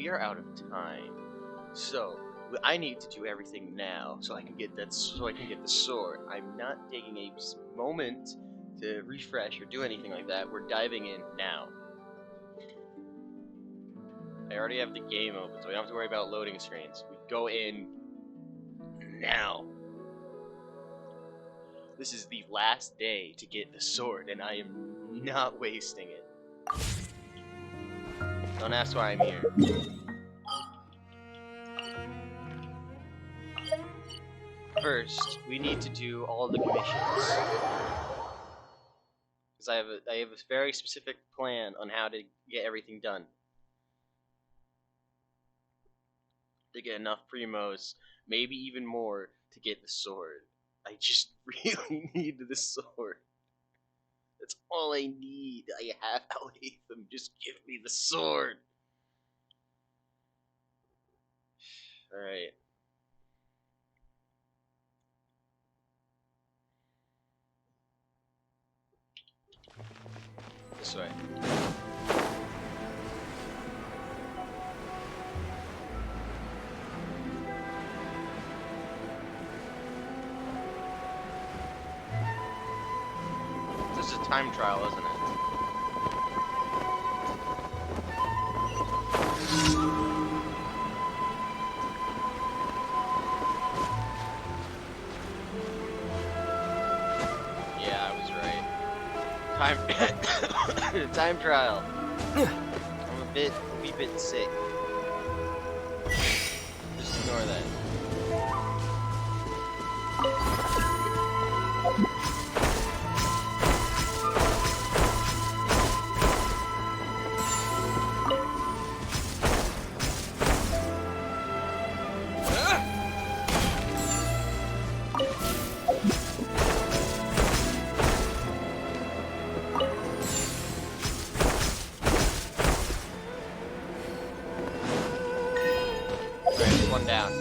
we are out of time. So I need to do everything now so I can get that. So I can get the sword. I'm not taking a moment to refresh or do anything like that. We're diving in now. I already have the game open, so we don't have to worry about loading screens. We go in now. This is the last day to get the sword, and I am not wasting it. Don't ask why I'm here. First, we need to do all the commissions. Because I have a very specific plan on how to get everything done. To get enough primos, maybe even more, to get the sword. I just really need the sword. That's all I need. I have Alhaitham. Just give me the sword. Alright. This way. This is a time trial, isn't it? Yeah, I was right. Time trial. I'm a wee bit sick. Just ignore that. One down.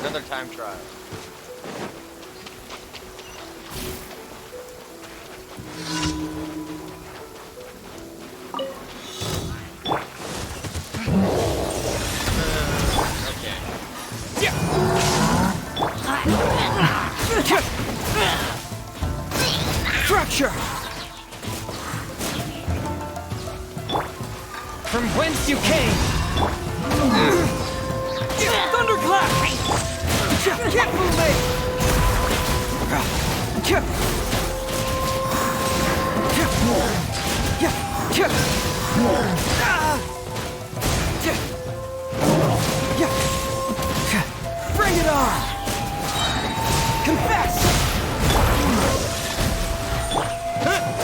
Another time trial. Structure! From whence you came! Thunderclap! Can't move me! Bring it on! Confess!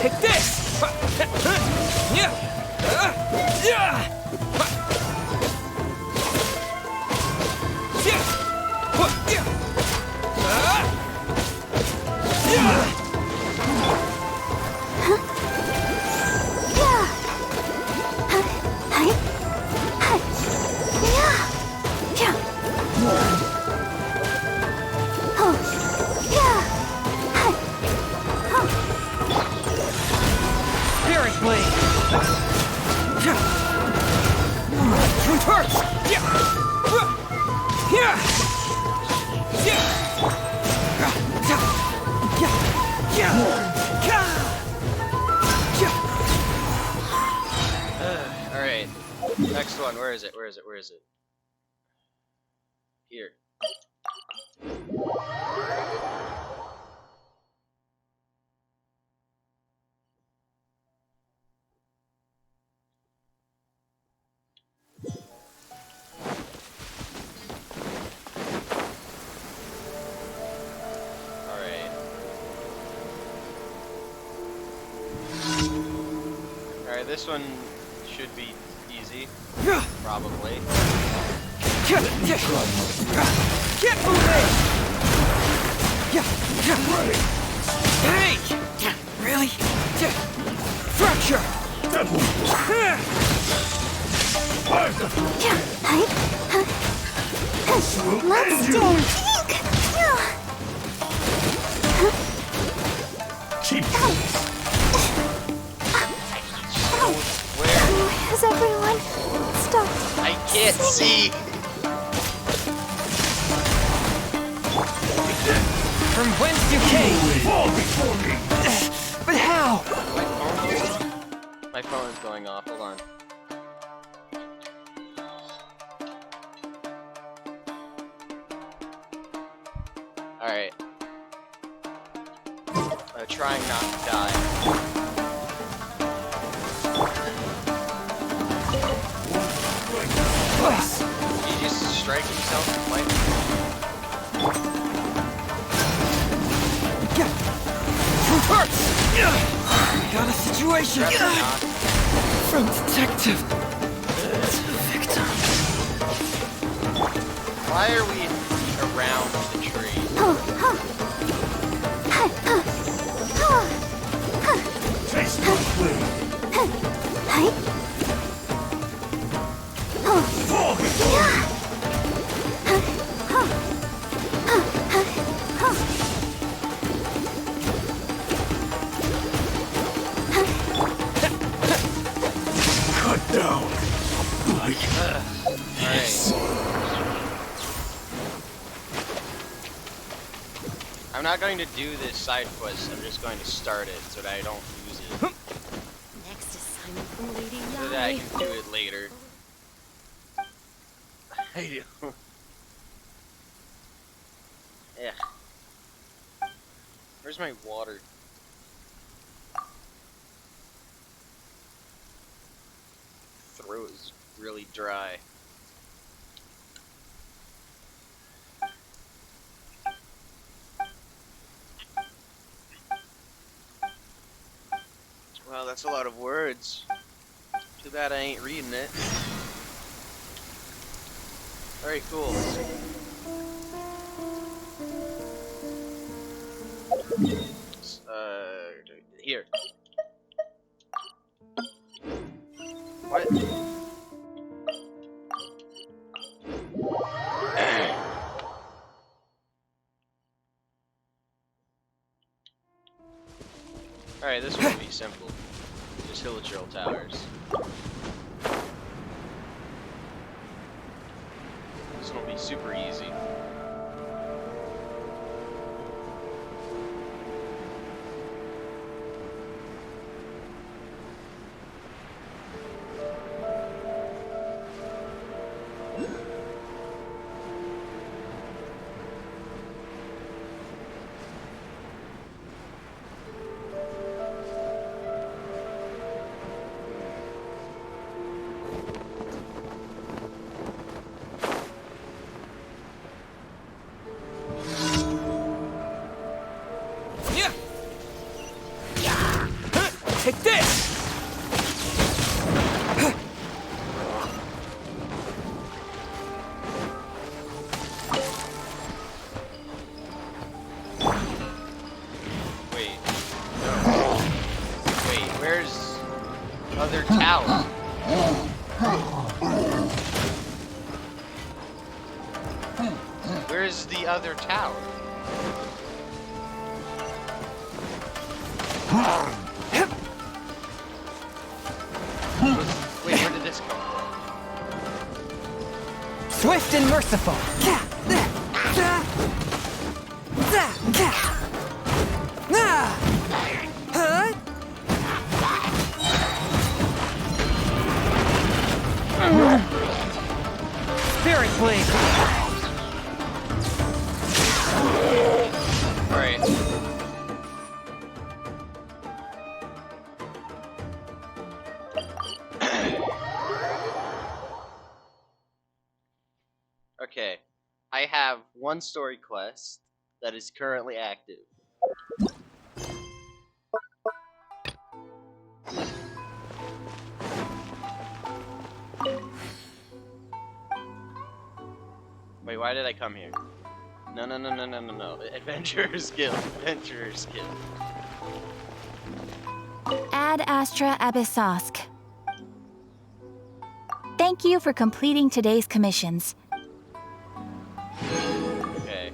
Take this! Spirit Blade! Reverse! Alright. Next one. Where is it? Where is it? Where is it? Here. Alright, this one should be easy. Probably. Can't move me! Hey! Really? Fracture! Let's do pink! Where? Where's everyone? Stop. I can't see. From whence you came! But how? My phone is going off. Hold on. Alright. Trying not to die. Did you just strike yourself in the Got a situation! From detective to victim. Why are we around the tree? Taste my blade. Cut down. Like this. I'm not going to do this side quest, I'm just going to start it so that I don't lose it. Next assignment from Lady So that I can do it later. I do. Yeah. Where's my water? Throat is really dry. Well, that's a lot of words. Too bad I ain't reading it. Alright, cool. Here. What? Alright, this will be simple. Just Hilichurl towers. This one will be super easy. Take this! Wait. No. Wait, where's other tower? Where's the other tower? Wait, where did this come from? Swift and merciful! Spirit blade! Alright. Okay. I have one story quest that is currently active. Wait, why did I come here? No. Adventurer's Guild. Adventurer's Guild. Ad Astra Abyssosk. Thank you for completing today's commissions. Okay.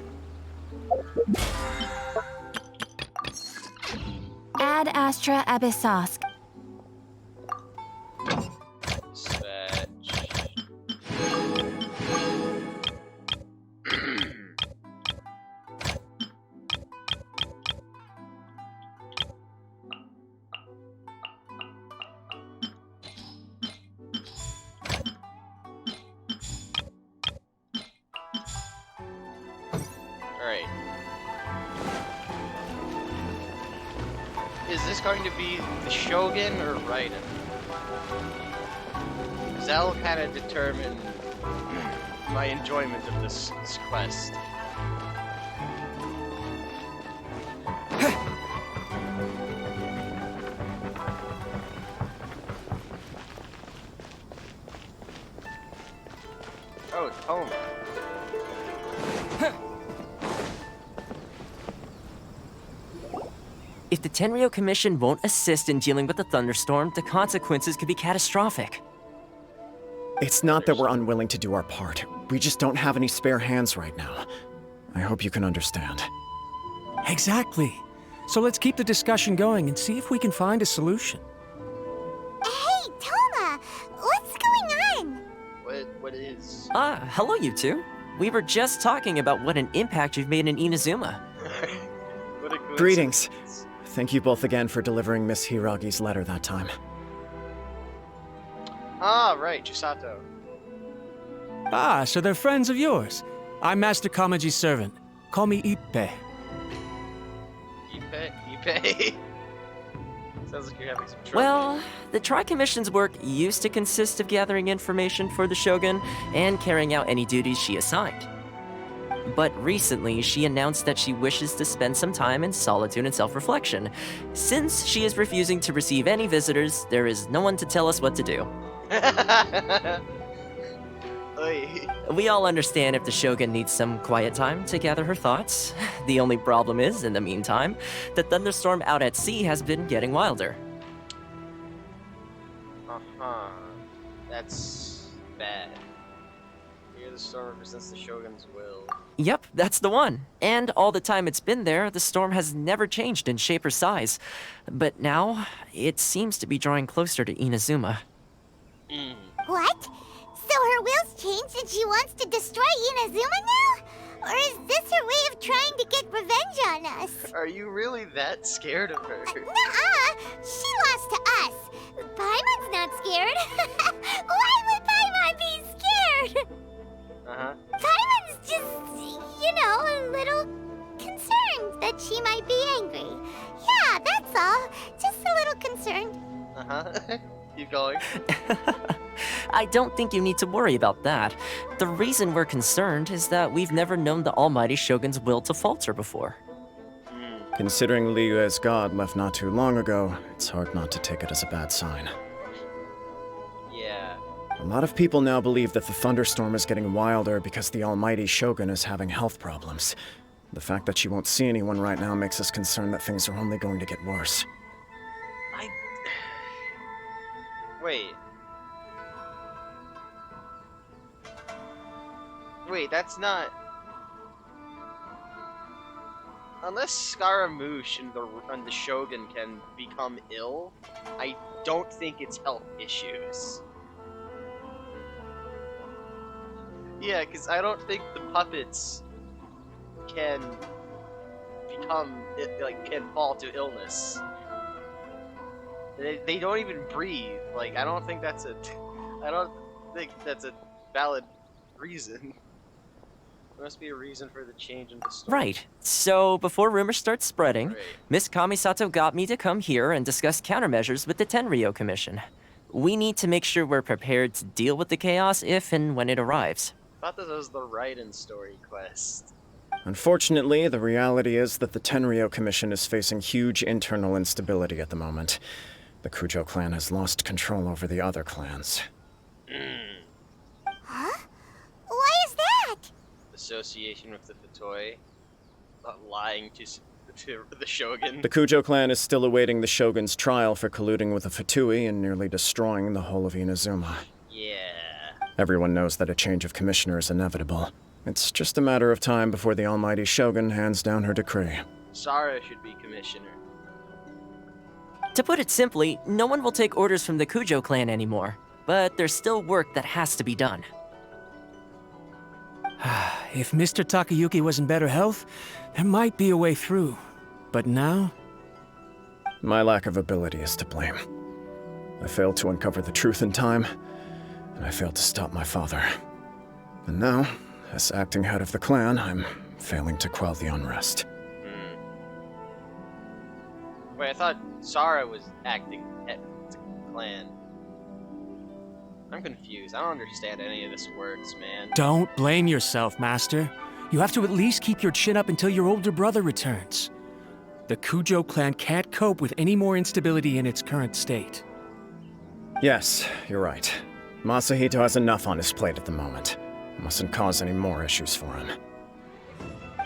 Ad Astra Abyssosk. Dispatch. Alright. Is this going to be the Shogun or Raiden? Because that'll kind of determine my enjoyment of this quest. Oh, Toma. If the Tenryo Commission won't assist in dealing with the thunderstorm, the consequences could be catastrophic. It's not that we're unwilling to do our part. We just don't have any spare hands right now. I hope you can understand. Exactly. So let's keep the discussion going and see if we can find a solution. Hey, Toma! What's going on? What is? Hello you two. We were just talking about what an impact you've made in Inazuma. What a coincidence. Greetings. Thank you both again for delivering Miss Hiragi's letter that time. Ah, right, Chisato. Ah, so they're friends of yours. I'm Master Kamaji's servant. Call me Ippe. Ipe. Sounds like you're having some trouble. Well, the Tri-Commission's work used to consist of gathering information for the Shogun and carrying out any duties she assigned. But recently, she announced that she wishes to spend some time in solitude and self-reflection. Since she is refusing to receive any visitors, there is no one to tell us what to do. Oy. We all understand if the Shogun needs some quiet time to gather her thoughts. The only problem is, in the meantime, the thunderstorm out at sea has been getting wilder. Uh-huh. That's bad. Here the storm represents the Shogun's will. Yep, that's the one. And all the time it's been there, the storm has never changed in shape or size. But now, it seems to be drawing closer to Inazuma. What? So her will's changed and she wants to destroy Inazuma now? Or is this her way of trying to get revenge on us? Are you really that scared of her? Nuh-uh! She lost to us! Paimon's not scared! Why would Paimon be scared? Uh-huh. Paimon's just, a little concerned that she might be angry. Yeah, that's all. Just a little concerned. Uh-huh. Keep going. I don't think you need to worry about that. The reason we're concerned is that we've never known the almighty Shogun's will to falter before. Considering Liyue's god left not too long ago, it's hard not to take it as a bad sign. Yeah. A lot of people now believe that the thunderstorm is getting wilder because the almighty Shogun is having health problems. The fact that she won't see anyone right now makes us concerned that things are only going to get worse. Wait, that's not... Unless Scaramouche and the Shogun can become ill, I don't think it's health issues. Yeah, because I don't think the puppets can can fall to illness. They don't even breathe. I don't think that's a valid reason. There must be a reason for the change in the story. Right. So, before rumors start spreading, Right. Miss Kamisato got me to come here and discuss countermeasures with the Tenryo Commission. We need to make sure we're prepared to deal with the chaos if and when it arrives. I thought this was the Raiden story quest. Unfortunately, the reality is that the Tenryo Commission is facing huge internal instability at the moment. The Kujo clan has lost control over the other clans. Huh? Why is that? Association with the Fatoi, lying to the Shogun. The Kujo clan is still awaiting the Shogun's trial for colluding with the Fatui and nearly destroying the whole of Inazuma. Yeah. Everyone knows that a change of commissioner is inevitable. It's just a matter of time before the almighty Shogun hands down her decree. Sara should be commissioner. To put it simply, no one will take orders from the Kujo clan anymore. But there's still work that has to be done. If Mr. Takayuki was in better health, there might be a way through. But now? My lack of ability is to blame. I failed to uncover the truth in time, and I failed to stop my father. And now, as acting head of the clan, I'm failing to quell the unrest. Wait, I thought Sara was acting head of the clan. I'm confused. I don't understand any of this works, man. Don't blame yourself, Master. You have to at least keep your chin up until your older brother returns. The Kujo clan can't cope with any more instability in its current state. Yes, you're right. Masahito has enough on his plate at the moment. Mustn't cause any more issues for him.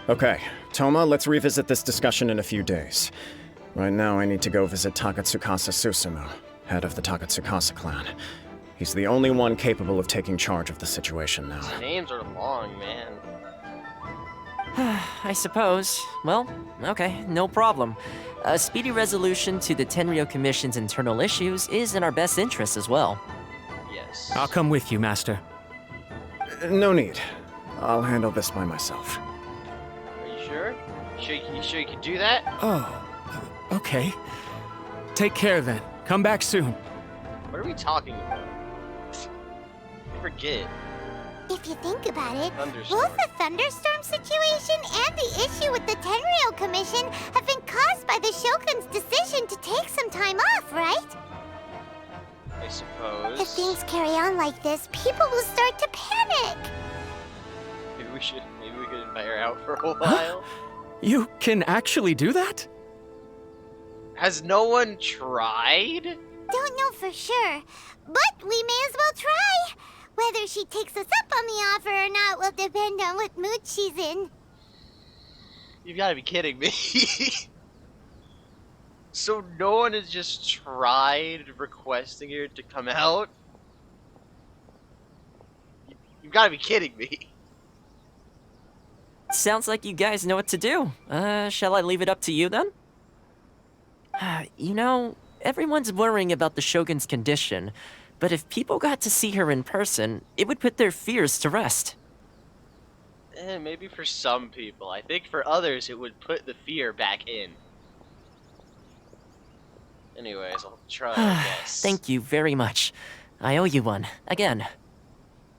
Okay, Toma, let's revisit this discussion in a few days. Right now, I need to go visit Takatsukasa Susumu, head of the Takatsukasa clan. He's the only one capable of taking charge of the situation now. These names are long, man. I suppose. Well, okay, no problem. A speedy resolution to the Tenryo Commission's internal issues is in our best interest as well. Yes. I'll come with you, Master. No need. I'll handle this by myself. Are you sure? You sure you can do that? Oh, okay. Take care then. Come back soon. What are we talking about? I forget. If you think about it, Thunderstorm. both the thunderstorm situation and the issue with the Tenryo Commission have been caused by the Shogun's decision to take some time off, right? I suppose. If things carry on like this, people will start to panic. Maybe we could invite her out for a while. You can actually do that? Has no one tried? Don't know for sure, but we may as well try. Whether she takes us up on the offer or not will depend on what mood she's in. You've got to be kidding me. So no one has just tried requesting her to come out? You've got to be kidding me. Sounds like you guys know what to do. Shall I leave it up to you then? You know, everyone's worrying about the Shogun's condition, but if people got to see her in person, it would put their fears to rest. Maybe for some people. I think for others it would put the fear back in. Anyways, I'll try, I guess. Thank you very much. I owe you one, again.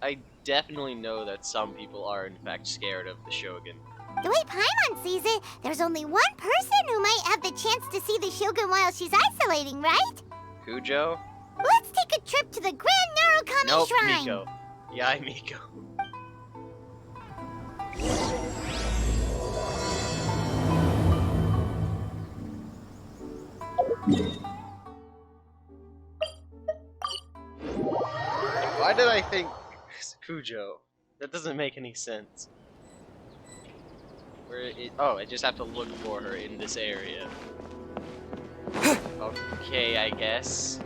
I definitely know that some people are in fact scared of the Shogun. The way Paimon sees it, there's only one person who might have the chance to see the Shogun while she's isolating, right? Kujo? Let's take a trip to the Grand Narukami Nope, Shrine! Miko. Yeah, I'm Miko. Why did I think Kujo? That doesn't make any sense. Oh, I just have to look for her in this area. Okay, I guess.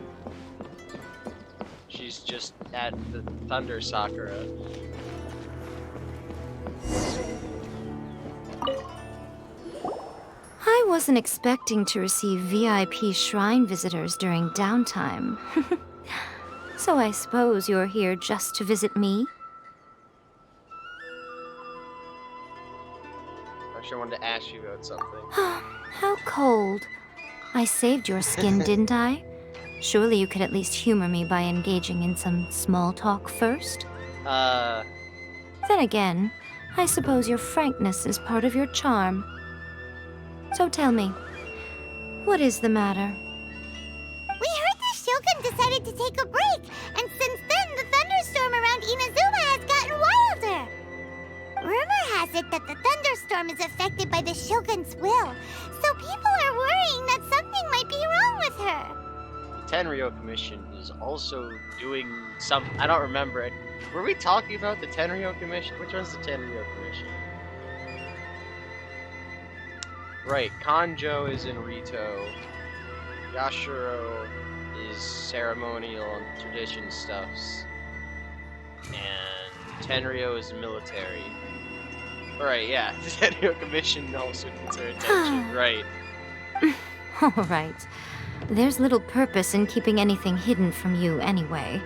She's just at the Thunder Sakura. I wasn't expecting to receive VIP shrine visitors during downtime. So I suppose you're here just to visit me? Actually, I wanted to ask you about something. How cold. I saved your skin, didn't I? Surely you could at least humor me by engaging in some small talk first? Then again, I suppose your frankness is part of your charm. So tell me, what is the matter? We heard the Shogun decided to take a break, and since then the thunderstorm around Inazuma has gotten wilder. Rumor has it that the thunderstorm is affected by the Shogun's will, so people are worrying that something might be wrong with her. the Tenryo Commission is also doing some. I don't remember it. Were we talking about the Tenryo Commission? Which one's the Tenryo Commission? Right, Kanjo is in Rito. Yashiro is ceremonial and tradition stuffs. And Tenryo is military. Alright, yeah. The Tenryo Commission also needs her attention, right. All right. There's little purpose in keeping anything hidden from you anyway.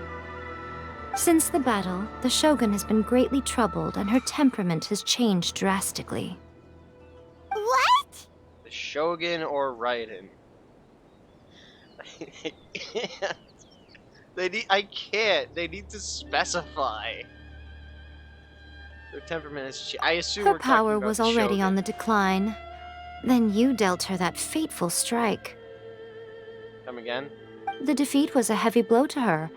Since the battle, the Shogun has been greatly troubled and her temperament has changed drastically. What? The Shogun or Raiden? I can't. They need to specify. Their temperament is. I assume Her we're talking power about was the already Shogun. on the decline. Then you dealt her that fateful strike. Come again? The defeat was a heavy blow to her.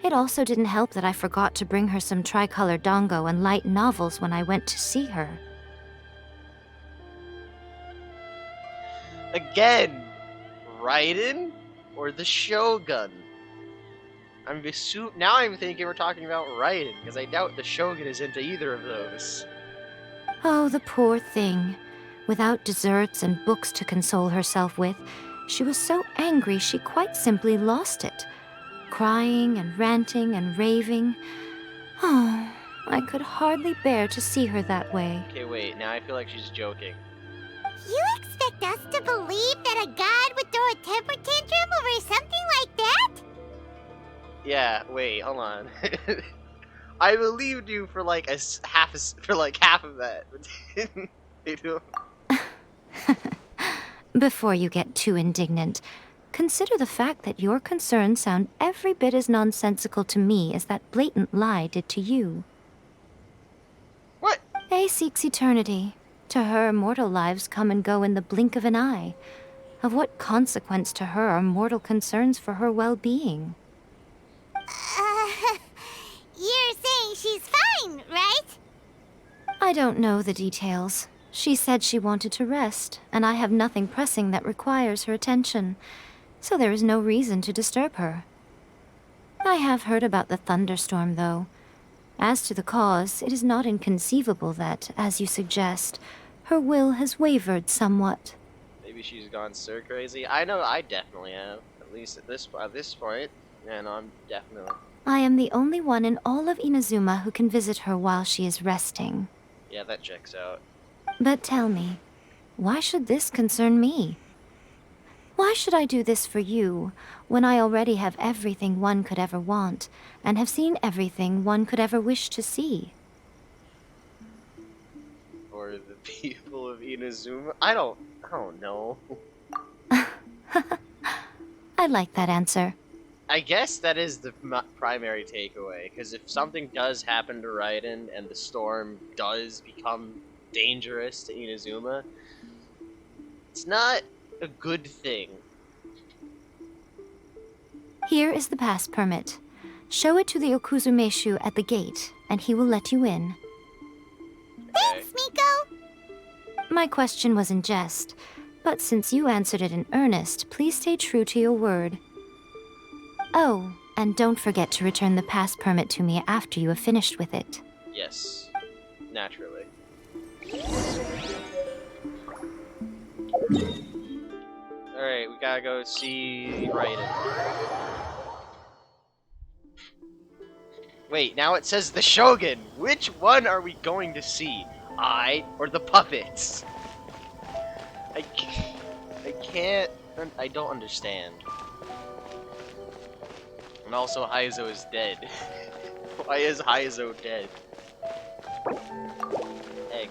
It also didn't help that I forgot to bring her some tricolor dango and light novels when I went to see her. Again, Raiden or the Shogun? Now I'm thinking we're talking about Raiden, because I doubt the Shogun is into either of those. Oh, the poor thing. Without desserts and books to console herself with, she was so angry she quite simply lost it. Crying and ranting and raving. Oh, I could hardly bear to see her that way. Okay, wait, now I feel like she's joking. You expect us to believe that a god would throw a temper tantrum over something like that? Yeah, wait, hold on. I believed you for like half of that. You know? Before you get too indignant, consider the fact that your concerns sound every bit as nonsensical to me as that blatant lie did to you. What? A seeks eternity. To her, mortal lives come and go in the blink of an eye. Of what consequence to her are mortal concerns for her well-being? You're saying she's fine, right? I don't know the details. She said she wanted to rest, and I have nothing pressing that requires her attention, so there is no reason to disturb her. I have heard about the thunderstorm, though. As to the cause, it is not inconceivable that, as you suggest, her will has wavered somewhat. Maybe she's gone stir crazy. I know I definitely have. At least at this point. Yeah, no, I'm definitely. I am the only one in all of Inazuma who can visit her while she is resting. Yeah, that checks out. But tell me, why should this concern me? Why should I do this for you, when I already have everything one could ever want, and have seen everything one could ever wish to see? For the people of Inazuma? I don't know. I like that answer. I guess that is the primary takeaway, because if something does happen to Raiden and the storm does become dangerous to Inazuma, it's not a good thing. Here is the pass permit. Show it to the Okuzumeshu at the gate, and he will let you in. Thanks, Miko! My question was in jest, but since you answered it in earnest, please stay true to your word. Oh, and don't forget to return the pass permit to me after you have finished with it. Yes, naturally. Alright, we gotta go see Raiden. Wait, now it says the Shogun! Which one are we going to see? I or the puppets? I don't understand. And also, Haizo is dead. Why is Haizo dead? Egg.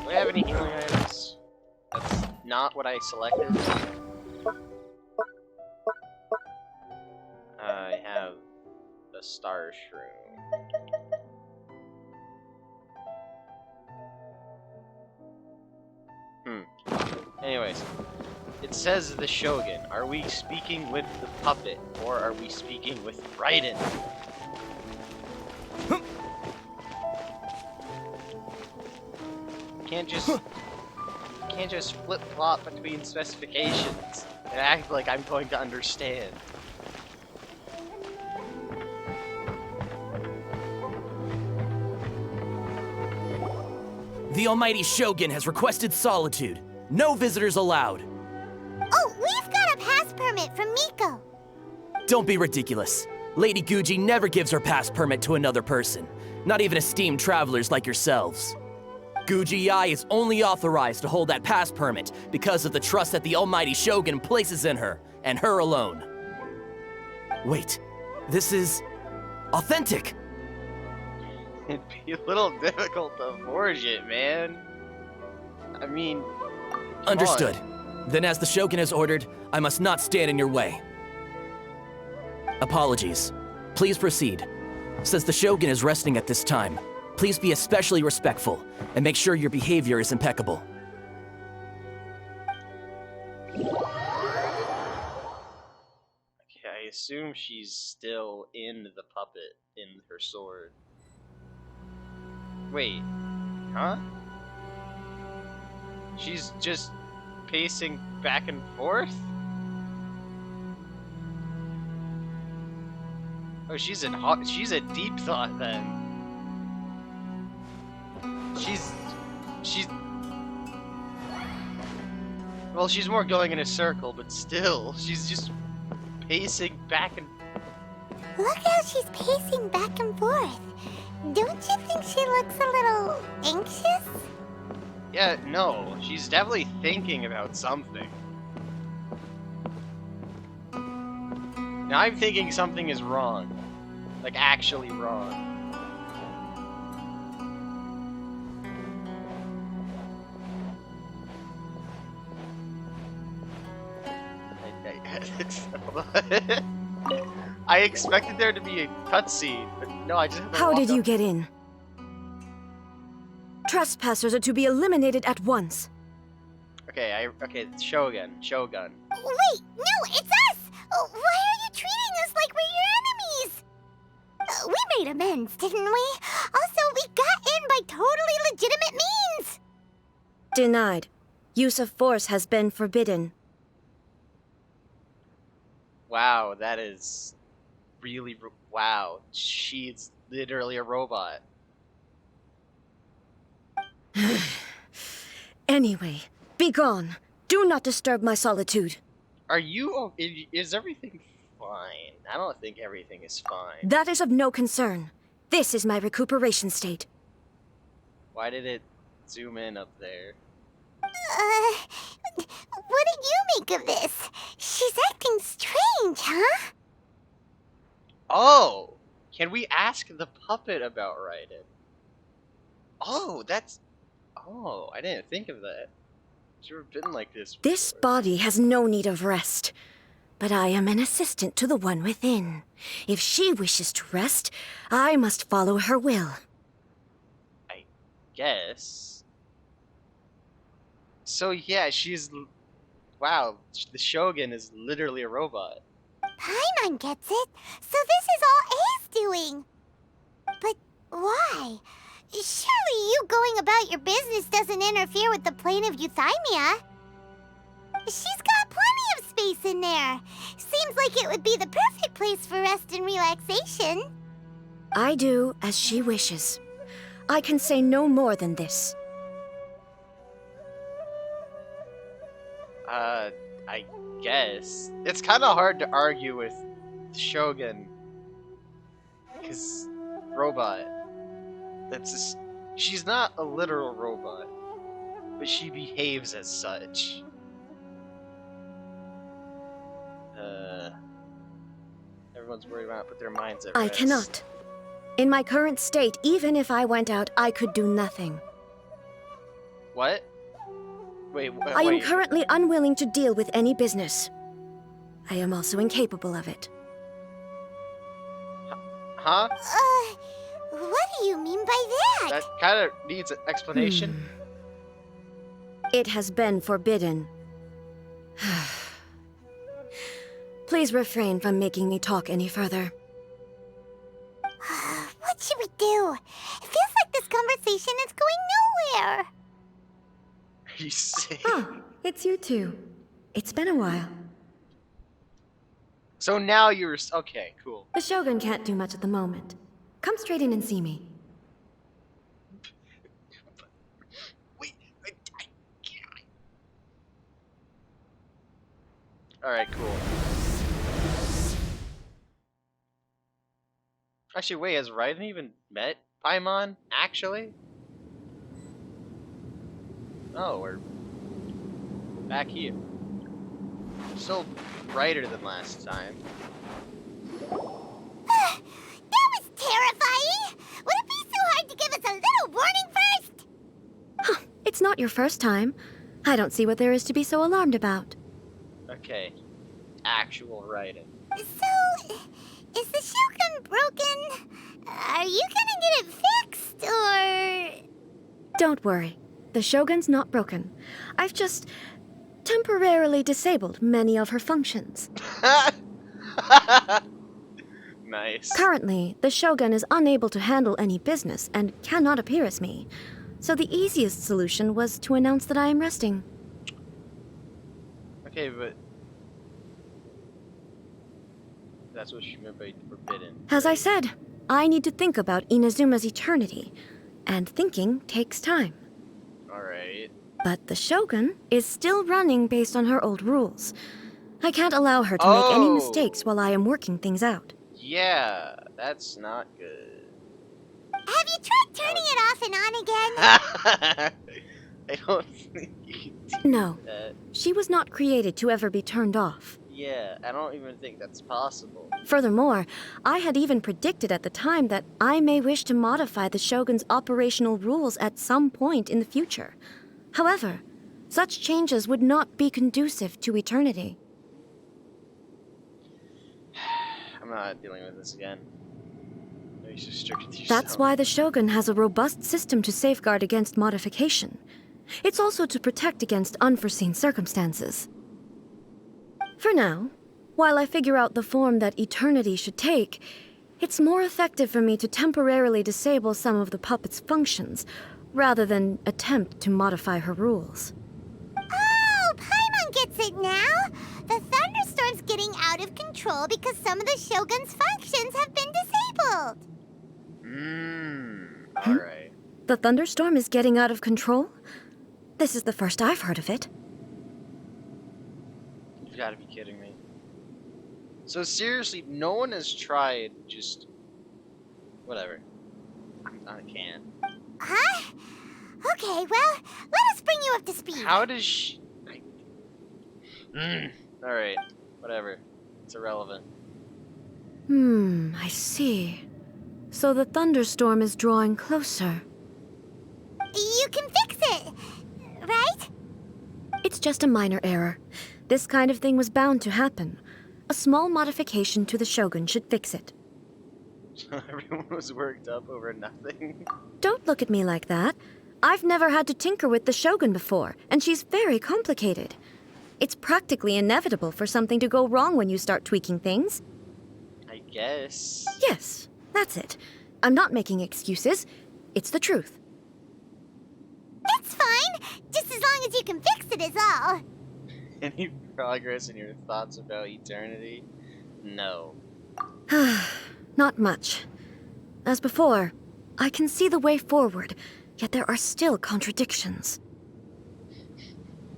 Do I have any healing items? That's not what I selected. I have the Star Shroom. Anyways, it says the Shogun. Are we speaking with the puppet, or are we speaking with Raiden? Can't just flip-flop between specifications and act like I'm going to understand. The almighty Shogun has requested solitude. No visitors allowed. Oh, we've got a pass permit from Miko. Don't be ridiculous. Lady Guji never gives her pass permit to another person, not even esteemed travelers like yourselves. Guji Ai is only authorized to hold that pass permit because of the trust that the Almighty Shogun places in her, and her alone. Wait, this is authentic. It'd be a little difficult to forge it, man. I mean, come Understood. on. Then as the Shogun has ordered, I must not stand in your way. Apologies. Please proceed. Since the Shogun is resting at this time, please be especially respectful and make sure your behavior is impeccable. Okay, I assume she's still in the puppet in her sword. Wait, huh? She's just pacing back and forth? Oh, she's a deep thought then. She's well, she's more going in a circle, but still, she's just pacing back and Look how she's pacing back and forth. Don't you think she looks a little anxious? yeah, no, she's definitely thinking about something. Now I'm thinking something is wrong. Like, actually wrong. I expected there to be a cutscene, but no, I just have to How walk did you up. get in? Trespassers are to be eliminated at once. Okay, Shogun. Wait, no, it's us! Why are you treating us like we're your enemies? We made amends, didn't we? Also, we got in by totally legitimate means! Denied. Use of force has been forbidden. Wow, that is really wow. She's literally a robot. Anyway, be gone. Do not disturb my solitude. Are you? Is everything fine? I don't think everything is fine. That is of no concern. This is my recuperation state. Why did it zoom in up there? What did you make of this? She's acting strange, huh? Oh, can we ask the puppet about Raiden? Oh, that's. Oh, I didn't think of that. She's never been like this before. This body has no need of rest. But I am an assistant to the one within. If she wishes to rest, I must follow her will. I guess. So yeah, she's. Wow, the Shogun is literally a robot. Paimon gets it. So this is all A's doing. But why? Surely you going about your business doesn't interfere with the plane of Euthymia. She's got plenty of space in there. Seems like it would be the perfect place for rest and relaxation. I do as she wishes. I can say no more than this. I guess. It's kind of hard to argue with Shogun. Because, robot. That's just, she's not a literal robot. But she behaves as such. Everyone's worried about put their minds at I rest. cannot. In my current state, even if I went out, I could do nothing. What? Wait, I am wait. currently unwilling to deal with any business. I am also incapable of it. Huh? What do you mean by that? That kind of needs an explanation. It has been forbidden. Please refrain from making me talk any further. What should we do? It feels like this conversation is going nowhere. Are you sick? Oh, it's you two. It's been a while. So now you're okay. Cool. The Shogun can't do much at the moment. Come straight in and see me. Wait, I can't. All right, cool. Actually, wait, has Raiden even met Paimon? Actually? Oh, we're back here. Still brighter than last time. That was terrifying! Would it be so hard to give us a little warning first? It's not your first time. I don't see what there is to be so alarmed about. Okay. Actual Raiden. So, is the Shogun broken? Are you gonna get it fixed, or...? Don't worry. The Shogun's not broken. I've just temporarily disabled many of her functions. Nice. Currently, the Shogun is unable to handle any business and cannot appear as me. So the easiest solution was to announce that I am resting. Okay, but that's what she meant by forbidden. As I said, I need to think about Inazuma's eternity, and thinking takes time. Alright. But the Shogun is still running based on her old rules. I can't allow her to make any mistakes while I am working things out. Yeah, that's not good. Have you tried turning it off and on again? I don't think you can do No, that. she was not created to ever be turned off. Yeah, I don't even think that's possible. Furthermore, I had even predicted at the time that I may wish to modify the Shogun's operational rules at some point in the future. However, such changes would not be conducive to eternity. I'm not dealing with this again. You're so strict with yourself. That's why the Shogun has a robust system to safeguard against modification. It's also to protect against unforeseen circumstances. For now, while I figure out the form that eternity should take, it's more effective for me to temporarily disable some of the puppet's functions, rather than attempt to modify her rules. Oh, Paimon gets it now! The thunderstorm's getting out of control because some of the Shogun's functions have been disabled! Alright. The thunderstorm is getting out of control? This is the first I've heard of it. You've got to be kidding me. So seriously, no one has tried just... Whatever. I can't. Huh? Okay, well, let us bring you up to speed. How does she... Alright. Whatever. It's irrelevant. I see. So the thunderstorm is drawing closer. You can fix it, right? It's just a minor error. This kind of thing was bound to happen. A small modification to the Shogun should fix it. Everyone was worked up over nothing. Don't look at me like that. I've never had to tinker with the Shogun before, and she's very complicated. It's practically inevitable for something to go wrong when you start tweaking things. I guess. Yes, that's it. I'm not making excuses. It's the truth. It's fine, just as long as you can fix it is all. Any progress in your thoughts about eternity? No. Not much. As before, I can see the way forward, yet there are still contradictions.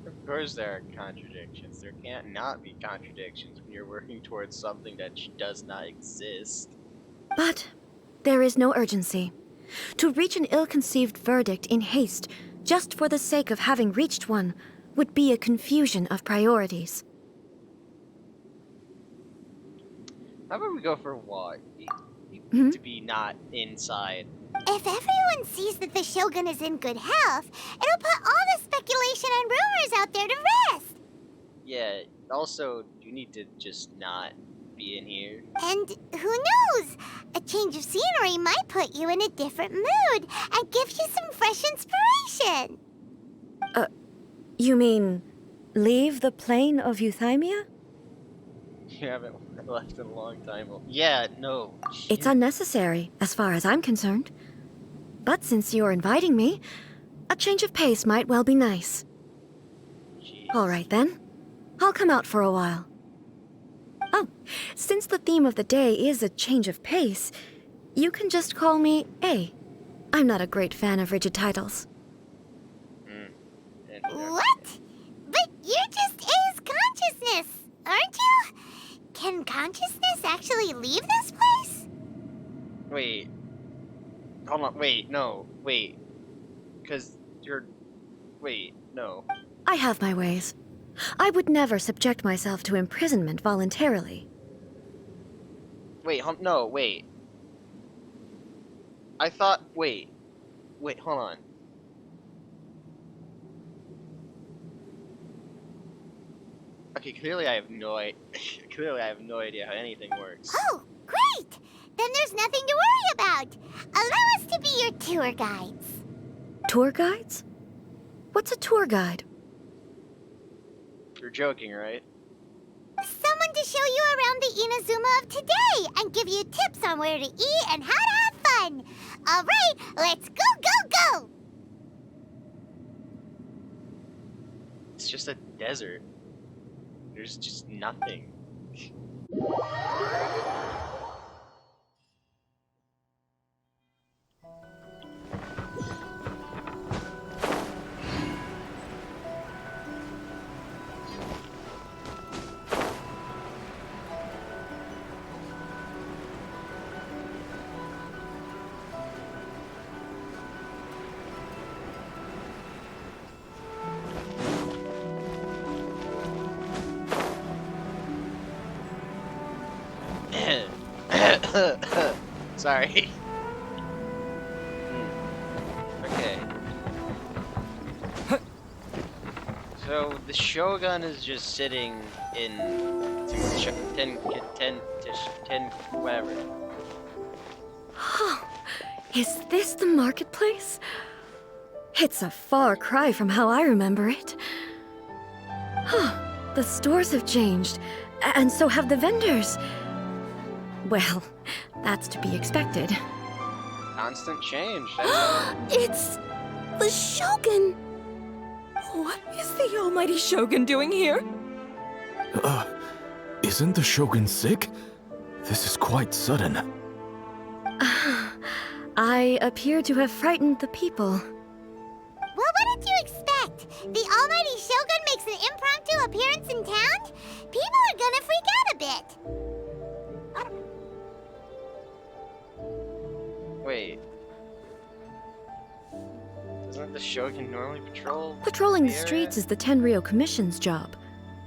Of course there are contradictions. There can't not be contradictions when you're working towards something that does not exist. But there is no urgency. To reach an ill-conceived verdict in haste, just for the sake of having reached one, would be a confusion of priorities. How about we go for a walk? To be not inside. If everyone sees that the Shogun is in good health, it'll put all the speculation and rumors out there to rest. Yeah, also, you need to just not be in here. And who knows? A change of scenery might put you in a different mood and give you some fresh inspiration. You mean, leave the plane of Euthymia? You haven't left in a long time. Yeah, no. It's unnecessary, as far as I'm concerned. But since you're inviting me, a change of pace might well be nice. Jeez. All right, then. I'll come out for a while. Oh, since the theme of the day is a change of pace, you can just call me A. I'm not a great fan of rigid titles. What? But you're just A's consciousness, aren't you? Can consciousness actually leave this place? Hold on, wait, no, wait. Because you're... Wait, no. I have my ways. I would never subject myself to imprisonment voluntarily. Wait, no, wait. I thought... Wait, hold on. Okay, clearly I have no idea how anything works. Oh, great! Then there's nothing to worry about. Allow us to be your tour guides. Tour guides? What's a tour guide? You're joking, right? Someone to show you around the Inazuma of today and give you tips on where to eat and how to have fun. All right, let's go, go, go! It's just a desert. There's just nothing. Sorry. Okay. So the Shogun is just sitting in 10 whatever. Is this the marketplace? It's a far cry from how I remember it. The stores have changed, and so have the vendors. Well, that's to be expected. Constant change. It's the Shogun! What is the almighty Shogun doing here? Isn't the Shogun sick? This is quite sudden. I appear to have frightened the people. Well, what did you expect? The almighty Shogun makes an impromptu appearance in town? People are gonna freak out a bit. Wait. Doesn't the Shogun normally patrol? Patrolling the area? streets is the Tenryou Commission's job.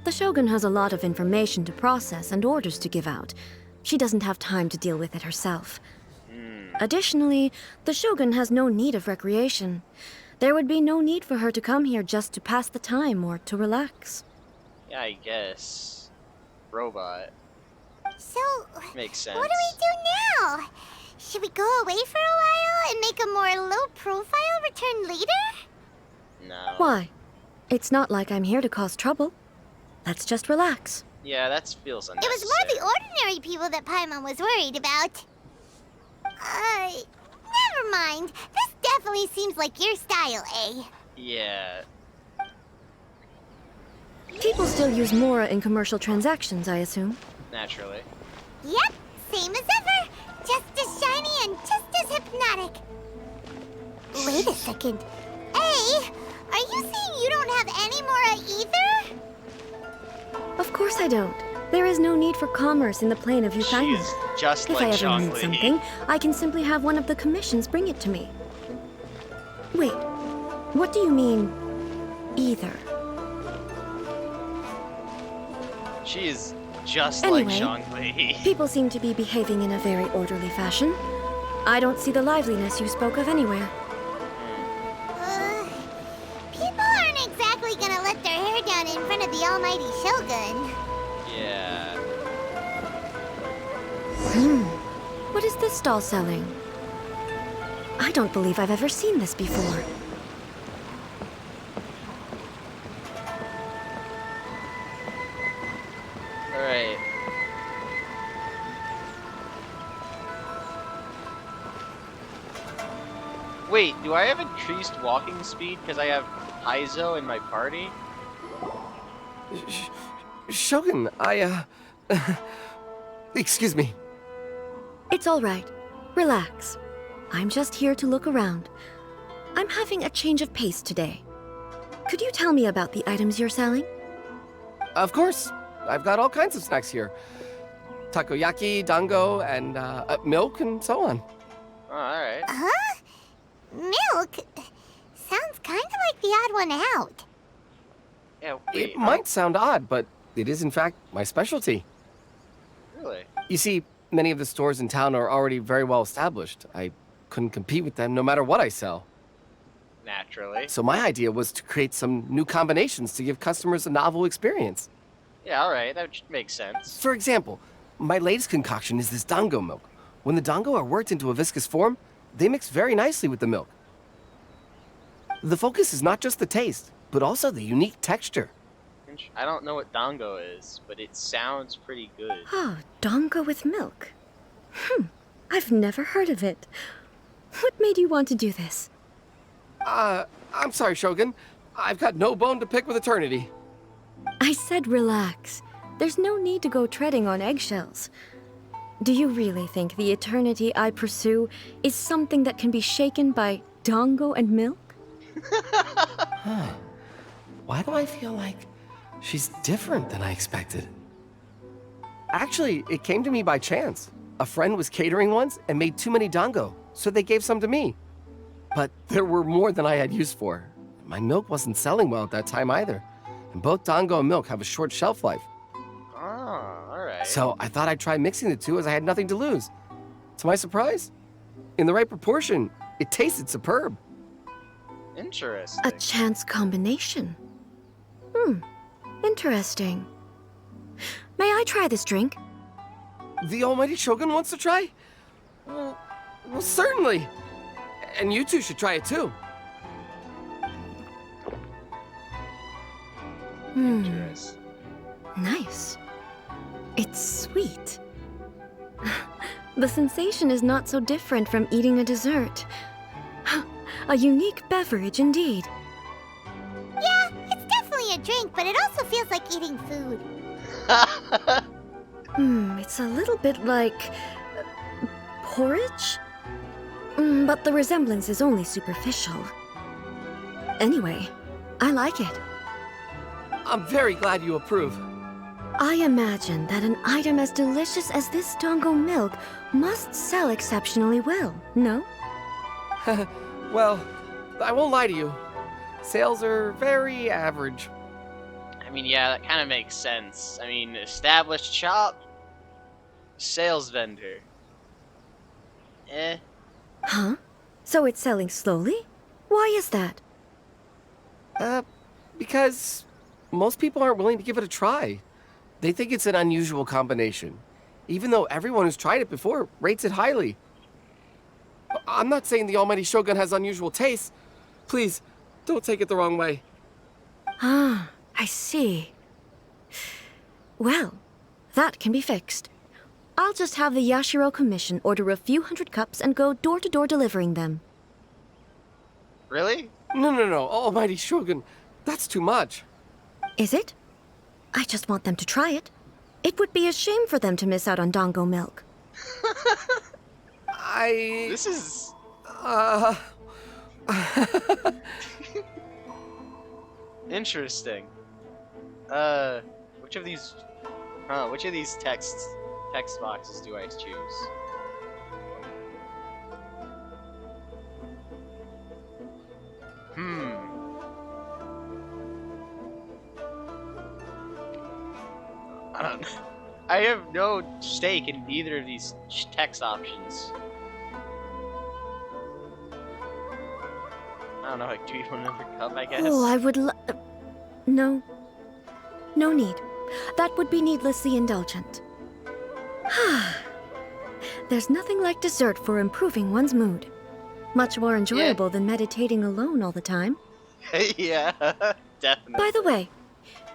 The Shogun has a lot of information to process and orders to give out. She doesn't have time to deal with it herself. Additionally, the Shogun has no need of recreation. There would be no need for her to come here just to pass the time or to relax. Yeah, I guess. Robot. So, Makes sense. what do we do now? Should we go away for a while and make a more low-profile return later? No. Why? It's not like I'm here to cause trouble. Let's just relax. Yeah, that feels It unnecessary. was more the ordinary people that Paimon was worried about. Never mind. This definitely seems like your style, eh? Yeah. People still use Mora in commercial transactions, I assume. Naturally. Yep, same as ever. Just as shiny and just as hypnotic. Wait a second. Hey, are you saying you don't have any Mora either? Of course I don't. There is no need for commerce in the plane of refinement. She's just If like I ever Zhongli. need something, I can simply have one of the commissions bring it to me. Wait, what do you mean, either? She is just Anyway, like Zhongli. People seem to be behaving in a very orderly fashion. I don't see the liveliness you spoke of anywhere. People aren't exactly gonna let their hair down in front of the almighty Shogun. Yeah. What is this stall selling? I don't believe I've ever seen this before. Alright. Wait, do I have increased walking speed because I have Haizo in my party? Shogun, excuse me. It's all right. Relax. I'm just here to look around. I'm having a change of pace today. Could you tell me about the items you're selling? Of course. I've got all kinds of snacks here. Takoyaki, dango, and milk, and so on. Oh, alright. Huh? Milk? Sounds kind of like the odd one out. Yeah, It wait. might sound odd, but it is in fact my specialty. Really? You see, many of the stores in town are already very well established. I couldn't compete with them no matter what I sell. Naturally. So my idea was to create some new combinations to give customers a novel experience. Yeah, alright. That makes sense. For example, my latest concoction is this dango milk. When the dango are worked into a viscous form, they mix very nicely with the milk. The focus is not just the taste, but also the unique texture. I don't know what dango is, but it sounds pretty good. Oh, dango with milk. I've never heard of it. What made you want to do this? I'm sorry, Shogun. I've got no bone to pick with eternity. I said relax. There's no need to go treading on eggshells. Do you really think the eternity I pursue is something that can be shaken by dango and milk? Why do I feel like she's different than I expected? Actually, it came to me by chance. A friend was catering once and made too many dango, so they gave some to me. But there were more than I had use for. My milk wasn't selling well at that time either. And both dango and milk have a short shelf life. Oh, alright. So I thought I'd try mixing the two as I had nothing to lose. To my surprise, in the right proportion, it tasted superb. Interesting. A chance combination. Interesting. May I try this drink? The almighty Shogun wants to try? Well, certainly. And you two should try it too. Interesting. Nice. It's sweet. The sensation is not so different from eating a dessert. A unique beverage indeed. Yeah, it's definitely a drink, but it also feels like eating food. It's a little bit like porridge? But the resemblance is only superficial. Anyway, I like it. I'm very glad you approve. I imagine that an item as delicious as this dango milk must sell exceptionally well, no? Well, I won't lie to you. Sales are very average. I mean, yeah, that kind of makes sense. I mean, established shop, sales vendor. Eh. Huh? So it's selling slowly? Why is that? Because most people aren't willing to give it a try. They think it's an unusual combination, even though everyone who's tried it before rates it highly. I'm not saying the almighty Shogun has unusual tastes. Please, don't take it the wrong way. Ah, I see. Well, that can be fixed. I'll just have the Yashiro Commission order a few hundred cups and go door-to-door delivering them. Really? No, almighty Shogun. That's too much. Is it? I just want them to try it. It would be a shame for them to miss out on dango milk. This is... Interesting. Which of these text boxes do I choose? I don't know. I have no stake in either of these text options. I don't know, like, do you want another cup, I guess? Oh, I would no. No need. That would be needlessly indulgent. There's nothing like dessert for improving one's mood. Much more enjoyable than meditating alone all the time. Yeah, definitely. By the way,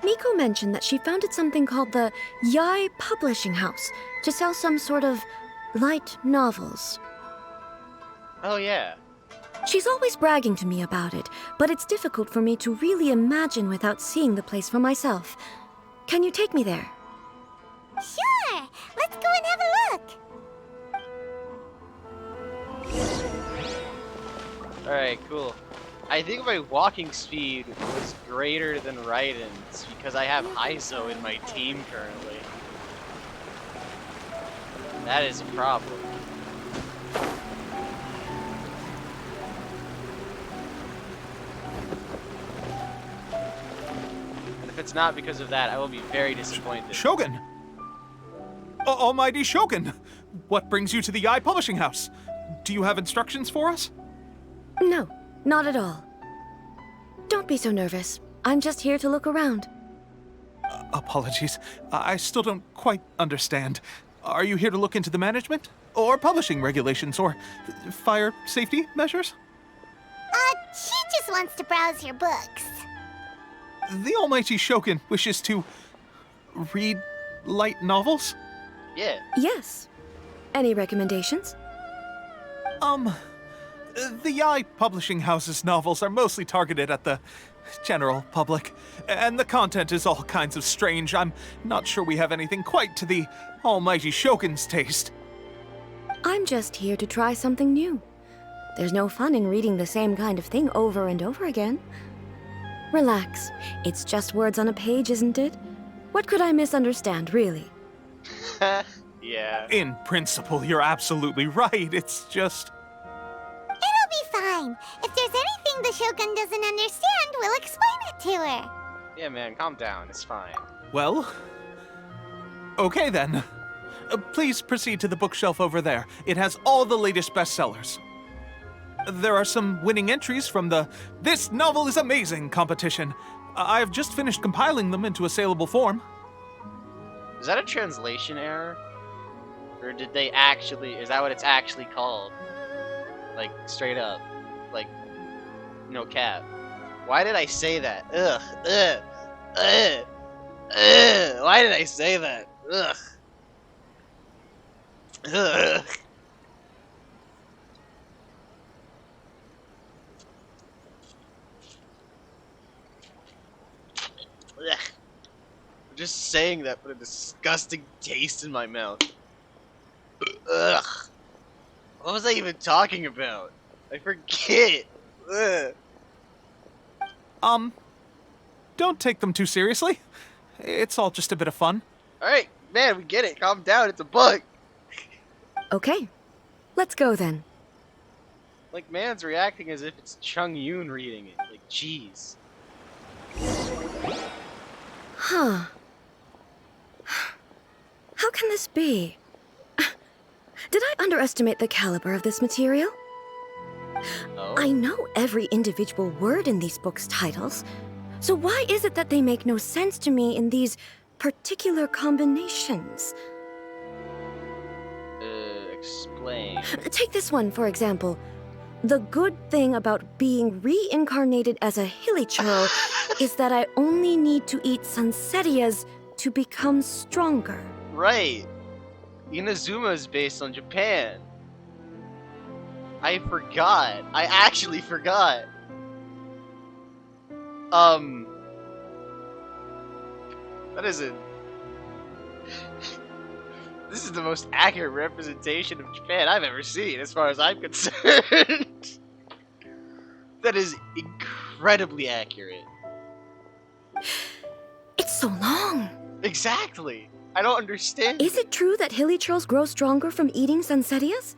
Miko mentioned that she founded something called the Yai Publishing House to sell some sort of light novels. Oh, yeah. She's always bragging to me about it, but it's difficult for me to really imagine without seeing the place for myself. Can you take me there? Sure! Let's go and have a look! Alright, cool. I think my walking speed was greater than Raiden's because I have Iso in my team currently. That is a problem. if it's not because of that, I will be very disappointed. Shogun! Almighty Shogun! What brings you to the Eye Publishing House? Do you have instructions for us? No, not at all. Don't be so nervous. I'm just here to look around. Apologies. I still don't quite understand. Are you here to look into the management? Or publishing regulations? Or fire safety measures? She just wants to browse your books. The Almighty Shogun wishes to read light novels? Yeah. Yes. Any recommendations? The Eye Publishing House's novels are mostly targeted at the general public, and the content is all kinds of strange. I'm not sure we have anything quite to the Almighty Shogun's taste. I'm just here to try something new. There's no fun in reading the same kind of thing over and over again. Relax. It's just words on a page, isn't it? What could I misunderstand, really? Yeah. In principle, you're absolutely right. It's just... It'll be fine. If there's anything the Shogun doesn't understand, we'll explain it to her. Yeah, man, calm down. It's fine. Well... Okay, then. Please proceed to the bookshelf over there. It has all the latest bestsellers. There are some winning entries from the This Novel is Amazing competition. I've just finished compiling them into a saleable form. Is that a translation error? Or did they actually... Is that what it's actually called? Like, straight up. Like, no cap. Why did I say that? Ugh. Ugh. Ugh. Ugh. Why did I say that? Ugh. Ugh. Ugh. Just saying that put a disgusting taste in my mouth. Ugh. What was I even talking about? I forget. Ugh. Don't take them too seriously. It's all just a bit of fun. Alright, man, we get it. Calm down. It's a book. Okay. Let's go then. Like, man's reacting as if it's Chung Yoon reading it. Like, jeez. Huh. How can this be? Did I underestimate the caliber of this material? Oh. I know every individual word in these books' titles, so why is it that they make no sense to me in these particular combinations? Explain. Take this one, for example. The good thing about being reincarnated as a hilichurl is that I only need to eat sunsetias to become stronger. Right. Inazuma is based on Japan. I forgot. I actually forgot. That isn't... This is the most accurate representation of Japan I've ever seen, as far as I'm concerned. That is incredibly accurate. It's so long. Exactly. I don't understand. Is it true that hilichurls grow stronger from eating sunsetias?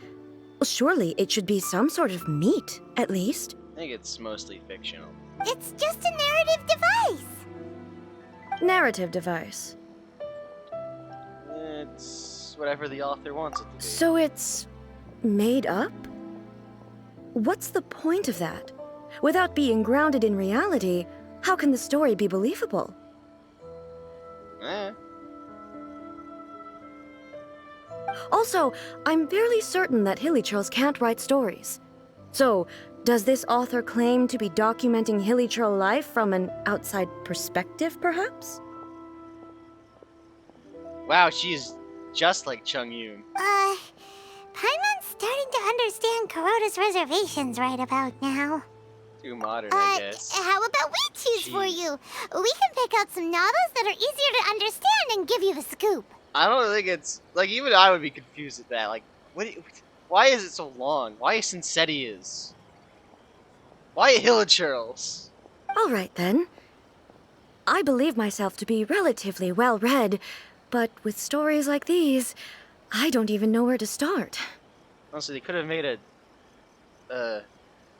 Well, surely it should be some sort of meat, at least. I think it's mostly fictional. It's just a narrative device. Narrative device. It's whatever the author wants it to be. So it's made up? What's the point of that? Without being grounded in reality, how can the story be believable? Eh. Also, I'm fairly certain that hilichurls can't write stories. So, does this author claim to be documenting hilichurl life from an outside perspective, perhaps? Wow, she's just like Chung Yoon. Paimon's starting to understand Kuroda's reservations right about now. Too modern, I guess. How about we choose for you? We can pick out some novels that are easier to understand and give you the scoop. I don't think it's... Like, even I would be confused at that. Like, why is it so long? Why Sunsetias? Why hilichurls? All right, then. I believe myself to be relatively well-read, but with stories like these, I don't even know where to start. Honestly, they could have made a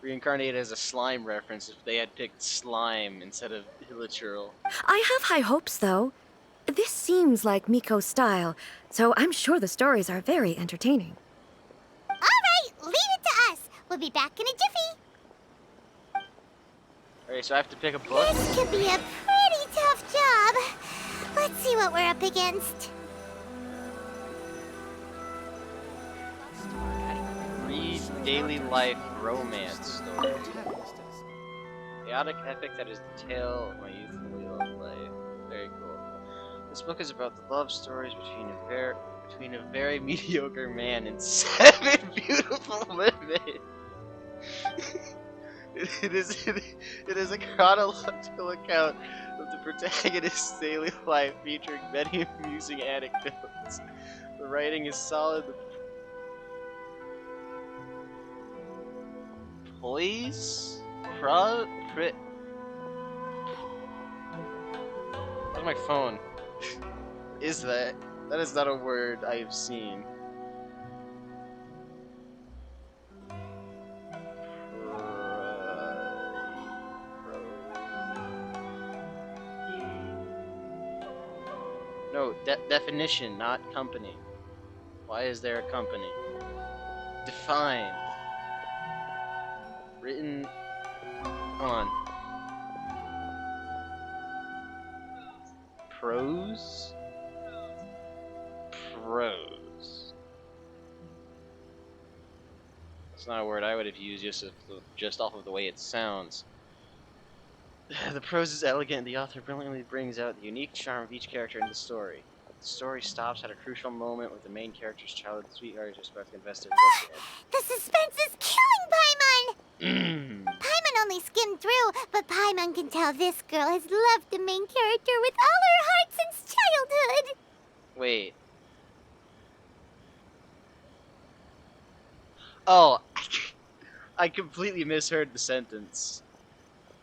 reincarnated as a slime reference if they had picked slime instead of hilichurl. I have high hopes, though. This seems like Miko's style, so I'm sure the stories are very entertaining. All right, leave it to us. We'll be back in a jiffy. Alright, so I have to pick a book? This could be a pretty tough job. Let's see what we're up against. Read daily life romance story. Chaotic epic that is the tale of my youthful life. Very cool. This book is about the love stories between a very mediocre man and 7 beautiful women. It is a chronological account of the protagonist's daily life featuring many amusing anecdotes. The writing is solid. Poise? Where's my phone? Is that? That is not a word I have seen. No, definition, not company. Why is there a company? Define. Written on. Prose? Prose. It's not a word I would have used just off of the way it sounds. The prose is elegant and the author brilliantly brings out the unique charm of each character in the story. The story stops at a crucial moment with the main character's childhood sweetheart who's about to invest their book in. The suspense is killing Paimon! Paimon only skimmed through, but Paimon can tell this girl has loved the main character with all her heart since childhood. Wait. Oh, I completely misheard the sentence.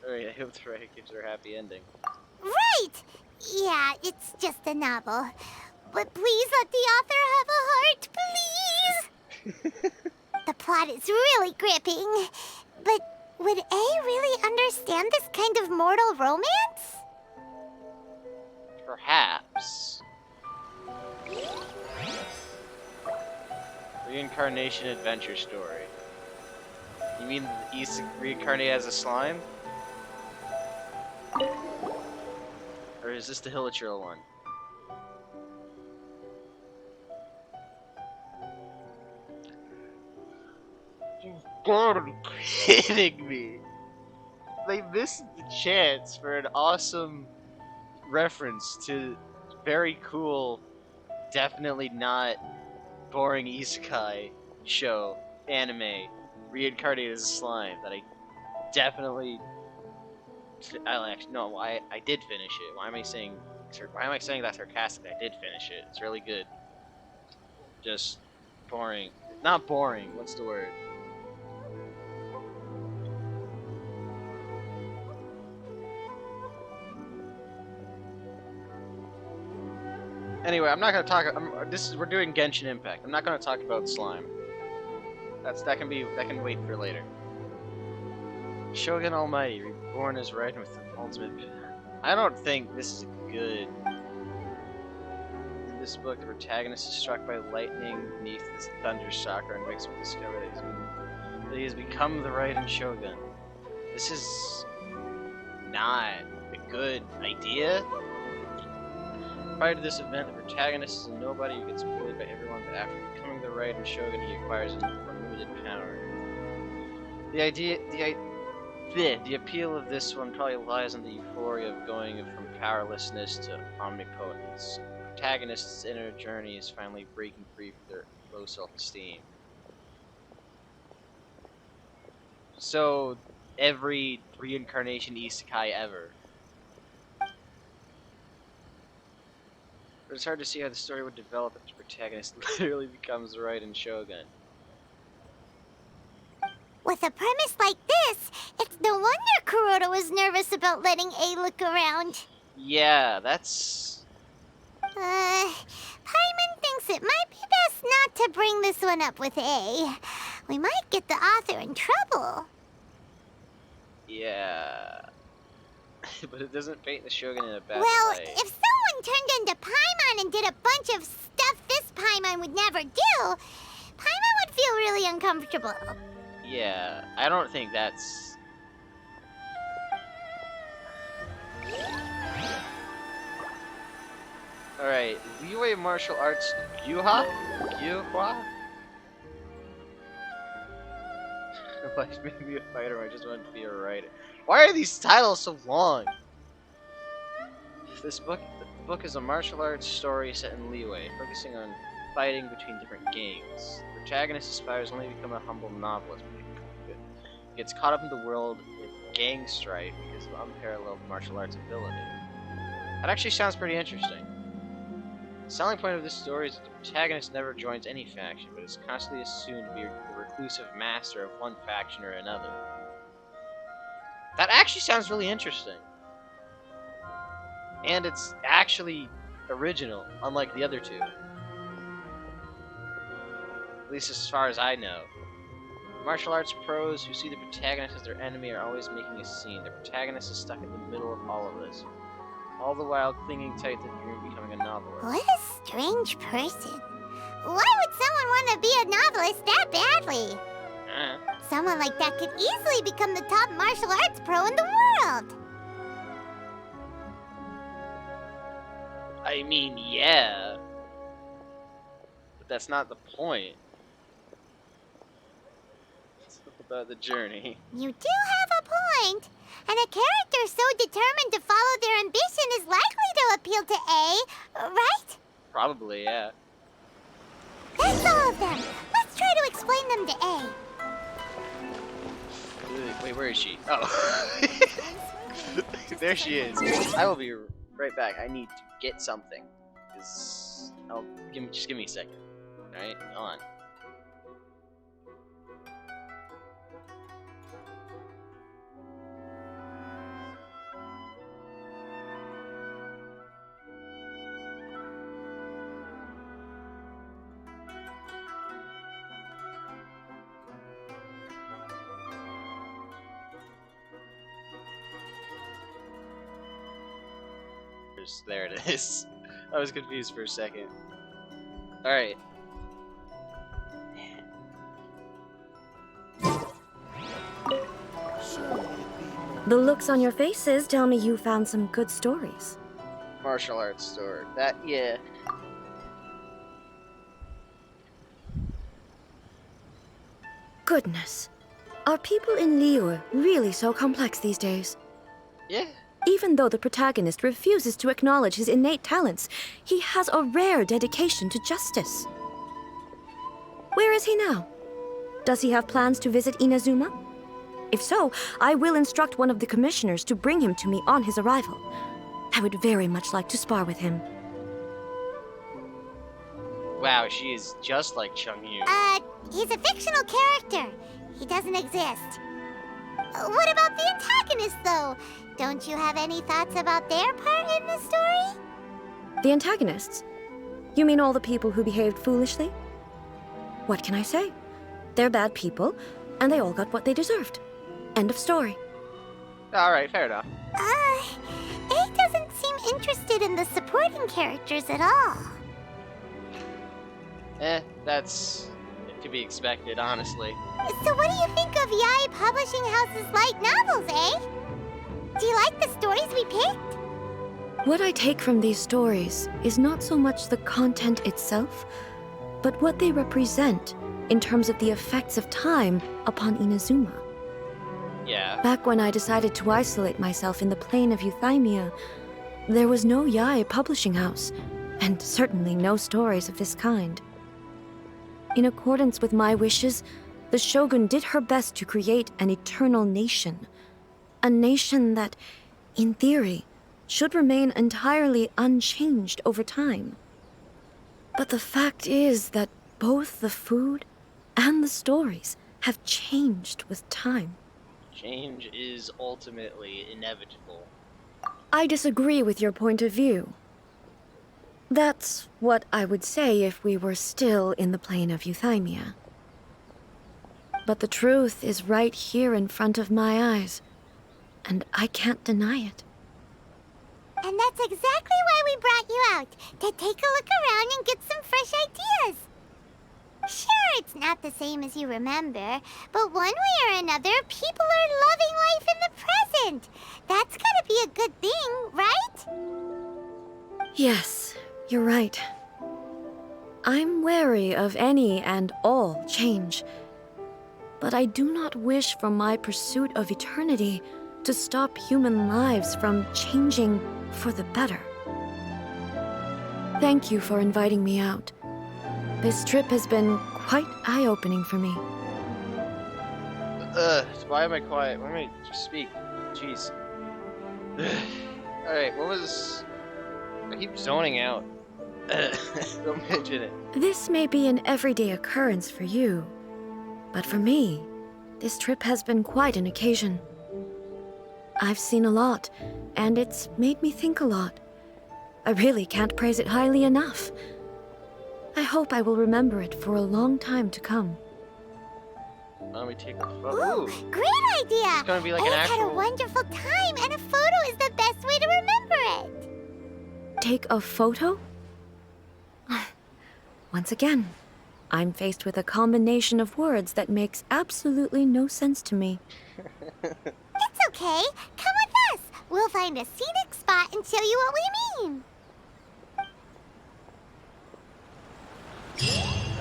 Alright, I hope the writer gives her a happy ending. Right! Yeah, it's just a novel. But please let the author have a heart, please! The plot is really gripping. But would A really understand this kind of mortal romance? Perhaps. Reincarnation adventure story. You mean he's reincarnated as a slime? Or is this the hilichurl one? You gotta be kidding me! They missed the chance for an awesome reference to very cool, definitely not boring isekai show, anime, reincarnated as a slime that I definitely... I did finish it. Why am I saying that sarcastically? I did finish it. It's really good. Just boring. Not boring. What's the word? Anyway, I'm not gonna talk. We're doing Genshin Impact. I'm not gonna talk about slime. That can wait for later. Shogun Almighty, reborn as Raiden with the ultimate. I don't think this is good. In this book, the protagonist is struck by lightning beneath his thunder chakra and wakes up to discover that he has become the Raiden Shogun. This is not a good idea. Prior to this event, the protagonist is a nobody who gets bullied by everyone, but after becoming the Raiden Shogun, he acquires unlimited power. The appeal of this one probably lies in the euphoria of going from powerlessness to omnipotence. The protagonist's inner journey is finally breaking free from their low self-esteem. So, every reincarnation isekai ever. But it's hard to see how the story would develop if the protagonist literally becomes the Raiden Shogun. With a premise like this, it's no wonder Kuroda was nervous about letting A look around. Yeah, that's... Paimon thinks it might be best not to bring this one up with A. We might get the author in trouble. Yeah. But it doesn't paint the Shogun in a bad Well, light. if someone turned into Paimon and did a bunch of stuff this Paimon would never do, Paimon would feel really uncomfortable. Yeah, I don't think that's... Alright, Liyue Martial Arts Gyuha? Gyuhua? Life made me a fighter, I just wanted to be a writer. Why are these titles so long? The book is a martial arts story set in Liyue, focusing on fighting between different gangs. The protagonist aspires only to become a humble novelist, but he gets caught up in the world of gang strife because of unparalleled martial arts ability. That actually sounds pretty interesting. The selling point of this story is that the protagonist never joins any faction, but is constantly assumed to be the reclusive master of one faction or another. That actually sounds really interesting. And it's actually original, unlike the other two. At least as far as I know. Martial arts pros who see the protagonist as their enemy are always making a scene. The protagonist is stuck in the middle of all of this, all the while clinging tight to the dream of becoming a novelist. What a strange person. Why would someone want to be a novelist that badly? Someone like that could easily become the top martial arts pro in the world. I mean, yeah. But that's not the point. It's about the journey. You do have a point. And a character so determined to follow their ambition is likely to appeal to A, right? Probably, yeah. That's all of them. Let's try to explain them to A. Wait, where is she? Oh. There she is. I will be right back. I need to get something. Just give me a second. Alright, hold on. There it is. I was confused for a second. Alright. The looks on your faces tell me you found some good stories. Martial arts store. That, yeah. Goodness. Are people in Liyue really so complex these days? Yeah. Even though the protagonist refuses to acknowledge his innate talents, he has a rare dedication to justice. Where is he now? Does he have plans to visit Inazuma? If so, I will instruct one of the commissioners to bring him to me on his arrival. I would very much like to spar with him. Wow, she is just like Chungyu. He's a fictional character. He doesn't exist. What about the antagonist, though? Don't you have any thoughts about their part in the story? The antagonists? You mean all the people who behaved foolishly? What can I say? They're bad people, and they all got what they deserved. End of story. Alright, fair enough. A doesn't seem interested in the supporting characters at all. That's to be expected, honestly. So what do you think of Yae Publishing House's light novels, eh? Do you like the stories we picked? What I take from these stories is not so much the content itself, but what they represent in terms of the effects of time upon Inazuma. Yeah. Back when I decided to isolate myself in the plain of Euthymia, there was no Yae Publishing House, and certainly no stories of this kind. In accordance with my wishes, the Shogun did her best to create an eternal nation. A nation that, in theory, should remain entirely unchanged over time. But the fact is that both the food and the stories have changed with time. Change is ultimately inevitable. I disagree with your point of view. That's what I would say if we were still in the plane of Euthymia. But the truth is right here in front of my eyes. and I can't deny it. And that's exactly why we brought you out, to take a look around and get some fresh ideas. Sure, it's not the same as you remember, but one way or another, people are loving life in the present. That's gotta be a good thing, right? Yes, you're right. I'm wary of any and all change. But I do not wish for my pursuit of eternity to stop human lives from changing for the better. Thank you for inviting me out. This trip has been quite eye-opening for me. Why am I quiet? Why am I just speak? Jeez. Alright, what was... I keep zoning out. Don't mention it. This may be an everyday occurrence for you, but for me, this trip has been quite an occasion. I've seen a lot, and it's made me think a lot. I really can't praise it highly enough. I hope I will remember it for a long time to come. Why don't we take a photo? Ooh, great idea! It's gonna be like an I've had a actual... wonderful time, and a photo is the best way to remember it. Take a photo? Once again, I'm faced with a combination of words that makes absolutely no sense to me. It's okay. Come with us. We'll find a scenic spot and show you what we mean.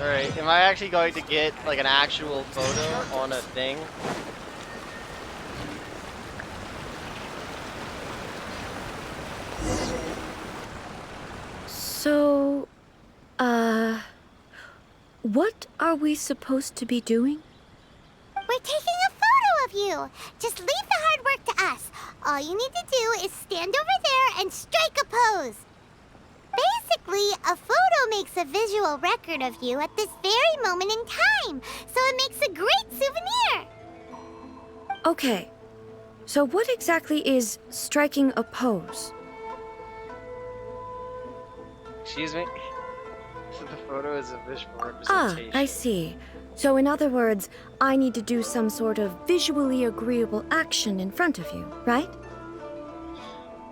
Alright, am I actually going to get like an actual photo on a thing? So, what are we supposed to be doing? We're taking a photo of you. Just leave the hard work to us. All you need to do is stand over there and strike a pose. Basically, a photo makes a visual record of you at this very moment in time, so it makes a great souvenir. Okay, so what exactly is striking a pose? Excuse me? The photo is a visual Ah, representation. I see. So in other words, I need to do some sort of visually agreeable action in front of you, right?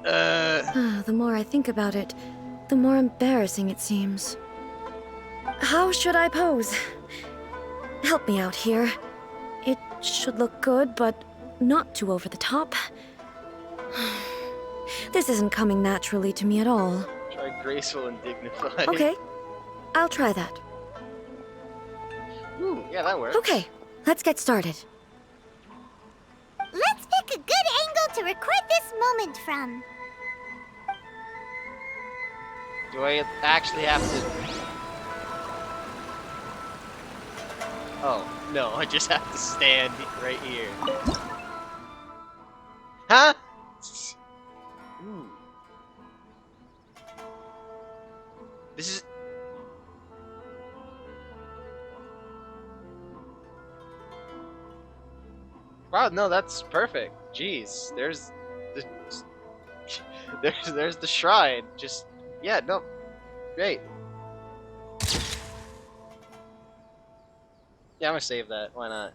The more I think about it, the more embarrassing it seems. How should I pose? Help me out here. It should look good, but not too over the top. This isn't coming naturally to me at all. Try graceful and dignified. Okay, I'll try that. Ooh, yeah, that works. Okay, let's get started. Let's pick a good angle to record this moment from. Do I actually have to... Oh, no, I just have to stand right here. Huh? Ooh. This is... Wow, no, that's perfect. Jeez, there's the... there's the shrine. Just... Yeah, no. Great. Yeah, I'm gonna save that. Why not?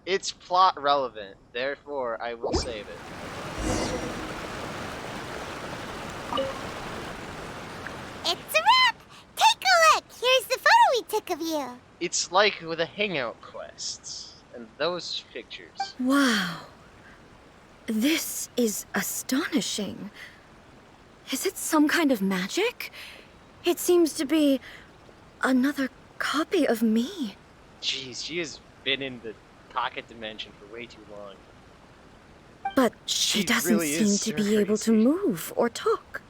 It's plot relevant, therefore I will save it. It's a wrap! Take a look! Here's the photo we took of you. It's like with a hangout quest and those pictures. Wow. This is astonishing. Is it some kind of magic? It seems to be another copy of me. Jeez, she has been in the pocket dimension for way too long. But she doesn't really seem is to be able to crazy. move or talk.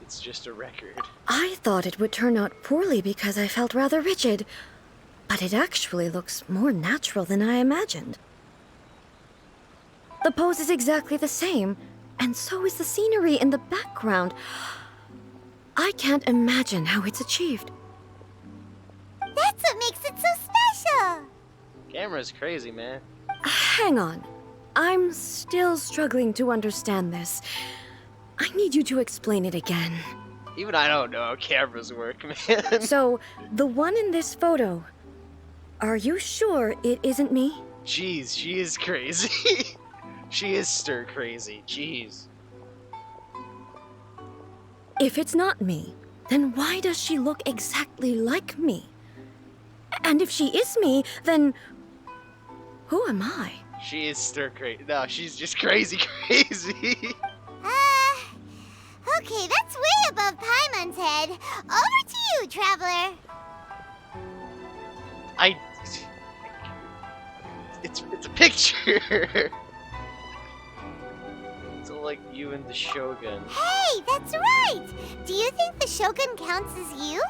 It's just a record. I thought it would turn out poorly because I felt rather rigid, but it actually looks more natural than I imagined. The pose is exactly the same, and so is the scenery in the background. I can't imagine how it's achieved. That's what makes it so special. Camera's crazy, man. Hang on. I'm still struggling to understand this. I need you to explain it again. Even I don't know how cameras work, man. So, the one in this photo, are you sure it isn't me? Jeez, she is crazy. She is stir crazy. Jeez. If it's not me, then why does she look exactly like me? And if she is me, then who am I? She is stir crazy. No, she's just crazy, crazy. Okay, that's way above Paimon's head. Over to you, Traveler. It's a picture. It's all like you and the Shogun. Hey, that's right. Do you think the Shogun counts as you?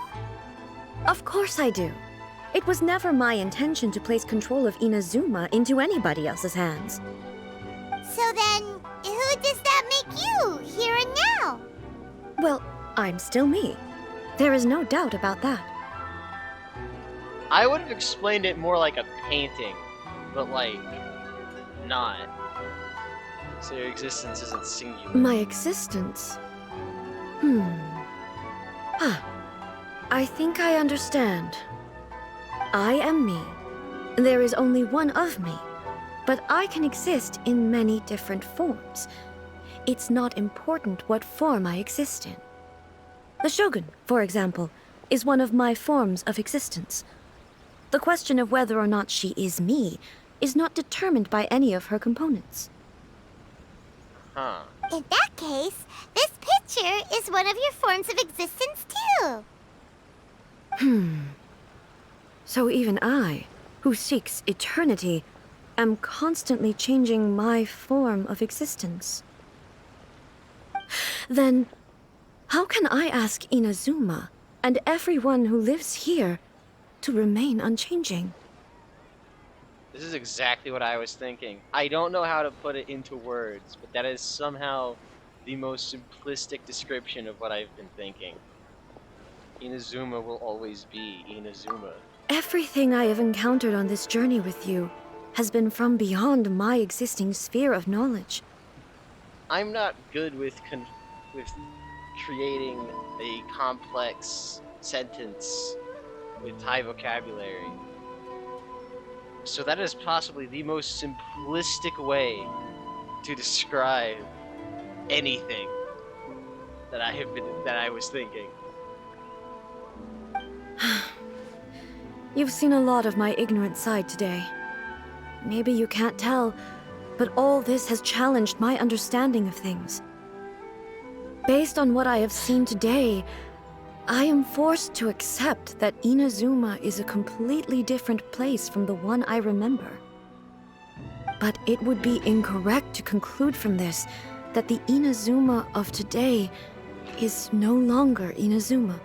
Of course I do. It was never my intention to place control of Inazuma into anybody else's hands. So then, who does that make you, here and now? Well, I'm still me. There is no doubt about that. I would have explained it more like a painting, but like, not. So your existence isn't singular. My existence? I think I understand. I am me. There is only one of me, but I can exist in many different forms. It's not important what form I exist in. The Shogun, for example, is one of my forms of existence. The question of whether or not she is me is not determined by any of her components. Huh. In that case, this picture is one of your forms of existence too. So even I, who seeks eternity, am constantly changing my form of existence. Then, how can I ask Inazuma and everyone who lives here to remain unchanging? This is exactly what I was thinking. I don't know how to put it into words, but that is somehow the most simplistic description of what I've been thinking. Inazuma will always be Inazuma. Everything I have encountered on this journey with you has been from beyond my existing sphere of knowledge. I'm not good with creating a complex sentence with high vocabulary. So that is possibly the most simplistic way to describe anything that I was thinking. You've seen a lot of my ignorant side today. Maybe you can't tell, but all this has challenged my understanding of things. Based on what I have seen today, I am forced to accept that Inazuma is a completely different place from the one I remember. But it would be incorrect to conclude from this that the Inazuma of today is no longer Inazuma.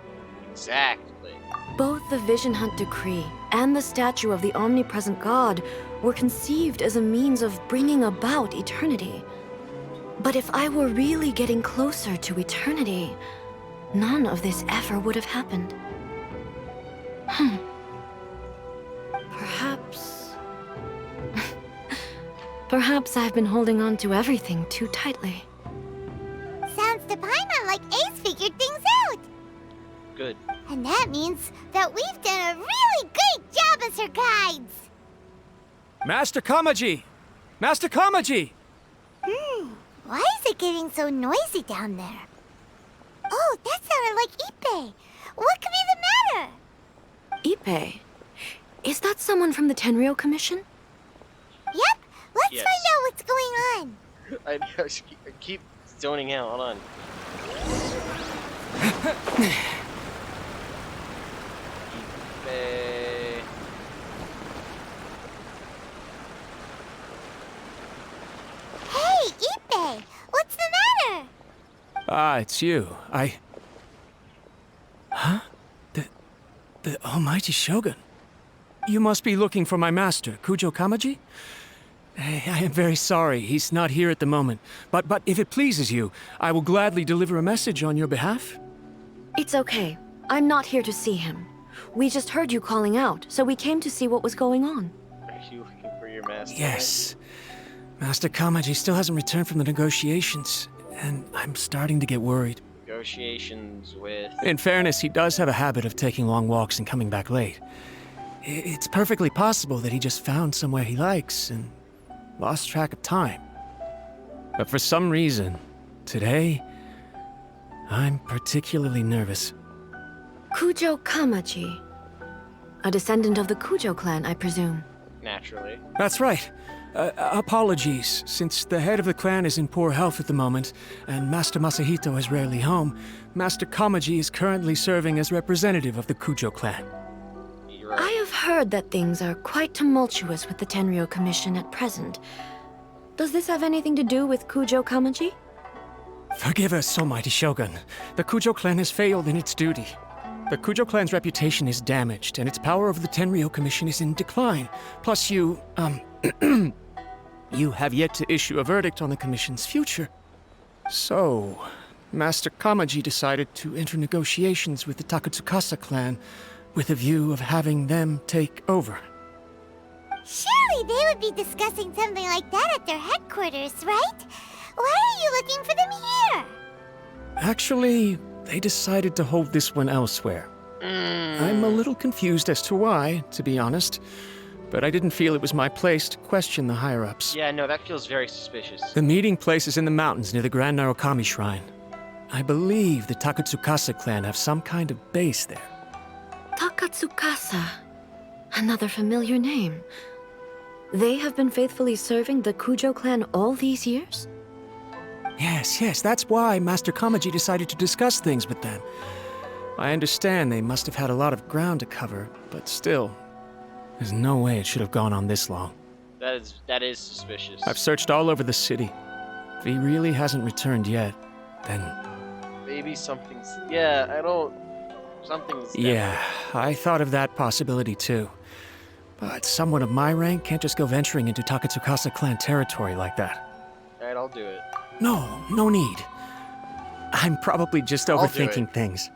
Exactly. Both the Vision Hunt Decree and the statue of the omnipresent god were conceived as a means of bringing about eternity. But if I were really getting closer to eternity, none of this ever would have happened. Perhaps... Perhaps I've been holding on to everything too tightly. Sounds to Paimon like Ace figured things out. Good. And that means that we've done a really great job as her guides. Master Kamaji! Master Kamaji! Why is it getting so noisy down there? Oh, that sounded like Ippei. What could be the matter? Ippei? Is that someone from the Tenryou Commission? Yep, let's Yes. find out what's going on. I keep zoning out. Hold on. Ippei. Hey, Ippei, what's the matter? Ah, it's you. Huh? The almighty Shogun. You must be looking for my master, Kujo Kamaji? I am very sorry, he's not here at the moment. But if it pleases you, I will gladly deliver a message on your behalf. It's okay. I'm not here to see him. We just heard you calling out, so we came to see what was going on. Are you looking for your master? Yes. Master Kamaji still hasn't returned from the negotiations, and I'm starting to get worried. Negotiations with... In fairness, he does have a habit of taking long walks and coming back late. It's perfectly possible that he just found somewhere he likes and lost track of time. But for some reason, today, I'm particularly nervous. Kujo Kamaji. A descendant of the Kujo clan, I presume. Naturally. That's right. Apologies, since the head of the clan is in poor health at the moment, and Master Masahito is rarely home, Master Kamaji is currently serving as representative of the Kujo clan. You're right. I have heard that things are quite tumultuous with the Tenryo Commission at present. Does this have anything to do with Kujo Kamaji? Forgive us, almighty Shogun. The Kujo clan has failed in its duty. The Kujo clan's reputation is damaged, and its power over the Tenryo Commission is in decline. Plus you have yet to issue a verdict on the Commission's future. So, Master Kamaji decided to enter negotiations with the Takatsukasa clan with a view of having them take over. Surely they would be discussing something like that at their headquarters, right? Why are you looking for them here? Actually, they decided to hold this one elsewhere. I'm a little confused as to why, to be honest, but I didn't feel it was my place to question the higher-ups. Yeah, no, that feels very suspicious. The meeting place is in the mountains near the Grand Narukami Shrine. I believe the Takatsukasa clan have some kind of base there. Takatsukasa. Another familiar name. They have been faithfully serving the Kujo clan all these years? Yes, that's why Master Kamaji decided to discuss things with them. I understand they must have had a lot of ground to cover, but still, there's no way it should have gone on this long. That is suspicious. I've searched all over the city. If he really hasn't returned yet, then... Maybe something's... Yeah, I don't... Something's... Yeah, I thought of that possibility too. But someone of my rank can't just go venturing into Takatsukasa clan territory like that. Alright, I'll do it. No need. I'm probably just overthinking things.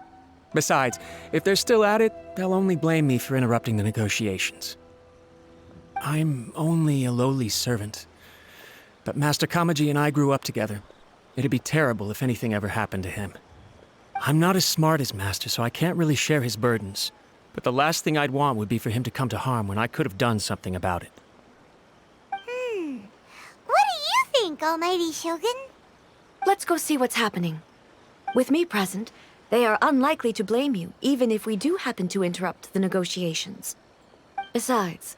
Besides, if they're still at it, they'll only blame me for interrupting the negotiations. I'm only a lowly servant. But Master Kamaji and I grew up together. It'd be terrible if anything ever happened to him. I'm not as smart as Master, so I can't really share his burdens. But the last thing I'd want would be for him to come to harm when I could have done something about it. What do you think, Almighty Shogun? Let's go see what's happening. With me present, they are unlikely to blame you, even if we do happen to interrupt the negotiations. Besides,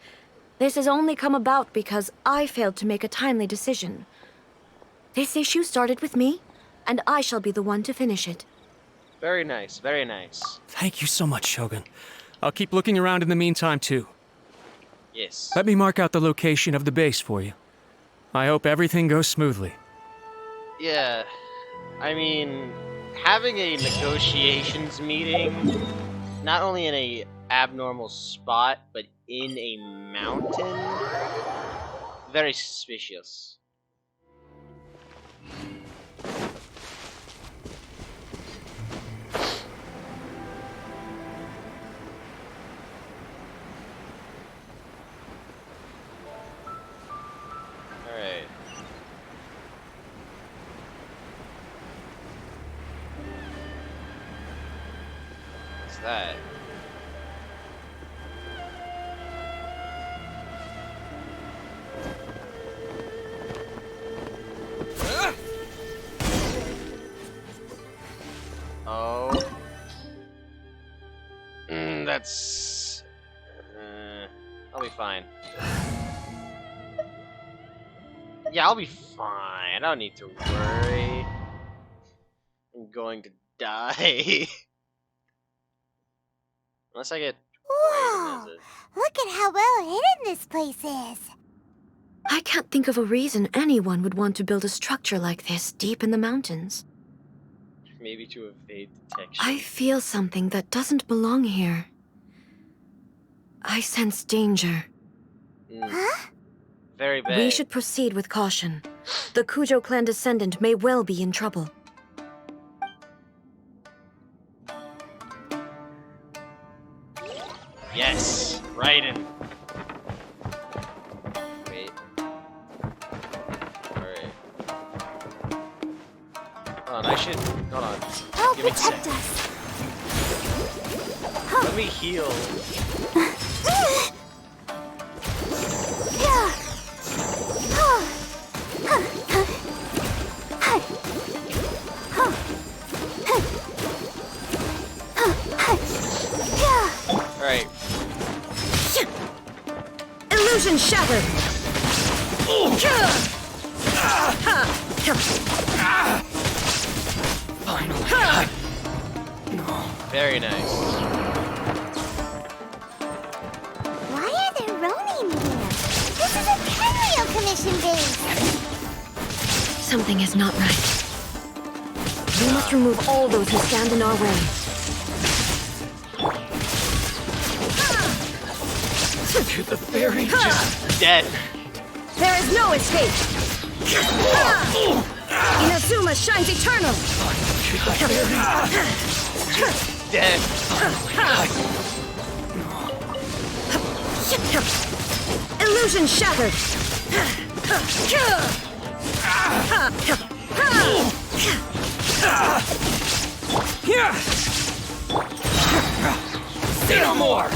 this has only come about because I failed to make a timely decision. This issue started with me, and I shall be the one to finish it. Very nice, very nice. Thank you so much, Shogun. I'll keep looking around in the meantime, too. Yes. Let me mark out the location of the base for you. I hope everything goes smoothly. Yeah, I mean, having a negotiations meeting, not only in a abnormal spot, but in a mountain, very suspicious. Alright. What's that? Oh. That's... I'll be fine. Yeah, I'll be fine. I don't need to worry. I'm going to die. Unless I get... Whoa! Look at how well hidden this place is. I can't think of a reason anyone would want to build a structure like this deep in the mountains. Maybe to evade detection. I feel something that doesn't belong here. I sense danger. Huh? Very bad. We should proceed with caution. The Kujo clan descendant may well be in trouble. Yes! Raiden! Wait. Alright. Hold on, I should... Hold on. Help Give me a sec. protect us. Let me heal. Alright. Illusion shattered! Finally. Very nice. Why are there Ronin here? This is a Kenryo commission base! Something is not right. We must remove all those who stand in our way. To the very Dead. There is no escape! Inazuma shines eternal! Dead. Illusion shattered! Say no more!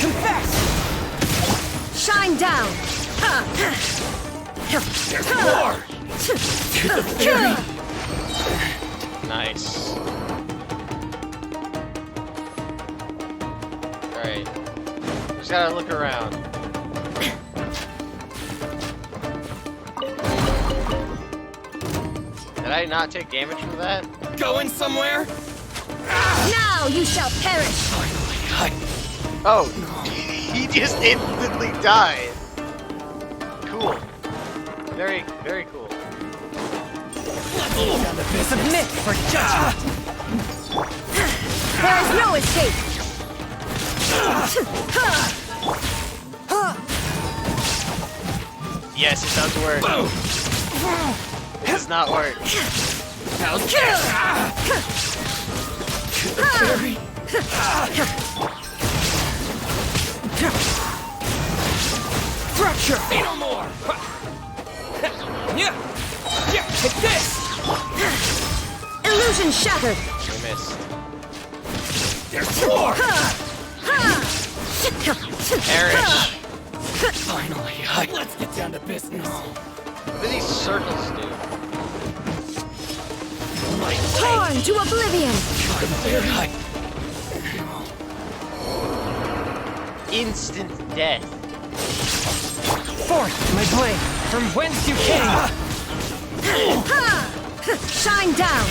Confess! Shine down! There's more! To the very... Nice. Alright. Just gotta look around. Did I not take damage from that? Going somewhere? Now you shall perish! Oh, he just instantly died. Cool. Very, very cool. Submit for judgment! There is no escape! Yes, it does work. It does not work. How's this? To the very... Fracture! Say no more! Take this! Illusion shattered! We missed. There's more! Perish. Finally, let's get down to business. What do these circles do? Torn to oblivion! Instant death. Forth, my blade, from whence you came! Shine down!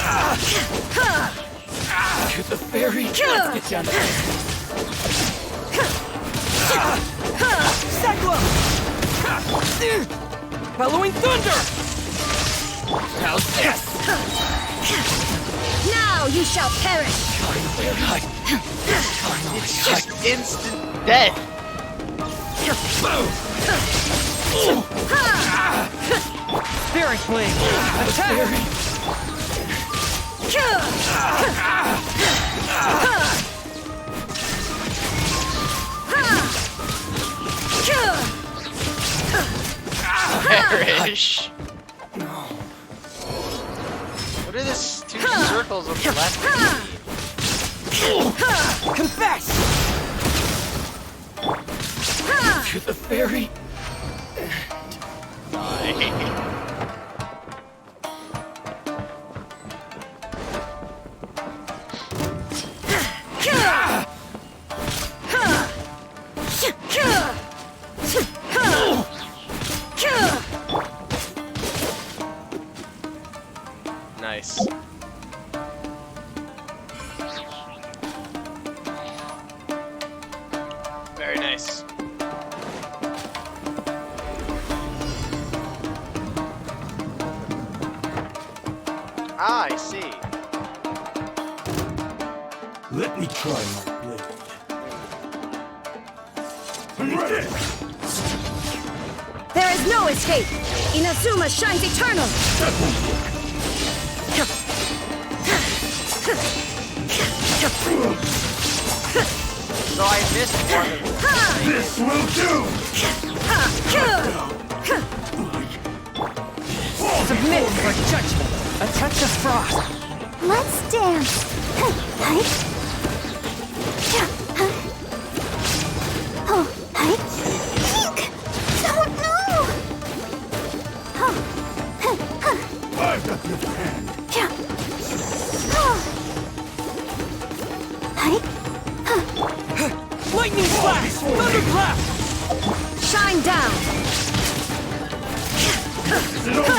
To the very... Let's get down to business. Cyclone! Bellowing thunder! How's this? Now you shall perish! It's just instant death. Spirit blade! Attack! Perish. What are these two circles on the left? Confess! To the very... Nice. Very nice. Ah, I see. Let me try my blade. I'm ready! There is no escape! Inazuma shines eternal! So I missed one of them. This will do! Submit for judgment! A touch of frost! Let's dance! I've got the hand. Lightning Flash! Thunderclap! Shine down! Is it over?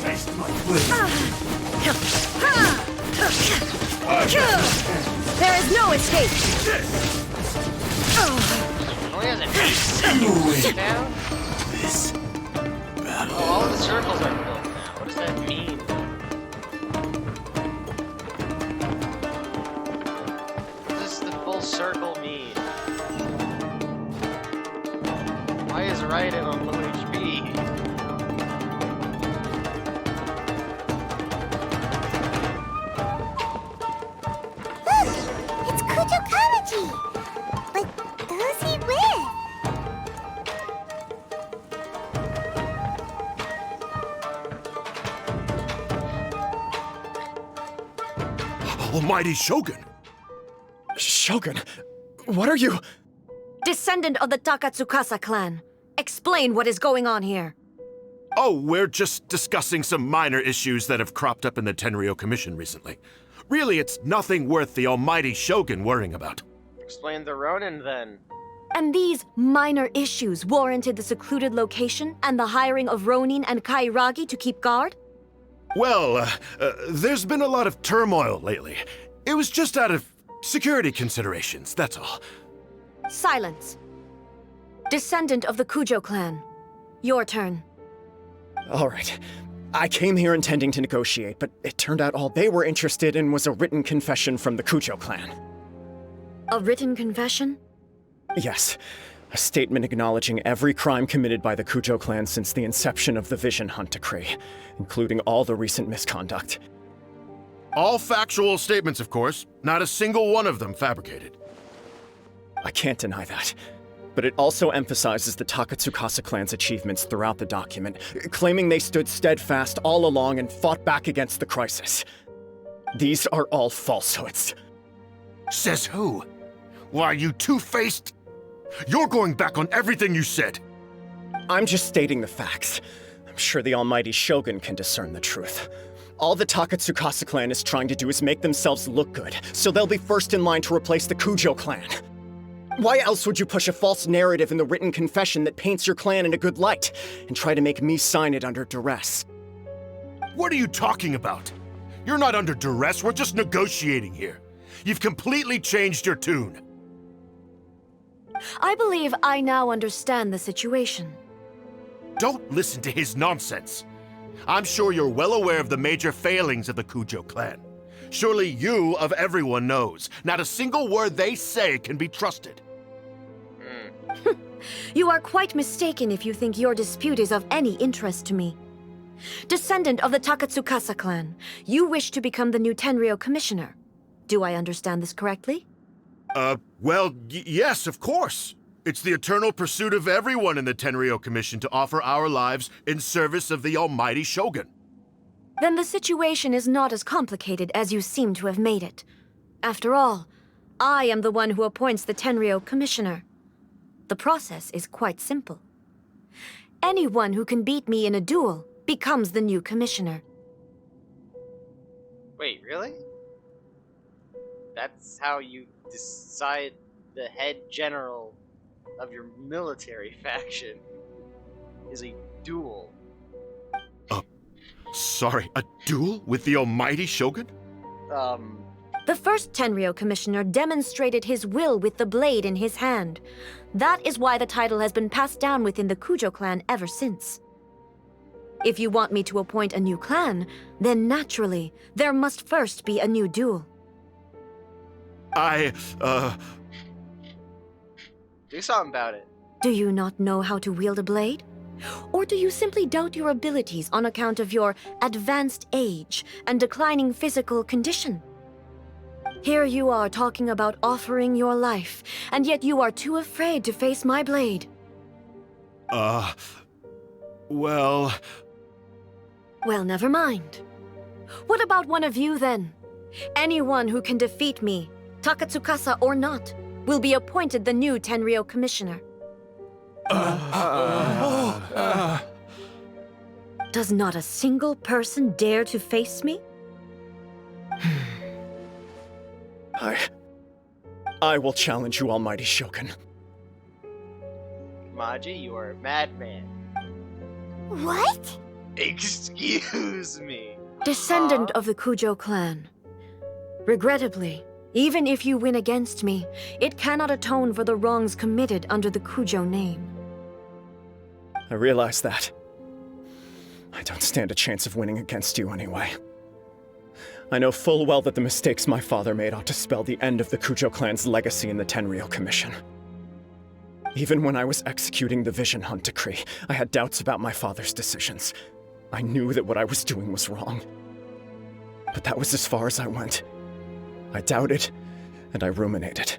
Test my blade. There is no escape! Only has an 8 down? This battle. Oh, all the circles are filled now. What does that mean? What does the full circle mean? Why is Raiden on low HP? Look! It's Kujo Kamaji! But who's he with? Almighty Shogun! Shogun, what are you? Descendant of the Takatsukasa clan. Explain what is going on here. Oh, we're just discussing some minor issues that have cropped up in the Tenryou Commission recently. Really, it's nothing worth the almighty Shogun worrying about. Explain the Ronin then. And these minor issues warranted the secluded location and the hiring of Ronin and Kairagi to keep guard? Well, there's been a lot of turmoil lately. It was just out of security considerations, that's all. Silence. Descendant of the Kujo clan. Your turn. All right. I came here intending to negotiate, but it turned out all they were interested in was a written confession from the Kujo clan. A written confession? Yes. A statement acknowledging every crime committed by the Kujo clan since the inception of the Vision Hunt Decree, including all the recent misconduct. All factual statements, of course. Not a single one of them fabricated. I can't deny that. But it also emphasizes the Takatsukasa clan's achievements throughout the document, claiming they stood steadfast all along and fought back against the crisis. These are all falsehoods. Says who? Why, you two-faced... You're going back on everything you said. I'm just stating the facts. I'm sure the almighty Shogun can discern the truth. All the Takatsukasa clan is trying to do is make themselves look good, so they'll be first in line to replace the Kujo clan. Why else would you push a false narrative in the written confession that paints your clan in a good light, and try to make me sign it under duress? What are you talking about? You're not under duress, we're just negotiating here. You've completely changed your tune. I believe I now understand the situation. Don't listen to his nonsense. I'm sure you're well aware of the major failings of the Kujo clan. Surely you, of everyone, knows. Not a single word they say can be trusted. You are quite mistaken if you think your dispute is of any interest to me. Descendant of the Takatsukasa clan, you wish to become the new Tenryou commissioner. Do I understand this correctly? Well, yes, of course. It's the eternal pursuit of everyone in the Tenryou Commission to offer our lives in service of the almighty Shogun. Then the situation is not as complicated as you seem to have made it. After all, I am the one who appoints the Tenryou commissioner. The process is quite simple. Anyone who can beat me in a duel becomes the new commissioner. Wait, really? That's how you decide the head general of your military faction is a duel. Sorry, a duel with the almighty Shogun? The first Tenryou commissioner demonstrated his will with the blade in his hand. That is why the title has been passed down within the Kujo clan ever since. If you want me to appoint a new clan, then naturally, there must first be a new duel. Do something about it. Do you not know how to wield a blade? Or do you simply doubt your abilities on account of your advanced age and declining physical condition? Here you are talking about offering your life, and yet you are too afraid to face my blade. Well... Well, never mind. What about one of you, then? Anyone who can defeat me, Takatsukasa or not, will be appointed the new Tenryou commissioner. Does not a single person dare to face me? I will challenge you, Almighty Shogun. Maji, you are a madman. What? Excuse me. Descendant of the Kujo clan. Regrettably, even if you win against me, it cannot atone for the wrongs committed under the Kujo name. I realize that. I don't stand a chance of winning against you anyway. I know full well that the mistakes my father made ought to spell the end of the Kujo clan's legacy in the Tenryou Commission. Even when I was executing the Vision Hunt decree, I had doubts about my father's decisions. I knew that what I was doing was wrong. But that was as far as I went. I doubted, and I ruminated.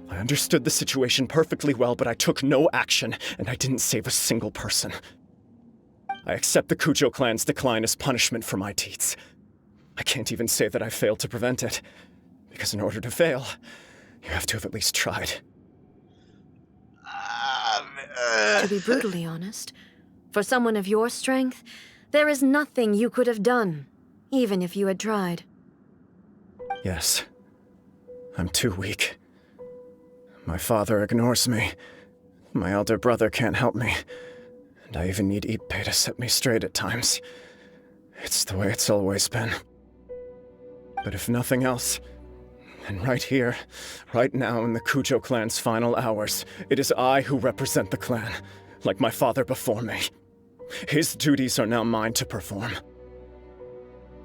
I understood the situation perfectly well, but I took no action, and I didn't save a single person. I accept the Kujo clan's decline as punishment for my deeds. I can't even say that I failed to prevent it, because in order to fail, you have to have at least tried. To be brutally honest, for someone of your strength, there is nothing you could have done, even if you had tried. Yes. I'm too weak. My father ignores me. My elder brother can't help me. And I even need Ippei to set me straight at times. It's the way it's always been. But if nothing else, then right here, right now in the Kujo clan's final hours, it is I who represent the clan, like my father before me. His duties are now mine to perform.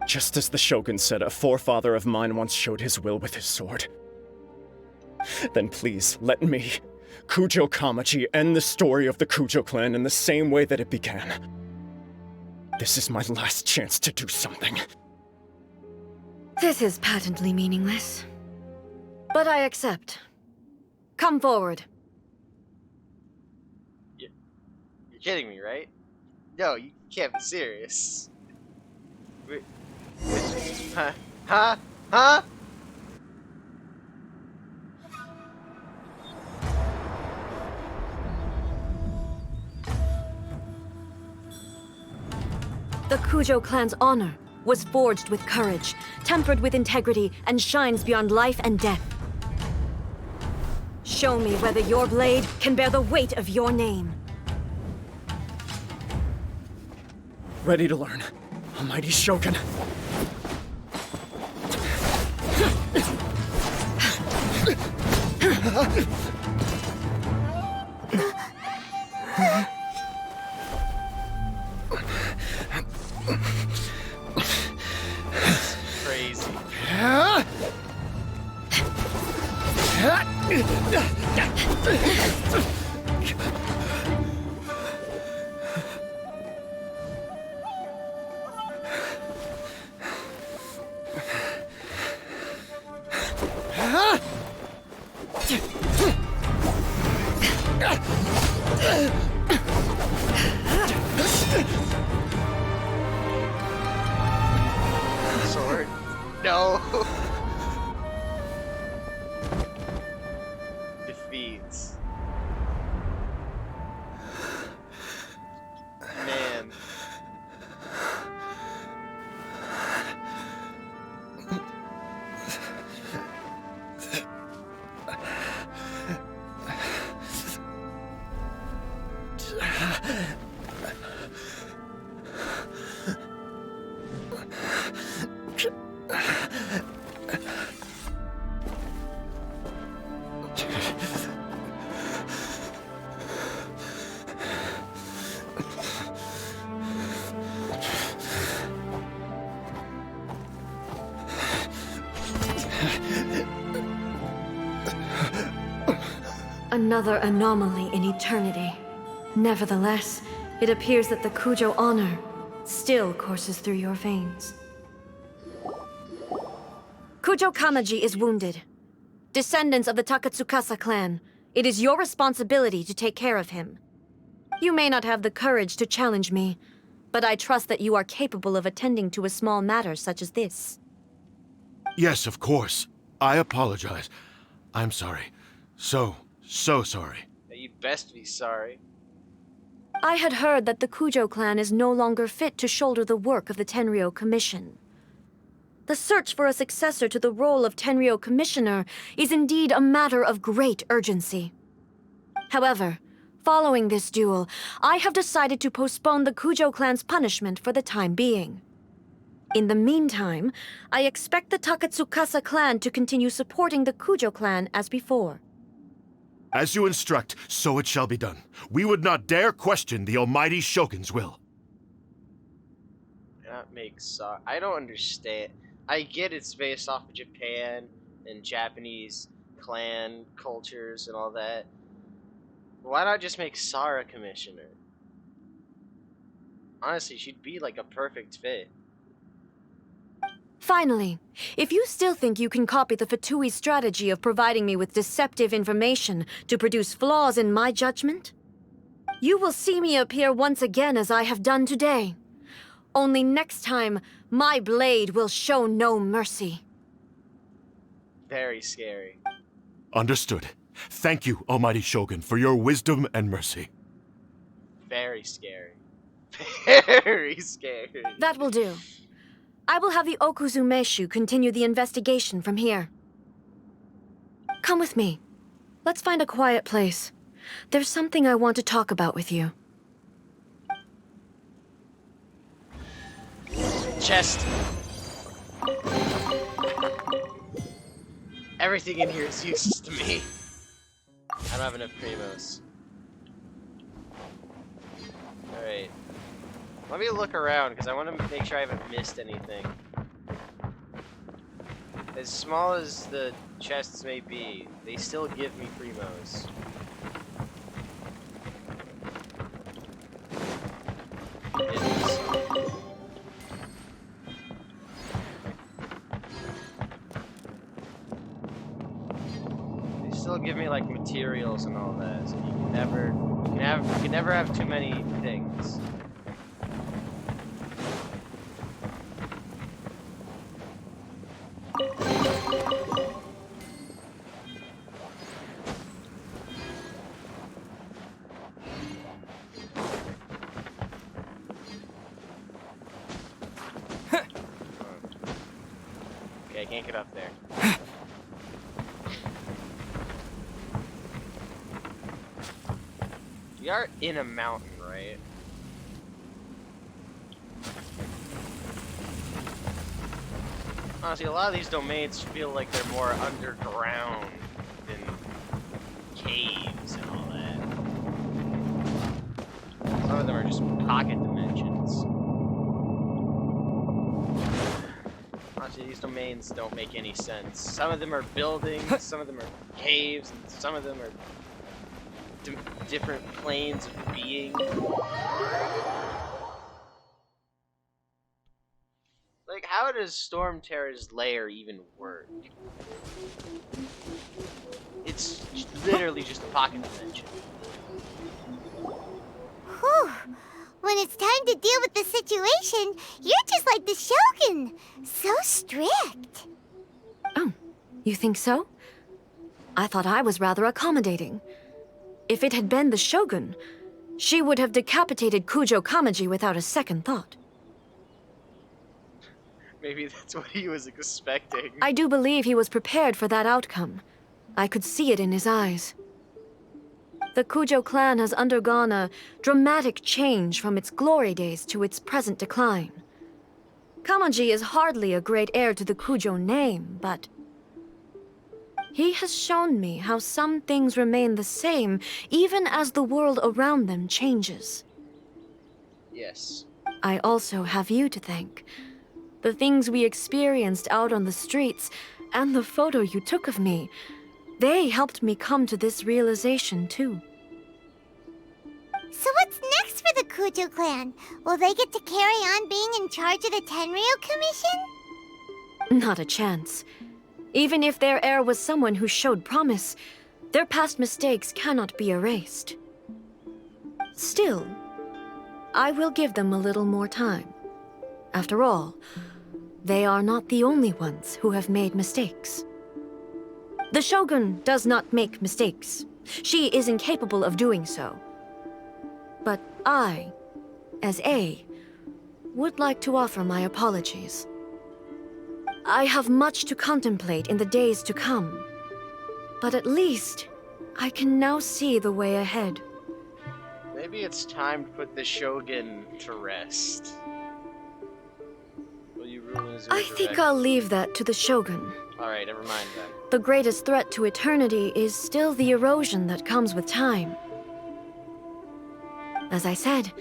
Just as the Shogun said a forefather of mine once showed his will with his sword. Then please, let me, Kujo Kamaji, end the story of the Kujo clan in the same way that it began. This is my last chance to do something. This is patently meaningless. But I accept. Come forward. You're kidding me, right? No, you can't be serious. Wait. Huh? Huh? Huh? The Kujo clan's honor was forged with courage, tempered with integrity, and shines beyond life and death. Show me whether your blade can bear the weight of your name. Ready to learn. Almighty Shogun. Crazy. Sword. No. Defeats. Man. Another anomaly in eternity. Nevertheless, it appears that the Kujo honor still courses through your veins. Kujo Kamaji is wounded. Descendants of the Takatsukasa clan, it is your responsibility to take care of him. You may not have the courage to challenge me, but I trust that you are capable of attending to a small matter such as this. Yes, of course. I apologize. I'm sorry. So sorry. You best be sorry. I had heard that the Kujo clan is no longer fit to shoulder the work of the Tenryou Commission. The search for a successor to the role of Tenryou Commissioner is indeed a matter of great urgency. However, following this duel, I have decided to postpone the Kujo clan's punishment for the time being. In the meantime, I expect the Taketsukasa clan to continue supporting the Kujo clan as before. As you instruct, so it shall be done. We would not dare question the almighty Shogun's will. That makes I don't understand. I get it's based off of Japan and Japanese clan cultures and all that. Why not just make Sara commissioner? Honestly, she'd be like a perfect fit. Finally, if you still think you can copy the Fatui strategy of providing me with deceptive information to produce flaws in my judgment, you will see me appear once again as I have done today. Only next time, my blade will show no mercy. Very scary. Understood. Thank you, almighty Shogun, for your wisdom and mercy. Very scary. Very scary. That will do. I will have the Okuzumeshu continue the investigation from here. Come with me. Let's find a quiet place. There's something I want to talk about with you. Chest. Everything in here is useless to me. I don't have enough primos. Alright. Let me look around, because I want to make sure I haven't missed anything. As small as the chests may be, they still give me primos. They still give me like materials and all that, so you can never have too many things. Okay, I can't get up there. We are in a mountain, right? Honestly, a lot of these domains feel like they're more underground than caves and all that. Some of them are just pocket dimensions. Honestly, these domains don't make any sense. Some of them are buildings, some of them are caves, and some of them are different planes of being. Like, how does Storm Terror's lair even work? It's literally just a pocket dimension. Whew. When it's time to deal with the situation, you're just like the Shogun. So strict. Oh, you think so? I thought I was rather accommodating. If it had been the Shogun, she would have decapitated Kujo Kamaji without a second thought. Maybe that's what he was expecting. I do believe he was prepared for that outcome. I could see it in his eyes. The Kujo clan has undergone a dramatic change from its glory days to its present decline. Kamaji is hardly a great heir to the Kujo name, but he has shown me how some things remain the same even as the world around them changes. Yes. I also have you to thank. The things we experienced out on the streets, and the photo you took of me, they helped me come to this realization, too. So what's next for the Kujo clan? Will they get to carry on being in charge of the Tenryou Commission? Not a chance. Even if their heir was someone who showed promise, their past mistakes cannot be erased. Still, I will give them a little more time. After all, they are not the only ones who have made mistakes. The Shogun does not make mistakes. She is incapable of doing so. But I, as A, would like to offer my apologies. I have much to contemplate in the days to come, but at least I can now see the way ahead. Maybe it's time to put the Shogun to rest. Will you rule Inzuma I think I'll leave that to the Shogun. Alright, never mind then. The greatest threat to eternity is still the erosion that comes with time. As I said,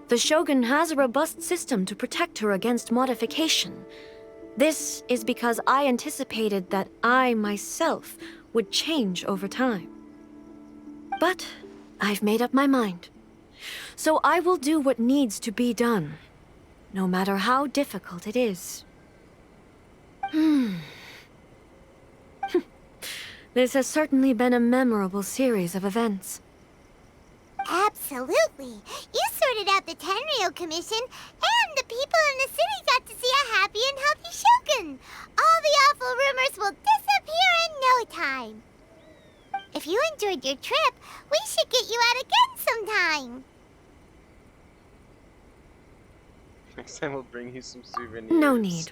the Shogun has a robust system to protect her against modification. This is because I anticipated that I myself would change over time. But I've made up my mind. So I will do what needs to be done, no matter how difficult it is. This has certainly been a memorable series of events. Absolutely. You sorted out the Tenryo Commission, and the people in the city got to see a happy and healthy Shogun. All the awful rumors will disappear in no time. If you enjoyed your trip, we should get you out again sometime. Next time we'll bring you some souvenirs. No need.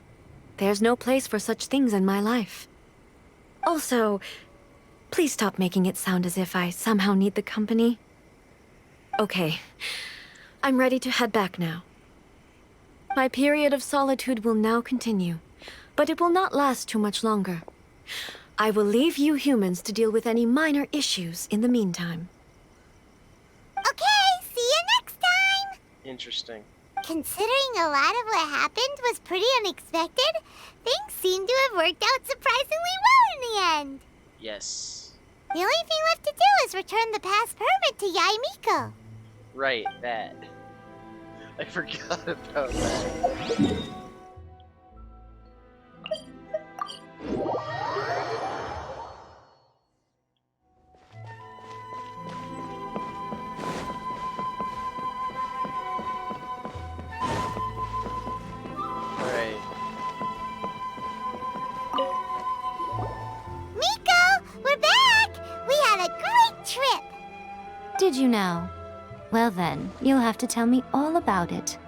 There's no place for such things in my life. Also, please stop making it sound as if I somehow need the company. Okay, I'm ready to head back now. My period of solitude will now continue, but it will not last too much longer. I will leave you humans to deal with any minor issues in the meantime. Okay, see you next time! Interesting. Considering a lot of what happened was pretty unexpected, things seem to have worked out surprisingly well in the end. Yes. The only thing left to do is return the pass permit to Yaimiko. Right, that. I forgot about that. Right. Miko, we're back! We had a great trip! Did you now? Well then, you'll have to tell me all about it.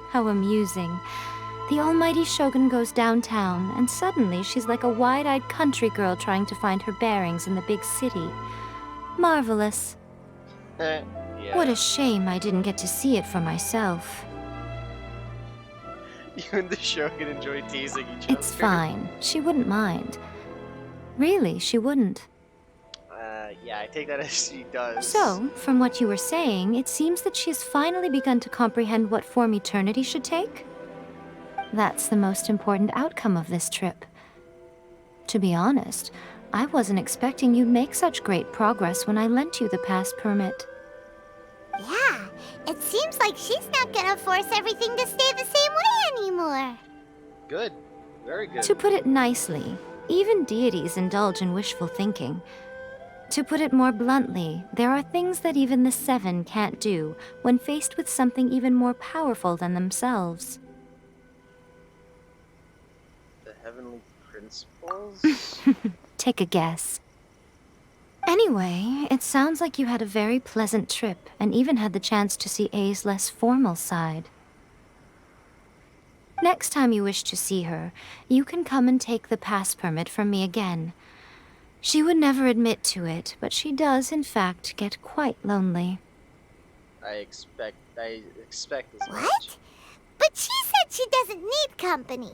How amusing. The almighty Shogun goes downtown, and suddenly she's like a wide-eyed country girl trying to find her bearings in the big city. Marvelous. Yeah. What a shame I didn't get to see it for myself. You and the Shogun enjoy teasing each other. It's fine. She wouldn't mind. Really, she wouldn't. Yeah, I take that as she does. So, from what you were saying, it seems that she has finally begun to comprehend what form eternity should take? That's the most important outcome of this trip. To be honest, I wasn't expecting you'd make such great progress when I lent you the pass permit. Yeah, it seems like she's not gonna force everything to stay the same way anymore. Good. Very good. To put it nicely, even deities indulge in wishful thinking. To put it more bluntly, there are things that even the Seven can't do when faced with something even more powerful than themselves. The heavenly principles? Take a guess. Anyway, it sounds like you had a very pleasant trip and even had the chance to see A's less formal side. Next time you wish to see her, you can come and take the pass permit from me again. She would never admit to it, but she does, in fact, get quite lonely. I expect as much. What? But she said she doesn't need company.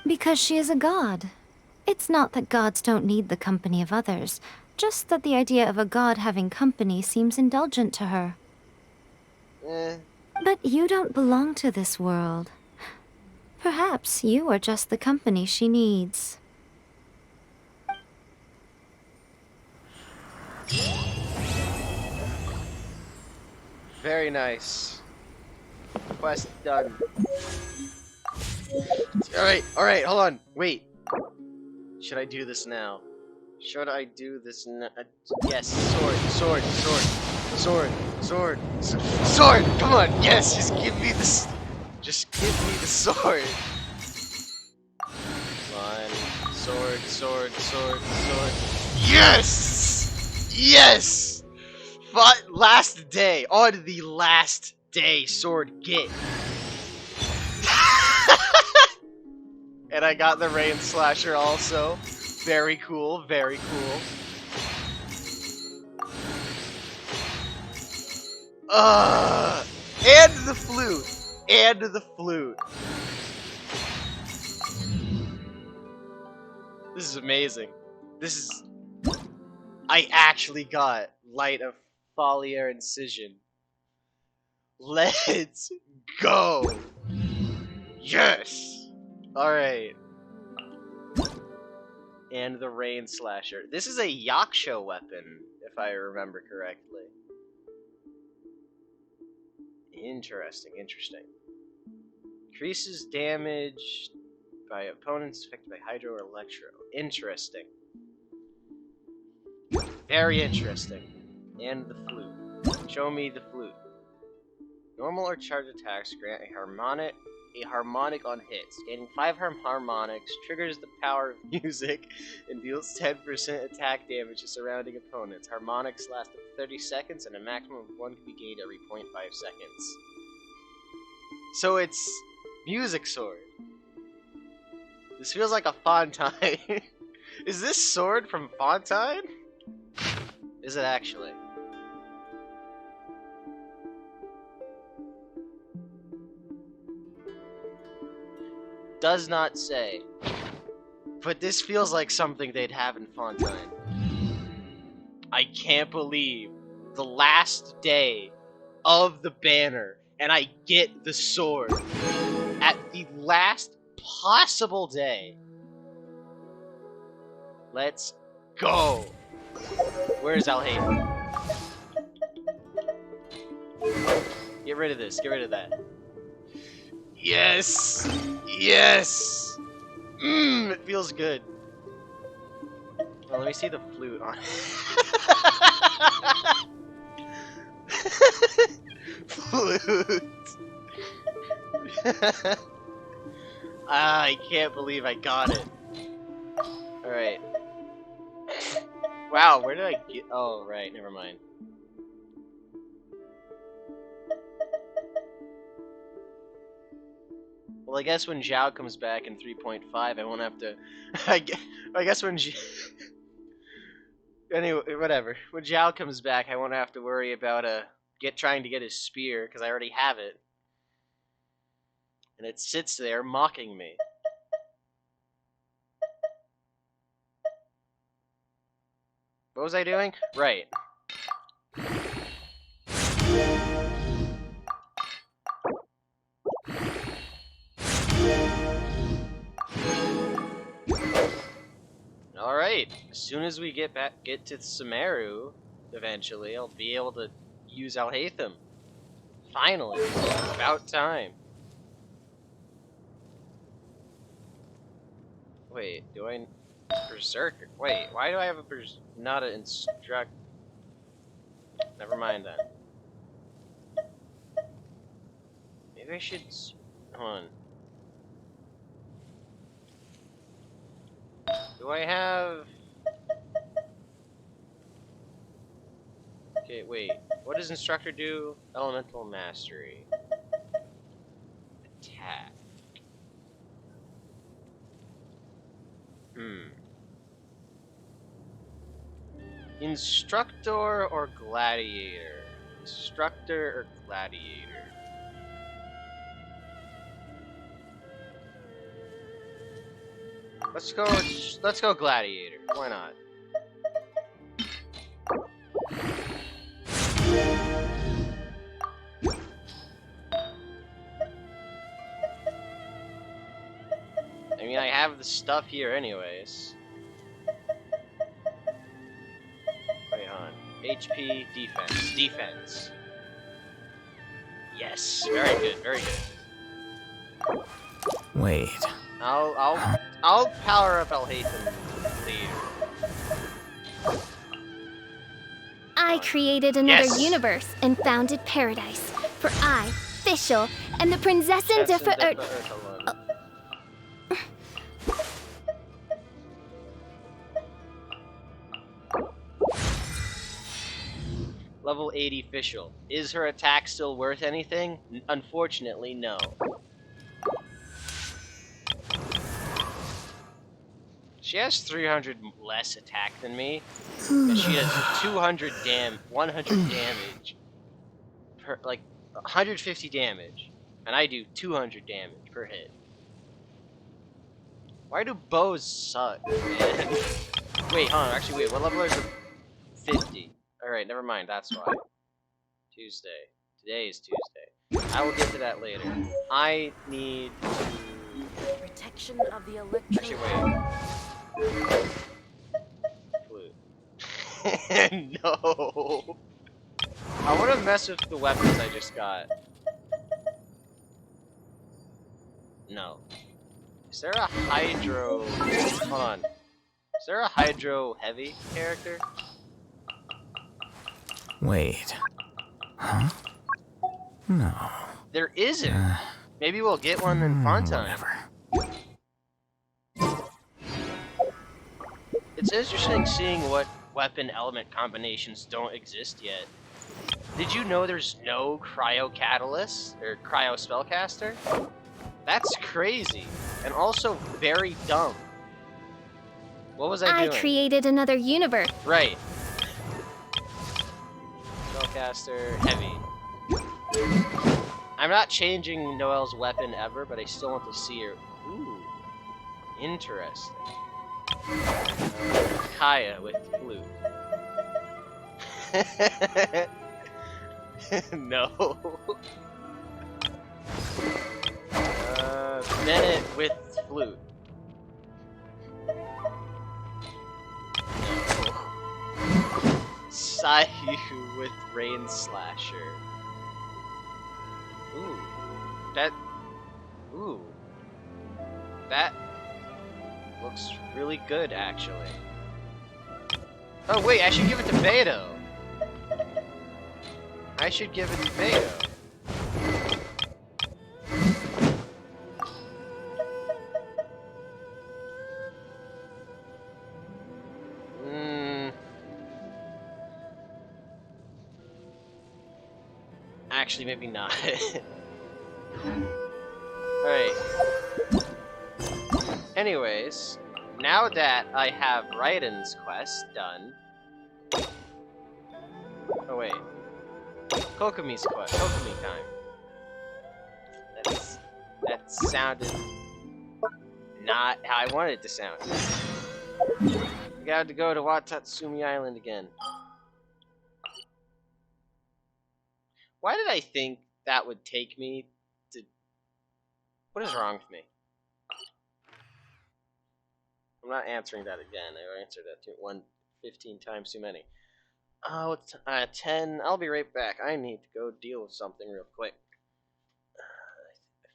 Because she is a god. It's not that gods don't need the company of others, just that the idea of a god having company seems indulgent to her. But you don't belong to this world. Perhaps you are just the company she needs. Very nice. Quest done. Alright, hold on. Wait. Should I do this now? Should I do this now? Yes, sword. Come on, yes, just give me the sword. Come on, Sword, sword, sword, sword. Yes! Yes! Last day. On the last day, sword get. And I got the Rain Slasher also. Very cool, very cool. And the flute. And the flute. This is amazing. This is... I actually got Light of Foliar Incision. Let's go! Yes! Alright. And the Rain Slasher. This is a Yaksha weapon, if I remember correctly. Interesting, interesting. Increases damage by opponents affected by Hydro or Electro. Interesting. Very interesting. And the flute. Show me the flute. Normal or charge attacks grant a harmonic on hits. Gaining 5 harmonics triggers the power of music and deals 10% attack damage to surrounding opponents. Harmonics last up to 30 seconds and a maximum of 1 can be gained every 0.5 seconds. So it's Music Sword. This feels like a Fontaine. Is this sword from Fontaine? Is it actually? Does not say. But this feels like something they'd have in Fontaine. I can't believe the last day of the banner and I get the sword at the last possible day. Let's go. Where's Alhaven? Get rid of this. Get rid of that. Yes! Yes! It feels good. Well, let me see the flute on flute. I can't believe I got it. Alright. Wow, where did I get... Oh, right, never mind. Well, I guess when Zhao comes back in 3.5, I won't have to... I guess when anyway, whatever. When Zhao comes back, I won't have to worry about trying to get his spear, because I already have it. And it sits there mocking me. What was I doing? Right. Alright, as soon as we get to Sumeru, eventually, I'll be able to use Alhaitham. Finally. About time. Wait, do I... Berserker? Wait, why do I have not an instruct... Never mind then. Maybe I should... Hold on. Do I have... Okay, wait. What does Instructor do? Elemental Mastery. Attack. Instructor or Gladiator? Instructor or Gladiator? Let's go Gladiator. Why not? I mean, I have the stuff here anyways. Wait on. HP, defense, defense. Yes, very good, very good. Wait. I'll power up Alhaitham later. I created another Yes. universe and founded paradise. For I, Fischl, and the Prinzessin de... Level 80 official. Is her attack still worth anything? Unfortunately, no. She has 300 less attack than me, and she does 100 damage per, like 150 damage, and I do 200 damage per hit. Why do bows suck, man? Wait, hold on. Actually, wait. What level is it? 50. All right, never mind. That's why. Tuesday. Today is Tuesday. I will get to that later. I need to... Protection of the electro. Actually, wait. Flute. No. I want to mess with the weapons I just got. No. Is there a Hydro... Hold on. Is there a Hydro Heavy character? Wait. Huh? No. There isn't. Maybe we'll get one in fun time. It's interesting seeing what weapon element combinations don't exist yet. Did you know there's no Cryo Catalyst or Cryo Spellcaster? That's crazy, and also very dumb. What was I doing? I created another universe. Right. Spellcaster, heavy. I'm not changing Noelle's weapon ever, but I still want to see her. Ooh, interesting. Kaya with flute. No. Bennett with flute. No. Sayu with rain slasher. Ooh. That looks really good, actually. Oh wait, I should give it to Beto. I should give it to Beto. Actually, maybe not. Alright. Anyways, now that I have Raiden's quest done... Oh wait. Kokomi's quest. Kokomi time. That sounded not how I wanted it to sound. I got to go to Watatsumi Island again. Why did I think that would take me to... What is wrong with me? I'm not answering that again. I answered that 15 times too many. Oh, it's 10. I'll be right back. I need to go deal with something real quick.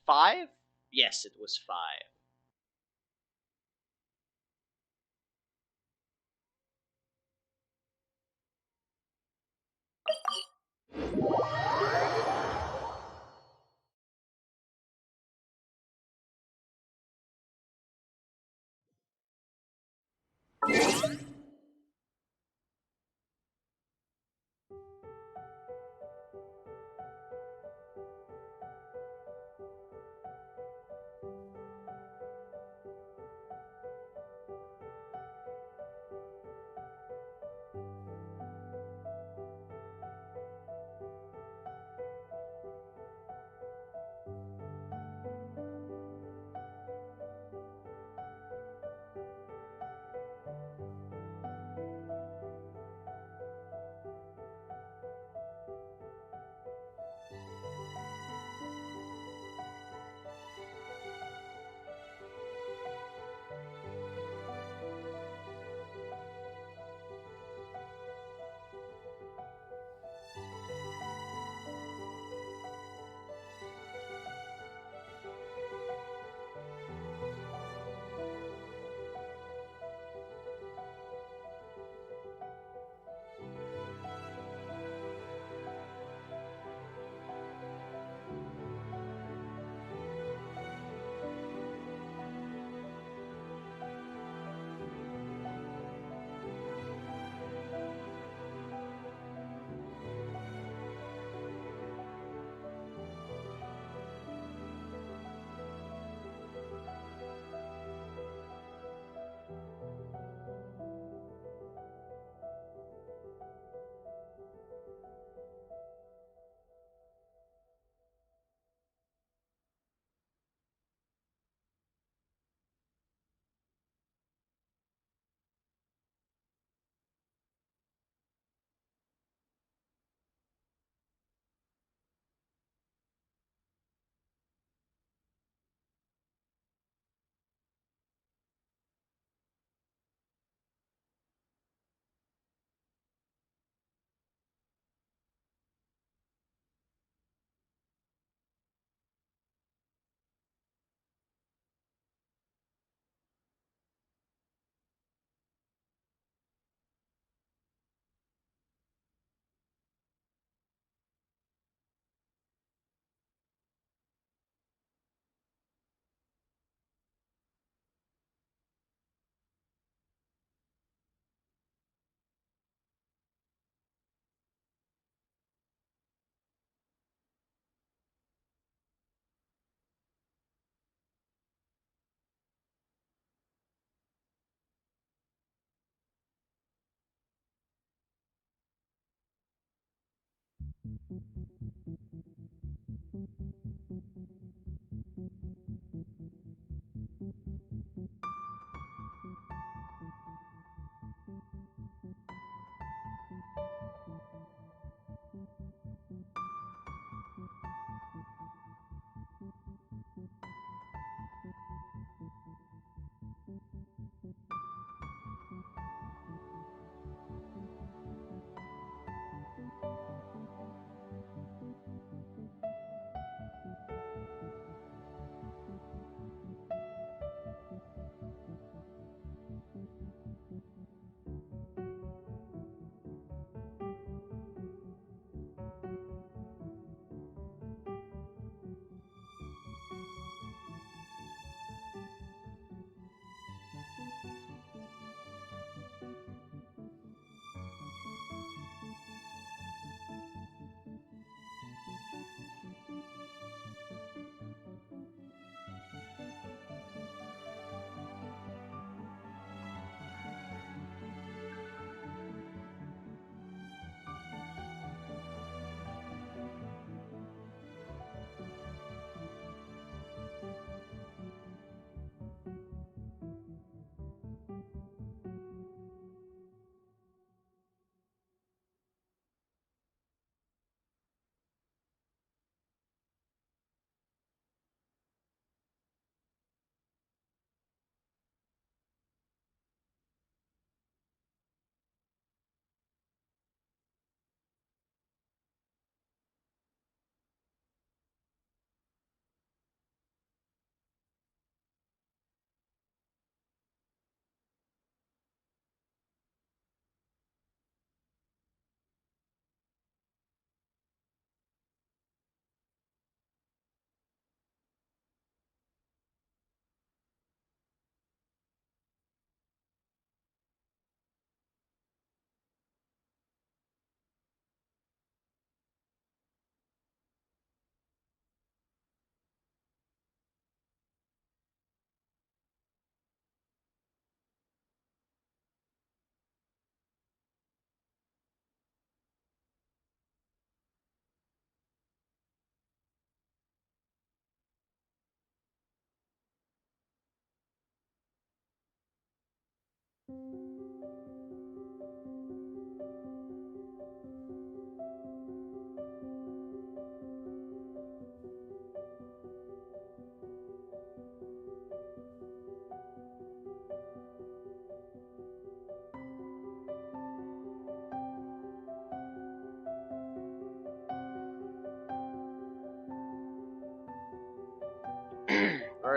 5? Yes, it was 5.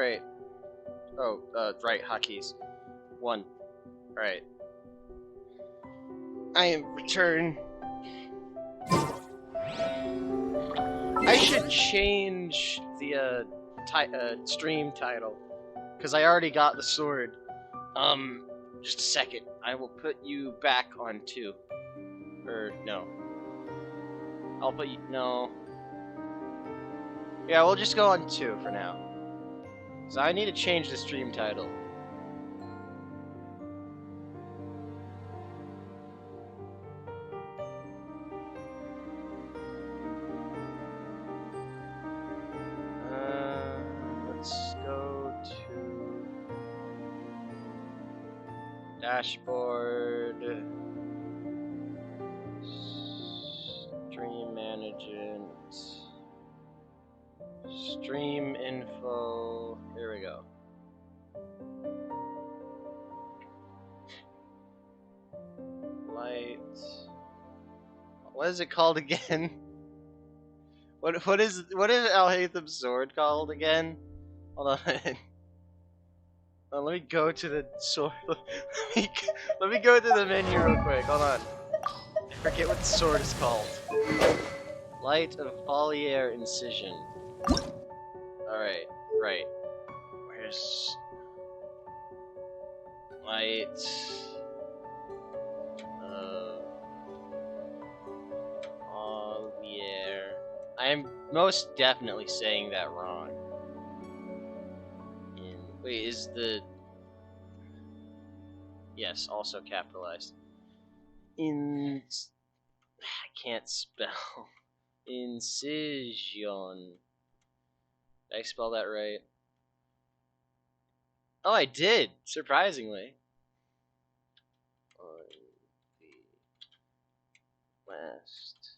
Alright. Oh, right, hotkeys. 1. Alright. I am returned. I should change the, stream title. Because I already got the sword. Just a second. I will put you back on 2. Or, no. I'll put you... No. Yeah, we'll just go on 2 for now. So I need to change the stream title. Let's go to dashboard, stream management, stream info. Here we go. Light. What is it called again? What is Alhatham's sword called again? Hold on. Let me go to the sword. Let me go to the menu real quick. Hold on. I forget what the sword is called. Light of Foliaire Incision. Alright, right. Where's... Light... Foliaire... I'm most definitely saying that wrong. Wait, is the... Yes, also capitalized. I can't spell. Incision. Did I spell that right? Oh, I did, surprisingly. On the last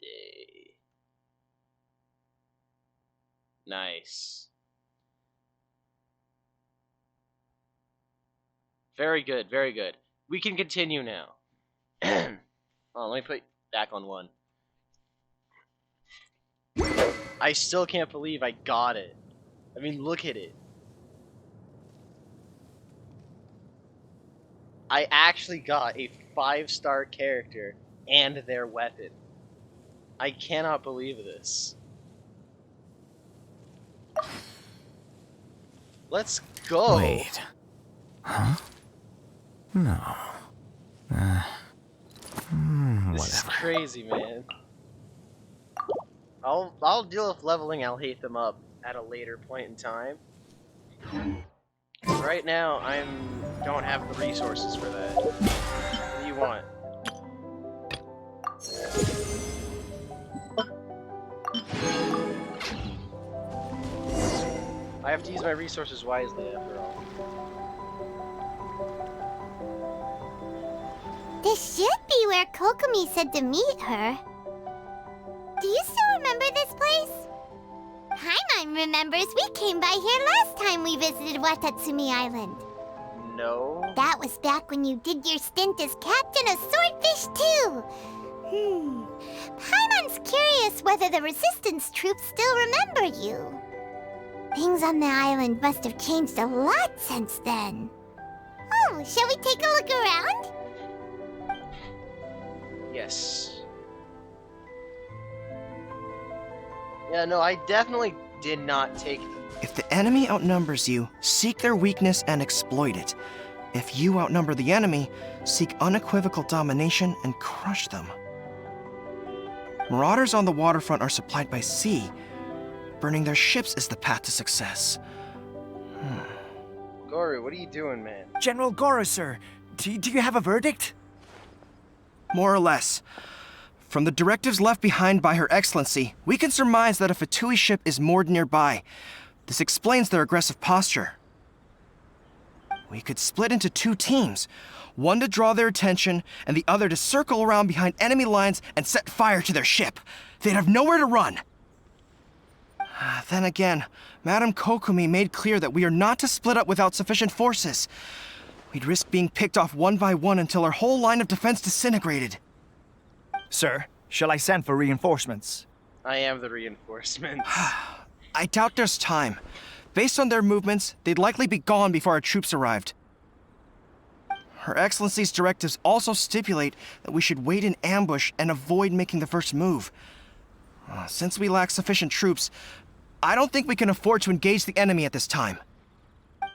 day. Nice. Very good, very good. We can continue now. Oh, let me put back on 1. I still can't believe I got it. I mean, look at it. I actually got a 5-star character and their weapon. I cannot believe this. Let's go. Wait. Huh? No. This is Whatever. crazy, man. I'll deal with leveling Alhaitham up at a later point in time. Right now, don't have the resources for that. What do you want? I have to use my resources wisely, after all. This should be where Kokomi said to meet her. Do you still remember this place? Paimon remembers we came by here last time we visited Watatsumi Island. No. That was back when you did your stint as captain of Swordfish too. Paimon's curious whether the Resistance troops still remember you. Things on the island must have changed a lot since then. Oh, shall we take a look around? Yes. Yeah, no, I definitely did not take... If the enemy outnumbers you, seek their weakness and exploit it. If you outnumber the enemy, seek unequivocal domination and crush them. Marauders on the waterfront are supplied by sea. Burning their ships is the path to success. Goru, what are you doing, man? General Goru, sir, do you have a verdict? More or less. From the directives left behind by Her Excellency, we can surmise that a Fatui ship is moored nearby. This explains their aggressive posture. We could split into 2 teams, one to draw their attention, and the other to circle around behind enemy lines and set fire to their ship. They'd have nowhere to run. Then again, Madame Kokomi made clear that we are not to split up without sufficient forces. We'd risk being picked off one by one until our whole line of defense disintegrated. Sir, shall I send for reinforcements? I am the reinforcements. I doubt there's time. Based on their movements, they'd likely be gone before our troops arrived. Her Excellency's directives also stipulate that we should wait in ambush and avoid making the first move. Since we lack sufficient troops, I don't think we can afford to engage the enemy at this time.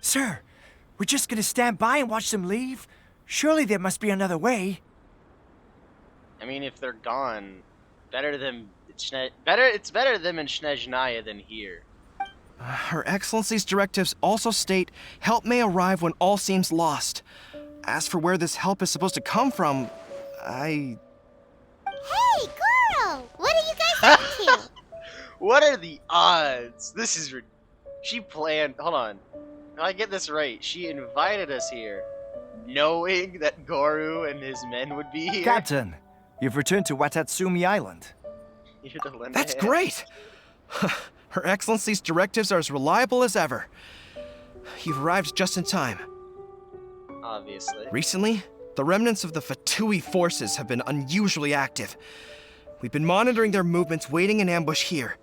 Sir, we're just gonna stand by and watch them leave? Surely there must be another way. I mean, if they're gone, it's better them in Snezhnaya than here. Her Excellency's directives also state help may arrive when all seems lost. As for where this help is supposed to come from, Hey, Goro! What are you guys up to? What are the odds? This is... She planned... Hold on. If I get this right, she invited us here, knowing that Goru and his men would be here. Captain, you've returned to Watatsumi Island. That's great! Her Excellency's directives are as reliable as ever. You've arrived just in time. Obviously. Recently, the remnants of the Fatui forces have been unusually active. We've been monitoring their movements, waiting in ambush here.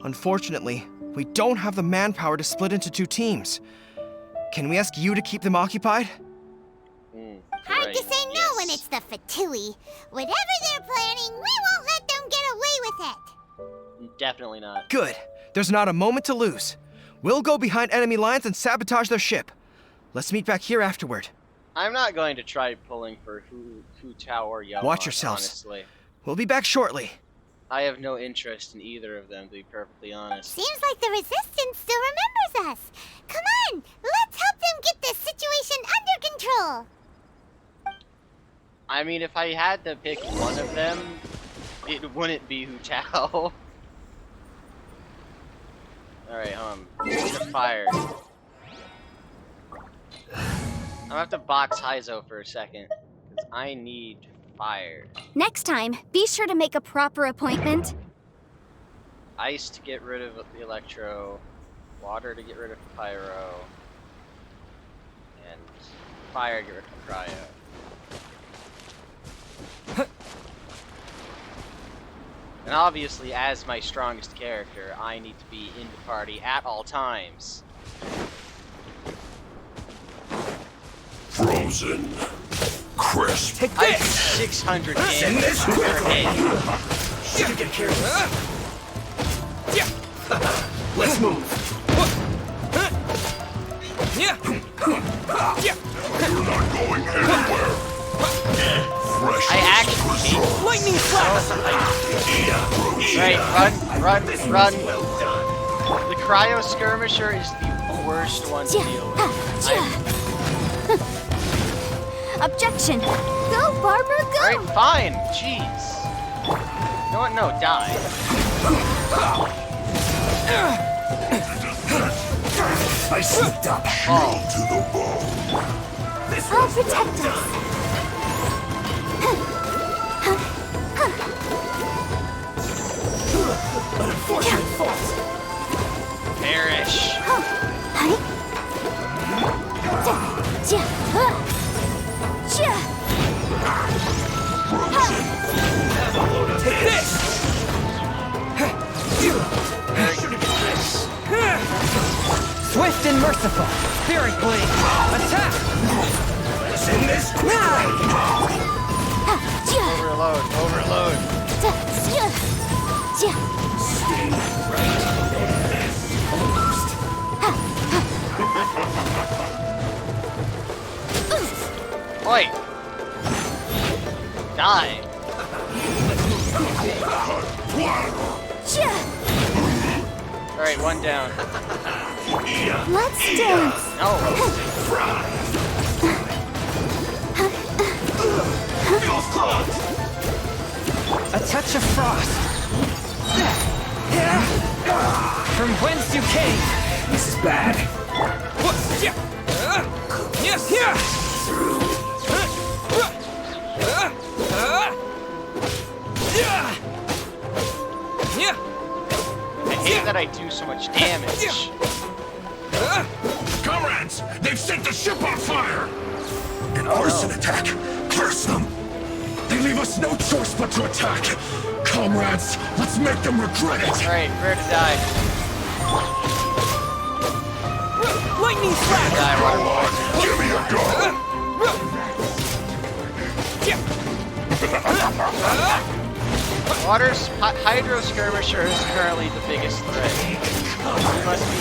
Unfortunately, we don't have the manpower to split into 2 teams. Can we ask you to keep them occupied? Hard to say no when it's the Fatui. Whatever they're planning, we won't let them get away with it. Definitely not. Good. There's not a moment to lose. We'll go behind enemy lines and sabotage their ship. Let's meet back here afterward. I'm not going to try pulling for Hu Tao or Yaman, Watch yourselves. honestly. We'll be back shortly. I have no interest in either of them, to be perfectly honest. Seems like the Resistance still remembers us. Come on, let's help them get this situation under control. I mean, if I had to pick one of them, it wouldn't be Hu Tao. Alright, the fire. I'm gonna have to box Heizo for a second, because I need fire. Next time, be sure to make a proper appointment. Ice to get rid of the electro, water to get rid of pyro, and fire to get rid of cryo. And obviously, as my strongest character, I need to be in the party at all times. Frozen. Crisp. Take this! I have 600 damage per hit. Get careful. Let's move. You're not going anywhere. Fresh. I actually lightning flash. Right, run. The cryo skirmisher is the worst one to deal with. Objection! Go, Barbara, go! Alright, fine. Jeez. You know what? No, die. I slipped up. Shield to the bone. I'll protect us. Unfortunate fault. Perish. Take this! Swift and merciful. Spirit blade. Attack! Send this Overload. Sting right. Oi! Die! Alright, one down. Let's dance. No! A touch of frost. From whence you came. This is bad. I hate that I do so much damage. Comrades, they've set the ship on fire! An arson attack! Curse them! They leave us no choice but to attack! Comrades, let's make them regret it! Alright, prepare to die. Lightning slap! Die, Waterboy. Give me a gun! Hydro Skirmisher is currently the biggest threat. He must be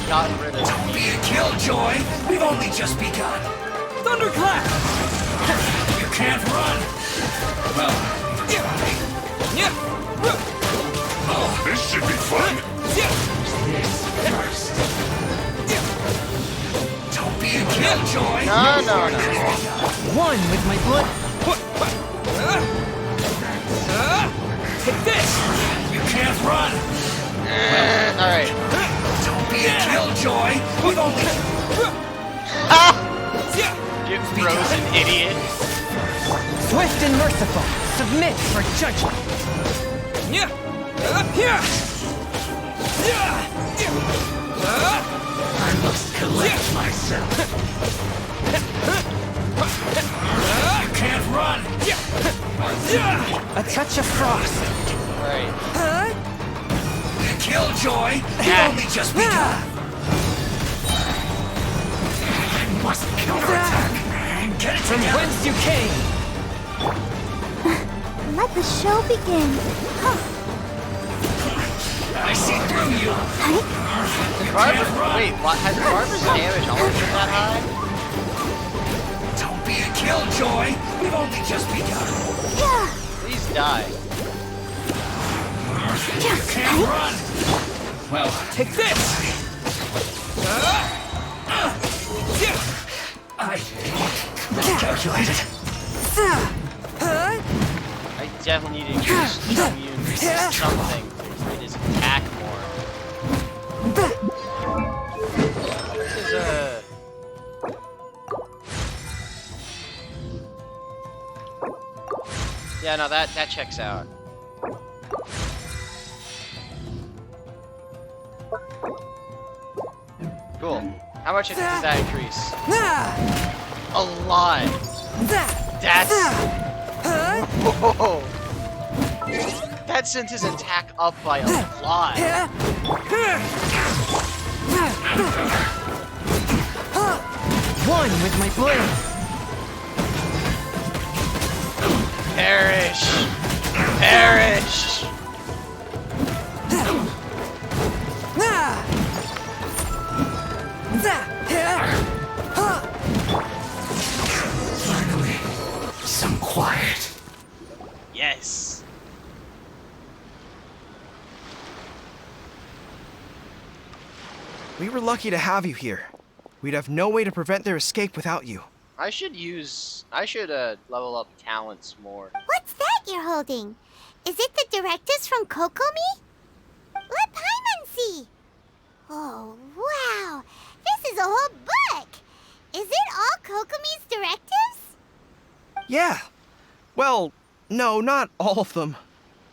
gotten rid of. Don't be a killjoy! We've only just begun! Thunderclap! You can't run! Well, oh, this should be fun! This first. Don't be a killjoy! No. One with my blood. Take this! You can't run! Alright. Don't be a killjoy! We've only... You frozen idiot. Swift and merciful. Submit for judgment. I must collect myself. You can't run! A touch of frost. Alright. Killjoy! We've only just begun! I must counterattack! Get it From together. whence you came. Let the show begin. I see through you! Wait, what? Has Barber's damage always been that high? Don't be a killjoy! We've only just begun! Please die. You can't run! Well, Take this! I miscalculated. I definitely need to increase immune something. I just attack more. This is yeah, no, that checks out. Cool. How much does that increase? A lot. That's... Whoa. That sent his attack up by a lot. One with my blade. Perish! Perish! Finally, some quiet. Yes! We were lucky to have you here. We'd have no way to prevent their escape without you. I should level up talents more. What's that you're holding? Is it the directives from Kokomi? Let Paimon see. Oh, wow. This is a whole book. Is it all Kokomi's directives? Yeah. Well, no, not all of them.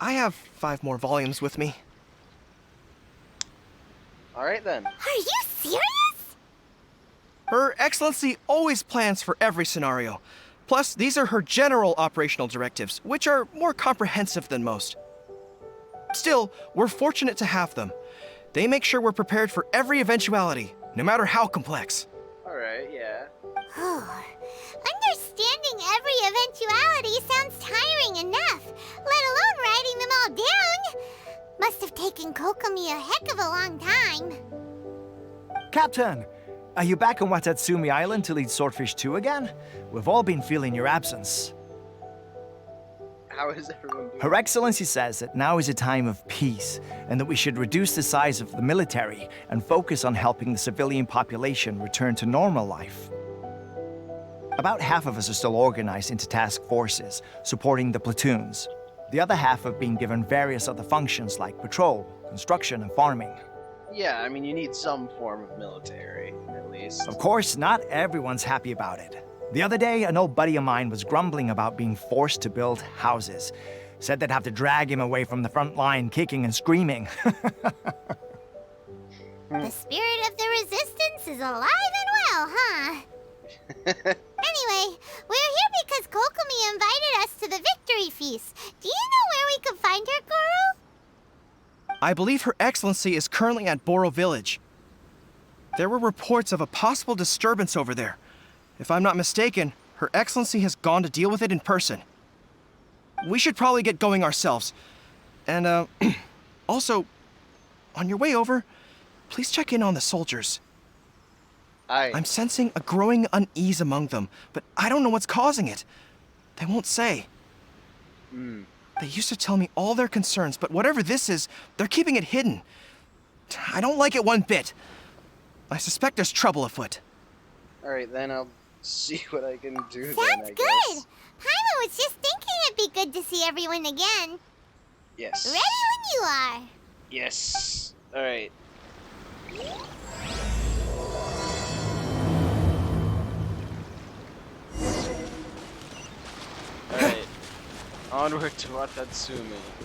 I have 5 more volumes with me. Alright then. Are you serious? Her Excellency always plans for every scenario. Plus, these are her general operational directives, which are more comprehensive than most. Still, we're fortunate to have them. They make sure we're prepared for every eventuality, no matter how complex. Alright, yeah. Oh, understanding every eventuality sounds tiring enough, let alone writing them all down. Must have taken Kokomi a heck of a long time. Captain, are you back on Watatsumi Island to lead Swordfish 2 again? We've all been feeling your absence. How is everyone doing? Her Excellency says that now is a time of peace, and that we should reduce the size of the military and focus on helping the civilian population return to normal life. About half of us are still organized into task forces, supporting the platoons. The other half have been given various other functions like patrol, construction, and farming. Yeah, I mean, you need some form of military, at least. Of course, not everyone's happy about it. The other day, an old buddy of mine was grumbling about being forced to build houses. Said they'd have to drag him away from the front line, kicking and screaming. The spirit of the resistance is alive and well, huh? Anyway, we're here because Kokomi invited us to the victory feast. Do you know where we could I believe Her Excellency is currently at Boro Village. There were reports of a possible disturbance over there. If I'm not mistaken, Her Excellency has gone to deal with it in person. We should probably get going ourselves. And, also, on your way over, please check in on the soldiers. I'm sensing a growing unease among them, but I don't know what's causing it. They won't say. They used to tell me all their concerns, but whatever this is, they're keeping it hidden. I don't like it one bit. I suspect there's trouble afoot. Alright, then I'll see what I can do. Sounds good. Paimon was just thinking it'd be good to see everyone again. Yes. Ready when you are. Yes. Alright. Alright. Onward to Watatsumi.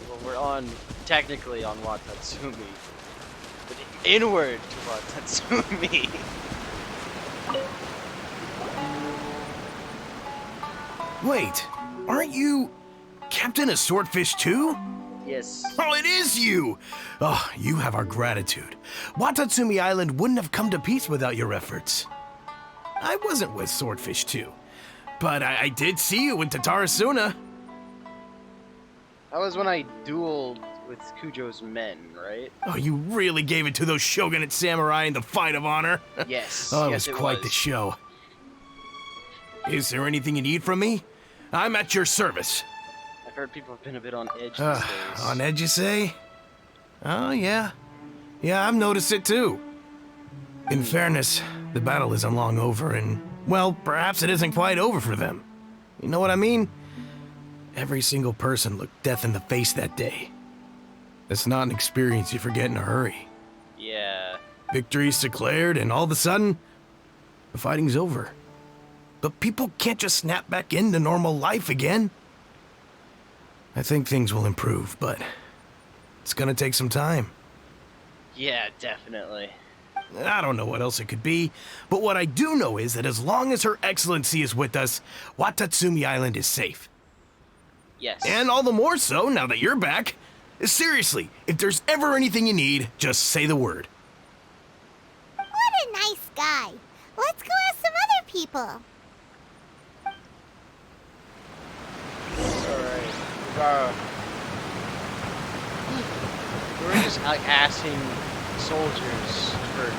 Well, we're technically on Watatsumi. But inward to Watatsumi. Wait, aren't you Captain of Swordfish too? Yes. Oh, it is you! Oh, you have our gratitude. Watatsumi Island wouldn't have come to peace without your efforts. I wasn't with Swordfish too, but I did see you in Tatarasuna. That was when I dueled with Kujo's men, right? Oh, you really gave it to those shogunate samurai in the fight of honor? Yes. Oh, yes, it was quite the show. Is there anything you need from me? I'm at your service. I've heard people have been a bit on edge these days. On edge, you say? Oh, yeah. Yeah, I've noticed it too. In fairness, the battle isn't long over, and, well, perhaps it isn't quite over for them. You know what I mean? Every single person looked death in the face that day. It's not an experience you forget in a hurry. Yeah. Victory's declared, and all of a sudden, the fighting's over. But people can't just snap back into normal life again. I think things will improve, but it's gonna take some time. Yeah, definitely. I don't know what else it could be, but what I do know is that as long as Her Excellency is with us, Watatsumi Island is safe. Yes. And all the more so now that you're back. Seriously, if there's ever anything you need, just say the word. What a nice guy. Let's go ask some other people. Alright. We were just asking soldiers for...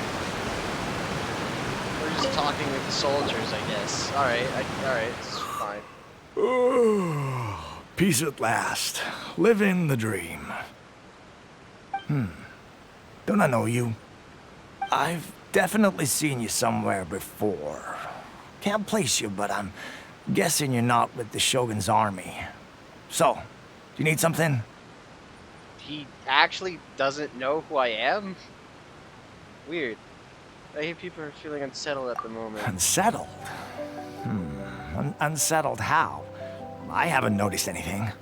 We're just talking with the soldiers, I guess. Alright, alright, it's fine. Peace at last. Living the dream. Don't I know you? I've definitely seen you somewhere before. Can't place you, but I'm guessing you're not with the Shogun's army. So, do you need something? He actually doesn't know who I am? Weird. I hear people are feeling unsettled at the moment. Unsettled? Unsettled how? I haven't noticed anything.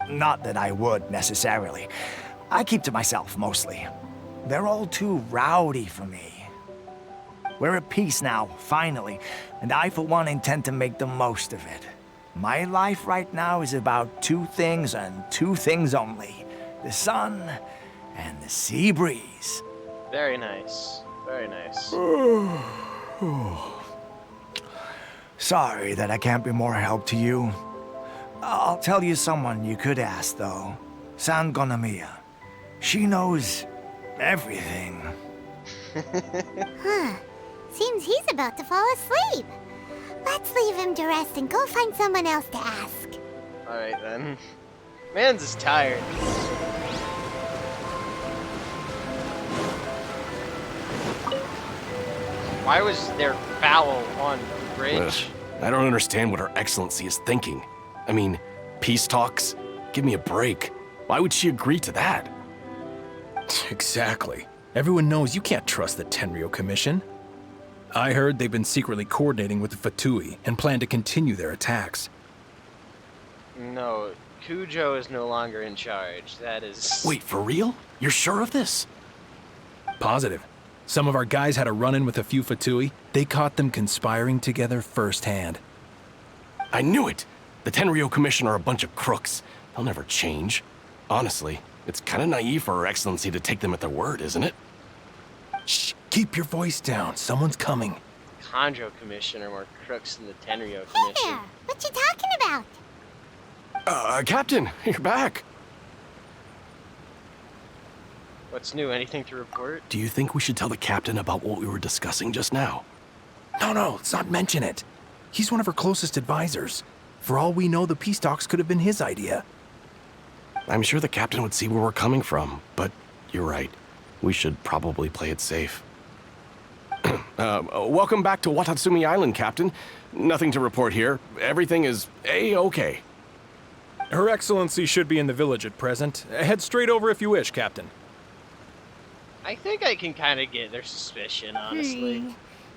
Not that I would, necessarily. I keep to myself, mostly. They're all too rowdy for me. We're at peace now, finally, and I, for one, intend to make the most of it. My life right now is about two things and two things only. The sun and the sea breeze. Very nice. Very nice. Sorry that I can't be more help to you. I'll tell you someone you could ask, though. San Gonamiya. She knows everything. Huh. Seems he's about to fall asleep. Let's leave him to rest and go find someone else to ask. Alright then. Man's is tired. Why was there foul on the bridge? I don't understand what Her Excellency is thinking. I mean, peace talks? Give me a break. Why would she agree to that? Exactly. Everyone knows you can't trust the Tenryou Commission. I heard they've been secretly coordinating with the Fatui and plan to continue their attacks. No, Kujo is no longer in charge. That is... Wait, for real? You're sure of this? Positive. Some of our guys had a run-in with a few Fatui. They caught them conspiring together firsthand. I knew it! The Tenryou Commission are a bunch of crooks. They'll never change. Honestly, It's kind of naive for Her Excellency to take them at their word, isn't it? Shh, keep your voice down. Someone's coming. Conjo Commission are more crooks than the Tenryo Commission. Hey there! What you talking about? Captain, you're back. What's new? Anything to report? Do you think we should tell the captain about what we were discussing just now? No, let's not mention it. He's one of her closest advisors. For all we know, the peace talks could have been his idea. I'm sure the captain would see where we're coming from, but you're right. We should probably play it safe. Welcome back to Watatsumi Island, Captain. Nothing to report here. Everything is A-okay. Her Excellency should be in the village at present. Head straight over if you wish, Captain. I think I can kind of get their suspicion, honestly.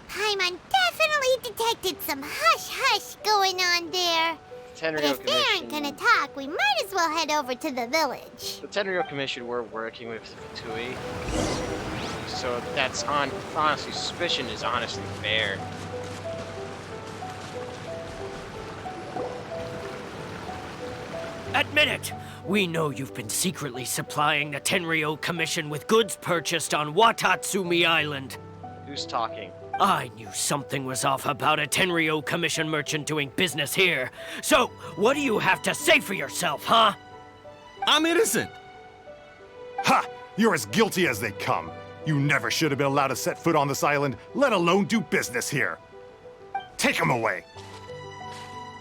Paimon definitely detected some hush-hush going on there. Tenryo But if they aren't Commission. gonna talk, we might as well head over to the village. The Tenryo Commission were working with Fatui, so that's honestly, suspicion is honestly fair. Admit it! We know you've been secretly supplying the Tenryo Commission with goods purchased on Watatsumi Island. Who's talking? I knew something was off about a Tenryo Commission merchant doing business here. So, what do you have to say for yourself, huh? I'm innocent! Ha! You're as guilty as they come. You never should have been allowed to set foot on this island, let alone do business here. Take him away!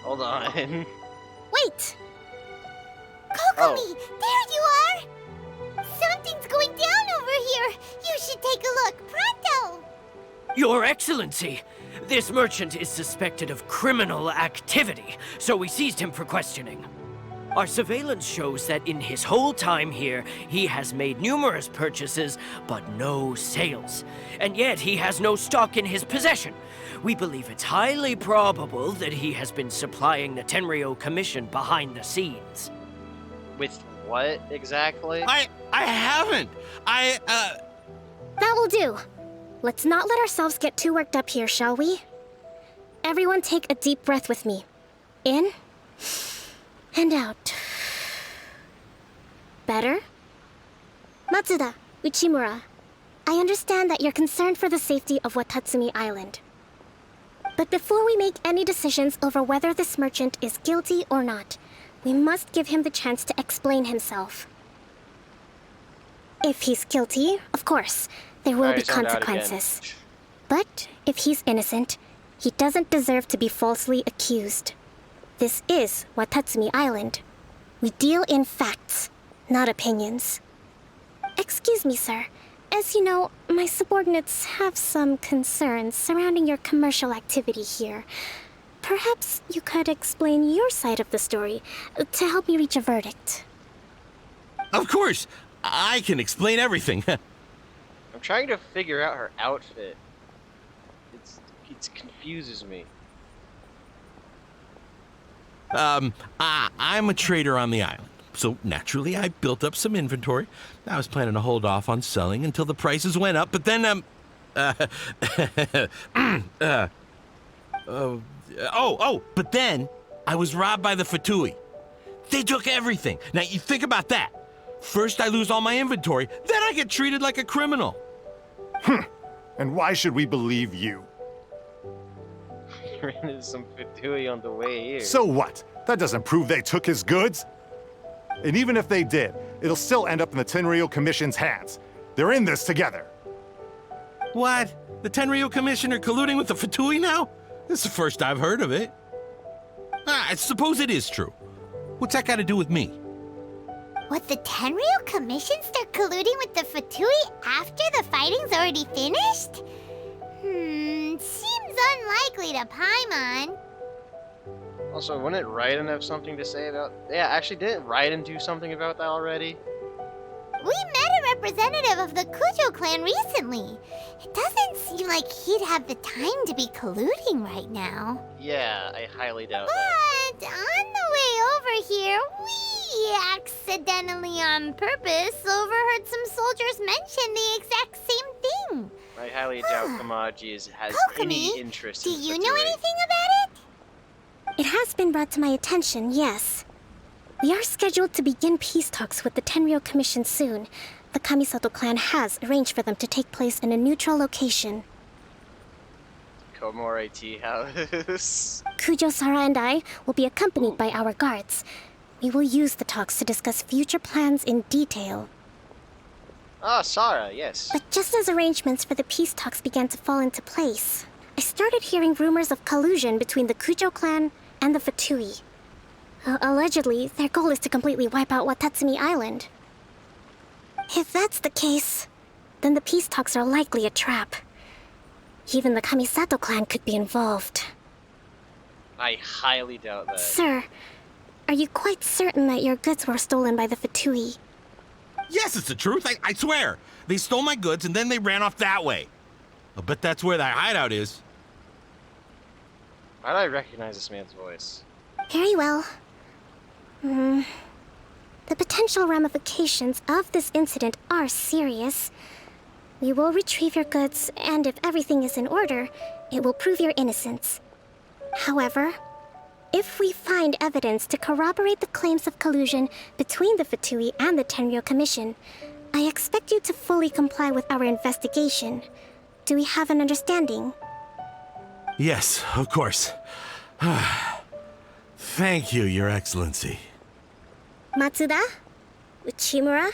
Hold on. Wait! Kokomi, there you are! Something's going down over here! You should take a look, pronto! Your Excellency, this merchant is suspected of criminal activity, so we seized him for questioning. Our surveillance shows that in his whole time here, he has made numerous purchases, but no sales. And yet he has no stock in his possession. We believe it's highly probable that he has been supplying the Tenryo Commission behind the scenes. With what exactly? I haven't! That will do. Let's not let ourselves get too worked up here, shall we? Everyone take a deep breath with me. In and out. Better? Matsuda, Uchimura, I understand that you're concerned for the safety of Watatsumi Island. But before we make any decisions over whether this merchant is guilty or not, we must give him the chance to explain himself. If he's guilty, of course, there will be consequences. But if he's innocent, he doesn't deserve to be falsely accused. This is Watatsumi Island. We deal in facts, not opinions. Excuse me, sir. As you know, my subordinates have some concerns surrounding your commercial activity here. Perhaps you could explain your side of the story to help me reach a verdict. Of course! I can explain everything. I'm trying to figure out her outfit. It confuses me. I'm a trader on the island, so naturally I built up some inventory. I was planning to hold off on selling until the prices went up, but then, but then I was robbed by the Fatui. They took everything. Now, you think about that. First I lose all my inventory, then I get treated like a criminal. And why should we believe you? Ran into some Fatui on the way here. So what? That doesn't prove they took his goods. And even if they did, it'll still end up in the Tenryo Commission's hands. They're in this together. What? The Tenryo Commission are colluding with the Fatui now? This is the first I've heard of it. I suppose it is true. What's that got to do with me? What, the Tenryo Commission start colluding with the Fatui after the fighting's already finished? Seems unlikely to Paimon. Also, wouldn't Raiden have something to say about... Yeah, actually, didn't Raiden do something about that already? We met a representative of the Kujo clan recently. It doesn't seem like he'd have the time to be colluding right now. Yeah, I highly doubt that. But on the way over here, we accidentally on purpose overheard some soldiers mention the exact same thing. I highly doubt Kamaji has any interest Do in you Fatui. know anything about it? It has been brought to my attention, yes. We are scheduled to begin peace talks with the Tenryou Commission soon. The Kamisato clan has arranged for them to take place in a neutral location. Komore Tea House. Kujo-Sara and I will be accompanied by our guards. We will use the talks to discuss future plans in detail. Ah, Sara, yes. But just as arrangements for the peace talks began to fall into place, I started hearing rumors of collusion between the Kujo clan and the Fatui. Allegedly, their goal is to completely wipe out Watatsumi Island. If that's the case, then the peace talks are likely a trap. Even the Kamisato clan could be involved. I highly doubt that. Sir, are you quite certain that your goods were stolen by the Fatui? Yes, it's the truth. I swear. They stole my goods and then they ran off that way. I'll bet that's where that hideout is. Why do I recognize this man's voice? Very well. The potential ramifications of this incident are serious. We will retrieve your goods, and if everything is in order, it will prove your innocence. However, if we find evidence to corroborate the claims of collusion between the Fatui and the Tenryou Commission, I expect you to fully comply with our investigation. Do we have an understanding? Yes, of course. Thank you, Your Excellency. Matsuda? Uchimura?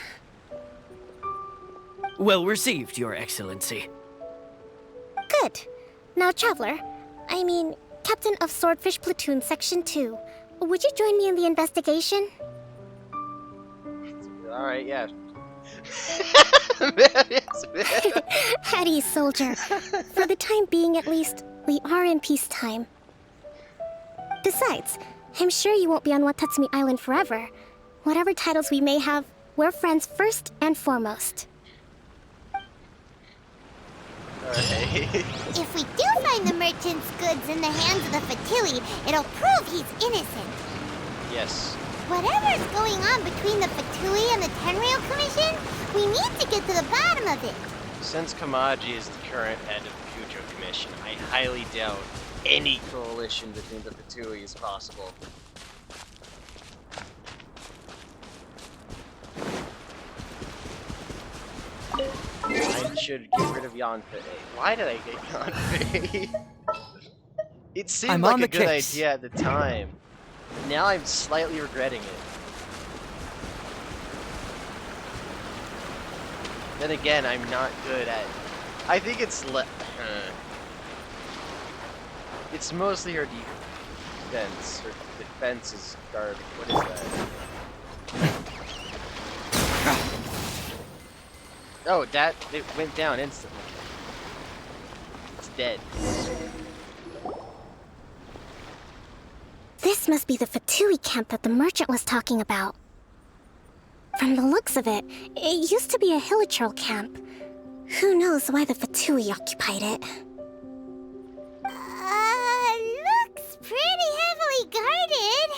Well received, Your Excellency. Good. Now, Traveler, Captain of Swordfish Platoon Section 2, would you join me in the investigation? Alright, yeah. At ease, soldier. For the time being, at least, we are in peacetime. Besides, I'm sure you won't be on Watatsumi Island forever. Whatever titles we may have, we're friends first and foremost. If we do find the merchant's goods in the hands of the Fatui, it'll prove he's innocent. Yes. Whatever's going on between the Fatui and the Tenryou Commission, we need to get to the bottom of it. Since Kamaji is the current head of the Kujo Commission, I highly doubt any coalition between the Fatui is possible. I should get rid of Yanfei. Why did I get Yanfei? It seemed I'm like on a the good case. idea at the time. Now I'm slightly regretting it. Then again, I'm not good at... I think it's it's mostly her defense. Her defense is garbage. What is that? Oh, it went down instantly. It's dead. This must be the Fatui camp that the merchant was talking about. From the looks of it, it used to be a Hilichurl camp. Who knows why the Fatui occupied it? Looks pretty heavily guarded.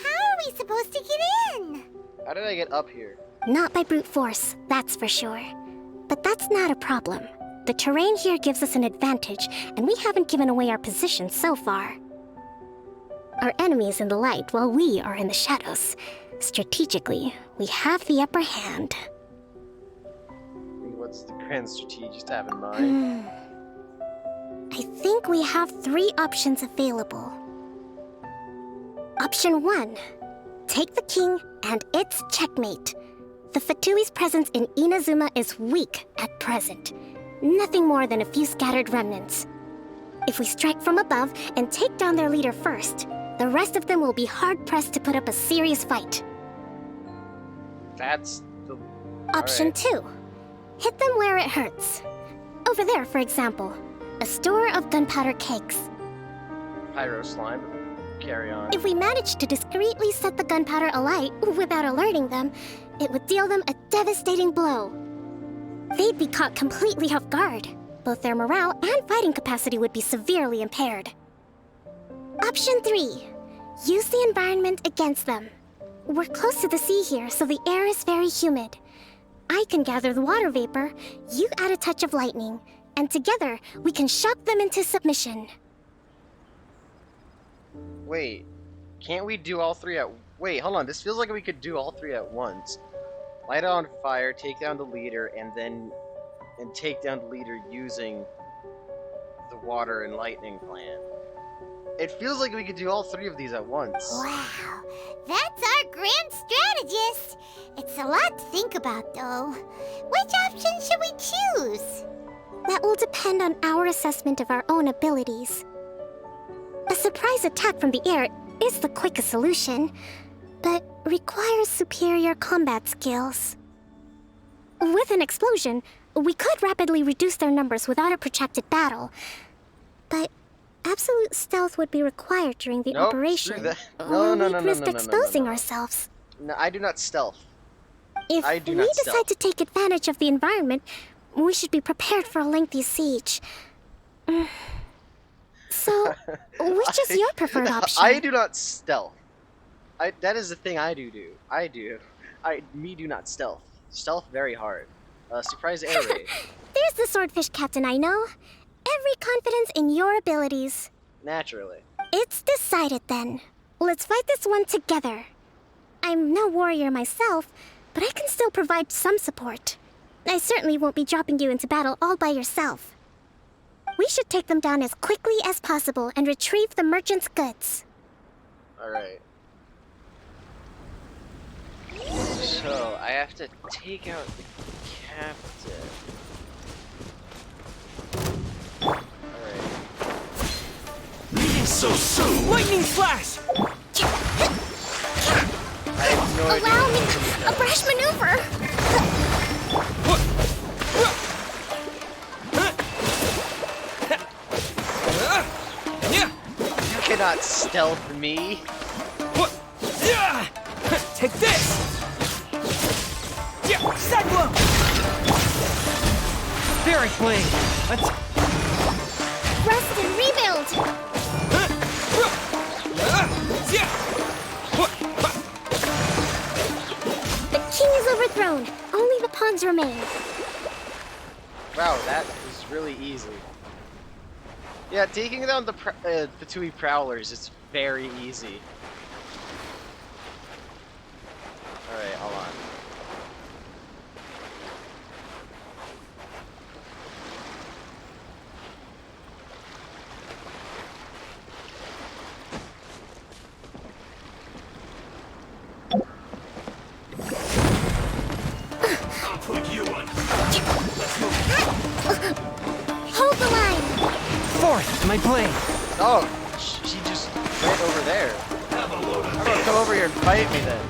How are we supposed to get in? How did I get up here? Not by brute force, that's for sure. But that's not a problem. The terrain here gives us an advantage, and we haven't given away our position so far. Our enemy is in the light while we are in the shadows. Strategically, we have the upper hand. What's the grand strategy to have in mind? I think we have 3 options available. Option 1. Take the king and it's checkmate. The Fatui's presence in Inazuma is weak at present. Nothing more than a few scattered remnants. If we strike from above and take down their leader first, the rest of them will be hard-pressed to put up a serious fight. That's the... Option 2. Hit them where it hurts. Over there, for example. A store of gunpowder cakes. Pyro slime. Carry on. If we manage to discreetly set the gunpowder alight without alerting them, it would deal them a devastating blow. They'd be caught completely off guard. Both their morale and fighting capacity would be severely impaired. Option 3. Use the environment against them. We're close to the sea here, so the air is very humid. I can gather the water vapor, you add a touch of lightning, and together we can shock them into submission. Wait, can't we do all 3 at Wait, hold on. This feels like we could do all three at once. Light it on fire, take down the leader, and take down the leader using the water and lightning plan. It feels like we could do all three of these at once. Wow, that's our grand strategist. It's a lot to think about, though. Which option should we choose? That will depend on our assessment of our own abilities. A surprise attack from the air is the quickest solution, but requires superior combat skills. With an explosion, we could rapidly reduce their numbers without a protracted battle, but absolute stealth would be required during the operation. No, We'd risk exposing ourselves. No, I do not stealth. If we decide to take advantage of the environment, we should be prepared for a lengthy siege. So, which is your preferred option? I do not stealth. That is the thing I do. Me do not stealth. Stealth very hard. Surprise air raid. There's the swordfish captain I know. Every confidence in your abilities. Naturally. It's decided then. Let's fight this one together. I'm no warrior myself, but I can still provide some support. I certainly won't be dropping you into battle all by yourself. We should take them down as quickly as possible and retrieve the merchant's goods. Alright. So, I have to take out the captain. Alright. Leaving so soon! Lightning flash! I have no idea. Allow me a brash maneuver! You cannot stealth me. Take this! Cyclone! Spirit Blade! Let's... Rest and rebuild! The king is overthrown. Only the pawns remain. Wow, that was really easy. Yeah, taking down the Fatui Prowlers is very easy. Alright, hold on. I'll put you on. Hold the line! Fourth, my blade. Oh, she just went over there. How about come over here and fight me then?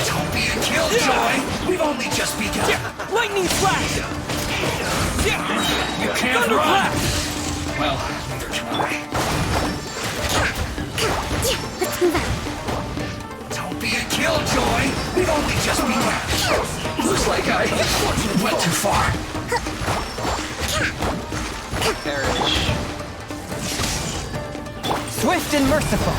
Don't be a killjoy! We've only just begun. Lightning flash! You can't run! Well, neither can I. Let's move out. Don't be a killjoy! We've only just begun. Looks like I went too far. Perish. Swift and merciful.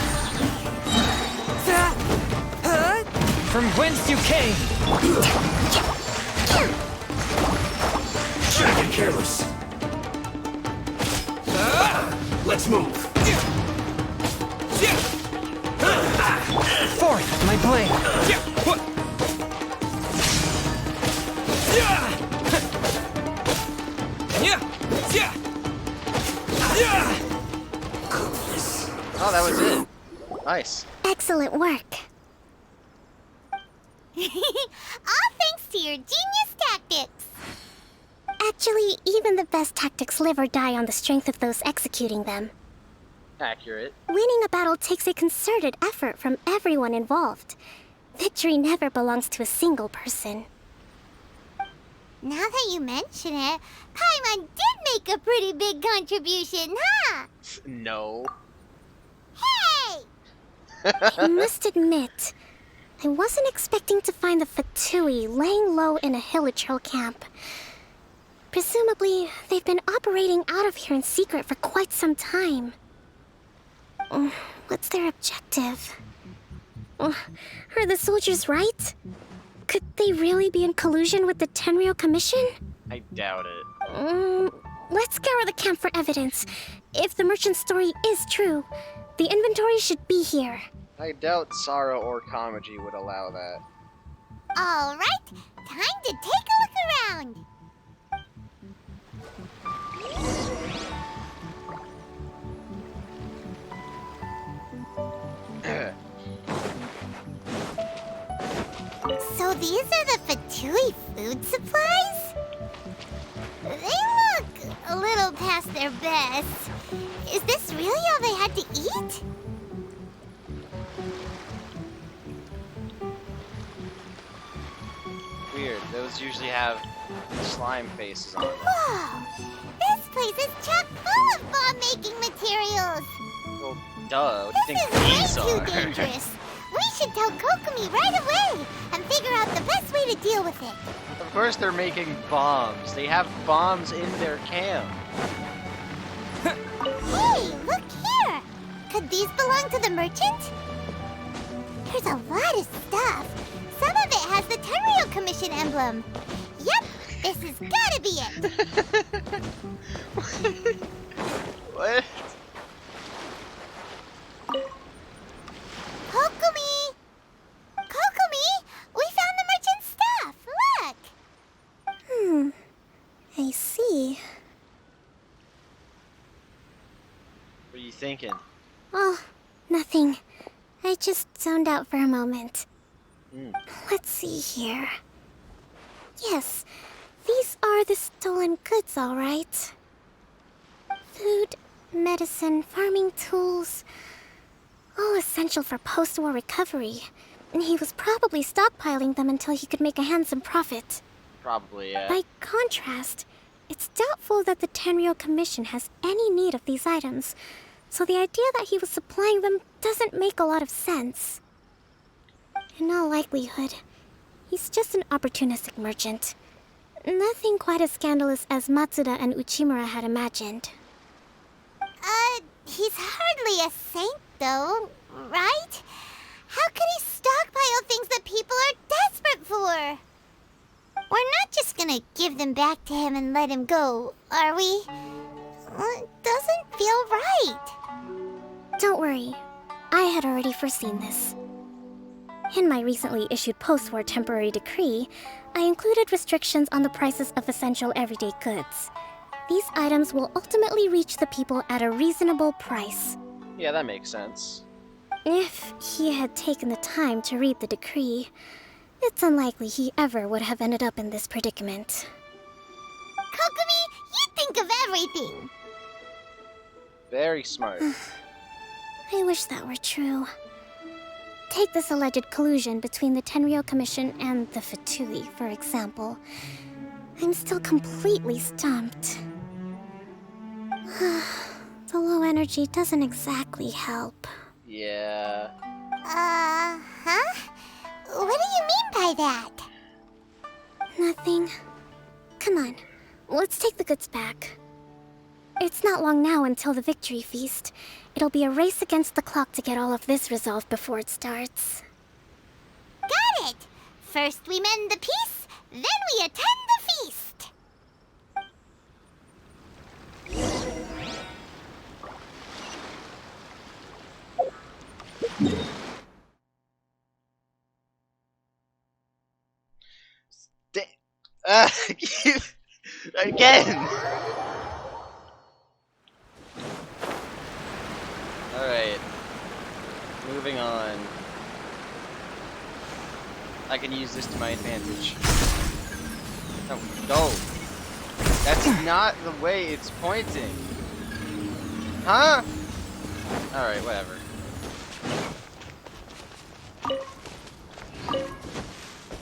From whence you came. Should I get careless? Let's move. Fourth, my blade. Oh, that was it. Nice. Excellent work. All thanks to your genius tactics. Actually, even the best tactics live or die on the strength of those executing them. Accurate. Winning a battle takes a concerted effort from everyone involved. Victory never belongs to a single person. Now that you mention it, Paimon did make a pretty big contribution, huh? No. Hey! I must admit, I wasn't expecting to find the Fatui laying low in a Hilichurl camp. Presumably, they've been operating out of here in secret for quite some time. What's their objective? Are the soldiers right? Could they really be in collusion with the Tenryou Commission? I doubt it. Let's scour the camp for evidence. If the merchant's story is true, The inventory should be here. I doubt Sara or Kamaji would allow that. Alright, time to take a look around. So these are the Fatui food supplies? They look a little past their best. Is this really all they had to eat? Weird. Those usually have slime faces on them. Whoa! This place is chock full of bomb-making materials! Well, duh. What do you think This these is way are? too dangerous! We should tell Kokomi right away and figure out the best way to deal with it. Of course they're making bombs. They have bombs in their camp. Hey, look here! Could these belong to the merchant? There's a lot of stuff. Some of it has the Tenryou Commission emblem. Yep, this has gotta be it. What? Kokomi! Kokomi! We found the merchant's stuff! Look! I see. What are you thinking? Oh, nothing. I just zoned out for a moment. Let's see here. Yes, these are the stolen goods, all right. Food, medicine, farming tools. All essential for post-war recovery. And he was probably stockpiling them until he could make a handsome profit. Probably, yeah. By contrast, it's doubtful that the Tenryou Commission has any need of these items, so the idea that he was supplying them doesn't make a lot of sense. In all likelihood, he's just an opportunistic merchant. Nothing quite as scandalous as Matsuda and Uchimura had imagined. He's hardly a saint, though, right? How could he stockpile things that people are desperate for? We're not just gonna give them back to him and let him go, are we? It doesn't feel right. Don't worry, I had already foreseen this. In my recently issued post-war temporary decree, I included restrictions on the prices of essential everyday goods. These items will ultimately reach the people at a reasonable price. Yeah, that makes sense. If he had taken the time to read the decree, it's unlikely he ever would have ended up in this predicament. Kokomi, you think of everything! Very smart. I wish that were true. Take this alleged collusion between the Tenryou Commission and the Fatui, for example. I'm still completely stumped. The low energy doesn't exactly help. Yeah. Huh? What do you mean by that? Nothing. Come on, let's take the goods back. It's not long now until the victory feast. It'll be a race against the clock to get all of this resolved before it starts. Got it! First we mend the peace, then we attend the feast! Again! Alright. Moving on. I can use this to my advantage. No, go! That's not the way it's pointing. Huh? Alright, whatever.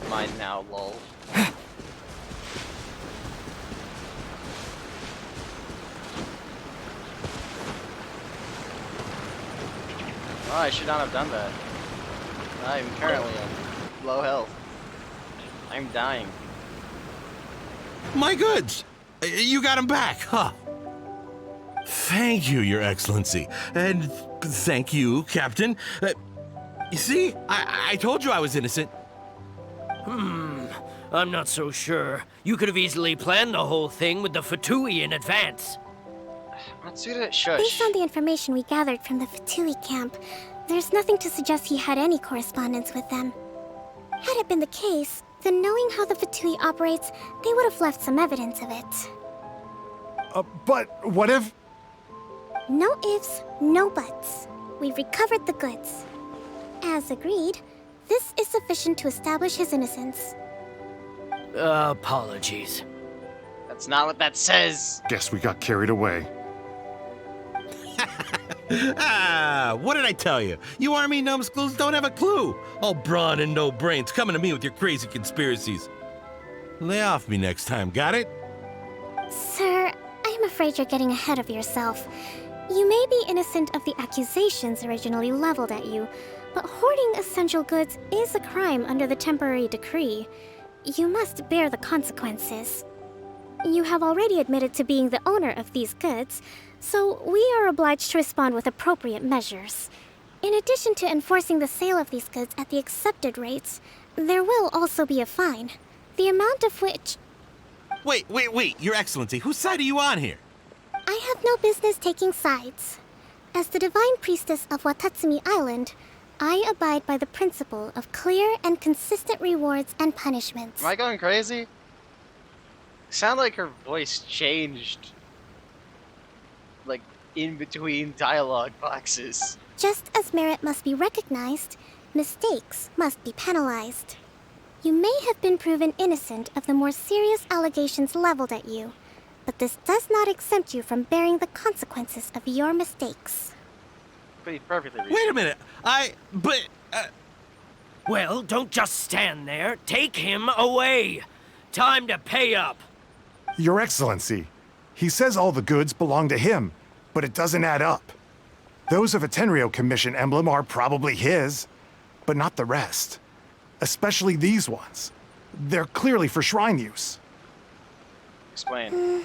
Mine now, lol. Oh, I should not have done that. I'm currently at low health. I'm dying. My goods! You got them back, huh? Thank you, Your Excellency. And thank you, Captain. You see, I told you I was innocent. I'm not so sure. You could have easily planned the whole thing with the Fatui in advance. Matsuda, shush. Based on the information we gathered from the Fatui camp, there's nothing to suggest he had any correspondence with them. Had it been the case, then knowing how the Fatui operates, they would have left some evidence of it. But what if... No ifs, no buts. We've recovered the goods. As agreed, this is sufficient to establish his innocence. Apologies. That's not what that says. Guess we got carried away. What did I tell you? You army numbskulls don't have a clue. All brawn and no brains coming to me with your crazy conspiracies. Lay off me next time, got it? Sir, I'm afraid you're getting ahead of yourself. You may be innocent of the accusations originally leveled at you, but hoarding essential goods is a crime under the temporary decree. You must bear the consequences. You have already admitted to being the owner of these goods, so we are obliged to respond with appropriate measures. In addition to enforcing the sale of these goods at the accepted rates, there will also be a fine, the amount of which... Wait, Your Excellency, whose side are you on here? I have no business taking sides. As the Divine Priestess of Watatsumi Island, I abide by the principle of clear and consistent rewards and punishments. Am I going crazy? Sound like her voice changed, like, in between dialogue boxes. Just as merit must be recognized, mistakes must be penalized. You may have been proven innocent of the more serious allegations leveled at you, but this does not exempt you from bearing the consequences of your mistakes. Perfectly reasonable. Wait a minute, Well, don't just stand there. Take him away. Time to pay up. Your Excellency, he says all the goods belong to him, but it doesn't add up. Those of a Tenryo Commission emblem are probably his, but not the rest. Especially these ones. They're clearly for shrine use. Explain.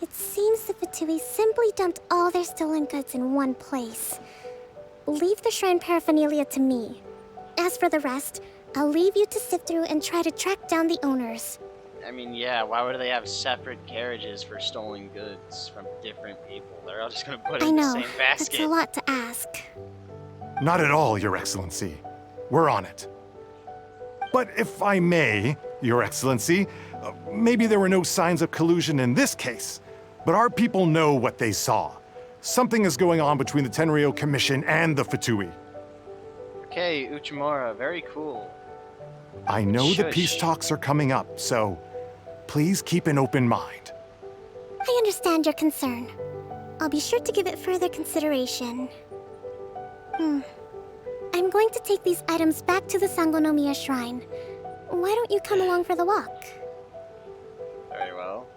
It seems the Fatui simply dumped all their stolen goods in one place. Leave the shrine paraphernalia to me. As for the rest, I'll leave you to sift through and try to track down the owners. I mean, yeah, why would they have separate carriages for stolen goods from different people? They're all just gonna put it in the same basket. That's a lot to ask. Not at all, Your Excellency. We're on it. But if I may, Your Excellency, maybe there were no signs of collusion in this case, but our people know what they saw. Something is going on between the Tenryo Commission and the Fatui. Okay, Uchimura, very cool. I know the Shush. peace talks are coming up, so please keep an open mind. I understand your concern. I'll be sure to give it further consideration. I'm going to take these items back to the Sangonomiya Shrine. Why don't you come along for the walk? Very well.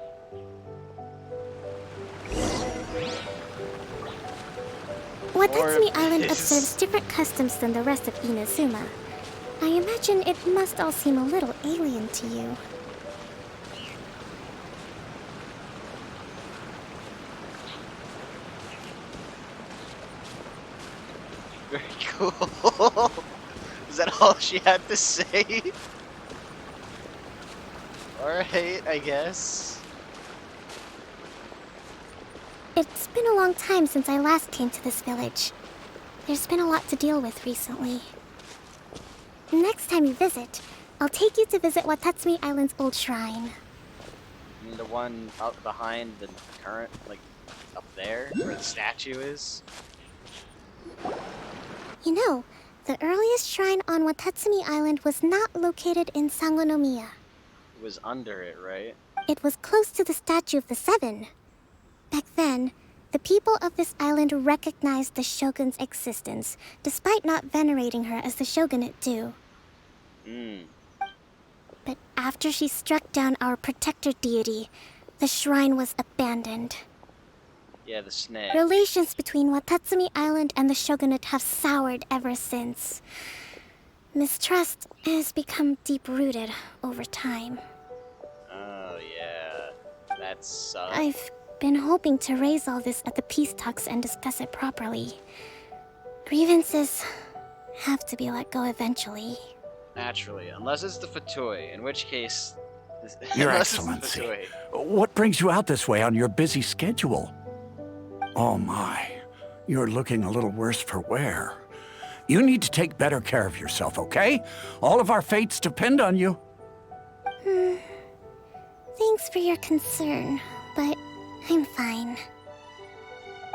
Watatsumi Island observes different customs than the rest of Inazuma. I imagine it must all seem a little alien to you. Very cool. Is that all she had to say? Alright, I guess. It's been a long time since I last came to this village. There's been a lot to deal with recently. Next time you visit, I'll take you to visit Watatsumi Island's old shrine. And the one up behind the current, like, up there, where the statue is? You know, the earliest shrine on Watatsumi Island was not located in Sangonomiya. It was under it, right? It was close to the Statue of the Seven. Back then, the people of this island recognized the shogun's existence, despite not venerating her as the shogunate do. But after she struck down our protector deity, the shrine was abandoned. Yeah, the snake. Relations between Watatsumi Island and the shogunate have soured ever since. Mistrust has become deep-rooted over time. Oh, yeah. That sucks. I've been hoping to raise all this at the peace talks and discuss it properly. Grievances have to be let go eventually. Naturally, unless it's the Fatui, in which case... Your unless it's the Excellency, Fatui. what brings you out this way on your busy schedule? Oh my, you're looking a little worse for wear. You need to take better care of yourself, okay? All of our fates depend on you. Thanks for your concern, but I'm fine.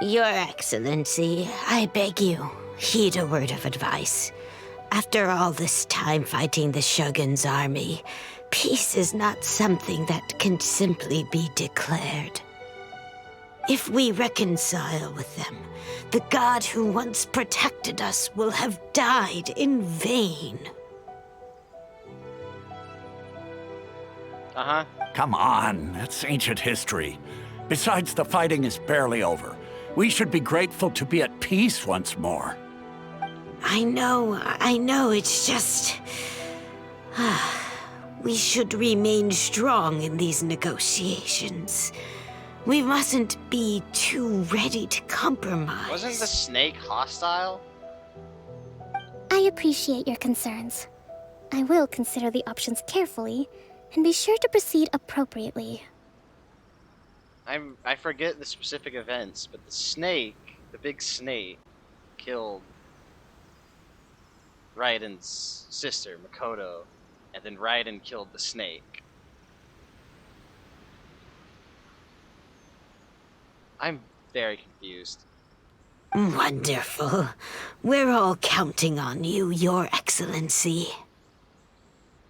Your Excellency, I beg you, heed a word of advice. After all this time fighting the Shogun's army, peace is not something that can simply be declared. If we reconcile with them, the god who once protected us will have died in vain. Uh-huh. Come on, that's ancient history. Besides, the fighting is barely over. We should be grateful to be at peace once more. I know, it's just... we should remain strong in these negotiations. We mustn't be too ready to compromise. Wasn't the snake hostile? I appreciate your concerns. I will consider the options carefully and be sure to proceed appropriately. I forget the specific events, but the snake, the big snake, killed Raiden's sister, Makoto, and then Raiden killed the snake. I'm very confused. Wonderful. We're all counting on you, Your Excellency.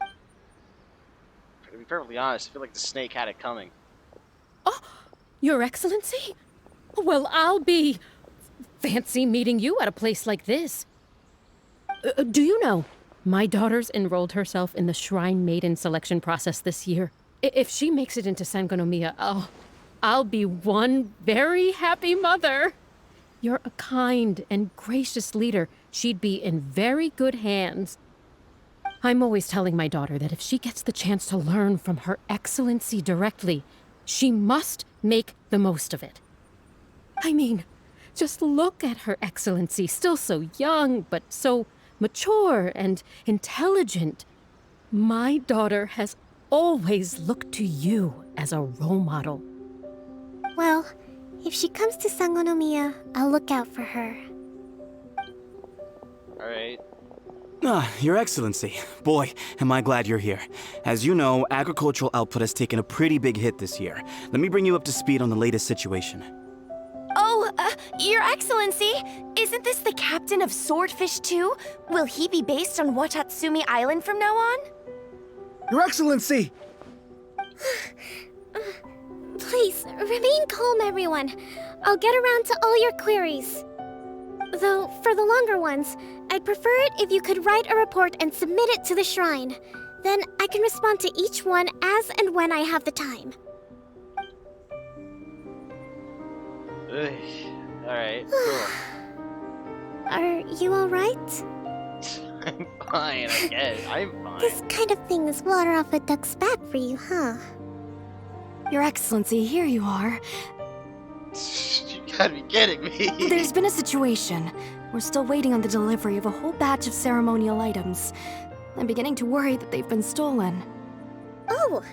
To be perfectly honest, I feel like the snake had it coming. Your Excellency? Well, I'll be... fancy meeting you at a place like this. Do you know, my daughter's enrolled herself in the Shrine Maiden selection process this year. If she makes it into Sangonomiya, I'll be one very happy mother. You're a kind and gracious leader. She'd be in very good hands. I'm always telling my daughter that if she gets the chance to learn from Her Excellency directly, she must make the most of it. I mean, just look at Her Excellency, still so young, but so mature and intelligent. My daughter has always looked to you as a role model. Well, if she comes to Sangonomiya, I'll look out for her. Alright. Your Excellency. Boy, am I glad you're here. As you know, agricultural output has taken a pretty big hit this year. Let me bring you up to speed on the latest situation. Oh, Your Excellency, isn't this the captain of Swordfish 2? Will he be based on Watatsumi Island from now on? Your Excellency! Please, remain calm, everyone. I'll get around to all your queries. Though, for the longer ones, I'd prefer it if you could write a report and submit it to the shrine. Then I can respond to each one as and when I have the time. Alright, cool. Are you alright? I'm fine, I guess. I'm fine. This kind of thing is water off a duck's back for you, huh? Your Excellency, here you are. You gotta be kidding me. There's been a situation. We're still waiting on the delivery of a whole batch of ceremonial items. I'm beginning to worry that they've been stolen. Oh,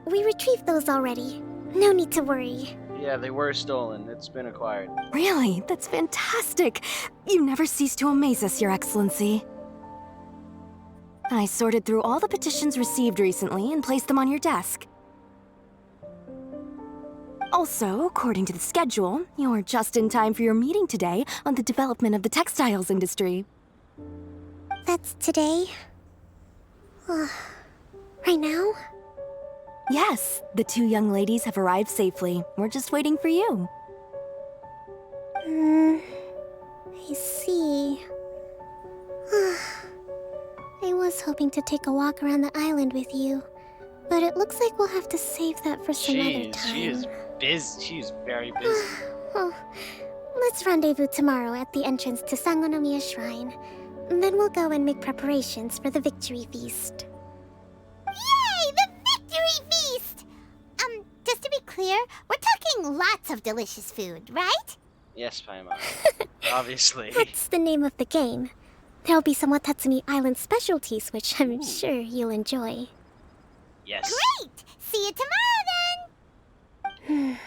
we retrieved those already. No need to worry. Yeah, they were stolen. It's been acquired. Really? That's fantastic. You never cease to amaze us, Your Excellency. I sorted through all the petitions received recently and placed them on your desk. Also, according to the schedule, you're just in time for your meeting today on the development of the textiles industry. That's today? Right now? Yes, the two young ladies have arrived safely. We're just waiting for you. I see. I was hoping to take a walk around the island with you, but it looks like we'll have to save that for some other time. She is busy. She's very busy. Oh, let's rendezvous tomorrow at the entrance to Sangonomiya Shrine. Then we'll go and make preparations for the victory feast. Yay! The victory feast! Just to be clear, we're talking lots of delicious food, right? Yes, Paimon. Obviously. That's the name of the game. There'll be some Watatsumi Island specialties, which I'm sure you'll enjoy. Yes. Great! See you tomorrow, then!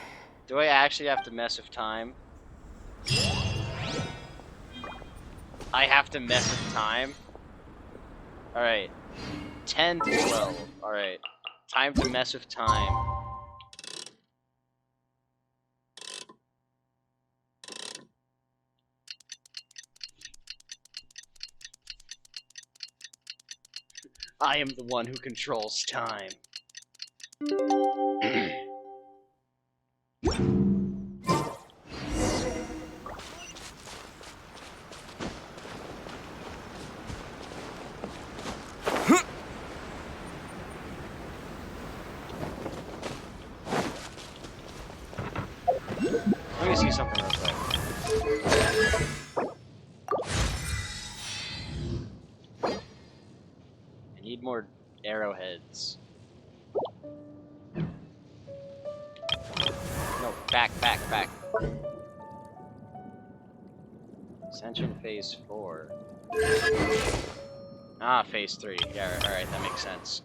Do I actually have to mess with time? I have to mess with time. Alright. 10 to 12. Alright. Time to mess with time. I am the one who controls time. Let me see something real quick. I need more arrowheads. No, back. Ascension phase 4. Ah, phase 3. Yeah, alright, that makes sense.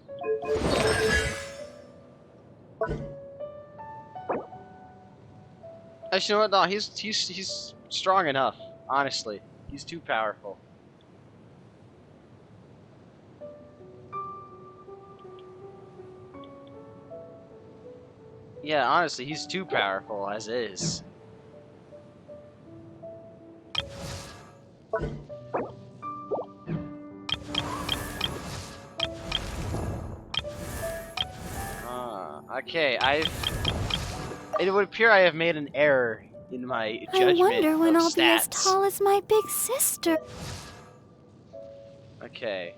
Actually, you know what? No, he's strong enough. Honestly, he's too powerful. Yeah, honestly, he's too powerful as is. Okay, it would appear I have made an error in my judgment I wonder when of I'll be as stats. tall as my big sister. Okay.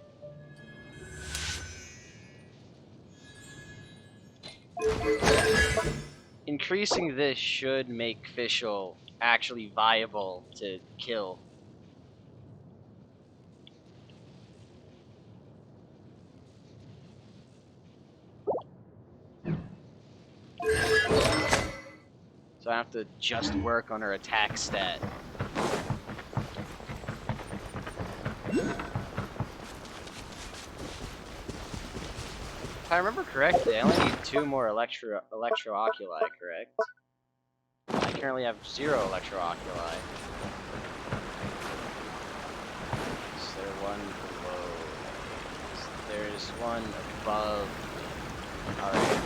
Increasing this should make Fischl actually viable to kill. So I have to just work on her attack stat. If I remember correctly, I only need 2 more electro-oculi, correct? I currently have 0 electro-oculi. Is there one below? There's one above. Alright.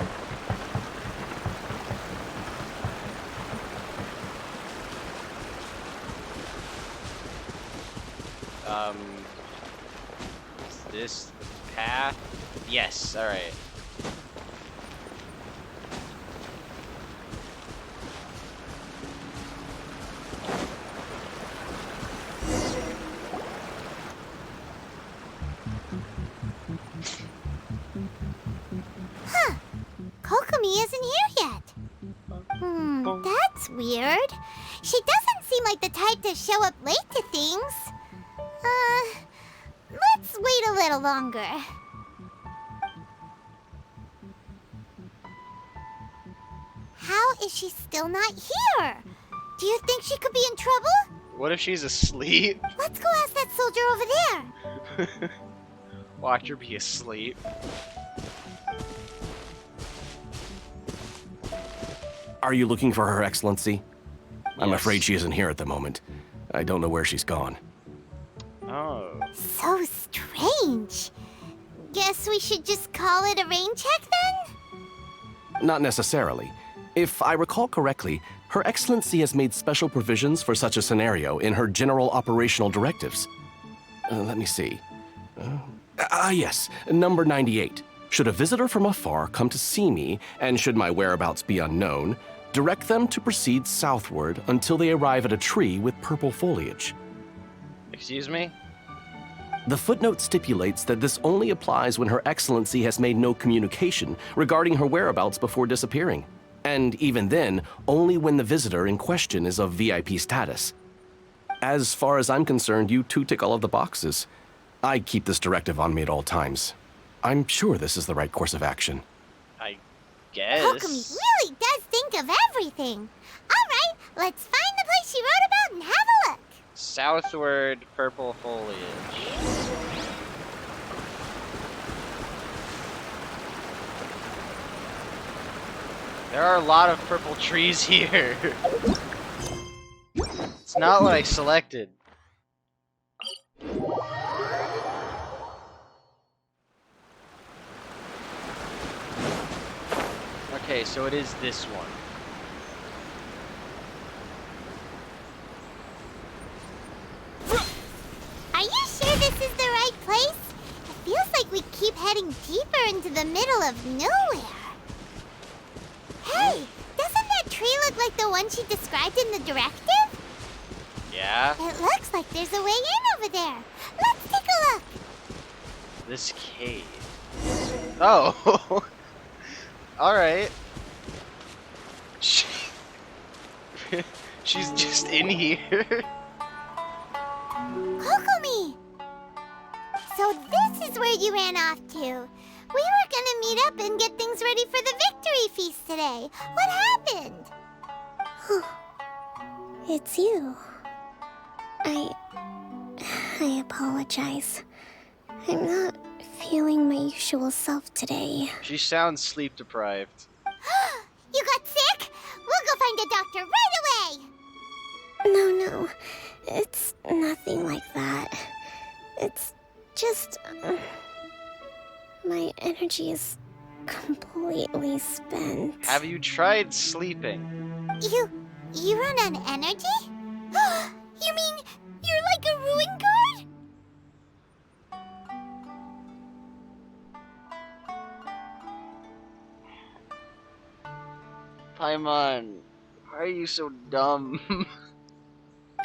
Is this the path? Yes, alright. Huh. Kokomi isn't here yet. That's weird. She doesn't seem like the type to show up late to things. Let's wait a little longer. How is she still not here? Do you think she could be in trouble? What if she's asleep? Let's go ask that soldier over there. Watch her be asleep. Are you looking for Her Excellency? I'm Yes. afraid she isn't here at the moment. I don't know where she's gone. Oh. So strange. Guess we should just call it a rain check then? Not necessarily. If I recall correctly, Her Excellency has made special provisions for such a scenario in her general operational directives. Let me see. Yes, number 98. Should a visitor from afar come to see me, and should my whereabouts be unknown, direct them to proceed southward until they arrive at a tree with purple foliage. Excuse me? The footnote stipulates that this only applies when Her Excellency has made no communication regarding her whereabouts before disappearing. And even then, only when the visitor in question is of VIP status. As far as I'm concerned, you two tick all of the boxes. I keep this directive on me at all times. I'm sure this is the right course of action. I guess. Kokomi really does think of everything. Alright, let's find the place she wrote about and have a look. Southward purple foliage. There are a lot of purple trees here. not what I selected. Okay, so it is this one. Are you sure this is the right place? It feels like we keep heading deeper into the middle of nowhere. Hey, doesn't that tree look like the one she described in the directive? Yeah? It looks like there's a way in over there. Let's take a look. This cave. Oh! Alright. She's just in here. Kokomi! So this is where you ran off to. We were gonna meet up and get things ready for the victory feast today. What happened? It's you. I apologize. I'm not feeling my usual self today. She sounds sleep deprived. You got sick? We'll go find a doctor right away! No. It's nothing like that. It's just... my energy is completely spent. Have you tried sleeping? You run on energy? You mean you're like a ruin guard? Paimon, why are you so dumb?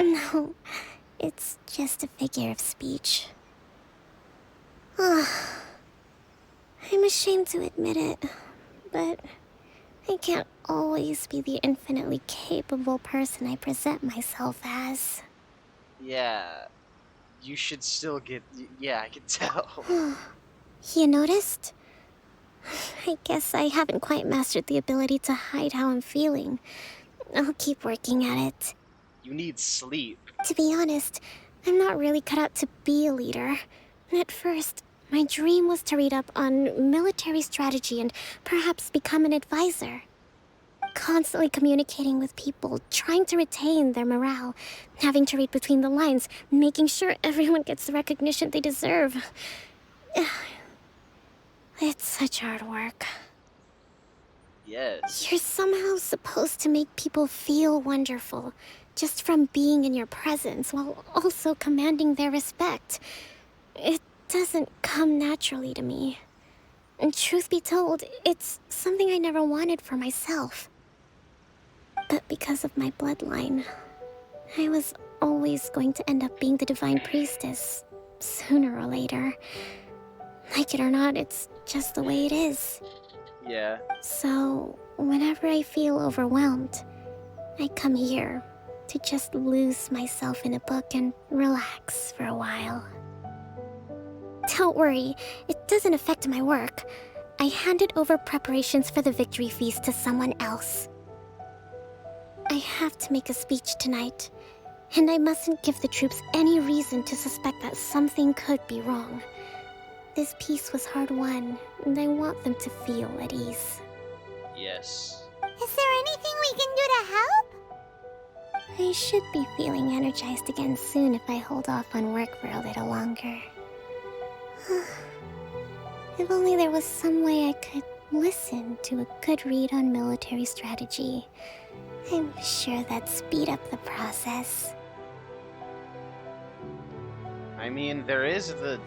No, it's just a figure of speech. I'm ashamed to admit it, but I can't always be the infinitely capable person I present myself as. Yeah, you should still get... Yeah, I can tell. You noticed? I guess I haven't quite mastered the ability to hide how I'm feeling. I'll keep working at it. You need sleep. To be honest, I'm not really cut out to be a leader. At first, my dream was to read up on military strategy and perhaps become an advisor. Constantly communicating with people, trying to retain their morale, having to read between the lines, making sure everyone gets the recognition they deserve. It's such hard work. Yes. You're somehow supposed to make people feel wonderful, just from being in your presence, while also commanding their respect. It doesn't come naturally to me. And truth be told, it's something I never wanted for myself. But because of my bloodline, I was always going to end up being the divine priestess, sooner or later. Like it or not, it's just the way it is. Yeah. So, whenever I feel overwhelmed, I come here to just lose myself in a book and relax for a while. Don't worry, it doesn't affect my work. I handed over preparations for the victory feast to someone else. I have to make a speech tonight, and I mustn't give the troops any reason to suspect that something could be wrong. This peace was hard-won, and I want them to feel at ease. Yes. Is there anything we can do to help? I should be feeling energized again soon if I hold off on work for a little longer. If only there was some way I could listen to a good read on military strategy. I'm sure that'd speed up the process. I mean, there is the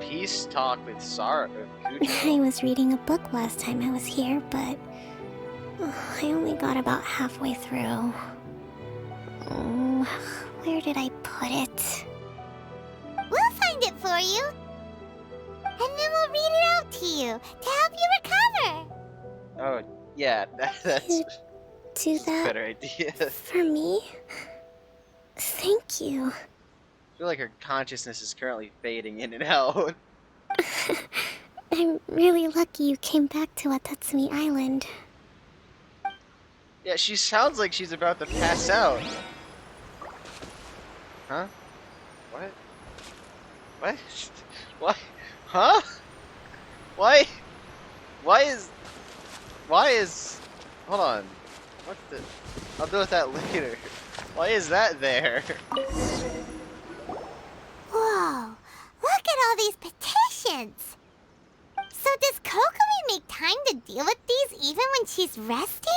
peace talk with Kujo. I was reading a book last time I was here, but I only got about halfway through. Where did I put it? We'll find it for you. And then we'll read it out to you to help you recover. Oh, yeah, that's Do a that better idea. for me? Thank you. I feel like her consciousness is currently fading in and out. I'm really lucky you came back to Watatsumi Island. Yeah, she sounds like she's about to pass out. Huh? What? What? What? Huh? Why? Why is... Hold on. What the... I'll deal with that later. Why is that there? Whoa, look at all these petitions. So does Kokomi make time to deal with these even when she's resting?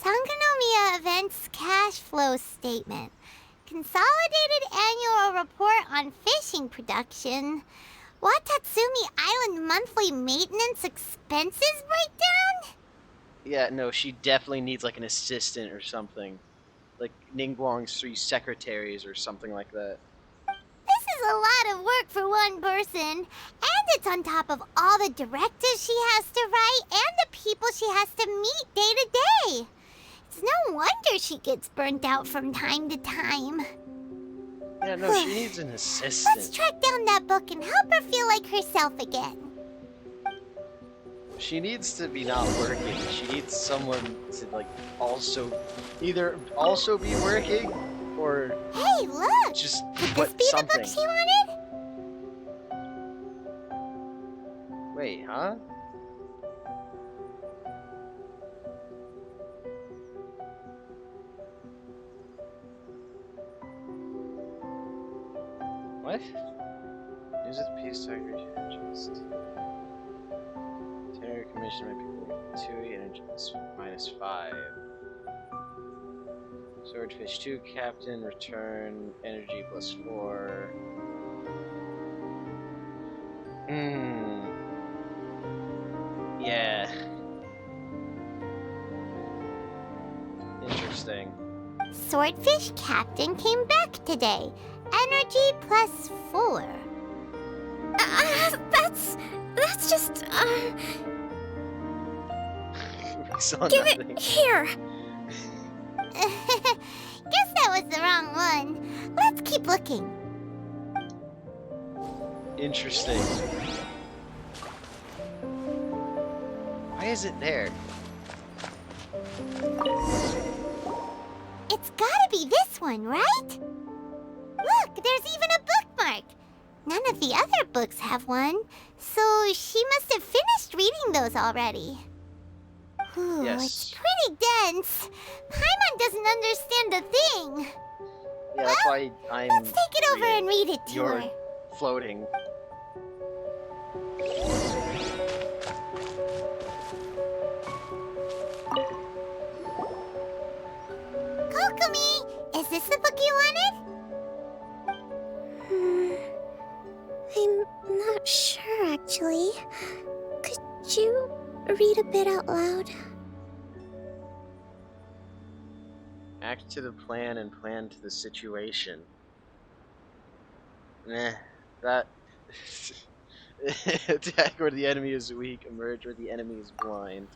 Sangonomiya Events Cash Flow Statement. Consolidated Annual Report on Fishing Production. Watatsumi Island Monthly Maintenance Expenses Breakdown? Yeah, no, she definitely needs like an assistant or something. Like Ningguang's 3 secretaries or something like that. This is a lot of work for one person. And it's on top of all the directives she has to write and the people she has to meet day to day. It's no wonder she gets burnt out from time to time. Yeah, no, she needs an assistant. Let's track down that book and help her feel like herself again. She needs to be not working. She needs someone to like also either also be working or Hey, look! just Could put this be something. the book she wanted? Wait, huh? What? Use the peace talk just. Tenor commission my people 2 energy -5. Swordfish 2 captain return energy +4. Yeah. Interesting. Swordfish Captain came back today. Energy +4. That's just, We saw Give nothing. it here! Guess that was the wrong one. Let's keep looking. Interesting. Why is it there? It's gotta be this one, right? Look, there's even a bookmark. None of the other books have one, so she must have finished reading those already. Ooh, Yes. it's pretty dense. Paimon doesn't understand a thing. Yeah, that's why I'm. Let's take it over and read it to You're her. floating. Kokomi, is this the book you wanted? I'm not sure, actually. Could you read a bit out loud? Act to the plan and plan to the situation. Nah, that. Attack where the enemy is weak, emerge where the enemy is blind.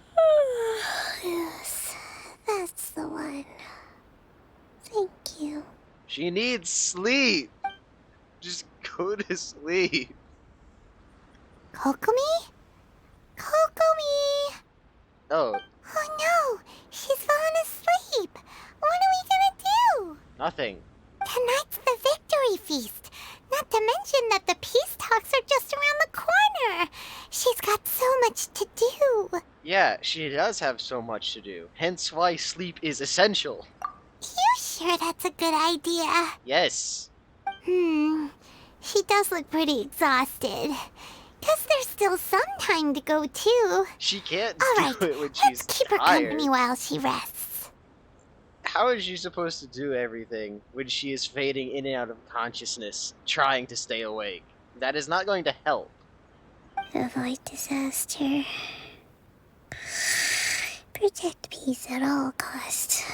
Yes, that's the one. Thank you. She needs sleep! Just go to sleep. Kokomi? Kokomi! Oh, Oh no, she's fallen asleep. What are we gonna do? nothing. Tonight's the victory feast. Not to mention that the peace talks are just around the corner. She's got so much to do. Yeah, she does have so much to do. Hence why sleep is essential. You sure that's a good idea? Yes. She does look pretty exhausted. Guess there's still some time to go too. She can't All do it when Let's she's keep her tired. company while she rests. How is she supposed to do everything when she is fading in and out of consciousness, trying to stay awake? That is not going to help. Avoid disaster. Protect peace at all costs.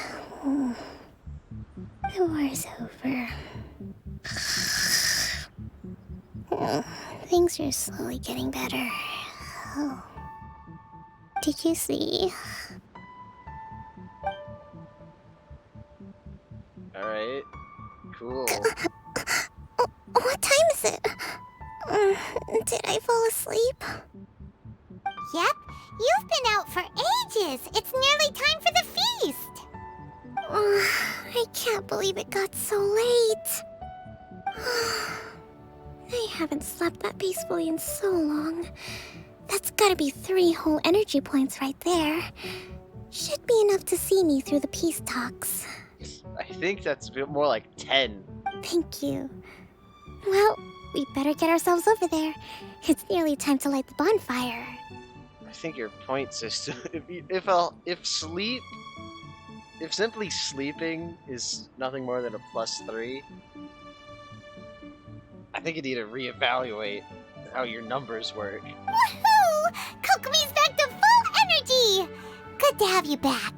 The war's over. Things are slowly getting better. Oh. Did you see? Alright. Cool. What time is it? Did I fall asleep? Yep, you've been out for ages. It's nearly time for the feast. I can't believe it got so late. I haven't slept that peacefully in so long. That's gotta be 3 whole energy points right there. Should be enough to see me through the peace talks. I think that's a bit more like 10. Thank you. Well, we better get ourselves over there. It's nearly time to light the bonfire. I think your point system. If simply sleeping is nothing more than a +3, I think you need to reevaluate how your numbers work. Woohoo! Kokomi's back to full energy! Good to have you back.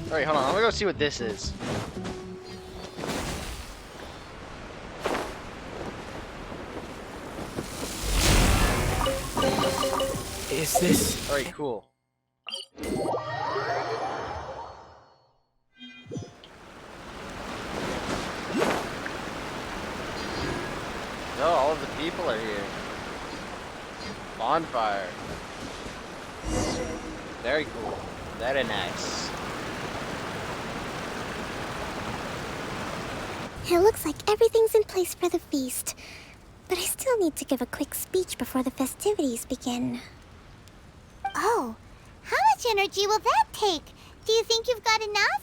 Alright, hold on. I'm gonna go see what this is. Is this... Alright, cool. Oh, all of the people are here. Bonfire. Very cool. Very nice. It looks like everything's in place for the feast. But I still need to give a quick speech before the festivities begin. Oh, how much energy will that take? Do you think you've got enough?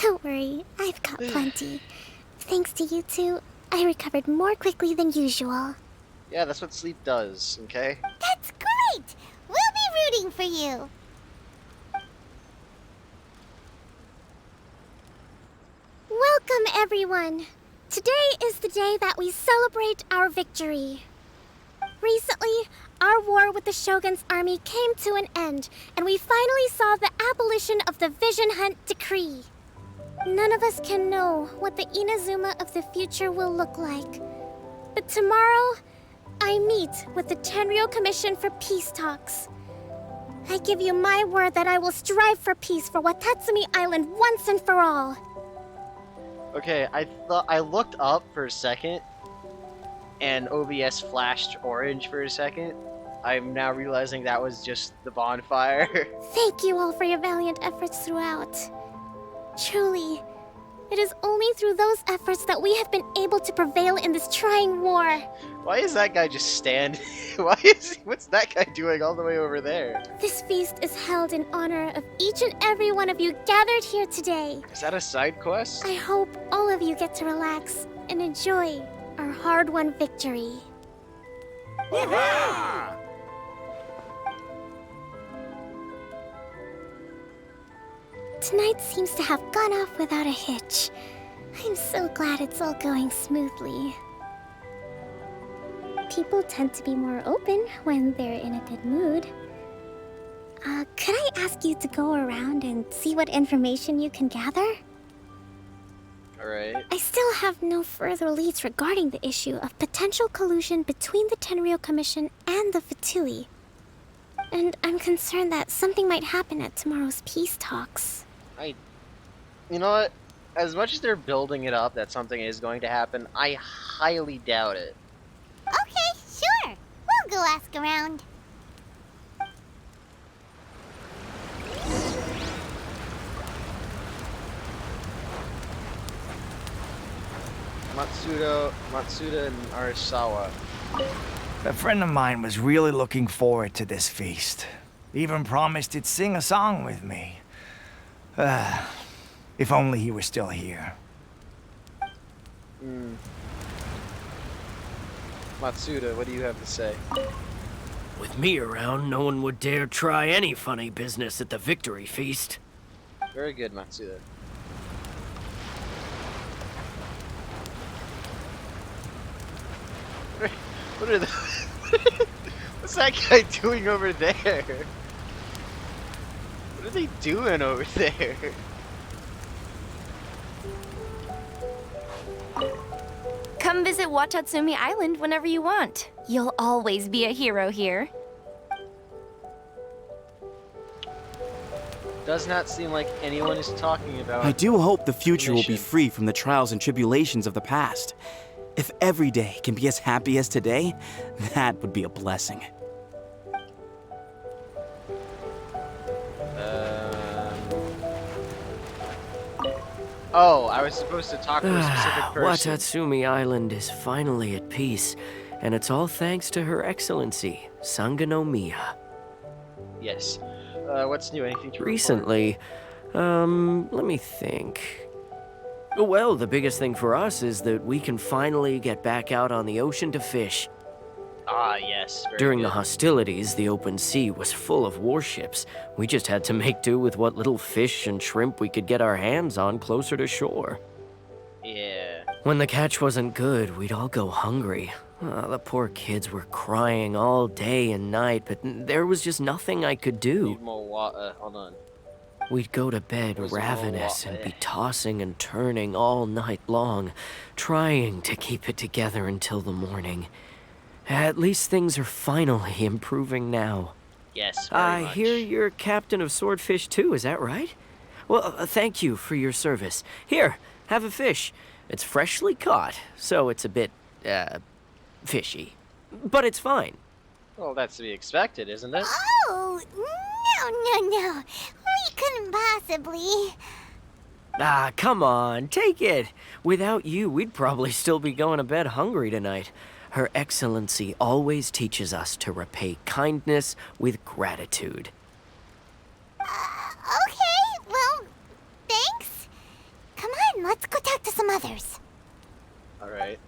Don't worry, I've got plenty. Thanks to you two, I recovered more quickly than usual. Yeah, that's what sleep does, okay? That's great! We'll be rooting for you. Welcome, everyone. Today is the day that we celebrate our victory. Recently, our war with the Shogun's army came to an end, and we finally saw the abolition of the Vision Hunt Decree. None of us can know what the Inazuma of the future will look like. But tomorrow, I meet with the Tenryou Commission for peace talks. I give you my word that I will strive for peace for Watatsumi Island once and for all. Okay, I looked up for a second, and OBS flashed orange for a second. I'm now realizing that was just the bonfire. Thank you all for your valiant efforts throughout. Truly, it is only through those efforts that we have been able to prevail in this trying war. Why is that guy just standing? What's that guy doing all the way over there? This feast is held in honor of each and every one of you gathered here today. Is that a side quest? I hope all of you get to relax and enjoy our hard-won victory. Tonight seems to have gone off without a hitch. I'm so glad it's all going smoothly. People tend to be more open when they're in a good mood. Could I ask you to go around and see what information you can gather? Alright. I still have no further leads regarding the issue of potential collusion between the Tenryou Commission and the Fatui. And I'm concerned that something might happen at tomorrow's peace talks. You know what? As much as they're building it up that something is going to happen, I highly doubt it. Okay, sure. We'll go ask around. Matsuda, and Arasawa. A friend of mine was really looking forward to this feast. Even promised he'd sing a song with me. If only he were still here. Matsuda, what do you have to say? With me around, no one would dare try any funny business at the victory feast. Very good, Matsuda. What are the... What's that guy doing over there? What are they doing over there? Come visit Watatsumi Island whenever you want. You'll always be a hero here. Does not seem like anyone is talking about... I do hope the future will be free from the trials and tribulations of the past. If every day can be as happy as today, that would be a blessing. Oh, I was supposed to talk to a specific person. Watatsumi Island is finally at peace, and it's all thanks to Her Excellency, Sangonomiya. Yes. What's new? Anything to report? Recently, let me think. Well, the biggest thing for us is that we can finally get back out on the ocean to fish. Ah, yes. Very During good. the hostilities, the open sea was full of warships. We just had to make do with what little fish and shrimp we could get our hands on closer to shore. Yeah. When the catch wasn't good, we'd all go hungry. The poor kids were crying all day and night, but there was just nothing I could do. Need more water. Hold on. We'd go to bed Where's the more ravenous and water? be tossing and turning all night long, trying to keep it together until the morning. At least things are finally improving now. Yes, very I much. hear you're captain of Swordfish too, is that right? Well, thank you for your service. Here, have a fish. It's freshly caught, so it's a bit, fishy. But it's fine. Well, that's to be expected, isn't it? Oh, no. We couldn't possibly. Ah, come on, take it. Without you, we'd probably still be going to bed hungry tonight. Her Excellency always teaches us to repay kindness with gratitude. Okay, well, thanks. Come on, let's go talk to some others. Alright.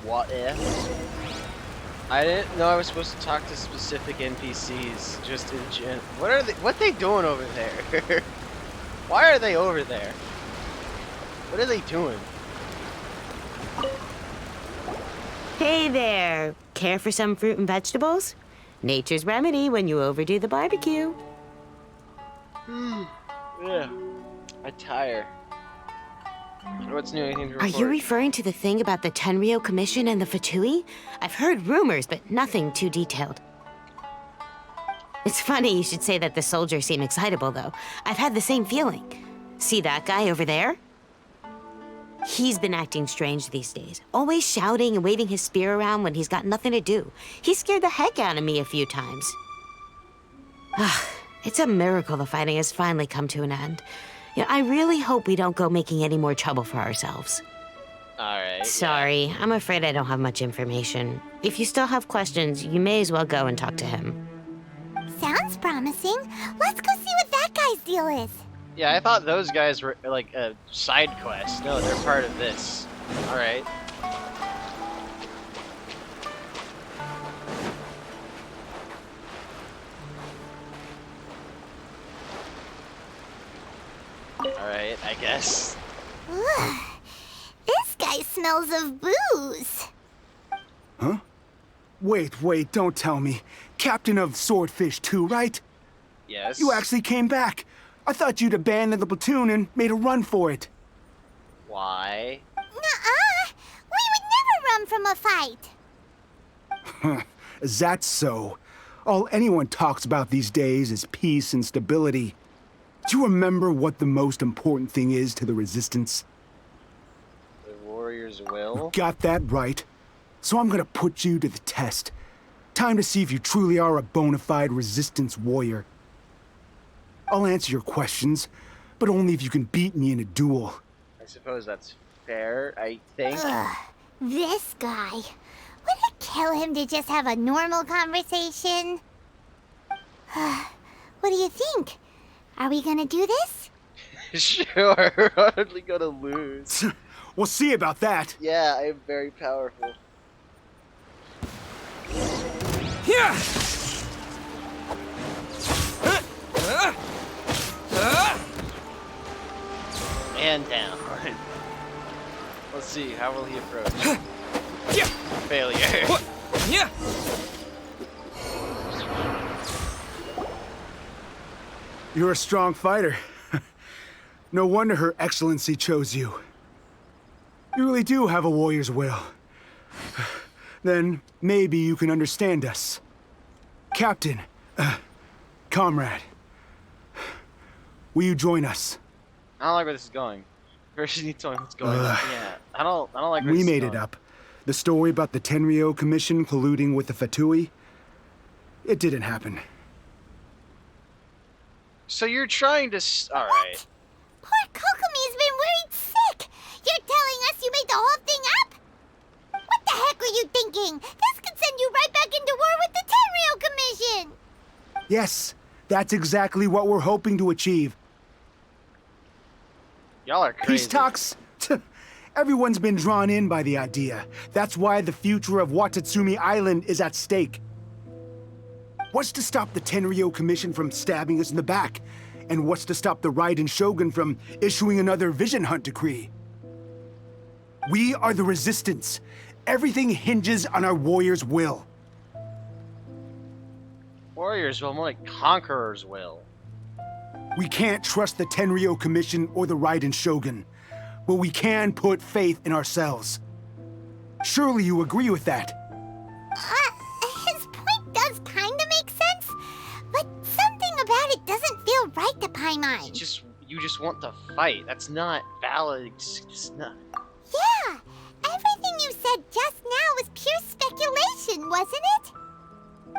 What if? I didn't know I was supposed to talk to specific NPCs, just in gen. What they doing over there? Why are they over there? What are they doing? Hey there! Care for some fruit and vegetables? Nature's remedy when you overdo the barbecue. Yeah. I tire. What's new? Anything to Are report? you referring to the thing about the Tenryo Commission and the Fatui? I've heard rumors, but nothing too detailed. It's funny you should say that the soldiers seem excitable, though. I've had the same feeling. See that guy over there? He's been acting strange these days, always shouting and waving his spear around when he's got nothing to do. He scared the heck out of me a few times. It's a miracle the fighting has finally come to an end. Yeah, I really hope we don't go making any more trouble for ourselves. Alright. Sorry, I'm afraid I don't have much information. If you still have questions, you may as well go and talk to him. Sounds promising. Let's go see what that guy's deal is. Yeah, I thought those guys were like a side quest. No, they're part of this. Alright. Alright, I guess. Ugh. This guy smells of booze. Huh? Wait, don't tell me. Captain of Swordfish 2, right? Yes. You actually came back. I thought you'd abandoned the platoon and made a run for it. Why? Nuh-uh. We would never run from a fight. Is that so? All anyone talks about these days is peace and stability. Do you remember what the most important thing is to the Resistance? The warrior's will? Got that right. So I'm gonna put you to the test. Time to see if you truly are a bona fide Resistance warrior. I'll answer your questions, but only if you can beat me in a duel. I suppose that's fair, I think. Ugh. This guy. Would it kill him to just have a normal conversation? What do you think? Are we gonna do this? Sure, we're hardly gonna lose. We'll see about that. Yeah, I am very powerful. Yeah! And down. Let's see, how will he approach? Failure. Yeah! You're a strong fighter. No wonder Her Excellency chose you. You really do have a warrior's will. Then maybe you can understand us. Captain, comrade, will you join us? I don't like where this is going. First, you need to tell me what's going on. Yeah, I don't like where We this is made going. it up. The story about the Tenryo Commission colluding with the Fatui, it didn't happen. So you're trying to alright. Poor Kokomi's been worried sick. You're telling us you made the whole thing up? What the heck were you thinking? bragging! This could send you right back into war with the Tenryo Commission! Yes, that's exactly what we're hoping to achieve. Y'all are crazy. Peace talks? Everyone's been drawn in by the idea. That's why the future of Watatsumi Island is at stake. What's to stop the Tenryo Commission from stabbing us in the back? And what's to stop the Raiden Shogun from issuing another Vision Hunt decree? We are the Resistance. Everything hinges on our warriors' will. Warriors will, more like conquerors will. We can't trust the Tenryo Commission or the Raiden Shogun, but we can put faith in ourselves. Surely you agree with that? His point does kinda make sense, but something about it doesn't feel right to Paimon. You just want to fight. That's not valid. It's not. Yeah, everything you said just now was pure speculation, wasn't it?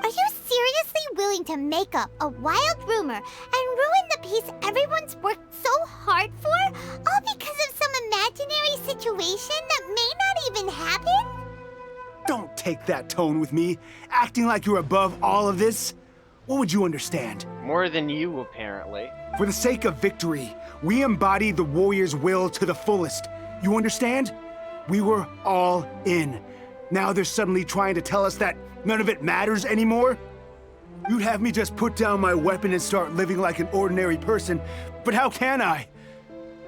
Are you seriously willing to make up a wild rumor and ruin the peace everyone's worked so hard for, all because of some imaginary situation that may not even happen? Don't take that tone with me, acting like you're above all of this. What would you understand? More than you, apparently. For the sake of victory, we embodied the warrior's will to the fullest. You understand? We were all in. Now they're suddenly trying to tell us that none of it matters anymore? You'd have me just put down my weapon and start living like an ordinary person, but how can I?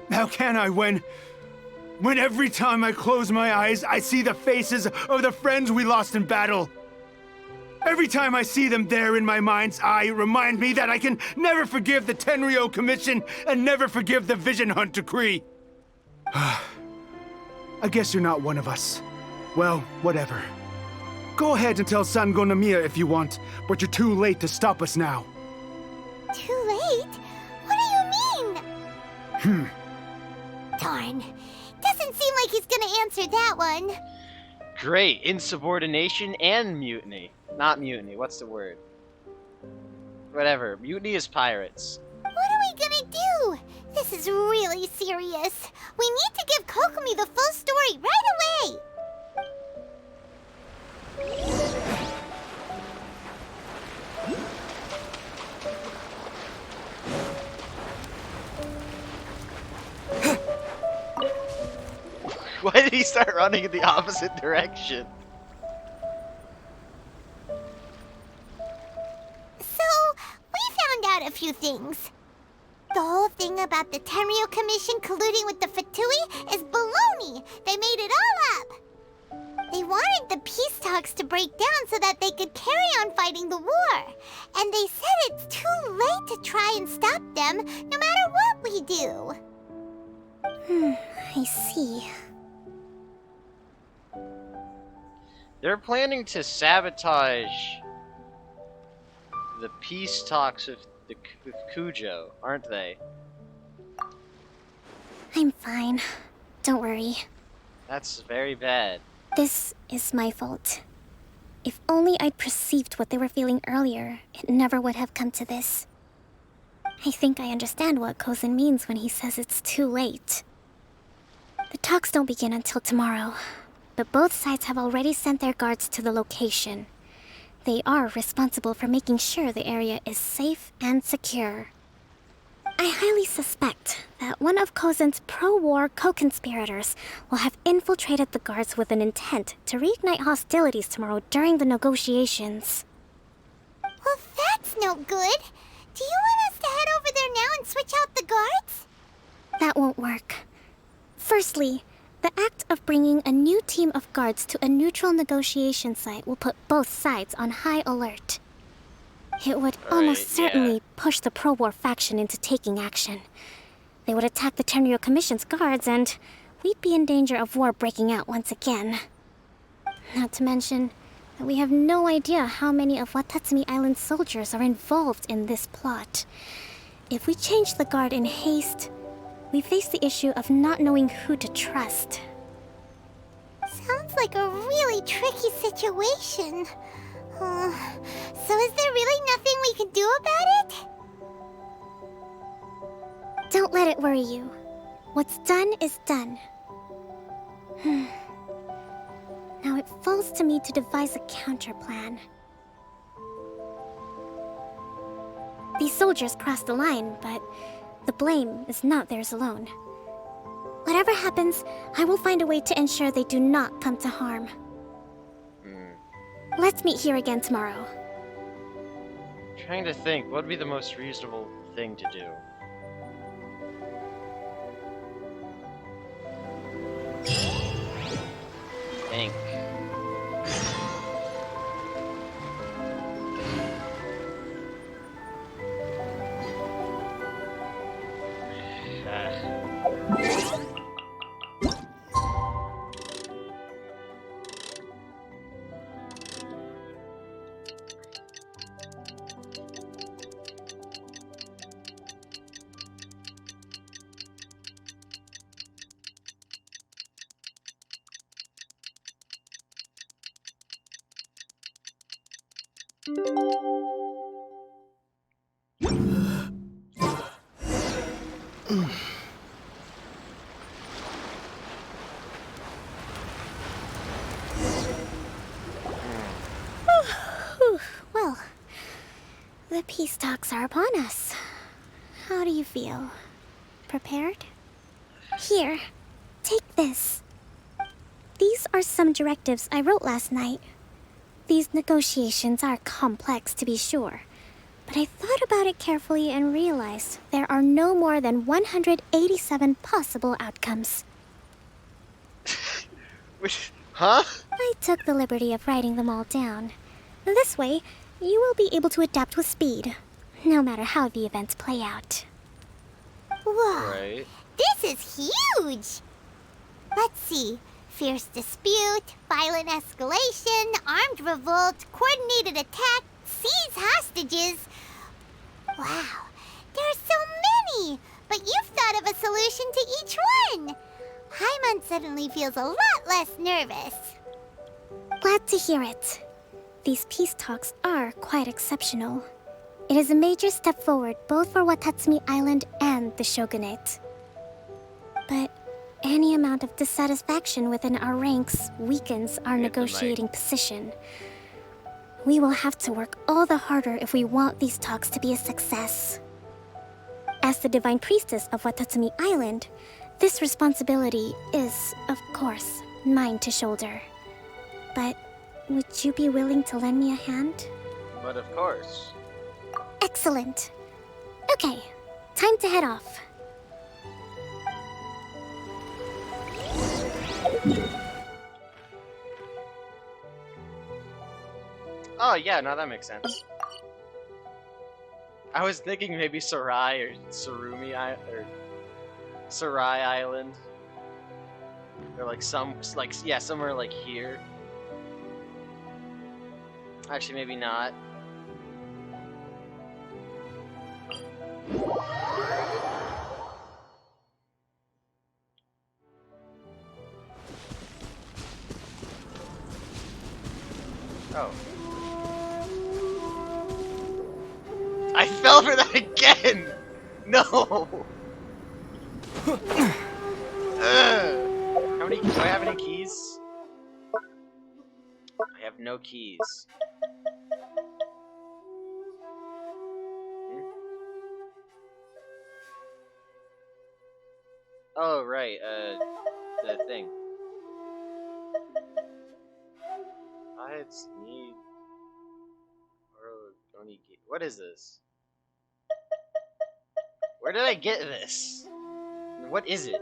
How can I when every time I close my eyes, I see the faces of the friends we lost in battle? Every time I see them there in my mind's eye, it reminds me that I can never forgive the Tenryo Commission and never forgive the Vision Hunt decree. I guess you're not one of us. Well, whatever. Go ahead and tell Sango Nomiya if you want, but you're too late to stop us now. Too late? What do you mean? Darn. Doesn't seem like he's gonna answer that one. Great. Insubordination and mutiny. Not mutiny. What's the word? Whatever. Mutiny is pirates. What are we gonna do? This is really serious. We need to give Kokomi the full story right away. Why did he start running in the opposite direction? So, we found out a few things. The whole thing about the Tenryo Commission colluding with the Fatui is baloney. They made it all up. They wanted the peace talks to break down so that they could carry on fighting the war. And they said it's too late to try and stop them, no matter what we do. I see. They're planning to sabotage the peace talks with Kujo, aren't they? I'm fine. Don't worry. That's very bad. This is my fault. If only I'd perceived what they were feeling earlier, it never would have come to this. I think I understand what Kozin means when he says it's too late. The talks don't begin until tomorrow, but both sides have already sent their guards to the location. They are responsible for making sure the area is safe and secure. I highly suspect that one of Kozin's pro-war co-conspirators will have infiltrated the guards with an intent to reignite hostilities tomorrow during the negotiations. Well, that's no good. Do you want us to head over there now and switch out the guards? That won't work. Firstly, the act of bringing a new team of guards to a neutral negotiation site will put both sides on high alert. It would almost certainly push the pro-war faction into taking action. They would attack the Tenryo Commission's guards, and we'd be in danger of war breaking out once again. Not to mention that we have no idea how many of Watatsumi Island's soldiers are involved in this plot. If we change the guard in haste, we face the issue of not knowing who to trust. Sounds like a really tricky situation. So is there really nothing we can do about it? Don't let it worry you. What's done is done. Now it falls to me to devise a counter plan. These soldiers crossed the line, but the blame is not theirs alone. Whatever happens, I will find a way to ensure they do not come to harm. Let's meet here again tomorrow. Trying to think, what would be the most reasonable thing to do? Think. Well, the peace talks are upon us. How do you feel? Prepared? Here, take this. These are some directives I wrote last night. These negotiations are complex, to be sure, but I thought about it carefully and realized there are no more than 187 possible outcomes. Huh? I took the liberty of writing them all down. This way, you will be able to adapt with speed, no matter how the events play out. Whoa, Right. this is huge! Let's see. Fierce dispute, violent escalation, armed revolt, coordinated attack, seize hostages. Wow, there are so many! But you've thought of a solution to each one! Hyman suddenly feels a lot less nervous. Glad to hear it. These peace talks are quite exceptional. It is a major step forward both for Watatsumi Island and the Shogunate. But any amount of dissatisfaction within our ranks weakens our negotiating position. We will have to work all the harder if we want these talks to be a success. As the Divine Priestess of Watatsumi Island, this responsibility is, of course, mine to shoulder. But would you be willing to lend me a hand? But of course. Excellent. Okay, time to head off. Oh yeah, now that makes sense. I was thinking maybe Sarai or Surumi or Sarai Island. Or like somewhere like here. Actually, maybe not. Oh. I fell for that again! No! How many, do I have any keys? I have no keys. Oh, right, the thing. I need... What is this? Where did I get this? What is it?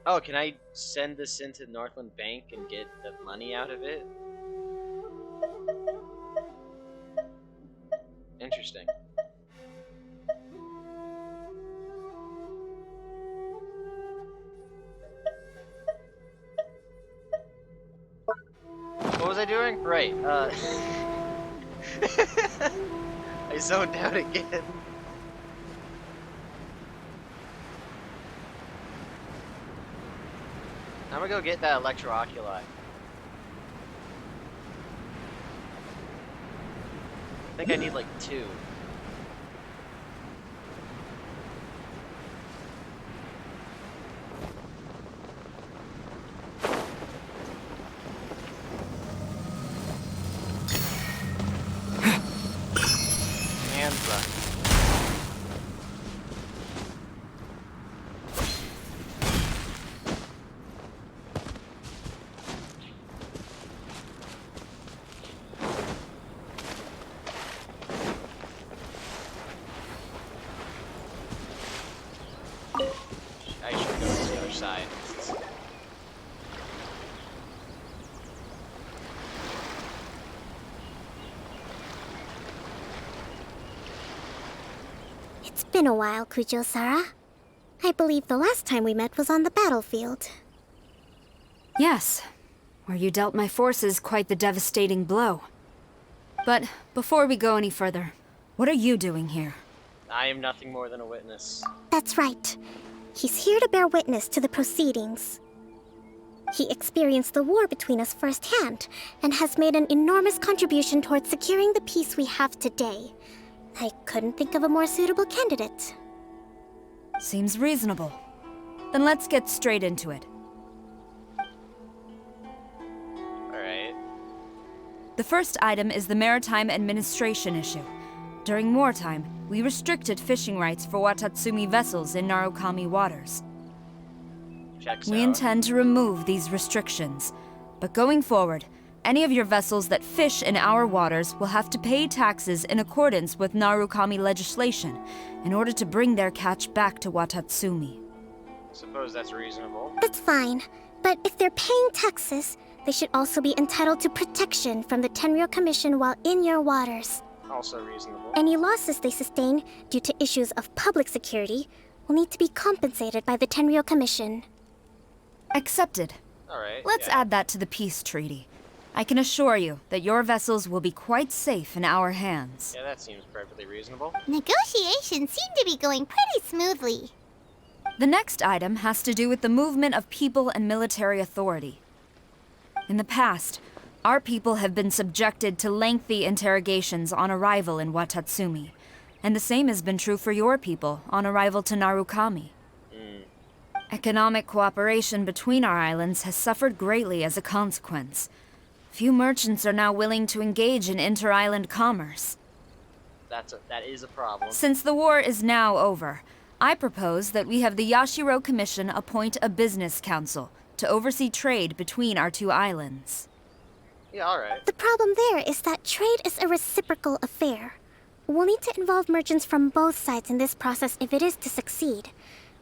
Oh, can I send this into Northland Bank and get the money out of it? Interesting. What was I doing? Right, I zoned out again. I'm gonna go get that electro-oculi. I think I need like 2. scientists. It's been a while, Kujo-Sara. I believe the last time we met was on the battlefield. Yes, where you dealt my forces quite the devastating blow. But before we go any further, what are you doing here? I am nothing more than a witness. That's right. He's here to bear witness to the proceedings. He experienced the war between us firsthand, and has made an enormous contribution towards securing the peace we have today. I couldn't think of a more suitable candidate. Seems reasonable. Then let's get straight into it. Alright. The first item is the Maritime Administration issue. During wartime, we restricted fishing rights for Watatsumi vessels in Narukami waters. We intend to remove these restrictions, but going forward, any of your vessels that fish in our waters will have to pay taxes in accordance with Narukami legislation in order to bring their catch back to Watatsumi. Suppose that's reasonable. That's fine, but if they're paying taxes, they should also be entitled to protection from the Tenryou Commission while in your waters. Also reasonable. Any losses they sustain due to issues of public security will need to be compensated by the Tenryou Commission. Accepted. Alright. Let's add that to the peace treaty. I can assure you that your vessels will be quite safe in our hands. Yeah, that seems perfectly reasonable. Negotiations seem to be going pretty smoothly. The next item has to do with the movement of people and military authority. In the past, our people have been subjected to lengthy interrogations on arrival in Watatsumi, and the same has been true for your people on arrival to Narukami. Economic cooperation between our islands has suffered greatly as a consequence. Few merchants are now willing to engage in inter-island commerce. That is a problem. Since the war is now over, I propose that we have the Yashiro Commission appoint a business council to oversee trade between our two islands. Yeah, alright. The problem there is that trade is a reciprocal affair. We'll need to involve merchants from both sides in this process if it is to succeed.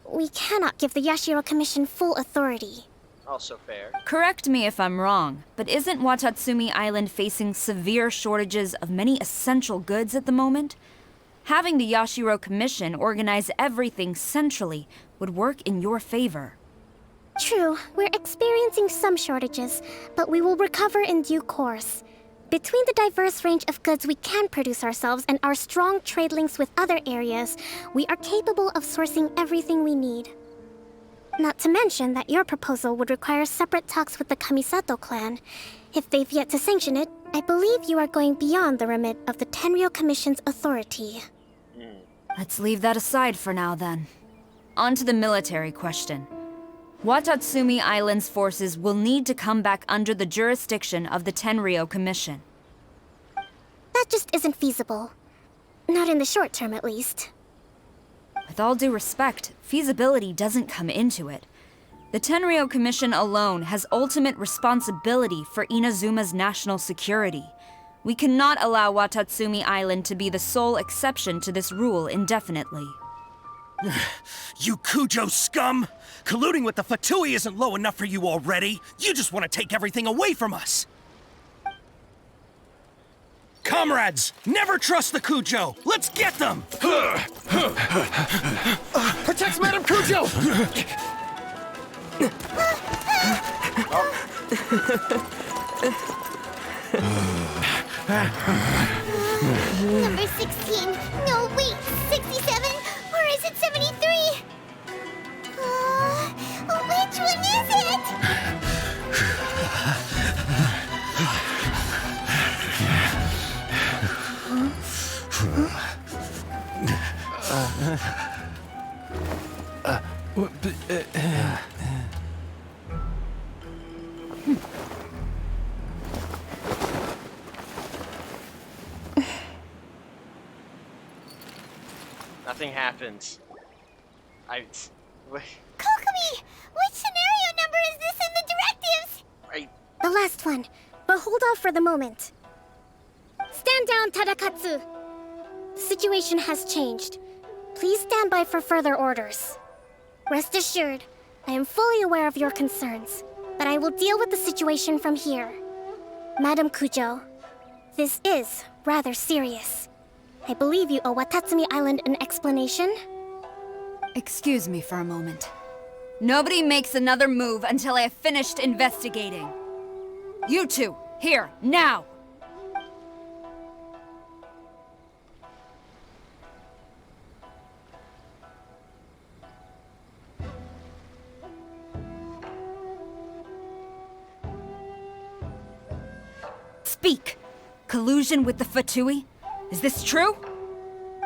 We cannot give the Yashiro Commission full authority. Also fair. Correct me if I'm wrong, but isn't Watatsumi Island facing severe shortages of many essential goods at the moment? Having the Yashiro Commission organize everything centrally would work in your favor. True, we're experiencing some shortages, but we will recover in due course. Between the diverse range of goods we can produce ourselves and our strong trade links with other areas, we are capable of sourcing everything we need. Not to mention that your proposal would require separate talks with the Kamisato clan. If they've yet to sanction it, I believe you are going beyond the remit of the Tenryou Commission's authority. Let's leave that aside for now, then. On to the military question. Watatsumi Island's forces will need to come back under the jurisdiction of the Tenryou Commission. That just isn't feasible. Not in the short term, at least. With all due respect, feasibility doesn't come into it. The Tenryou Commission alone has ultimate responsibility for Inazuma's national security. We cannot allow Watatsumi Island to be the sole exception to this rule indefinitely. You Kujo scum! Colluding with the Fatui isn't low enough for you already. You just want to take everything away from us. Comrades, never trust the Kujo. Let's get them! Protect Madame Kujo! Number 16. No, wait. 67? Or is it 73? Which one is it? Nothing happens. Wait. Kokomi! Which scenario number is this in the directives? The last one, but hold off for the moment. Stand down, Tadakatsu! The situation has changed. Please stand by for further orders. Rest assured, I am fully aware of your concerns, but I will deal with the situation from here. Madam Kujo, this is rather serious. I believe you owe Watatsumi Island an explanation. Excuse me for a moment. Nobody makes another move until I have finished investigating. You two, here, now! Speak! Collusion with the Fatui? Is this true?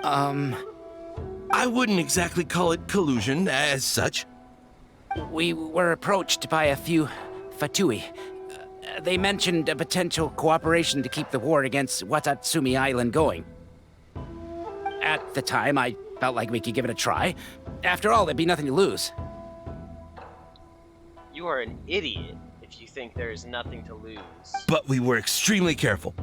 I wouldn't exactly call it collusion as such. We were approached by a few Fatui. They mentioned a potential cooperation to keep the war against Watatsumi Island going. At the time, I felt like we could give it a try. After all, there'd be nothing to lose. You are an idiot if you think there is nothing to lose. But we were extremely careful.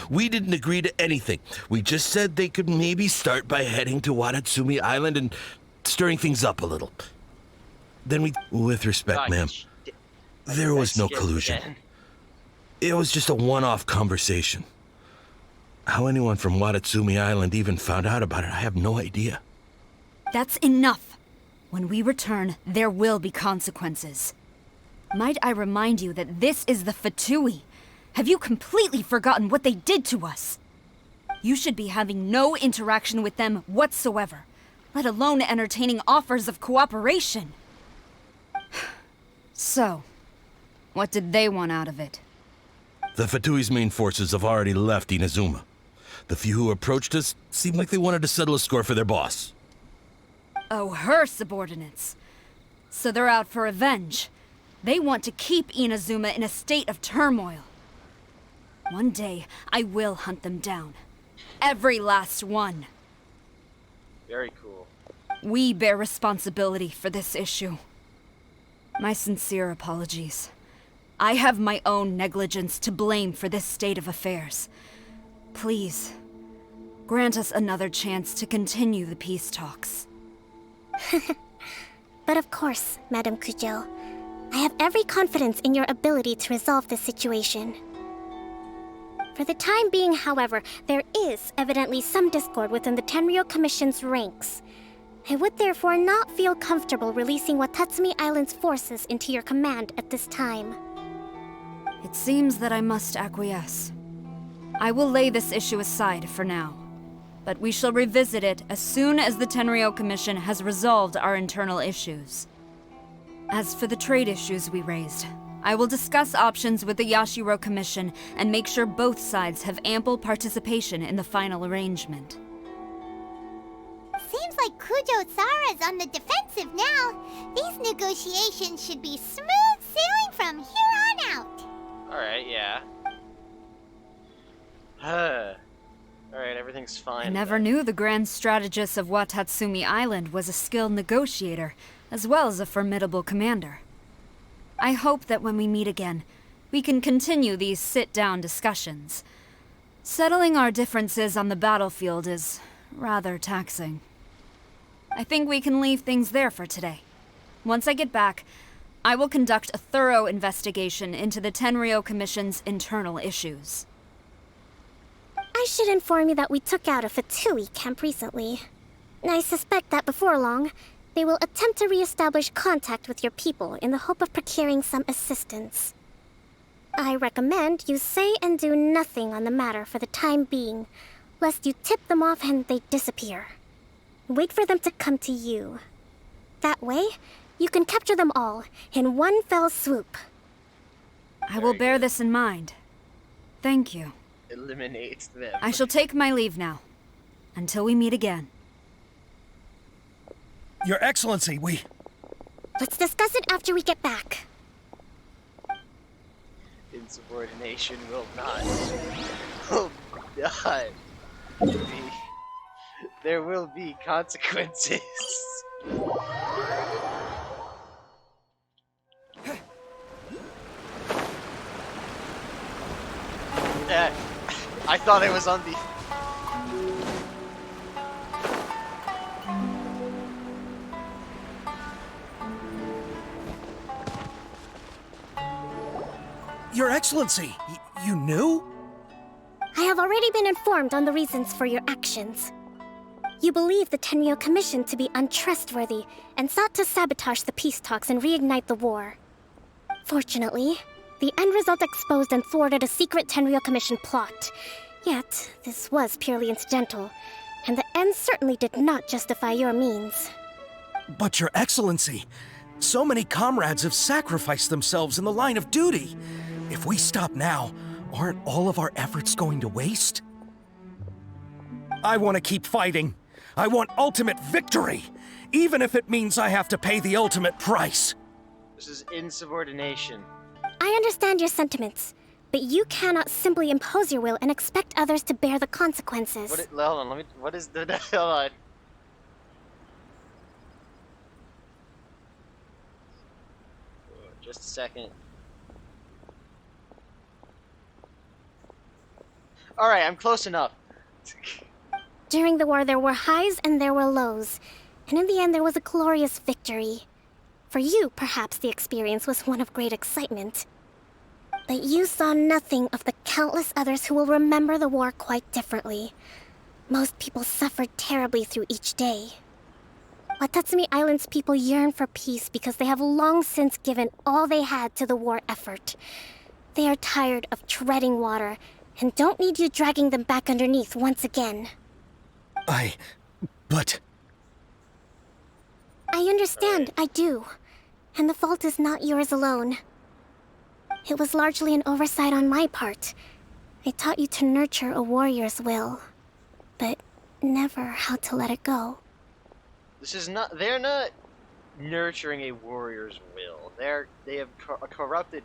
We didn't agree to anything. We just said they could maybe start by heading to Watatsumi Island and stirring things up a little. Then we... With respect, ma'am, there was no collusion. Again. It was just a one-off conversation. How anyone from Watatsumi Island even found out about it, I have no idea. That's enough. When we return, there will be consequences. Might I remind you that this is the Fatui? Have you completely forgotten what they did to us? You should be having no interaction with them whatsoever, let alone entertaining offers of cooperation. So, what did they want out of it? The Fatui's main forces have already left Inazuma. The few who approached us seemed like they wanted to settle a score for their boss. Oh, her subordinates. So they're out for revenge. They want to keep Inazuma in a state of turmoil. One day, I will hunt them down. Every last one. Very cool. We bear responsibility for this issue. My sincere apologies. I have my own negligence to blame for this state of affairs. Please, grant us another chance to continue the peace talks. But of course, Madam Kujo. I have every confidence in your ability to resolve this situation. For the time being, however, there is evidently some discord within the Tenryou Commission's ranks. I would therefore not feel comfortable releasing Watatsumi Island's forces into your command at this time. It seems that I must acquiesce. I will lay this issue aside for now, but we shall revisit it as soon as the Tenryou Commission has resolved our internal issues. As for the trade issues we raised, I will discuss options with the Yashiro Commission and make sure both sides have ample participation in the final arrangement. Seems like Kujo-Sara's on the defensive now. These negotiations should be smooth sailing from here on out. Alright, yeah. Alright, everything's fine. I never knew the grand strategist of Watatsumi Island was a skilled negotiator, as well as a formidable commander. I hope that when we meet again, we can continue these sit-down discussions. Settling our differences on the battlefield is rather taxing. I think we can leave things there for today. Once I get back, I will conduct a thorough investigation into the Tenryou Commission's internal issues. I should inform you that we took out a Fatui camp recently. I suspect that before long, they will attempt to re-establish contact with your people in the hope of procuring some assistance. I recommend you say and do nothing on the matter for the time being, lest you tip them off and they disappear. Wait for them to come to you. That way, you can capture them all in one fell swoop. I will bear this in mind. Thank you. Eliminates them. I shall take my leave now. Until we meet again. Your Excellency, Let's discuss it after we get back. Insubordination will not. There will be consequences. I thought I was on the... Your Excellency, you knew? I have already been informed on the reasons for your actions. You believe the Tenryou Commission to be untrustworthy and sought to sabotage the peace talks and reignite the war. Fortunately, the end result exposed and thwarted a secret Tenryou Commission plot. Yet, this was purely incidental, and the end certainly did not justify your means. But Your Excellency, so many comrades have sacrificed themselves in the line of duty. If we stop now, aren't all of our efforts going to waste? I want to keep fighting. I want ultimate victory, even if it means I have to pay the ultimate price. This is insubordination. I understand your sentiments, but you cannot simply impose your will and expect others to bear the consequences. Hold on, what is the, hold on. Just a second. Alright, I'm close enough. During the war, there were highs and there were lows, and in the end, there was a glorious victory. For you, perhaps the experience was one of great excitement. But you saw nothing of the countless others who will remember the war quite differently. Most people suffered terribly through each day. Watatsumi Island's people yearn for peace because they have long since given all they had to the war effort. They are tired of treading water and don't need you dragging them back underneath once again. But... I understand, I do. And the fault is not yours alone. It was largely an oversight on my part. I taught you to nurture a warrior's will, but never how to let it go. This is not, they're not nurturing a warrior's will. They have corrupted,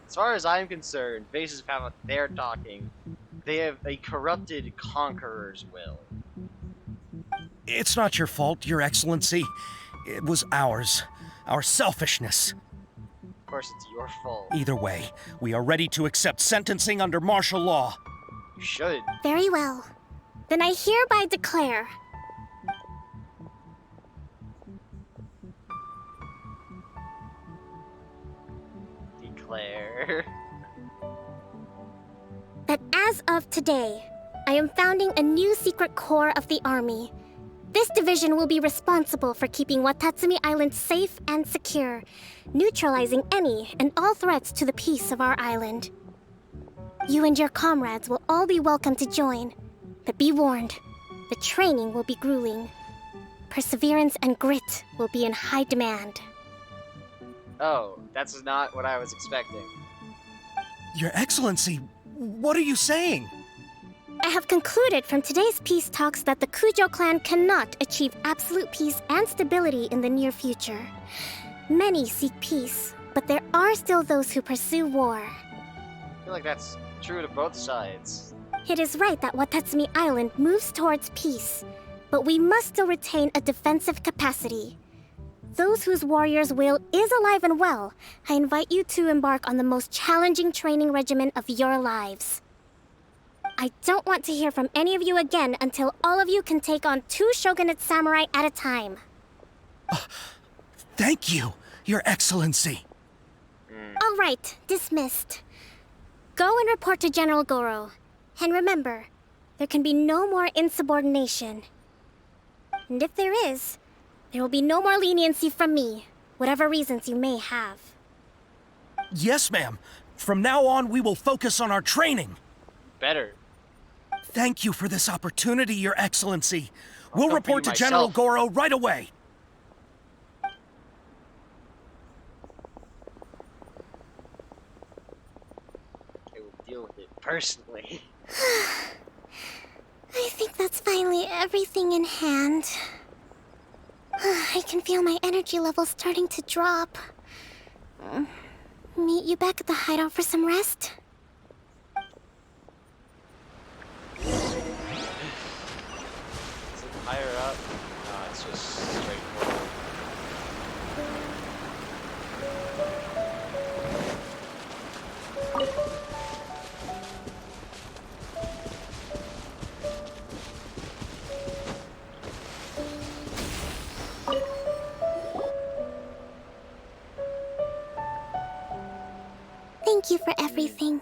as far as I'm concerned, basis of how they're talking, they have a corrupted conqueror's will. It's not your fault, Your Excellency. It was ours. Our selfishness. Of course it's your fault. Either way, we are ready to accept sentencing under martial law. You should. Very well. Then I hereby declare... that as of today, I am founding a new secret corps of the army. This division will be responsible for keeping Watatsumi Island safe and secure, neutralizing any and all threats to the peace of our island. You and your comrades will all be welcome to join, but be warned, the training will be grueling. Perseverance and grit will be in high demand. Oh, that's not what I was expecting. Your Excellency, what are you saying? I have concluded from today's peace talks that the Kujo clan cannot achieve absolute peace and stability in the near future. Many seek peace, but there are still those who pursue war. I feel like that's true to both sides. It is right that Watatsumi Island moves towards peace, but we must still retain a defensive capacity. Those whose warrior's will is alive and well, I invite you to embark on the most challenging training regimen of your lives. I don't want to hear from any of you again until all of you can take on 2 shogunate samurai at a time. Thank you, Your Excellency. All right, dismissed. Go and report to General Goro. And remember, there can be no more insubordination. And if there is, there will be no more leniency from me, whatever reasons you may have. Yes, ma'am. From now on, we will focus on our training. Better. Thank you for this opportunity, Your Excellency. We'll I'll report to myself. General Goro right away. I will deal with it personally. I think that's finally everything in hand. I can feel my energy levels starting to drop. Meet you back at the hideout for some rest? Is it higher up? No, it's just straightforward. Thank you for everything.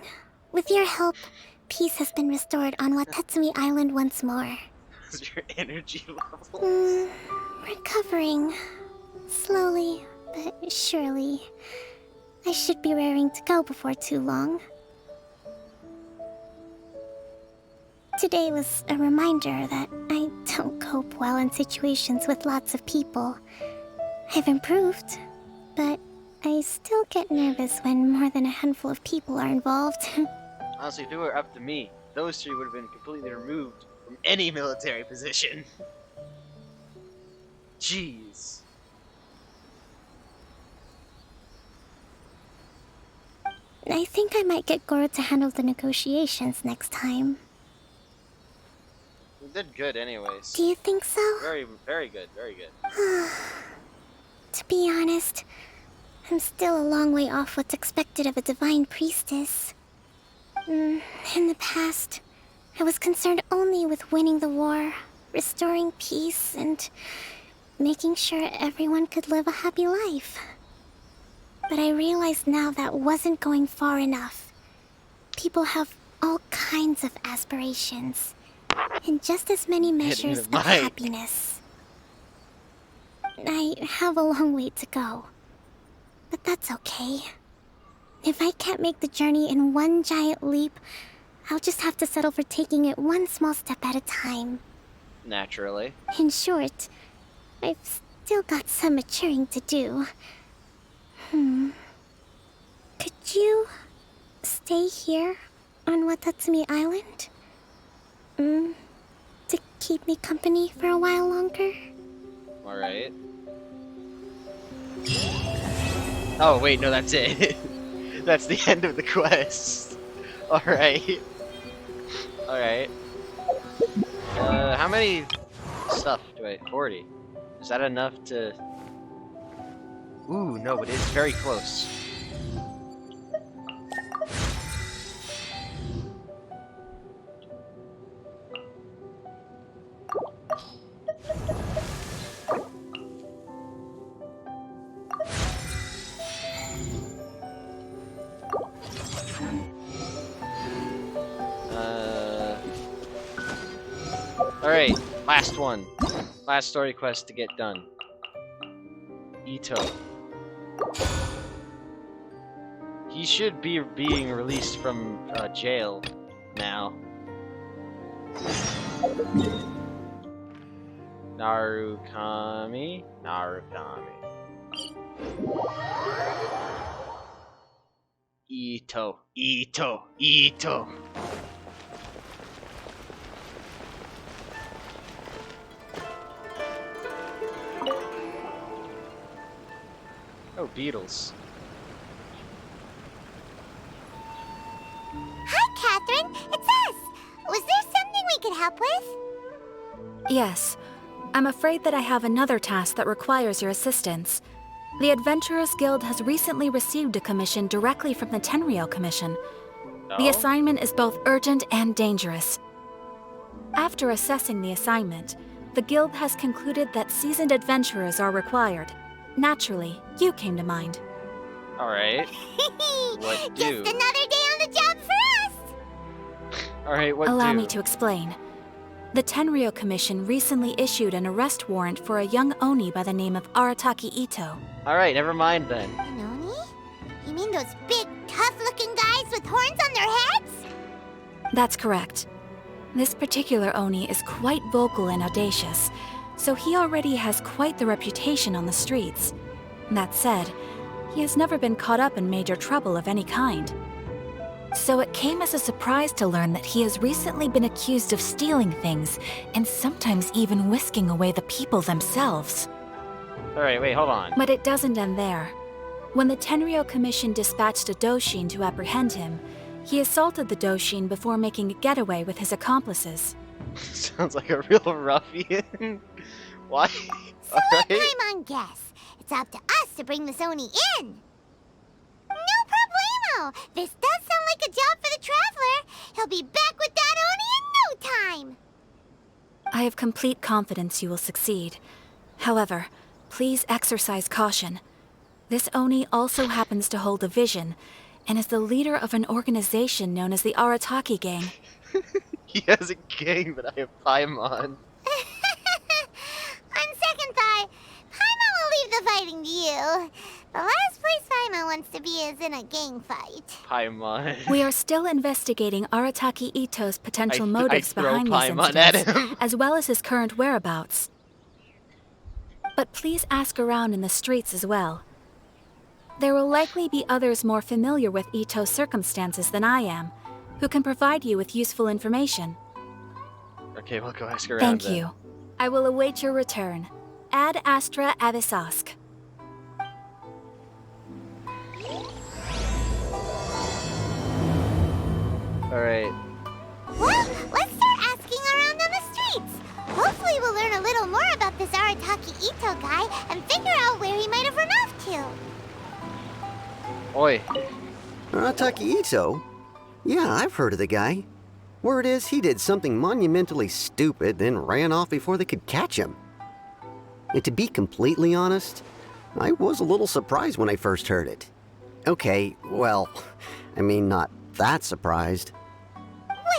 With your help, peace has been restored on Watatsumi Island once more. Your energy level. Recovering. Slowly, but surely. I should be raring to go before too long. Today was a reminder that I don't cope well in situations with lots of people. I've improved, but I still get nervous when more than a handful of people are involved. Honestly, if it were up to me, those three would have been completely removed from any military position. Jeez. I think I might get Goro to handle the negotiations next time. You did good anyways. Do you think so? Very, very good, very good. To be honest, I'm still a long way off what's expected of a divine priestess. In the past, I was concerned only with winning the war, restoring peace, and making sure everyone could live a happy life. But I realize now that wasn't going far enough. People have all kinds of aspirations, and just as many measures of happiness. I have a long way to go, but that's okay. If I can't make the journey in one giant leap, I'll just have to settle for taking it one small step at a time. Naturally. In short, I've still got some maturing to do. Could you stay here on Watatsumi Island? To keep me company for a while longer? Alright. Oh, wait, no, that's it. That's the end of the quest. Alright. Alright. How many stuff do I... 40. Is that enough to... Ooh, no, but it's very close. Alright, last one. Last story quest to get done. Ito. He should be being released from jail now. Narukami. Ito. Oh, beetles. Hi, Catherine. It's us. Was there something we could help with? Yes. I'm afraid that I have another task that requires your assistance. The Adventurers Guild has recently received a commission directly from the Tenryou Commission. The assignment is both urgent and dangerous. After assessing the assignment, the Guild has concluded that seasoned adventurers are required. Naturally, you came to mind. Alright. What do? Just another day on the job for us! Alright, what Allow do? me to explain. The Tenryou Commission recently issued an arrest warrant for a young Oni by the name of Arataki Ito. Alright, never mind then. An Oni? You mean those big, tough-looking guys with horns on their heads? That's correct. This particular Oni is quite vocal and audacious, so he already has quite the reputation on the streets. That said, he has never been caught up in major trouble of any kind. So it came as a surprise to learn that he has recently been accused of stealing things, and sometimes even whisking away the people themselves. Alright, wait, hold on. But it doesn't end there. When the Tenryou Commission dispatched a Doshin to apprehend him, he assaulted the Doshin before making a getaway with his accomplices. Sounds like a real ruffian. Why? So I'm on guess. It's up to us to bring this Oni in. No problemo. This does sound like a job for the Traveler. He'll be back with that Oni in no time. I have complete confidence you will succeed. However, please exercise caution. This Oni also happens to hold a vision, and is the leader of an organization known as the Arataki Gang. He has a gang, but I have Paimon. On second thought, Paimon will leave the fighting to you. The last place Paimon wants to be is in a gang fight. Paimon. We are still investigating Arataki Ito's potential motives I throw behind these Paimon at incidents, him. as well as his current whereabouts. But please ask around in the streets as well. There will likely be others more familiar with Ito's circumstances than I am, who can provide you with useful information. Okay, we'll go ask around. Thank then. you. I will await your return. Ad Astra Avisask. Alright. Well, let's start asking around on the streets. Hopefully we'll learn a little more about this Arataki Ito guy and figure out where he might have run off to. Oi. Arataki Ito? Yeah, I've heard of the guy. Word is he did something monumentally stupid, then ran off before they could catch him. And to be completely honest, I was a little surprised when I first heard it. Okay, well, I mean, not that surprised.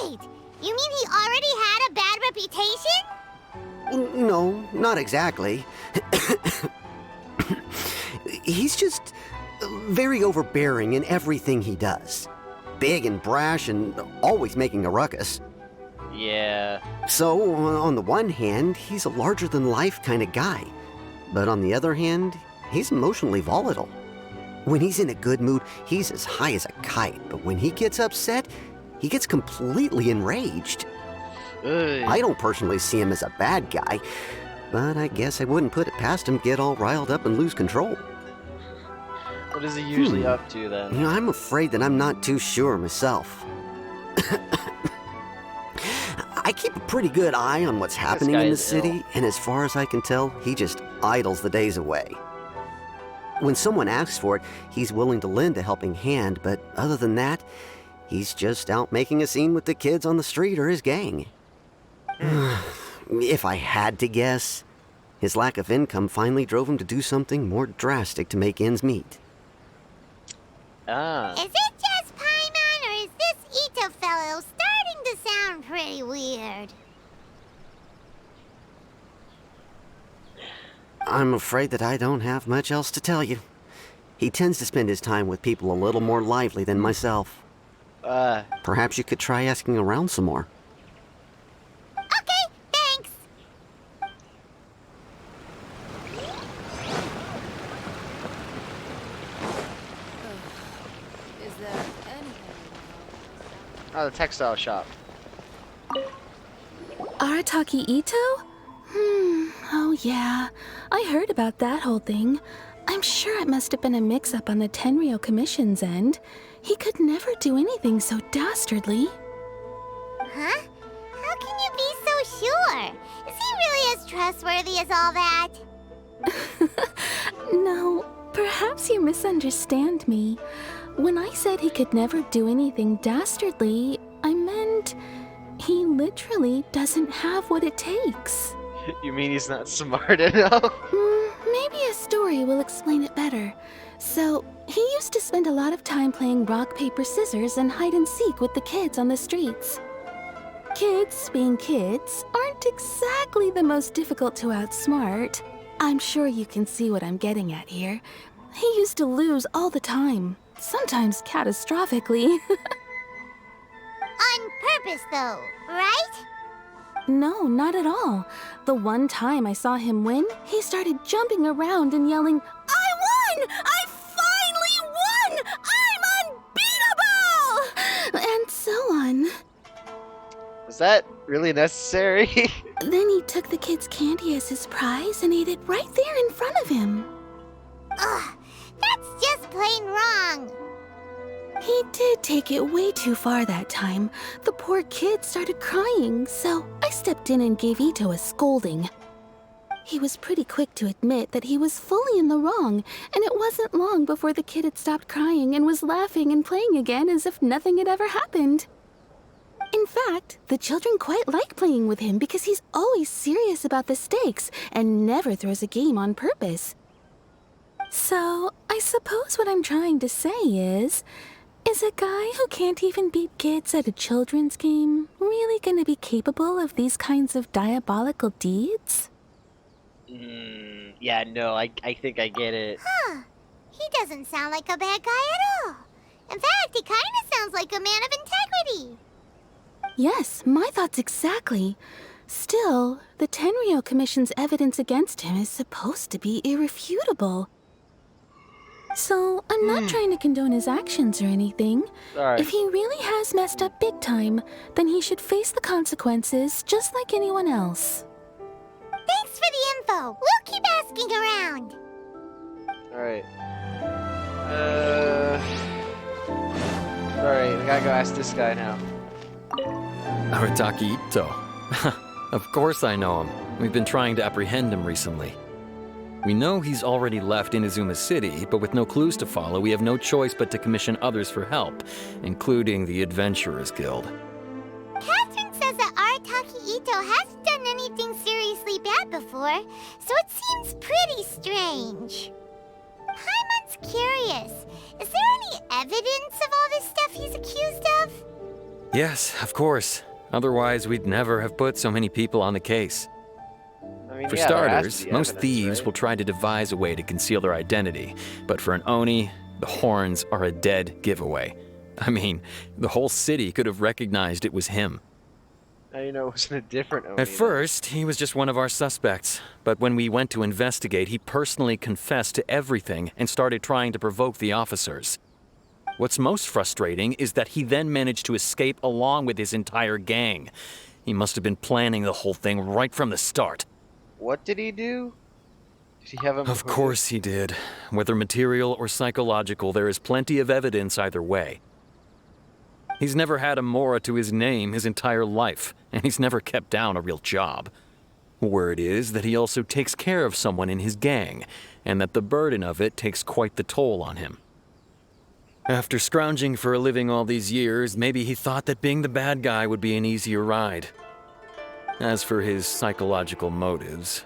Wait, you mean he already had a bad reputation? No, not exactly. He's just very overbearing in everything he does. Big and brash and always making a ruckus. Yeah. So, on the one hand, he's a larger-than-life kind of guy. But on the other hand, he's emotionally volatile. When he's in a good mood, he's as high as a kite. But when he gets upset, he gets completely enraged. I don't personally see him as a bad guy, but I guess I wouldn't put it past him to get all riled up and lose control. What is he usually up to then? You know, I'm afraid that I'm not too sure myself. I keep a pretty good eye on what's happening in the city, and as far as I can tell, he just idles the days away. When someone asks for it, he's willing to lend a helping hand, but other than that, he's just out making a scene with the kids on the street or his gang. If I had to guess, his lack of income finally drove him to do something more drastic to make ends meet. Is it just Paimon, or is this Ito fellow starting to sound pretty weird? I'm afraid that I don't have much else to tell you. He tends to spend his time with people a little more lively than myself. Perhaps you could try asking around some more. Okay, thanks. Is there anything? Oh, the textile shop. Arataki Ito? Oh yeah. I heard about that whole thing. I'm sure it must have been a mix-up on the Tenryou Commission's end. He could never do anything so dastardly. Huh? How can you be so sure? Is he really as trustworthy as all that? No, perhaps you misunderstand me. When I said he could never do anything dastardly, I meant he literally doesn't have what it takes. You mean he's not smart enough? Maybe a story will explain it better. So, he used to spend a lot of time playing rock, paper, scissors and hide and seek with the kids on the streets. Kids, being kids, aren't exactly the most difficult to outsmart. I'm sure you can see what I'm getting at here. He used to lose all the time, sometimes catastrophically. On purpose, though, right? No, not at all. The one time I saw him win, he started jumping around and yelling, "I won! I finally won! I'm unbeatable!" And so on. Was that really necessary? Then he took the kid's candy as his prize and ate it right there in front of him. Ugh, that's just plain wrong. He did take it way too far that time. The poor kid started crying, so I stepped in and gave Ito a scolding. He was pretty quick to admit that he was fully in the wrong, and it wasn't long before the kid had stopped crying and was laughing and playing again as if nothing had ever happened. In fact, the children quite like playing with him because he's always serious about the stakes and never throws a game on purpose. So, I suppose what I'm trying to say is, Is a guy who can't even beat kids at a children's game really gonna be capable of these kinds of diabolical deeds? Yeah, no, I think I get it. Huh. He doesn't sound like a bad guy at all. In fact, he kind of sounds like a man of integrity. Yes, my thoughts exactly. Still, the Tenryo Commission's evidence against him is supposed to be irrefutable. So, I'm not trying to condone his actions or anything. Sorry. If he really has messed up big time, then he should face the consequences just like anyone else. Thanks for the info. We'll keep asking around. Alright. Alright, we gotta go ask this guy now. Arataki Ito. Of course I know him. We've been trying to apprehend him recently. We know he's already left Inazuma City, but with no clues to follow, we have no choice but to commission others for help, including the Adventurers Guild. Catherine says that Arataki Ito hasn't done anything seriously bad before, so it seems pretty strange. Paimon's curious. Is there any evidence of all this stuff he's accused of? Yes, of course. Otherwise, we'd never have put so many people on the case. I mean, For yeah, there has starters, to be most evidence, thieves right? will try to devise a way to conceal their identity, but for an Oni, the horns are a dead giveaway. I mean, the whole city could have recognized it was him. Now you know it wasn't a different Oni. At first, he was just one of our suspects, but when we went to investigate, he personally confessed to everything and started trying to provoke the officers. What's most frustrating is that he then managed to escape along with his entire gang. He must have been planning the whole thing right from the start. What did he do? Did he have a... Of course he did. Whether material or psychological, there is plenty of evidence either way. He's never had a Mora to his name his entire life, and he's never kept down a real job. Word is that he also takes care of someone in his gang, and that the burden of it takes quite the toll on him. After scrounging for a living all these years, maybe he thought that being the bad guy would be an easier ride. As for his psychological motives,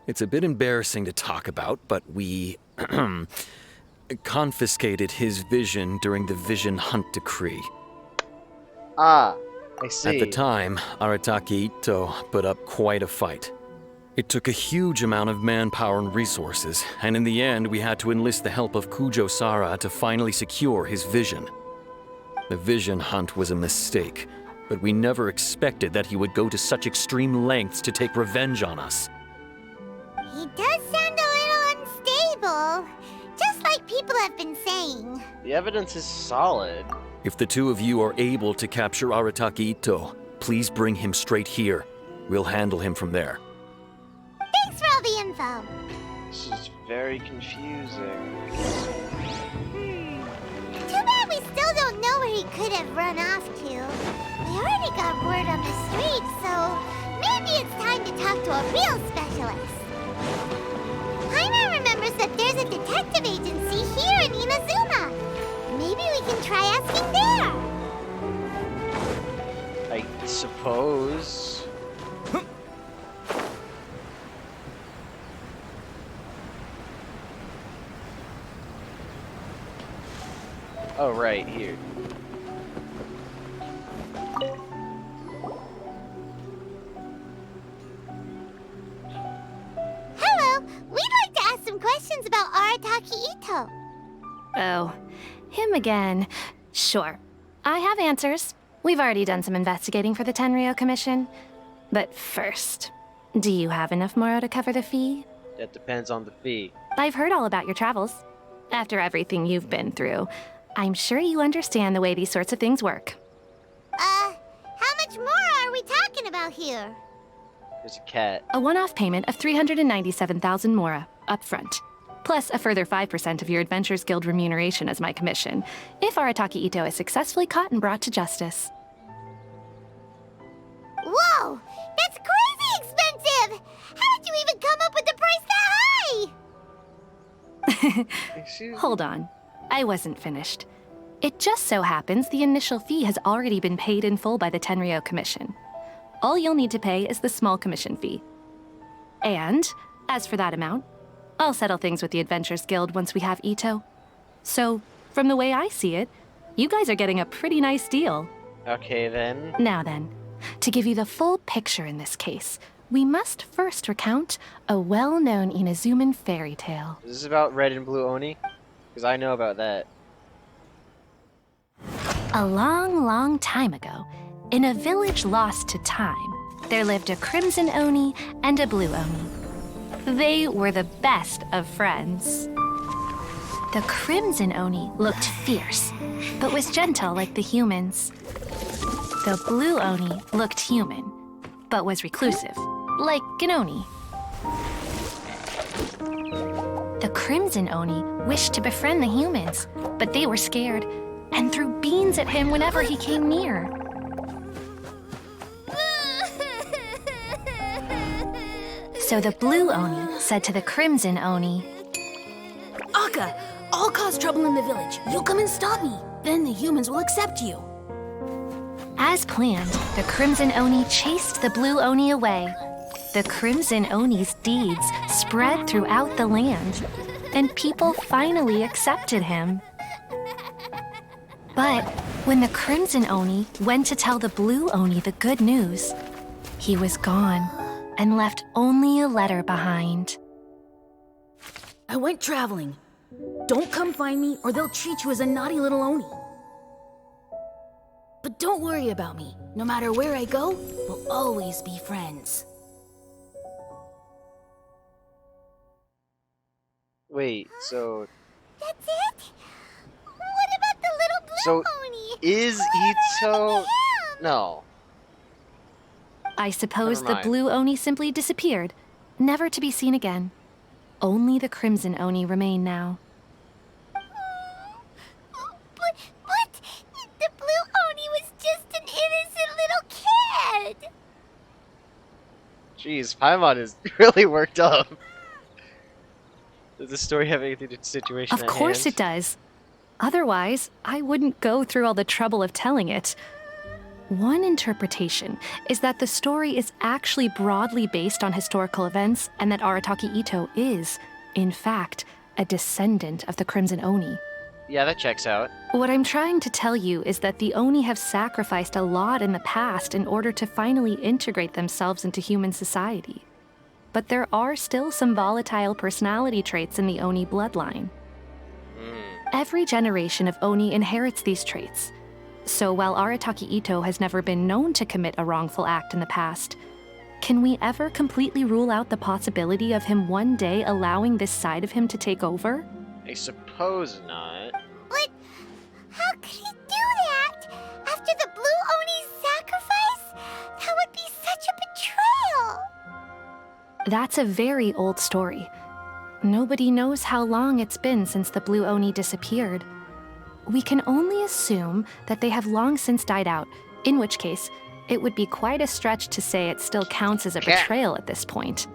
it's a bit embarrassing to talk about, but we confiscated his vision during the Vision Hunt Decree. Ah, I see. At the time, Arataki Ito put up quite a fight. It took a huge amount of manpower and resources, and in the end we had to enlist the help of Kujo Sara to finally secure his vision. The Vision Hunt was a mistake, but we never expected that he would go to such extreme lengths to take revenge on us. He does sound a little unstable, just like people have been saying. The evidence is solid. If the two of you are able to capture Arataki Ito, please bring him straight here. We'll handle him from there. Thanks for all the info. This is very confusing. Too bad we still don't know where he could have run off to. We already got word on the street, so maybe it's time to talk to a real specialist. Paimon remembers that there's a detective agency here in Inazuma. Maybe we can try asking there. I suppose. Oh, right, here. Hello, we'd like to ask some questions about Arataki Ito. Oh, him again. Sure. I have answers. We've already done some investigating for the Tenryo Commission. But first, do you have enough Moro to cover the fee? That depends on the fee. I've heard all about your travels. After everything you've been through, I'm sure you understand the way these sorts of things work. How much more are we talking about here? There's a cat. A one-off payment of 397,000 Mora, up front. Plus a further 5% of your Adventurers Guild remuneration as my commission, if Arataki Ito is successfully caught and brought to justice. Whoa! That's crazy expensive! How did you even come up with the price that high? Hold on. I wasn't finished. It just so happens the initial fee has already been paid in full by the Tenryo Commission. All you'll need to pay is the small commission fee. And, as for that amount, I'll settle things with the Adventurers Guild once we have Ito. So, from the way I see it, You guys are getting a pretty nice deal. Okay, then. Now then, to give you the full picture in this case, we must first recount a well-known Inazuman fairy tale. Is this about red and blue Oni? Because I know about that. A long, long time ago, in a village lost to time, there lived a crimson Oni and a blue Oni. They were the best of friends. The crimson Oni looked fierce, but was gentle like the humans. The blue Oni looked human, but was reclusive, like an Oni. The crimson Oni wished to befriend the humans, but they were scared and threw beans at him whenever he came near. So the blue Oni said to the crimson Oni, Akka, I'll cause trouble in the village. You come and stop me. Then the humans will accept you. As planned, the crimson Oni chased the blue Oni away. The crimson Oni's deeds spread throughout the land, and people finally accepted him. But when the crimson Oni went to tell the blue Oni the good news, he was gone and left only a letter behind. I went traveling. Don't come find me or they'll treat you as a naughty little Oni. But don't worry about me. No matter where I go, we'll always be friends. Wait, so... That's it? What about the little blue So, Oni? is Ito... No. I suppose Never the mind. blue Oni simply disappeared, never to be seen again. Only the crimson Oni remain now. But the blue Oni was just an innocent little kid. Jeez, Paimon is really worked up. Does this story have anything to do with the situation Of course it does. Otherwise, I wouldn't go through all the trouble of telling it. One interpretation is that the story is actually broadly based on historical events and that Arataki Ito is, in fact, a descendant of the Crimson Oni. Yeah, that checks out. What I'm trying to tell you is that the Oni have sacrificed a lot in the past in order to finally integrate themselves into human society. But there are still some volatile personality traits in the Oni bloodline. Every generation of Oni inherits these traits. So while Arataki Ito has never been known to commit a wrongful act in the past, can we ever completely rule out the possibility of him one day allowing this side of him to take over? I suppose not. But how could he do that? After the blue Oni's sacrifice? That would be such a betrayal. That's a very old story. Nobody knows how long it's been since the blue Oni disappeared. We can only assume that they have long since died out, in which case, it would be quite a stretch to say it still counts as a betrayal at this point.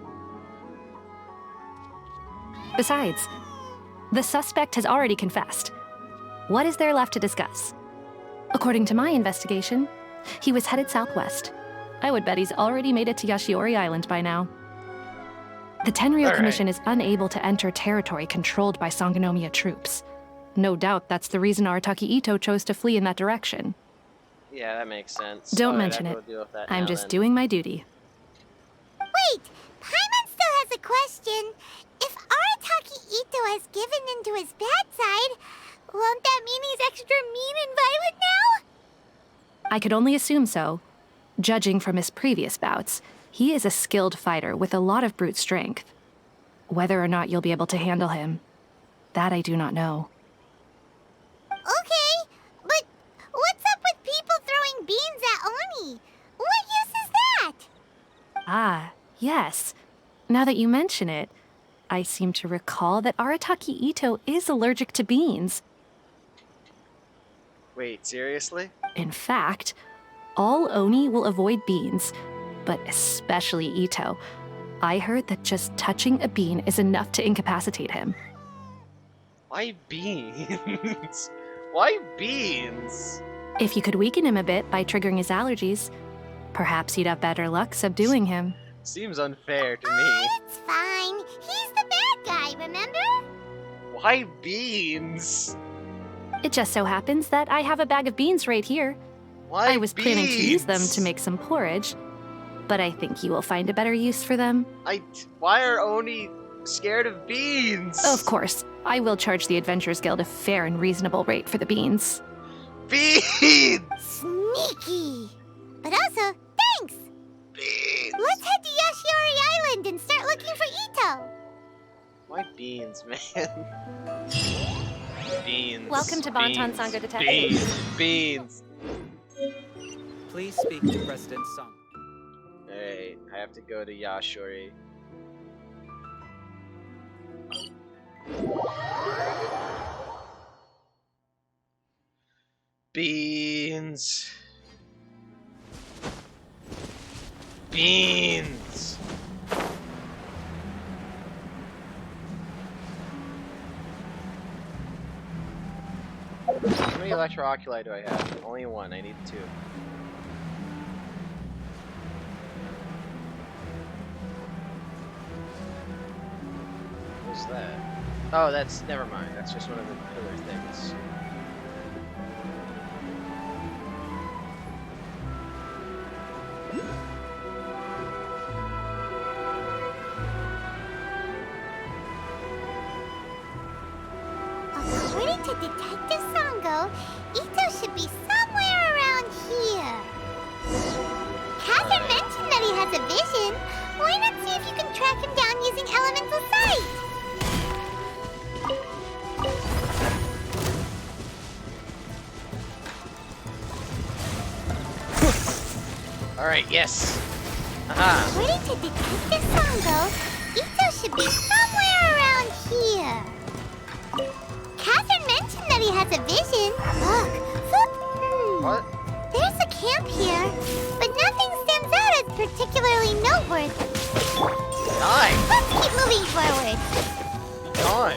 Besides, the suspect has already confessed. What is there left to discuss? According to my investigation, he was headed southwest. I would bet he's already made it to Yashiori Island by now. The Tenryou Commission is unable to enter territory controlled by Sangonomiya troops. No doubt that's the reason Arataki Ito chose to flee in that direction. Yeah, that makes sense. Don't I'd mention have it. to deal with that I'm now, just then. doing my duty. Wait, Paimon still has a question. If Arataki Ito has given in to his bad side, won't that mean he's extra mean and violent now? I could only assume so. Judging from his previous bouts, he is a skilled fighter with a lot of brute strength. Whether or not you'll be able to handle him, that I do not know. Okay, but what's up with people throwing beans at Oni? What use is that? Ah, yes. Now that you mention it, I seem to recall that Arataki Ito is allergic to beans. Wait, seriously? In fact, all Oni will avoid beans, but especially Ito. I heard that just touching a bean is enough to incapacitate him. Why beans? Why beans? If you could weaken him a bit by triggering his allergies, perhaps you'd have better luck subduing him. Seems unfair to me. It's fine. He's the bad guy, remember? Why beans? It just so happens that I have a bag of beans right here. Why I was planning to use them beans? to make some porridge, but I think you will find a better use for them. Why are Oni scared of beans? Of course, I will charge the Adventurers Guild a fair and reasonable rate for the beans. Beans! Sneaky! But also, thanks! Beans! Let's head to Yashiori Island and start looking for Ito! Why beans, man? Beans. Welcome to Bonton beans, Sango Detective. Beans. Please speak to President Sung. Alright, I have to go to Yashori. Beans. Beans. How many electro-oculi do I have? Only one, I need two. What's that? Oh, that's, never mind, that's just one of the pillar things. According to Detective Sango, Ito should be somewhere around here. Catherine mentioned that he has a vision. Why not see if you can track him down using elemental sight? Alright, yes. Aha. According to Detective Sango, Ito should be somewhere around here. Catherine mentioned that he has a vision. Look, What? There's a camp here, but nothing stands out as particularly noteworthy. Die. Let's keep moving forward. God.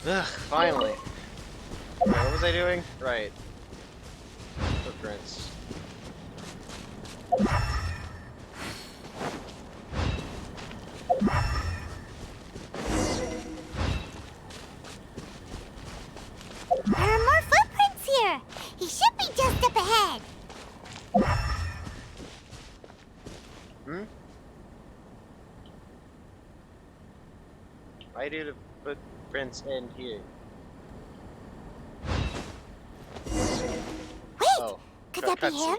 Ugh, finally. What was I doing? Right. Footprints. There are more footprints here. He should be just up ahead. Hmm? Why do the footprints end here? Wait! Oh, Could that be him?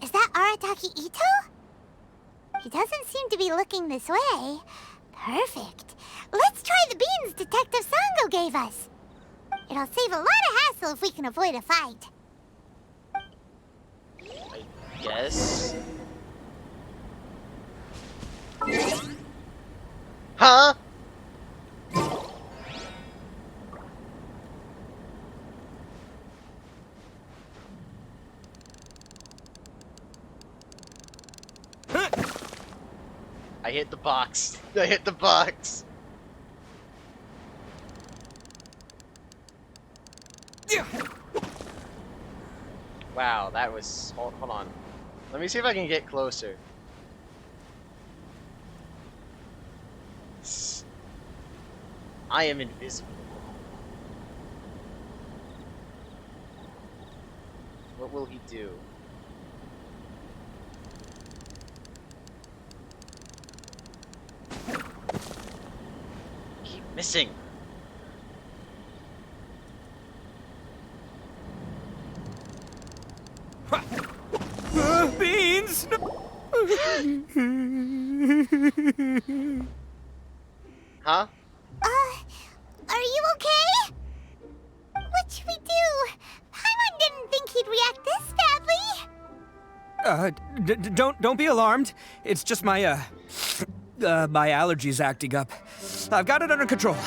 Is that Arataki Ito? He doesn't seem to be looking this way. Perfect. Let's try the beans Detective Sango gave us. It'll save a lot of hassle if we can avoid a fight. I guess. Huh? I hit the box. I hit the box. Wow, that was... Hold on. Let me see if I can get closer. I am invisible. What will he do? Keep missing. Beans! Are Huh? you okay? What should we do? Paimon didn't think he'd react Don't be alarmed. It's just my my allergies acting up. I've got it under control.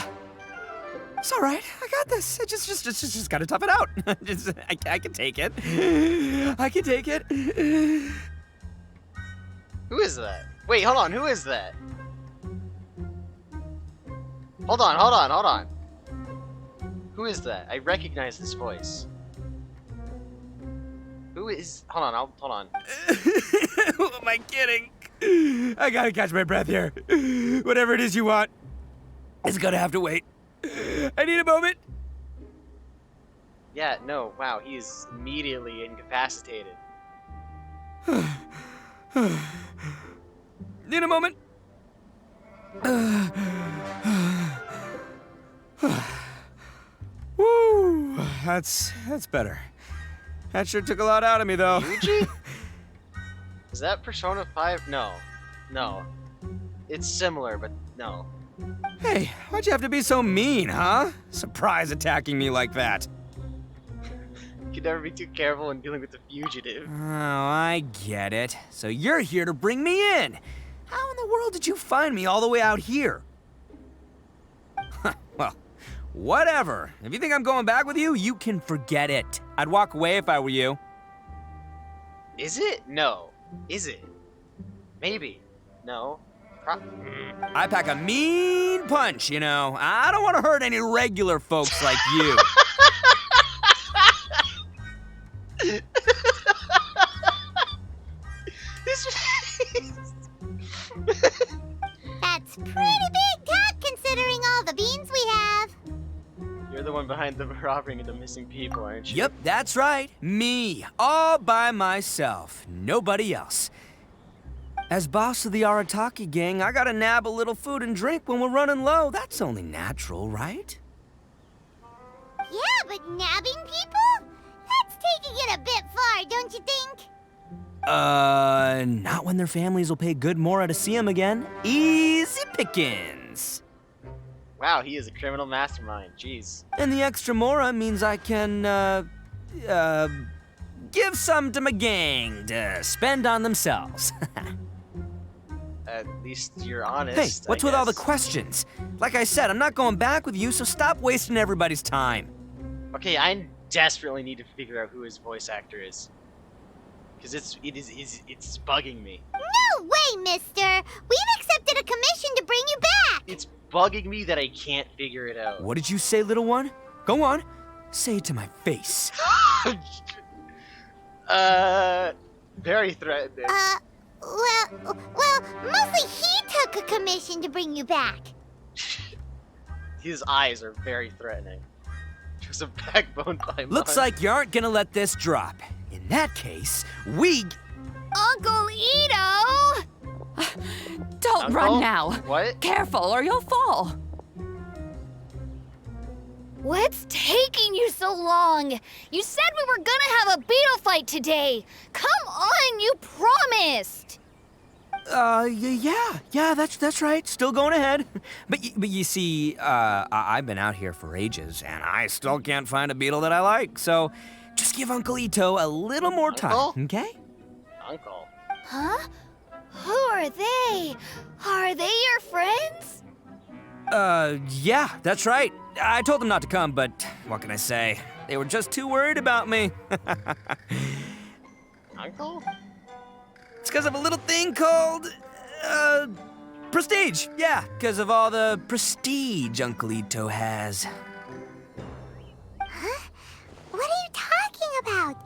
It's all right. I got this. Just gotta tough it out. I can take it. I can take it. Who is that? Wait, hold on. Who is that? Hold on. Who is that? I recognize this voice. Who is? Hold on. Who am I kidding? I gotta catch my breath here. Whatever it is you want, it's gonna have to wait. I need a moment. Yeah, no, wow, he is immediately incapacitated. Need a moment. Woo, that's better. That sure took a lot out of me, though. Yuji? Is that Persona 5? No. It's similar, but no. Hey, why'd you have to be so mean, huh? Surprise attacking me like that. You can never be too careful when dealing with the fugitive. Oh, I get it. So you're here to bring me in. How in the world did you find me all the way out here? Well, whatever. If you think I'm going back with you, you can forget it. I'd walk away if I were you. Is it? No. Is it? Maybe. No. I pack a mean punch, you know. I don't want to hurt any regular folks like you. That's pretty big talk considering all the beans we have. You're the one behind the robbing and the missing people, aren't you? Yep, that's right. Me. All by myself. Nobody else. As boss of the Arataki gang, I gotta nab a little food and drink when we're running low. That's only natural, right? Yeah, but nabbing people? That's taking it a bit far, don't you think? Not when their families will pay good Mora to see them again. Easy pickings. Wow, he is a criminal mastermind. Jeez. And the extra Mora means I can, give some to my gang to spend on themselves. At least you're honest. Hey, what's with all the questions? Like I said, I'm not going back with you, so stop wasting everybody's time. Okay, I desperately need to figure out who his voice actor is. Because it's bugging me. No way, mister! We've accepted a commission to bring you back! It's bugging me that I can't figure it out. What did you say, little one? Go on. Say it to my face. Very threatening. Well, mostly he took a commission to bring you back. His eyes are very threatening. Just a backbone by Looks like you aren't gonna let this drop. In that case, we... Uncle Ito! Don't run now. What? Careful or you'll fall. What's taking you so long? You said we were gonna have a beetle fight today. Come on, you promised. Yeah, that's right. Still going ahead. But you see, I've been out here for ages, and I still can't find a beetle that I like. So, just give Uncle Ito a little more time, okay? Uncle? Huh? Who are they? Are they your friends? Yeah, that's right. I told them not to come, but what can I say? They were just too worried about me. Uncle? It's because of a little thing called, prestige. Yeah, because of all the prestige Uncle Ito has. Huh? What are you talking about?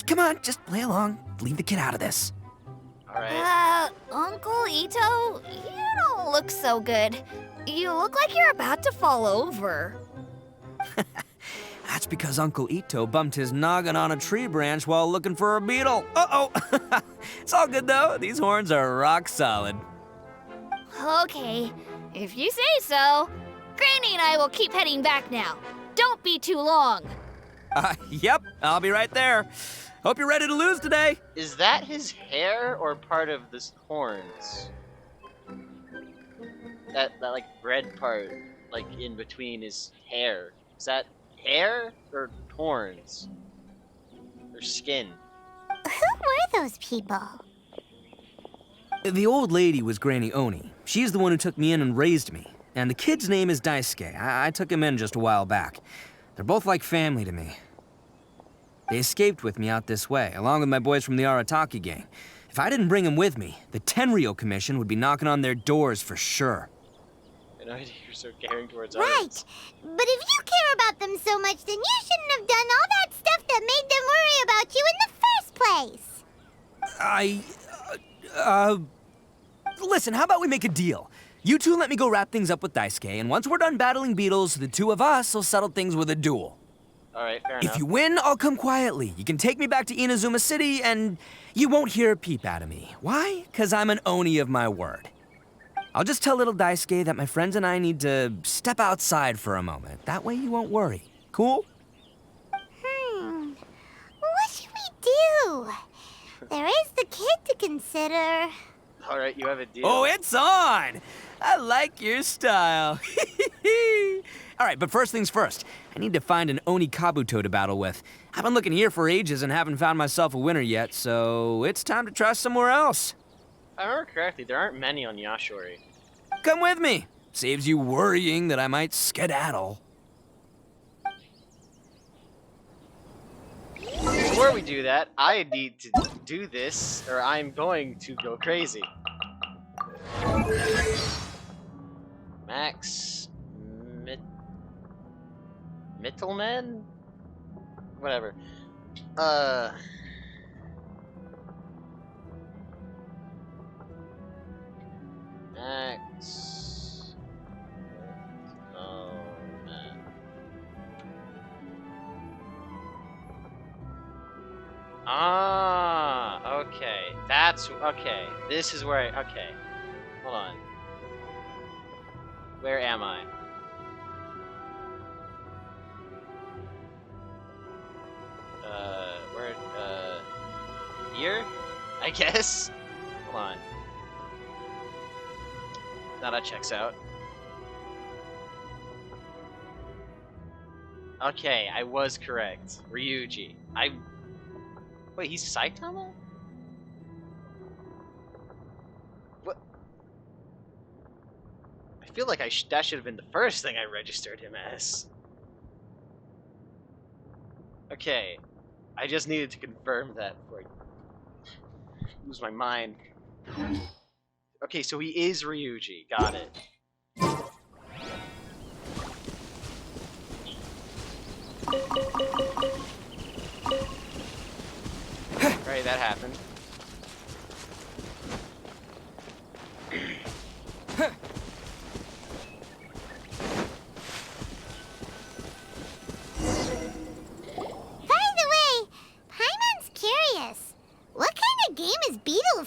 Come on, just play along. Leave the kid out of this. Alright. Uncle Ito, you don't look so good. You look like you're about to fall over. That's because Uncle Ito bumped his noggin on a tree branch while looking for a beetle. Uh-oh. It's all good, though. These horns are rock solid. Okay, if you say so. Granny and I will keep heading back now. Don't be too long. Yep, I'll be right there. Hope you're ready to lose today. Is that his hair or part of the horns? That like red part, like in between his hair. Is that hair or horns? Her skin. Who were those people? The old lady was Granny Oni. She's the one who took me in and raised me. And the kid's name is Daisuke. I took him in just a while back. They're both like family to me. They escaped with me out this way, along with my boys from the Arataki gang. If I didn't bring them with me, the Tenryou Commission would be knocking on their doors for sure. I know you're so caring towards Right. others. But if you care about them so much, then you shouldn't have done all that stuff that made them worry about you in the first place. Listen, how about we make a deal? You two let me go wrap things up with Daisuke, and once we're done battling beetles, the two of us will settle things with a duel. Alright, fair enough. If you win, I'll come quietly. You can take me back to Inazuma City, and you won't hear a peep out of me. Why? 'Cause I'm an Oni of my word. I'll just tell little Daisuke that my friends and I need to step outside for a moment. That way you won't worry. Cool? What should we do? There is the kid to consider. Alright, you have a deal. Oh, it's on! I like your style. All right, but first things first. I need to find an Oni Kabuto to battle with. I've been looking here for ages and haven't found myself a winner yet, so it's time to try somewhere else. If I remember correctly, there aren't many on Yashori. Come with me. Saves you worrying that I might skedaddle. Before we do that, I need to do this, or I'm going to go crazy. Max... Mittelman? Whatever. Max... Oh, man. Ah, okay. That's... okay. This is where I... okay. Hold on. Where am I? Here? I guess? Hold on. Now that checks out. Okay, I was correct. Ryuji. Wait, he's Saitama? What? I feel like that should have been the first thing I registered him as. Okay, I just needed to confirm that before I lose my mind. Okay, so he is Ryuji. Got it. Right, that happened.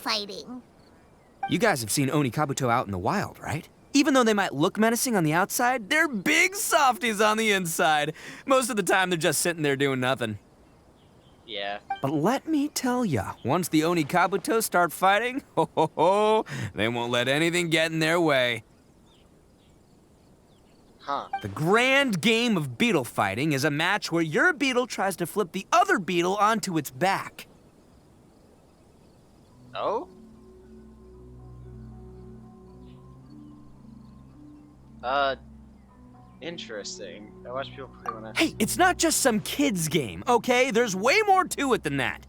fighting. You guys have seen Oni Kabuto out in the wild, right? Even though they might look menacing on the outside, they're big softies on the inside. Most of the time, they're just sitting there doing nothing. Yeah. But let me tell ya, once the Oni Kabuto start fighting, they won't let anything get in their way. Huh. The grand game of beetle fighting is a match where your beetle tries to flip the other beetle onto its back. Oh? Interesting. I watch people play when I... Hey, it's not just some kid's game, okay? There's way more to it than that.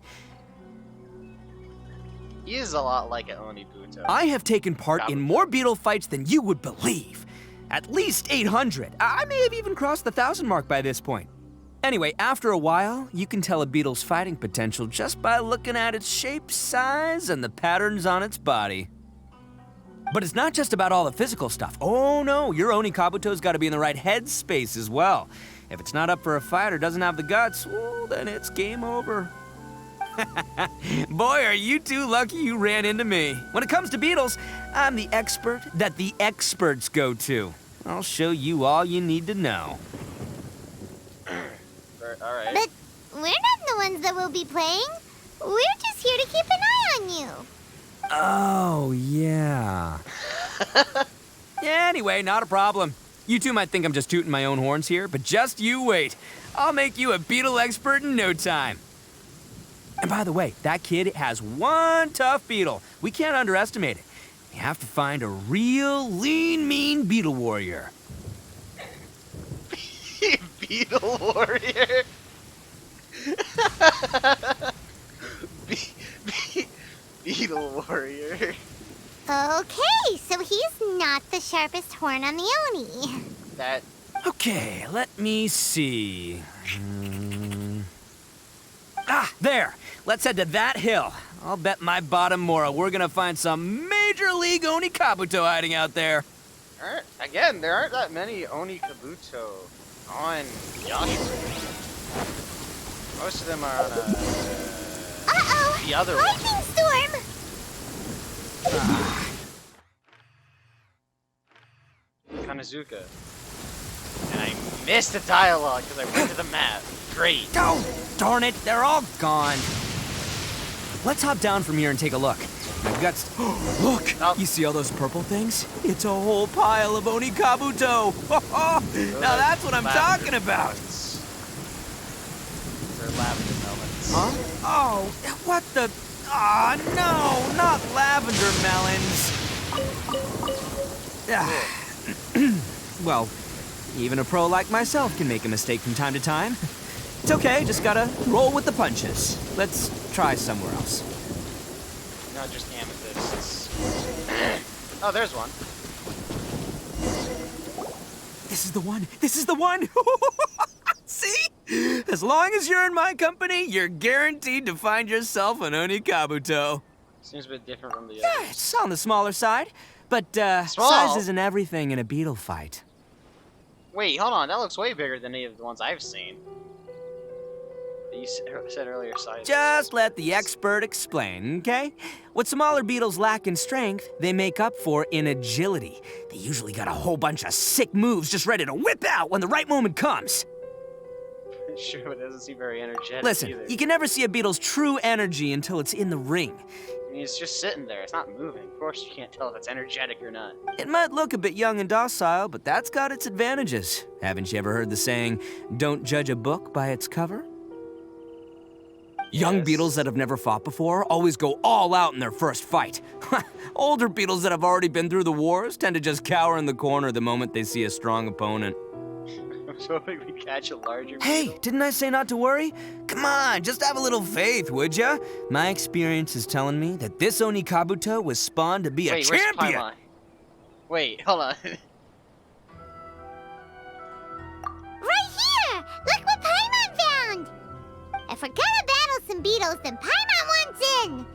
He is a lot like an Onibuto. I have taken part in more beetle fights than you would believe. At least 800. I may have even crossed the 1,000 mark by this point. Anyway, after a while, you can tell a beetle's fighting potential just by looking at its shape, size, and the patterns on its body. But it's not just about all the physical stuff. Oh no, your Oni Kabuto's got to be in the right headspace as well. If it's not up for a fight or doesn't have the guts, well, then it's game over. Boy, are you two lucky you ran into me. When it comes to beetles, I'm the expert that the experts go to. I'll show you all you need to know. All right. But we're not the ones that will be playing. We're just here to keep an eye on you. Oh, yeah. Yeah, anyway, not a problem. You two might think I'm just tooting my own horns here, but just you wait. I'll make you a beetle expert in no time. And by the way, that kid has one tough beetle. We can't underestimate it. You have to find a real lean, mean beetle warrior. Beetle warrior? Beetle warrior. Okay, so he's not the sharpest horn on the Oni. That... Okay, let me see. Ah, there! Let's head to that hill. I'll bet my bottom Mora we're gonna find some major league Oni Kabuto hiding out there. Again, there aren't that many Oni Kabuto on Joshua. Most of them are on the other one. Lightning storm! Kanazuka. And I missed the dialogue because I went to the map. Great. Oh, darn it, they're all gone. Let's hop down from here and take a look. My guts. Look! You see all those purple things? It's a whole pile of Oni Kabuto! Now that's what I'm talking about! They're lavender melons. Huh? Oh, what the... Aw, no! Not lavender melons! Well, even a pro like myself can make a mistake from time to time. It's okay, just gotta roll with the punches. Let's try somewhere else. Not just amethysts. Oh, there's one. This is the one! This is the one! See? As long as you're in my company, you're guaranteed to find yourself an Oni Kabuto. Seems a bit different from the others. Yeah, it's on the smaller side. But, Small? size isn't everything in a beetle fight. Wait, hold on. That looks way bigger than any of the ones I've seen. You said earlier size. Just let the expert explain, okay? What smaller beetles lack in strength, they make up for in agility. They usually got a whole bunch of sick moves just ready to whip out when the right moment comes. Sure, it doesn't seem very energetic Listen, either. you can never see a beetle's true energy until it's in the ring. I mean, it's just sitting there. It's not moving. Of course you can't tell if it's energetic or not. It might look a bit young and docile, but that's got its advantages. Haven't you ever heard the saying, don't judge a book by its cover? Young beetles that have never fought before always go all out in their first fight. Older beetles that have already been through the wars tend to just cower in the corner the moment they see a strong opponent. I'm hoping we catch a larger Hey, beetle. didn't I say not to worry? Come on, just have a little faith, would ya? My experience is telling me that this Oni Kabuto was spawned to be a Where's champion. Paimon? Wait, hold on. Right here! Look what Paimon found! If we're gonna battle some beetles, then Paimon wants in!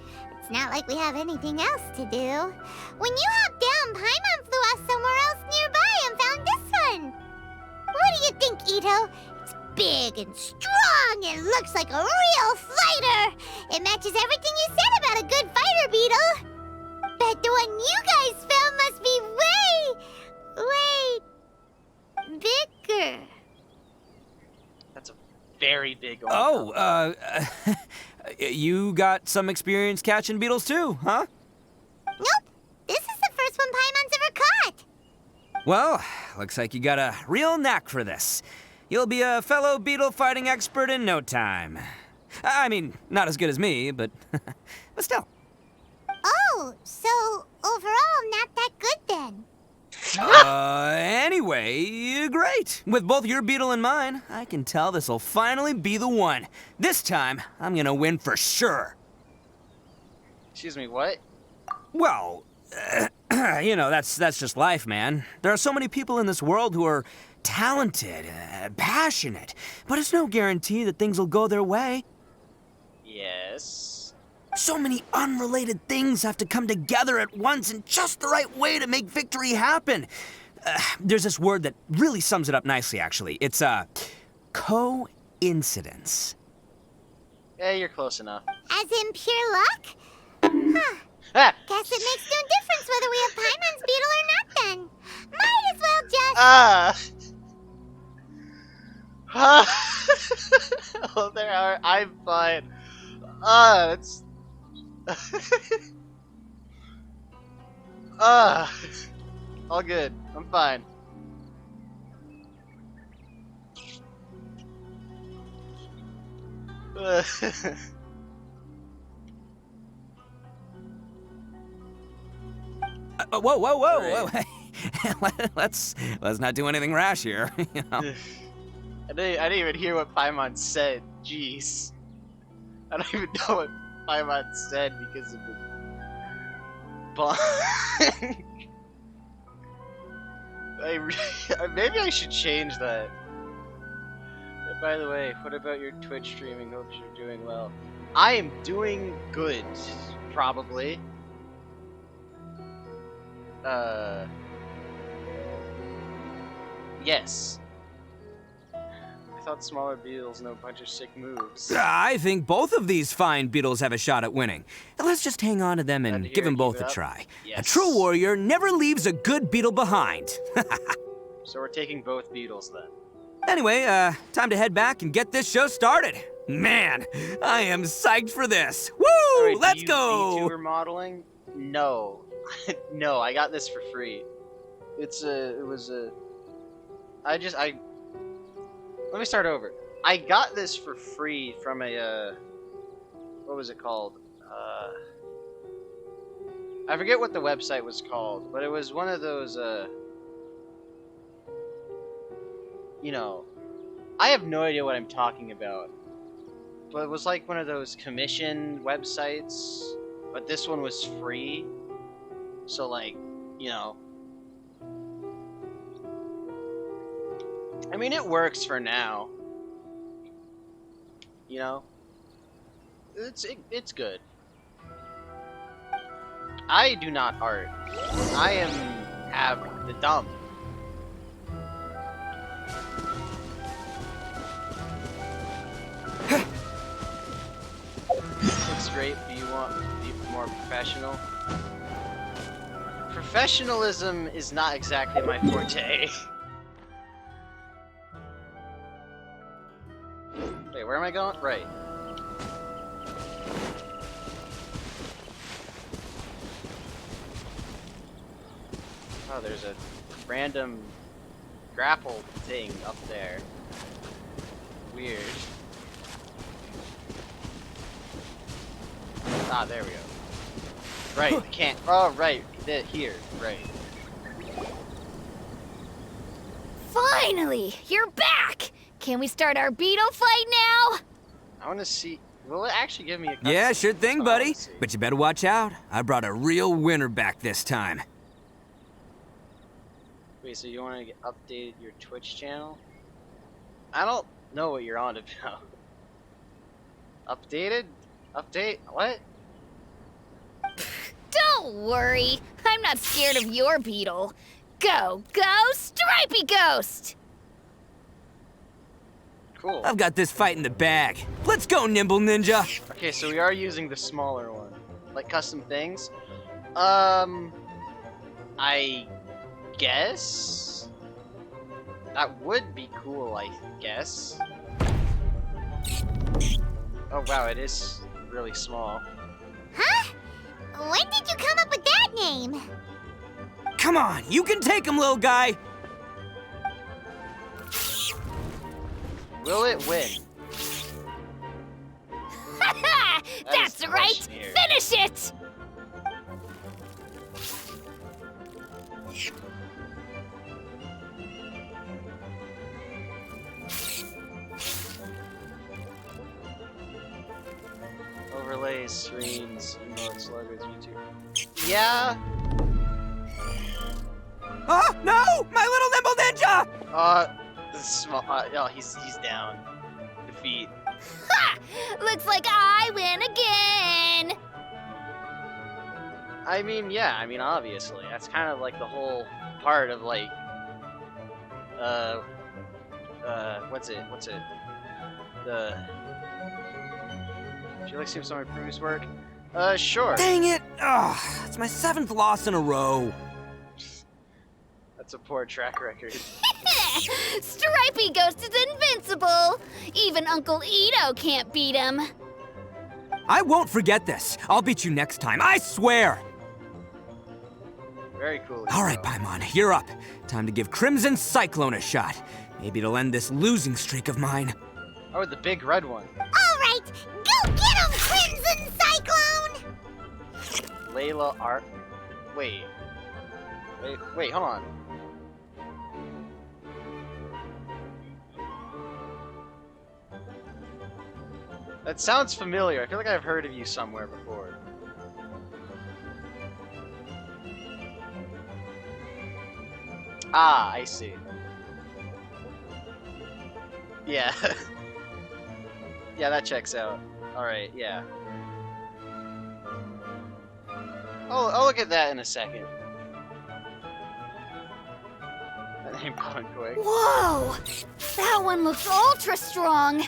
It's not like we have anything else to do. When you hopped down, Paimon flew off somewhere else nearby and found this one! What do you think, Ito? It's big and strong and looks like a real fighter! It matches everything you said about a good fighter, Beetle! Bet the one you guys found must be way bigger. That's a very big one. Oh, you got some experience catching beetles too, huh? Nope. This is the first one Paimon's ever caught. Well, looks like you got a real knack for this. You'll be a fellow beetle fighting expert in no time. I mean, not as good as me, but still. Oh, so overall not that good then. Anyway, great. With both your beetle and mine, I can tell this'll finally be the one. This time, I'm gonna win for sure. Excuse me, what? Well, you know, that's just life, man. There are so many people in this world who are talented, passionate, but it's no guarantee that things will go their way. Yes. So many unrelated things have to come together at once in just the right way to make victory happen. There's this word that really sums it up nicely, actually. It's, coincidence. Yeah, you're close enough. As in pure luck? Huh. Guess it makes no difference whether we have Paimon's beetle or not then. Might as well just... Oh, there are. I'm fine. It's... all good. I'm fine. Whoa, whoa, whoa, whoa. let's not do anything rash here. You know? I didn't even hear what Paimon said. Jeez. I don't even know what Paimon said because of the bond. Maybe I should change that. And by the way, what about your Twitch streaming? Hope you're doing well. I am doing good, probably. Yes. I thought smaller beetles know a bunch of sick moves. I think both of these fine beetles have a shot at winning. Let's just hang on to them and give them both a try. Yes. A true warrior never leaves a good beetle behind. So we're taking both beetles then. Anyway, time to head back and get this show started. Man, I am psyched for this. Woo! Oh, wait, Let's go! VTuber modeling? No. No, I got this for free. Let me start over. I got this for free from a, what was it called? I forget what the website was called, but it was one of those, you know, I have no idea what I'm talking about. But it was like one of those commission websites, but this one was free. So like, you know, I mean, it works for now. You know, it's good. I do not art. I have the dumb. Looks great. Do you want to be more professional? Professionalism is not exactly my forte. Wait, where am I going? Right. Oh, there's a random grapple thing up there. Weird. Ah, there we go. Right, can't. Oh, right. Here, right. Finally! You're back! Can we start our beetle fight now? I want to see. Will it actually give me a Yeah, sure thing, buddy. But you better watch out. I brought a real winner back this time. Wait, so you want to get updated your Twitch channel? I don't know what you're on about. Updated? Update? What? Don't worry. I'm not scared of your beetle. Go, Stripey Ghost! Cool. I've got this fight in the bag. Let's go, Nimble Ninja! Okay, so we are using the smaller one. Like custom things? I guess? That would be cool, I guess. Oh wow, it is really small. Huh? When did you come up with that name? Come on, you can take him, little guy! Will it win? That's right! Finish it! Overlays, screens, emotes, logos, YouTube. Yeah. Oh, no! My little Nimble Ninja! This is small. Oh, he's down. Defeat. Ha! Looks like I win again! I mean, yeah. I mean, obviously, that's kind of like the whole part of like, what's it? The. Would you like to see some of my previous work? Sure. Dang it! Ugh, it's my 7th loss in a row. That's a poor track record. Stripey Ghost is invincible! Even Uncle Ito can't beat him. I won't forget this. I'll beat you next time, I swear! Very cool. All right, Paimon, you're up. Time to give Crimson Cyclone a shot. Maybe it'll end this losing streak of mine. Oh, the big red one. All right, go get him, Crimson Cyclone! Layla Art. Wait. Wait, hold on. That sounds familiar. I feel like I've heard of you somewhere before. Ah, I see. Yeah. Yeah, that checks out. Alright, yeah. I'll look at that in a second. That name going quick. Whoa! That one looks ultra strong!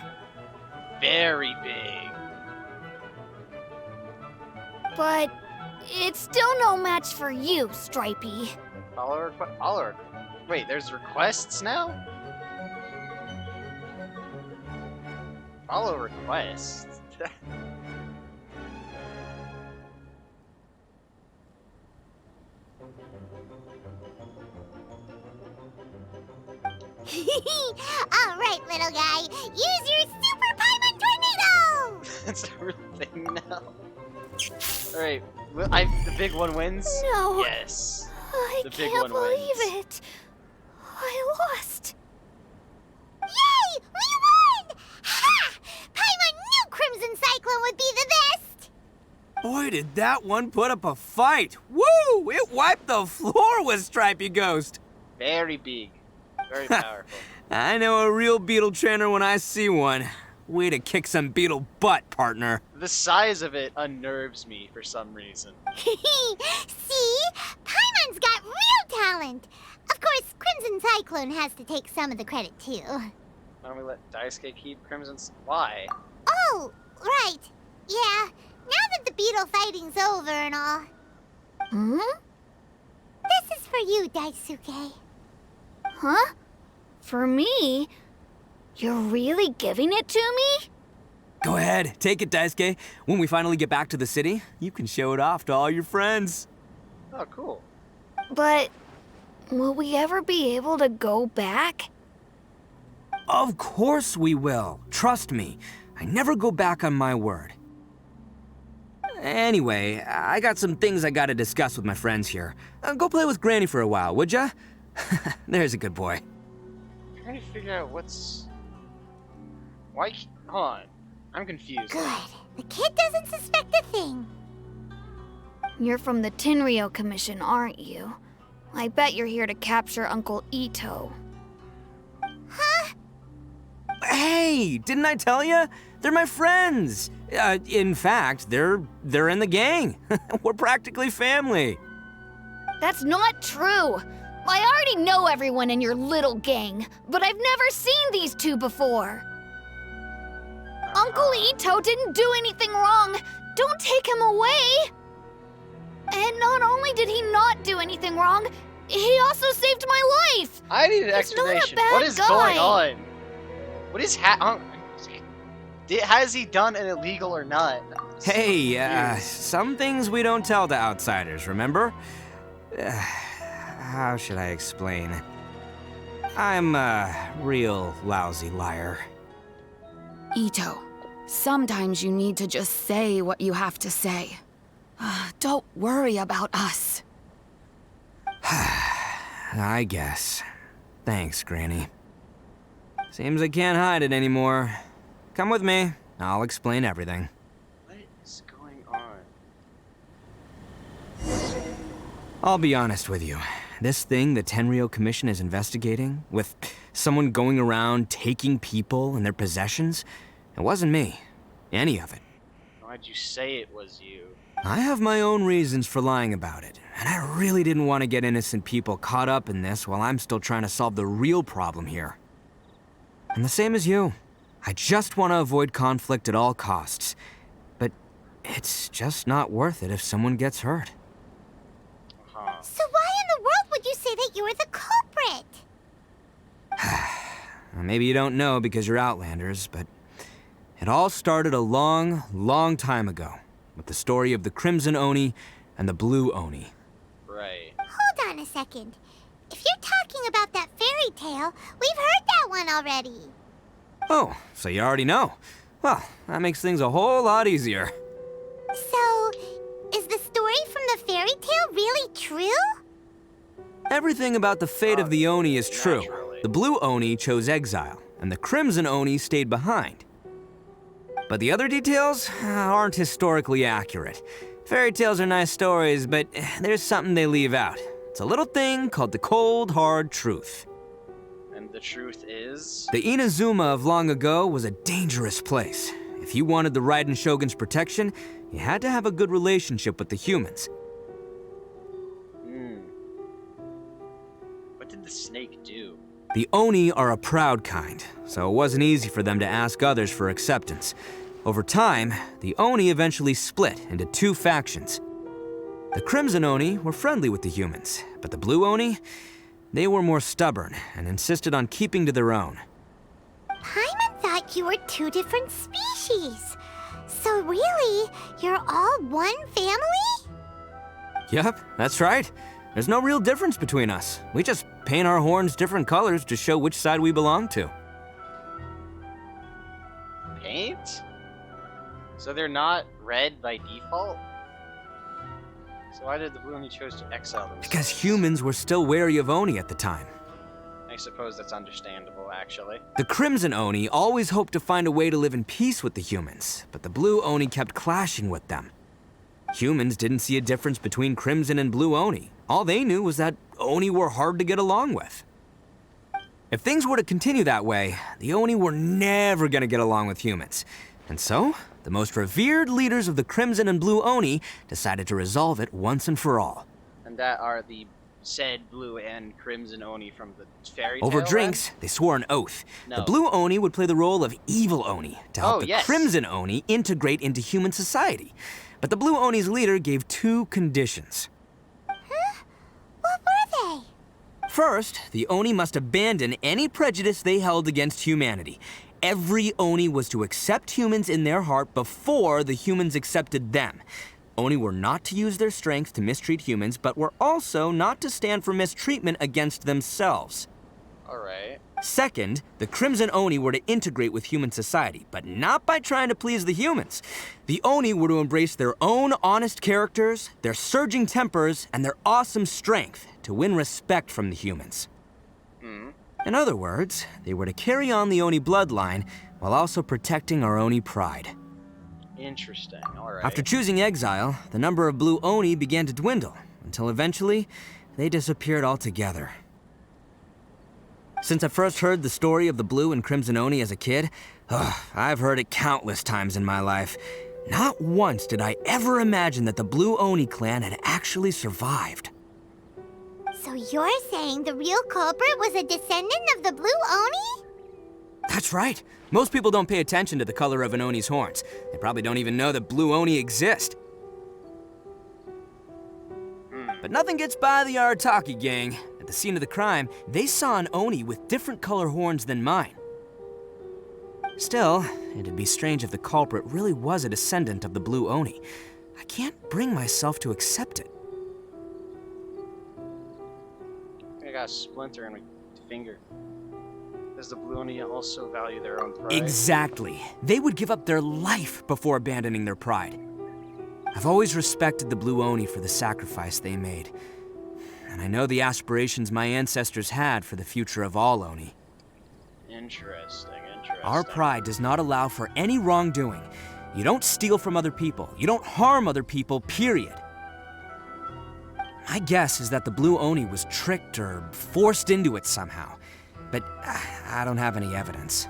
Very big. But it's still no match for you, Stripey. Wait, there's requests now? Follow requests. Alright, little guy. Use your Super Paimon Tornado! That's a real thing now. Alright, the big one wins? No. Yes. I The big can't one believe wins. it. I lost. Yay! We won! Ha! Paimon knew Crimson Cyclone would be the best! Boy, did that one put up a fight. Woo! It wiped the floor with Stripey Ghost. Very big. Very powerful. I know a real beetle trainer when I see one. Way to kick some beetle butt, partner. The size of it unnerves me for some reason. See? Paimon's got real talent! Of course, Crimson Cyclone has to take some of the credit, too. Why don't we let Daisuke keep Crimson's... Why? Oh, right. Yeah, now that the beetle fighting's over and all. Hmm? This is for you, Daisuke. Huh? For me? You're really giving it to me? Go ahead, take it, Daisuke. When we finally get back to the city, you can show it off to all your friends. Oh, cool. But will we ever be able to go back? Of course we will. Trust me. I never go back on my word. Anyway, I got some things I gotta discuss with my friends here. Go play with Granny for a while, would ya? There's a good boy. I'm trying to figure out what's... Why... Hold on. I'm confused. Good. The kid doesn't suspect a thing. You're from the Tenryou Commission, aren't you? I bet you're here to capture Uncle Ito. Huh? Hey, didn't I tell ya? They're my friends. In fact, they're in the gang. We're practically family. That's not true. I already know everyone in your little gang, but I've never seen these two before. Uncle Ito didn't do anything wrong. Don't take him away. And not only did he not do anything wrong, he also saved my life. I need an He's explanation. not a bad What is guy. going on? What is has he done an illegal or not? Hey, some things we don't tell to outsiders, remember? How should I explain? I'm a real lousy liar. Ito, sometimes you need to just say what you have to say. Don't worry about us. I guess. Thanks, Granny. Seems I can't hide it anymore. Come with me. I'll explain everything. What is going on? I'll be honest with you. This thing the Tenryou Commission is investigating, with someone going around taking people and their possessions, it wasn't me. Any of it. Why'd you say it was you? I have my own reasons for lying about it, and I really didn't want to get innocent people caught up in this while I'm still trying to solve the real problem here. And the same as you. I just want to avoid conflict at all costs. But it's just not worth it if someone gets hurt. So why in the world would you say that you were the culprit? Maybe you don't know because you're Outlanders, but it all started a long, long time ago with the story of the Crimson Oni and the Blue Oni. Right. Hold on a second. If you're talking about that fairy tale, we've heard that one already. Oh, so you already know. Well, that makes things a whole lot easier. So, is the story from the fairy tale really true? Everything about the fate of the Oni is true. The Blue Oni chose exile, and the Crimson Oni stayed behind. But the other details aren't historically accurate. Fairy tales are nice stories, but there's something they leave out. It's a little thing called the cold, hard truth. And the truth is? The Inazuma of long ago was a dangerous place. If you wanted the Raiden Shogun's protection, you had to have a good relationship with the humans. What did the snake do? The Oni are a proud kind, so it wasn't easy for them to ask others for acceptance. Over time, the Oni eventually split into two factions. The Crimson Oni were friendly with the humans, but the Blue Oni, they were more stubborn and insisted on keeping to their own. Paimon thought you were two different species. So really, you're all one family? Yep, that's right. There's no real difference between us. We just paint our horns different colors to show which side we belong to. Paint? So they're not red by default? So why did the Blue Oni choose to exile themselves? Because humans were still wary of Oni at the time. I suppose that's understandable, actually. The Crimson Oni always hoped to find a way to live in peace with the humans, but the Blue Oni kept clashing with them. Humans didn't see a difference between Crimson and Blue Oni. All they knew was that Oni were hard to get along with. If things were to continue that way, the Oni were never gonna get along with humans. And so, the most revered leaders of the Crimson and Blue Oni decided to resolve it once and for all. And that are the said Blue and Crimson Oni from the fairy tale Over drinks, they swore an oath. No. The Blue Oni would play the role of evil Oni to help the yes. Crimson Oni integrate into human society. But the Blue Oni's leader gave two conditions. What were they? First, the Oni must abandon any prejudice they held against humanity. Every Oni was to accept humans in their heart before the humans accepted them. Oni were not to use their strength to mistreat humans, but were also not to stand for mistreatment against themselves. Alright. Second, the Crimson Oni were to integrate with human society, but not by trying to please the humans. The Oni were to embrace their own honest characters, their surging tempers, and their awesome strength to win respect from the humans. In other words, they were to carry on the Oni bloodline while also protecting our Oni pride. Interesting, alright. After choosing exile, the number of Blue Oni began to dwindle, until eventually, they disappeared altogether. Since I first heard the story of the Blue and Crimson Oni as a kid, I've heard it countless times in my life. Not once did I ever imagine that the Blue Oni clan had actually survived. So you're saying the real culprit was a descendant of the Blue Oni? That's right. Most people don't pay attention to the color of an Oni's horns. They probably don't even know that Blue Oni exist. But nothing gets by the Arataki gang. At the scene of the crime, they saw an Oni with different color horns than mine. Still, it'd be strange if the culprit really was a descendant of the Blue Oni. I can't bring myself to accept it. I got a splinter in my finger. Does the Blue Oni also value their own pride? Exactly. They would give up their life before abandoning their pride. I've always respected the Blue Oni for the sacrifice they made. And I know the aspirations my ancestors had for the future of all Oni. Interesting. Our pride does not allow for any wrongdoing. You don't steal from other people. You don't harm other people, period. My guess is that the Blue Oni was tricked or forced into it somehow. But I don't have any evidence.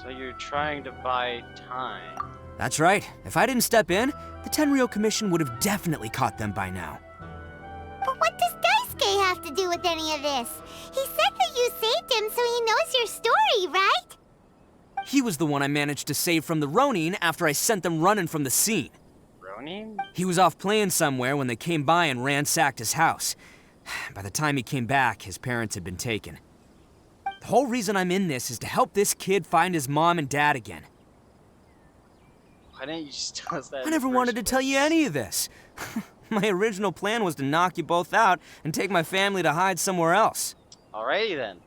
So you're trying to buy time? That's right. If I didn't step in, the Tenryou Commission would have definitely caught them by now. But what does Daisuke have to do with any of this? He said that you saved him so he knows your story, right? He was the one I managed to save from the Ronin after I sent them running from the scene. Ronin? He was off playing somewhere when they came by and ransacked his house. By the time he came back, his parents had been taken. The whole reason I'm in this is to help this kid find his mom and dad again. Why didn't you just tell us that? I never wanted to tell you any of this. My original plan was to knock you both out and take my family to hide somewhere else. Alrighty then.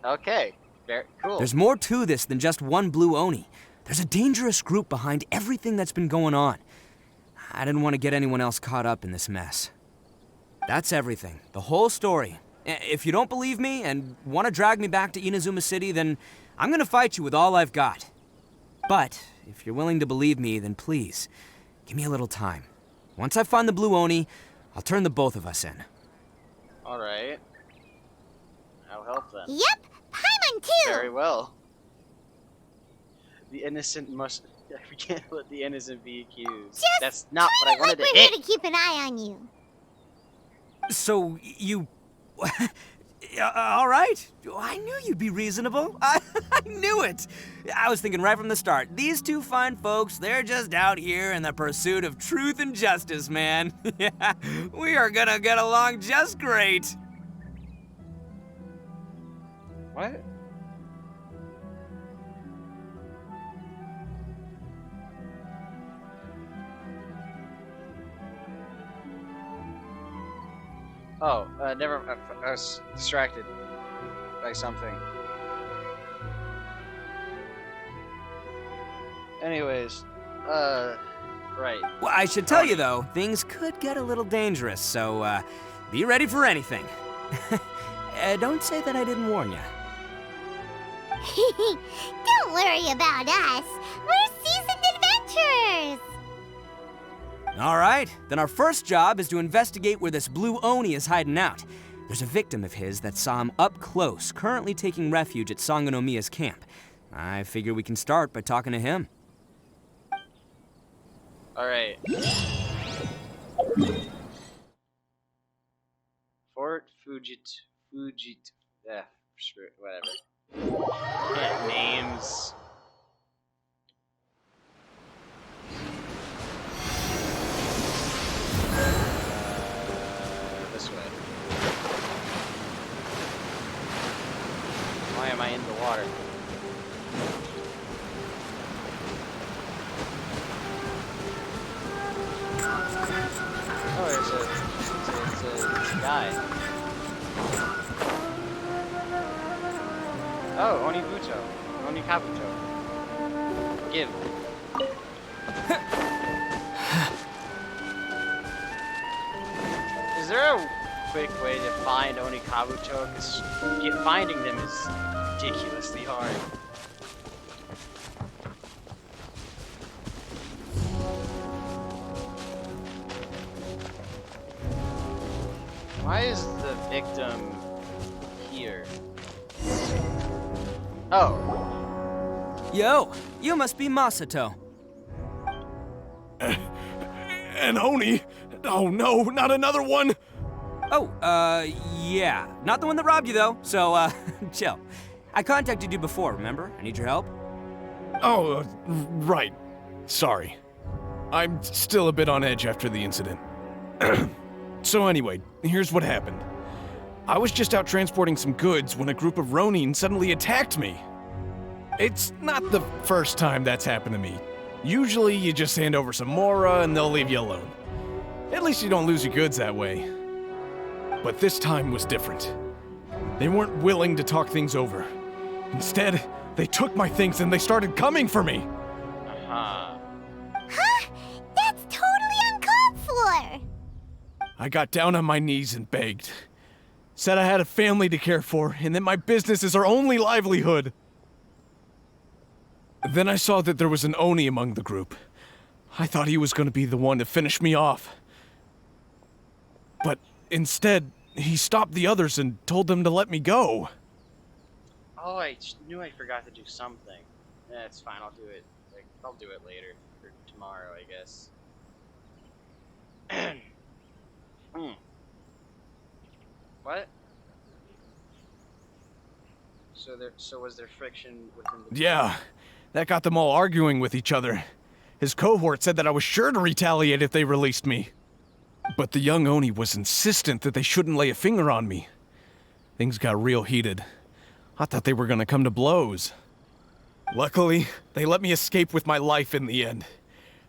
Okay. Very cool. There's more to this than just one Blue Oni. There's a dangerous group behind everything that's been going on. I didn't want to get anyone else caught up in this mess. That's everything. The whole story. If you don't believe me and want to drag me back to Inazuma City, then I'm gonna fight you with all I've got. But if you're willing to believe me, then please, give me a little time. Once I find the Blue Oni, I'll turn the both of us in. Alright. I'll help then. Yep, Paimon too! Very well. The innocent must... We can't let the innocent be accused. That's not what I wanted to We're hit! here to keep an eye on you. So, you... all right. I knew you'd be reasonable. I knew it. I was thinking right from the start. These two fine folks, they're just out here in the pursuit of truth and justice, man. Yeah, we are gonna get along just great. What? Oh, never. I was distracted by something. Anyways, right. Well, I should tell you though, things could get a little dangerous, so be ready for anything. Don't say that I didn't warn you. Don't worry about us. We're seasoned adventurers. All right, then our first job is to investigate where this Blue Oni is hiding out. There's a victim of his that saw him up close, currently taking refuge at Sangonomiya's camp. I figure we can start by talking to him. Alright. Fort Fujit. Screw it, whatever. Yeah, names. This way. Why am I in the water? Oh, it's a guy. Oh, Onibuto. Onikabuto. Give. Is there a quick way to find Onikabuto? Because finding them is ridiculously hard. Why is the victim here? Oh. Yo, you must be Masato. An Oni? Oh no, not another one! Oh, yeah. Not the one that robbed you though, so, chill. I contacted you before, remember? I need your help. Oh, right. Sorry. I'm still a bit on edge after the incident. So anyway, here's what happened. I was just out transporting some goods when a group of Ronin suddenly attacked me. It's not the first time that's happened to me. Usually you just hand over some Mora and they'll leave you alone. At least you don't lose your goods that way. But this time was different. They weren't willing to talk things over. Instead, they took my things and they started coming for me. Huh? That's totally uncalled for! I got down on my knees and begged. Said I had a family to care for and that my business is our only livelihood. Then I saw that there was an Oni among the group. I thought he was going to be the one to finish me off. But instead, he stopped the others and told them to let me go. Oh, I knew I forgot to do something. It's fine, I'll do it. Like, I'll do it later. Or tomorrow, I guess. What? So was there friction within the... Yeah, that got them all arguing with each other. His cohort said that I was sure to retaliate if they released me. But the young Oni was insistent that they shouldn't lay a finger on me. Things got real heated. I thought they were gonna come to blows. Luckily, they let me escape with my life in the end.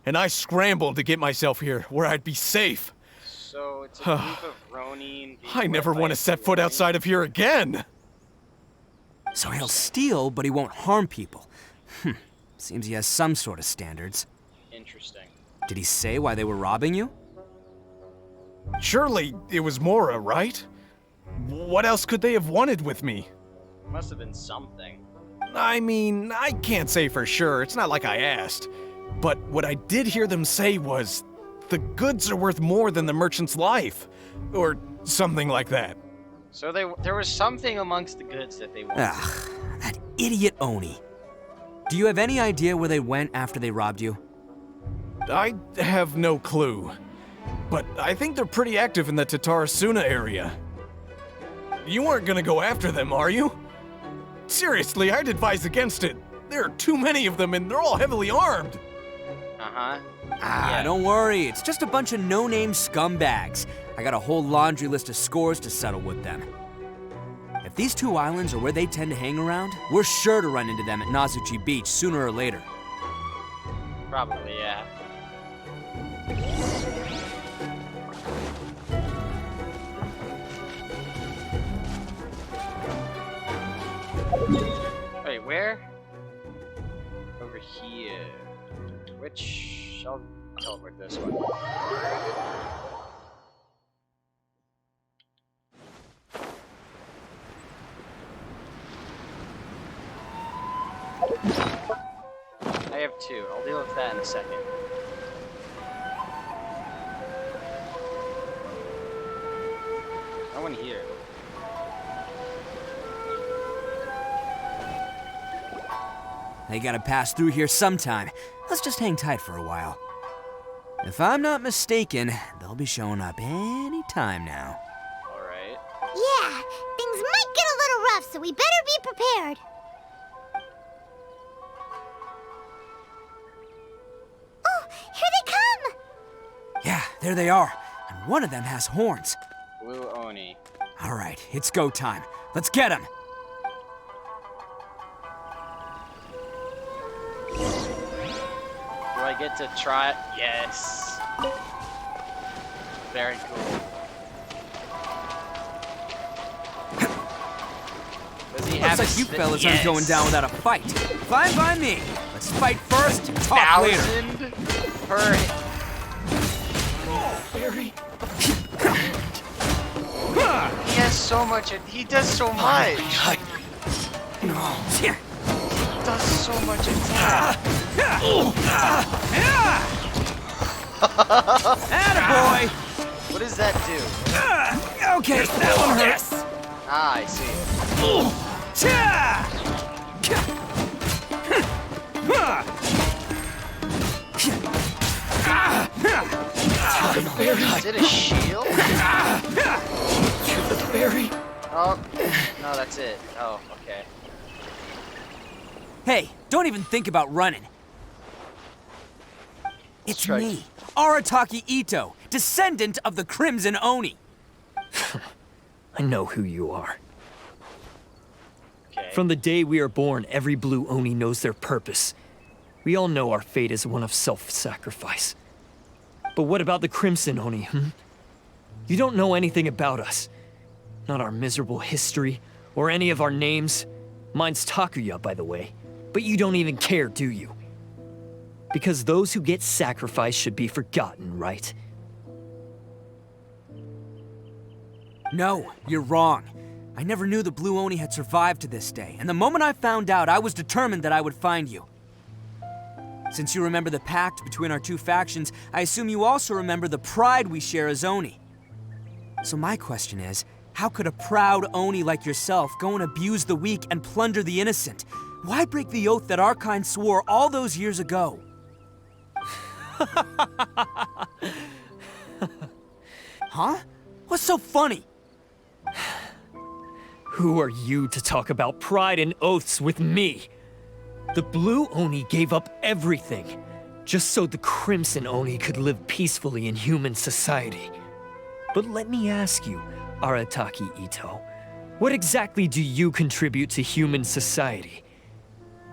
And I scrambled to get myself here, where I'd be safe. So it's a group of Ronin... I never want to set foot outside of here again! So he'll steal, but he won't harm people. Seems he has some sort of standards. Interesting. Did he say why they were robbing you? Surely it was Mora, right? what else could they have wanted with me? Must have been something. I mean, I can't say for sure, it's not like I asked. But what I did hear them say was, the goods are worth more than the merchant's life. Or something like that. So there was something amongst the goods that they wanted. Ugh, that idiot Oni. Do you have any idea where they went after they robbed you? I have no clue. But I think they're pretty active in the Tatarasuna area. You aren't gonna go after them, are you? Seriously, I'd advise against it. There are too many of them and they're all heavily armed. Uh-huh. Ah, don't worry. It's just a bunch of no-name scumbags. I got a whole laundry list of scores to settle with them. If these two islands are where they tend to hang around, we're sure to run into them at Nazuchi Beach sooner or later. Probably, yeah. Wait, where? Over here. Which... I'll teleport this one. I have two. I'll deal with that in a second. No one here. They gotta pass through here sometime. Let's just hang tight for a while. If I'm not mistaken, they'll be showing up any time now. Alright. Yeah, things might get a little rough, so we better be prepared. Oh, here they come! Yeah, there they are. And one of them has horns. Blue Oni. Alright, it's go time. Let's get him! Do I get to try it? Yes. Very cool. Does he have Looks like you fellas aren't going down without a fight. Fine by me. Let's fight first and talk later. 1,000 per hit. Barry. He has so much. He does so much. He does so much attack. Attaboy! What does that do? Okay, that one hurts. Ah, I see. Is it a shield? Oh, no, that's it. Oh, okay. Hey, don't even think about running. It's me, Arataki Ito, descendant of the Crimson Oni. I know who you are. Okay. From the day we are born, every Blue Oni knows their purpose. We all know our fate is one of self-sacrifice. But what about the Crimson Oni, hmm? You don't know anything about us. Not our miserable history, or any of our names. Mine's Takuya, by the way. But you don't even care, do you? Because those who get sacrificed should be forgotten, right? No, you're wrong. I never knew the Blue Oni had survived to this day, and the moment I found out, I was determined that I would find you. Since you remember the pact between our two factions, I assume you also remember the pride we share as Oni. So my question is, how could a proud Oni like yourself go and abuse the weak and plunder the innocent? Why break the oath that our kind swore all those years ago? Huh? What's so funny? Who are you to talk about pride and oaths with me? The Blue Oni gave up everything, just so the Crimson Oni could live peacefully in human society. But let me ask you, Arataki Ito, what exactly do you contribute to human society?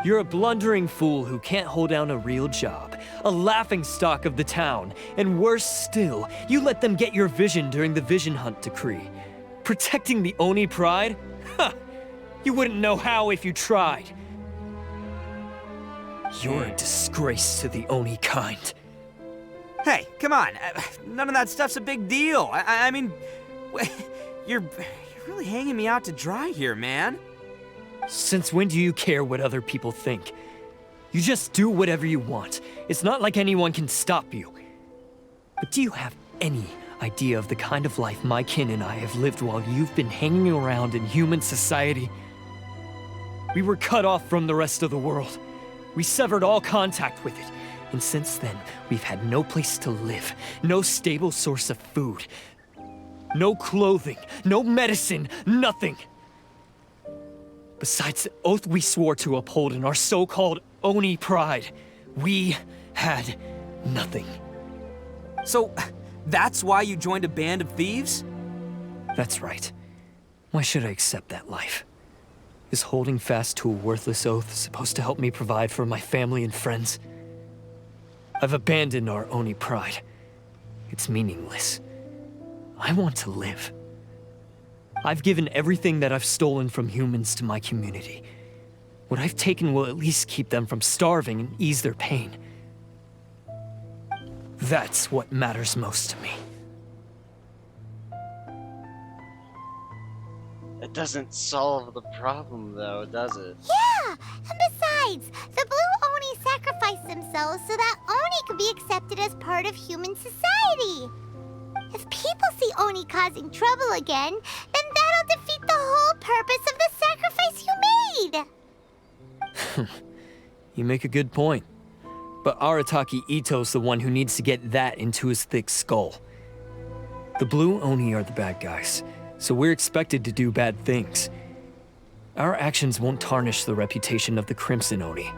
You're a blundering fool who can't hold down a real job, a laughingstock of the town, and worse still, you let them get your vision during the Vision Hunt decree. Protecting the Oni pride? Ha! You wouldn't know how if you tried. You're a disgrace to the Oni kind. Hey, come on. None of that stuff's a big deal. I mean, you're really hanging me out to dry here, man. Since when do you care what other people think? You just do whatever you want. It's not like anyone can stop you. But do you have any idea of the kind of life my kin and I have lived while you've been hanging around in human society? We were cut off from the rest of the world. We severed all contact with it. And since then, we've had no place to live, no stable source of food, no clothing, no medicine, nothing. Besides the oath we swore to uphold in our so-called Oni pride, we had nothing. So, that's why you joined a band of thieves? That's right. Why should I accept that life? Is holding fast to a worthless oath supposed to help me provide for my family and friends? I've abandoned our Oni pride. It's meaningless. I want to live. I've given everything that I've stolen from humans to my community. What I've taken will at least keep them from starving and ease their pain. That's what matters most to me. It doesn't solve the problem, though, does it? Yeah! And besides, the Blue Oni sacrificed themselves so that Oni could be accepted as part of human society. If people see Oni causing trouble again, then that'll defeat the whole purpose of the sacrifice you made! You make a good point. But Arataki Ito's the one who needs to get that into his thick skull. The Blue Oni are the bad guys, so we're expected to do bad things. Our actions won't tarnish the reputation of the Crimson Oni.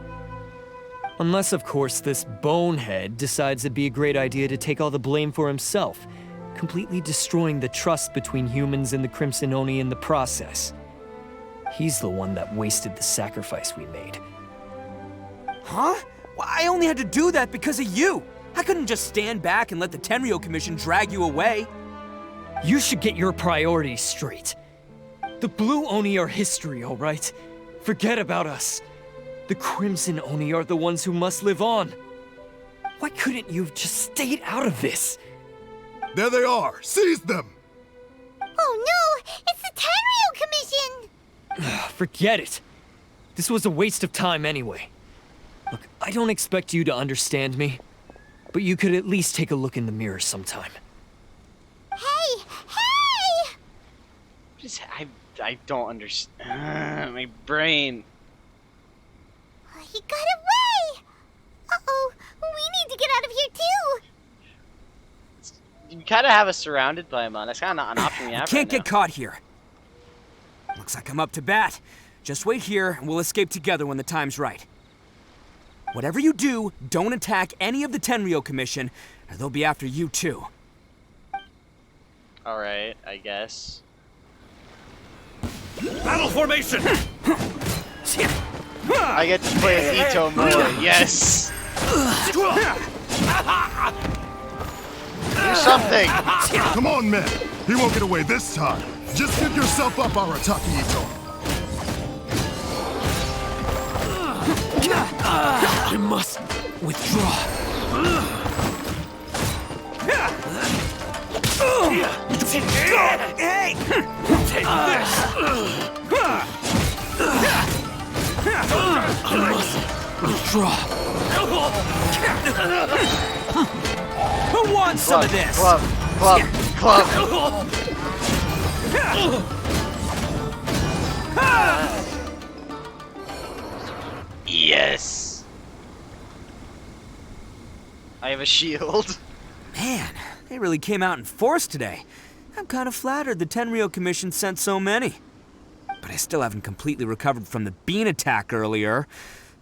Unless, of course, this bonehead decides it'd be a great idea to take all the blame for himself, completely destroying the trust between humans and the Crimson Oni in the process. He's the one that wasted the sacrifice we made. Huh? Well, I only had to do that because of you! I couldn't just stand back and let the Tenryou Commission drag you away. You should get your priorities straight. The Blue Oni are history, all right? Forget about us. The Crimson Oni are the ones who must live on. Why couldn't you have just stayed out of this? There they are! Seize them! Oh no! It's the Tenryou Commission! Forget it. This was a waste of time anyway. Look, I don't expect you to understand me, but you could at least take a look in the mirror sometime. Hey! Hey! I don't understand. My brain. He got away! Uh-oh, we need to get out of here too! You kind of have us surrounded by him, man. That's kind of not an option we have. Can't right get caught here. Looks like I'm up to bat. Just wait here, and we'll escape together when the time's right. Whatever you do, don't attack any of the Tenryou Commission, or they'll be after you too. Alright, I guess. Battle formation! I get to play as Ito more, yes! Do something! Come on, men! He won't get away this time! Just give yourself up, Arataki Ito! I must withdraw. Hey! Take this! I must withdraw. Who wants some of this? Club! Yes! I have a shield. Man, they really came out in force today. I'm kind of flattered the Tenryou Commission sent so many. But I still haven't completely recovered from the bean attack earlier.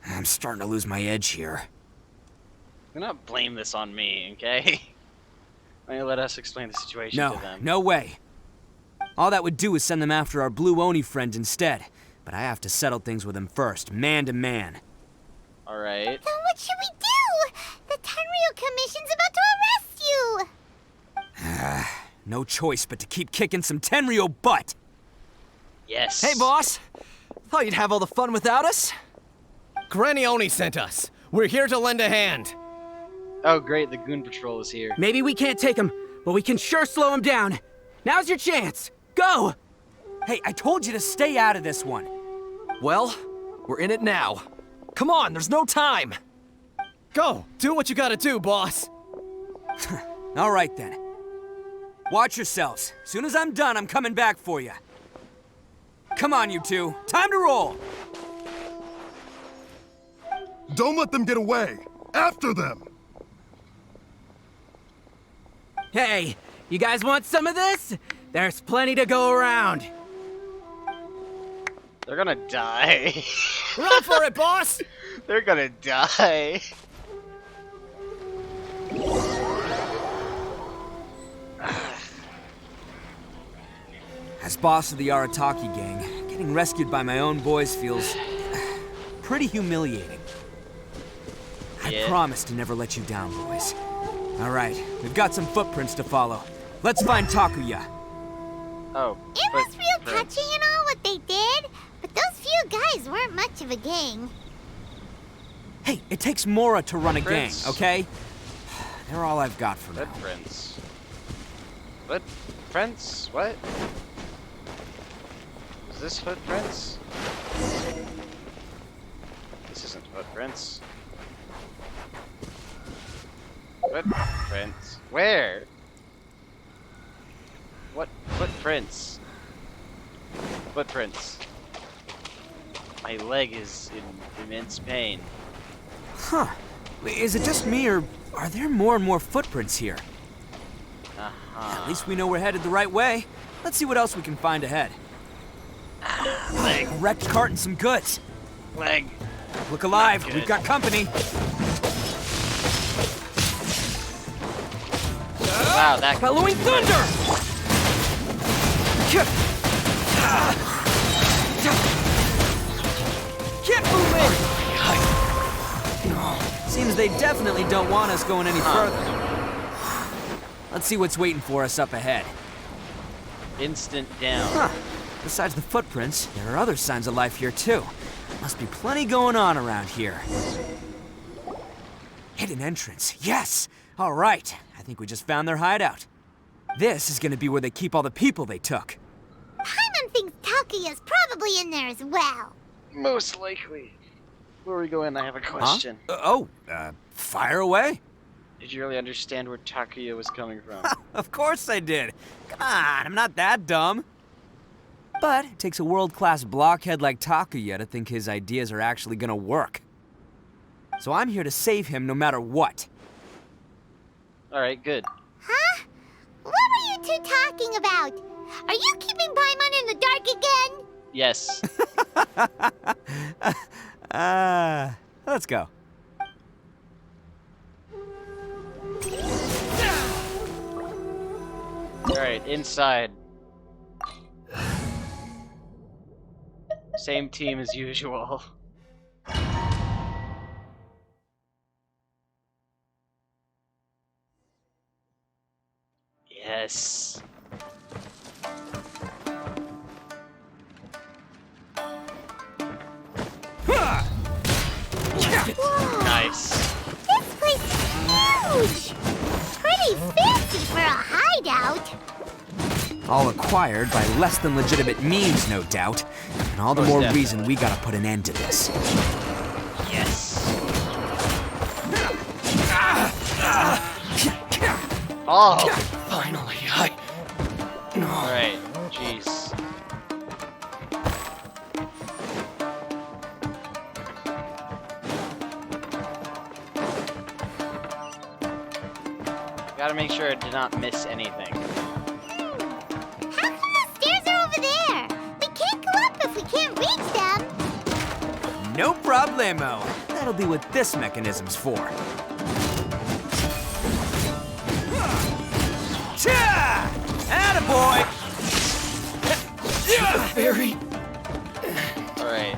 I'm starting to lose my edge here. Do not blame this on me, okay? Why don't you let us explain the situation to them? No way. All that would do is send them after our Blue Oni friend instead. But I have to settle things with him first, man to man. Then Alright. what should we do? The Tenryou Commission's about to arrest you! No choice but to keep kicking some Tenryou butt! Yes. Hey, boss! Thought you'd have all the fun without us? Granny Oni sent us. We're here to lend a hand. Oh great, the Goon Patrol is here. Maybe we can't take him, but we can sure slow him down. Now's your chance. Go! Hey, I told you to stay out of this one. Well, we're in it now. Come on, there's no time. Go, do what you gotta do, boss. All right then. Watch yourselves. As soon as I'm done, I'm coming back for you. Come on, you two. Time to roll. Don't let them get away. After them. Hey, you guys want some of this? There's plenty to go around. They're gonna die. Run for it, boss! They're gonna die. As boss of the Arataki gang, getting rescued by my own boys feels pretty humiliating. I promise to never let you down, boys. All right, we've got some footprints to follow. Let's find Takuya. Oh. It was real touching and all what they did, but those few guys weren't much of a gang. Hey, it takes Mora to run a gang, Footprints. okay? They're all I've got for now. Footprints. Footprints? What? Is this footprints? This isn't footprints. Footprints. Where? What footprints? Footprints. My leg is in immense pain. Huh. Is it just me, or are there more and more footprints here? At least we know we're headed the right way. Let's see what else we can find ahead. Leg. A wrecked cart and some goods. Leg. Look alive, we've got company. Wow, that Bellowing thunder! Get moving! Seems they definitely don't want us going any further. Let's see what's waiting for us up ahead. Instant down. Huh. Besides the footprints, there are other signs of life here too. Must be plenty going on around here. Hidden entrance, yes! All right, I think we just found their hideout. This is gonna be where they keep all the people they took. Paimon thinks Takuya's probably in there as well. Most likely. Before we go in, I have a question. Fire away. Did you really understand where Takuya was coming from? Of course I did. Come on, I'm not that dumb. But it takes a world-class blockhead like Takuya to think his ideas are actually gonna work. So I'm here to save him no matter what. Alright, good. Huh? What were you two talking about? Are you keeping Paimon in the dark again? Yes. Let's go. Alright, inside. Same team as usual. Yes. Nice. This place is huge! Pretty fancy for a hideout. All acquired by less than legitimate means, no doubt. And all the Most more definitely. reason we gotta put an end to this. Yes. Oh! Finally, Alright, jeez. Gotta make sure I did not miss anything. How come the stairs are over there? We can't go up if we can't reach them. No problemo. That'll be what this mechanism's for. Cha! Attaboy! Very. Alright.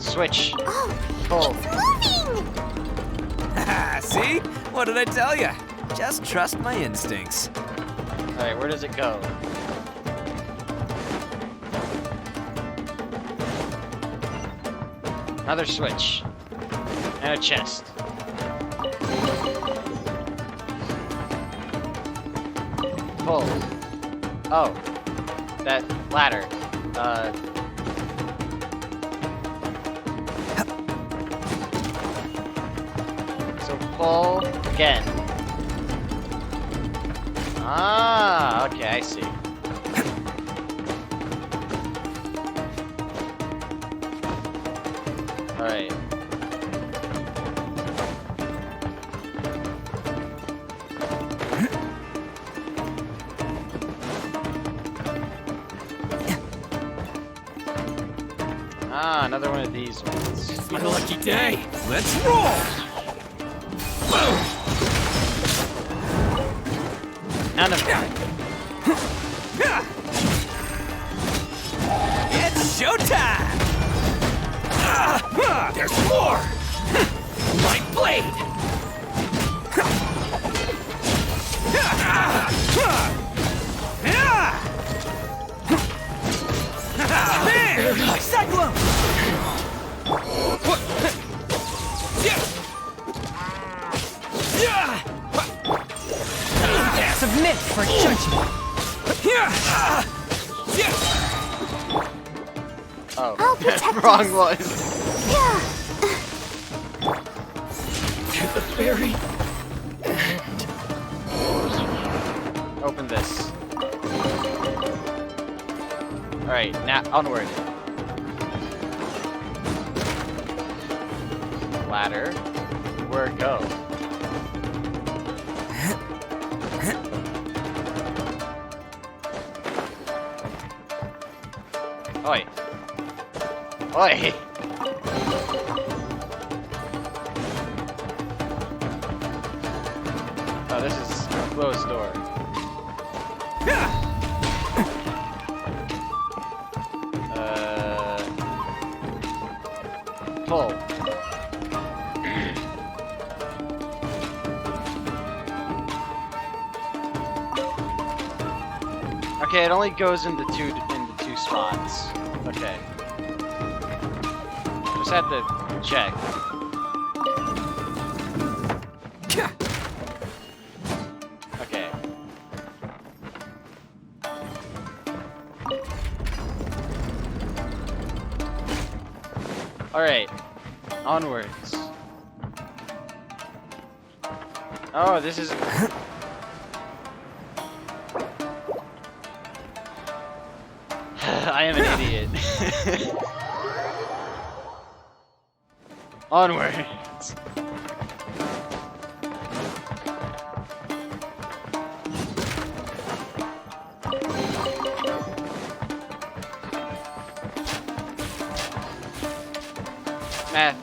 Switch. Oh, Pull. it's moving! See? What did I tell you? Just trust my instincts. Alright, where does it go? Another switch. And a chest. pull. Oh. That ladder. So pull again. Ah, okay, I see. Alright. Ah, another one of these ones. It's my lucky day. Let's roll! None of them. It's showtime! There's more! Light blade! Cyclone! Submit for judgment! Oh, I'll protect wrong us. one. To the very Open this. Alright, now onward. Ladder. Where it go? Oi. Oi! Oh, this is a closed door. Pull. Okay, it only goes into two spots. Okay. Just had to check. Okay. Alright. Onwards. Oh, this is... I am an idiot. Onwards. Math.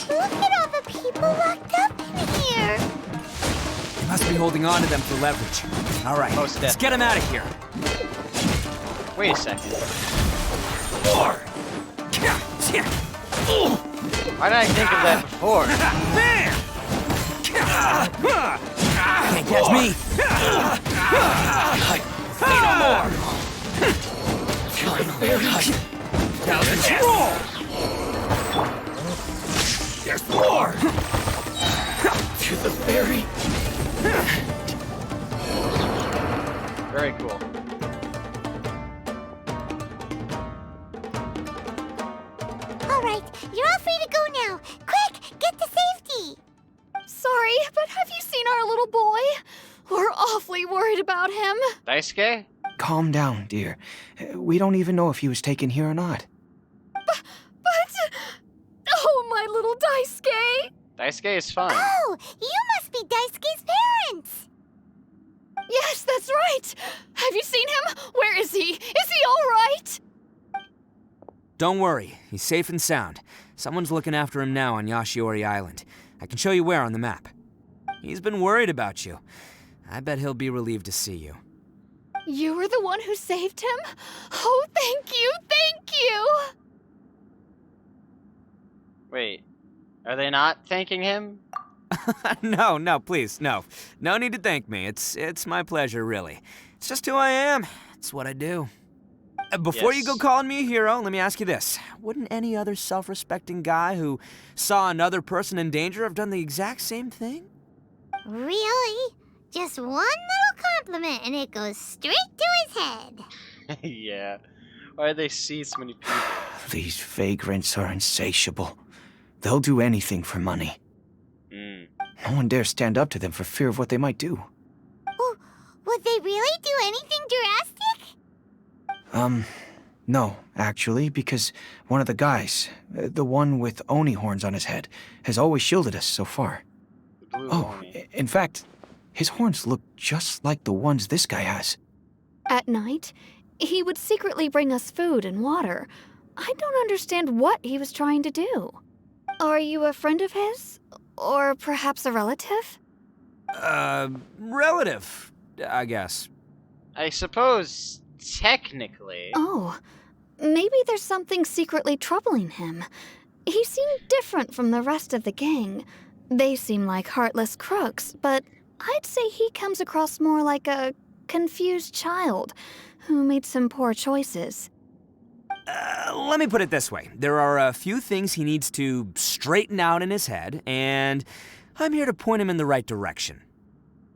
Look at all the people locked up in here. They must be holding on to them for leverage. All right, Most let's get them out of here. Wait a second. More. Why did I think of that before? Can't catch me. Say no more. Now let's roll. There's more. To the very. Very cool. Alright, you're all free to go now. Quick, get to safety. Sorry, but have you seen our little boy? We're awfully worried about him. Daisuke? Calm down, dear. We don't even know if he was taken here or not. But... Oh, my little Daisuke! Daisuke is fine. Oh, you must be Daisuke's parents. Yes, that's right! Have you seen him? Where is he? Is he all right? Don't worry, he's safe and sound. Someone's looking after him now on Yashiori Island. I can show you where on the map. He's been worried about you. I bet he'll be relieved to see you. You were the one who saved him? Oh, thank you, thank you! Wait, are they not thanking him? No, please, no. No need to thank me. It's my pleasure, really. It's just who I am. It's what I do. Before you go calling me a hero, let me ask you this. Wouldn't any other self-respecting guy who saw another person in danger have done the exact same thing? Really? Just one little compliment and it goes straight to his head. Yeah. Why do they see so many people? These vagrants are insatiable. They'll do anything for money. No one dares stand up to them for fear of what they might do. Would they really do anything drastic? No, actually, because one of the guys, the one with Oni horns on his head, has always shielded us so far. In fact, his horns look just like the ones this guy has. At night, he would secretly bring us food and water. I don't understand what he was trying to do. Are you a friend of his? Or perhaps a relative? Relative, I guess. I suppose, technically. Oh, maybe there's something secretly troubling him. He seemed different from the rest of the gang. They seem like heartless crooks, but I'd say he comes across more like a confused child who made some poor choices. Let me put it this way. There are a few things he needs to straighten out in his head, and I'm here to point him in the right direction.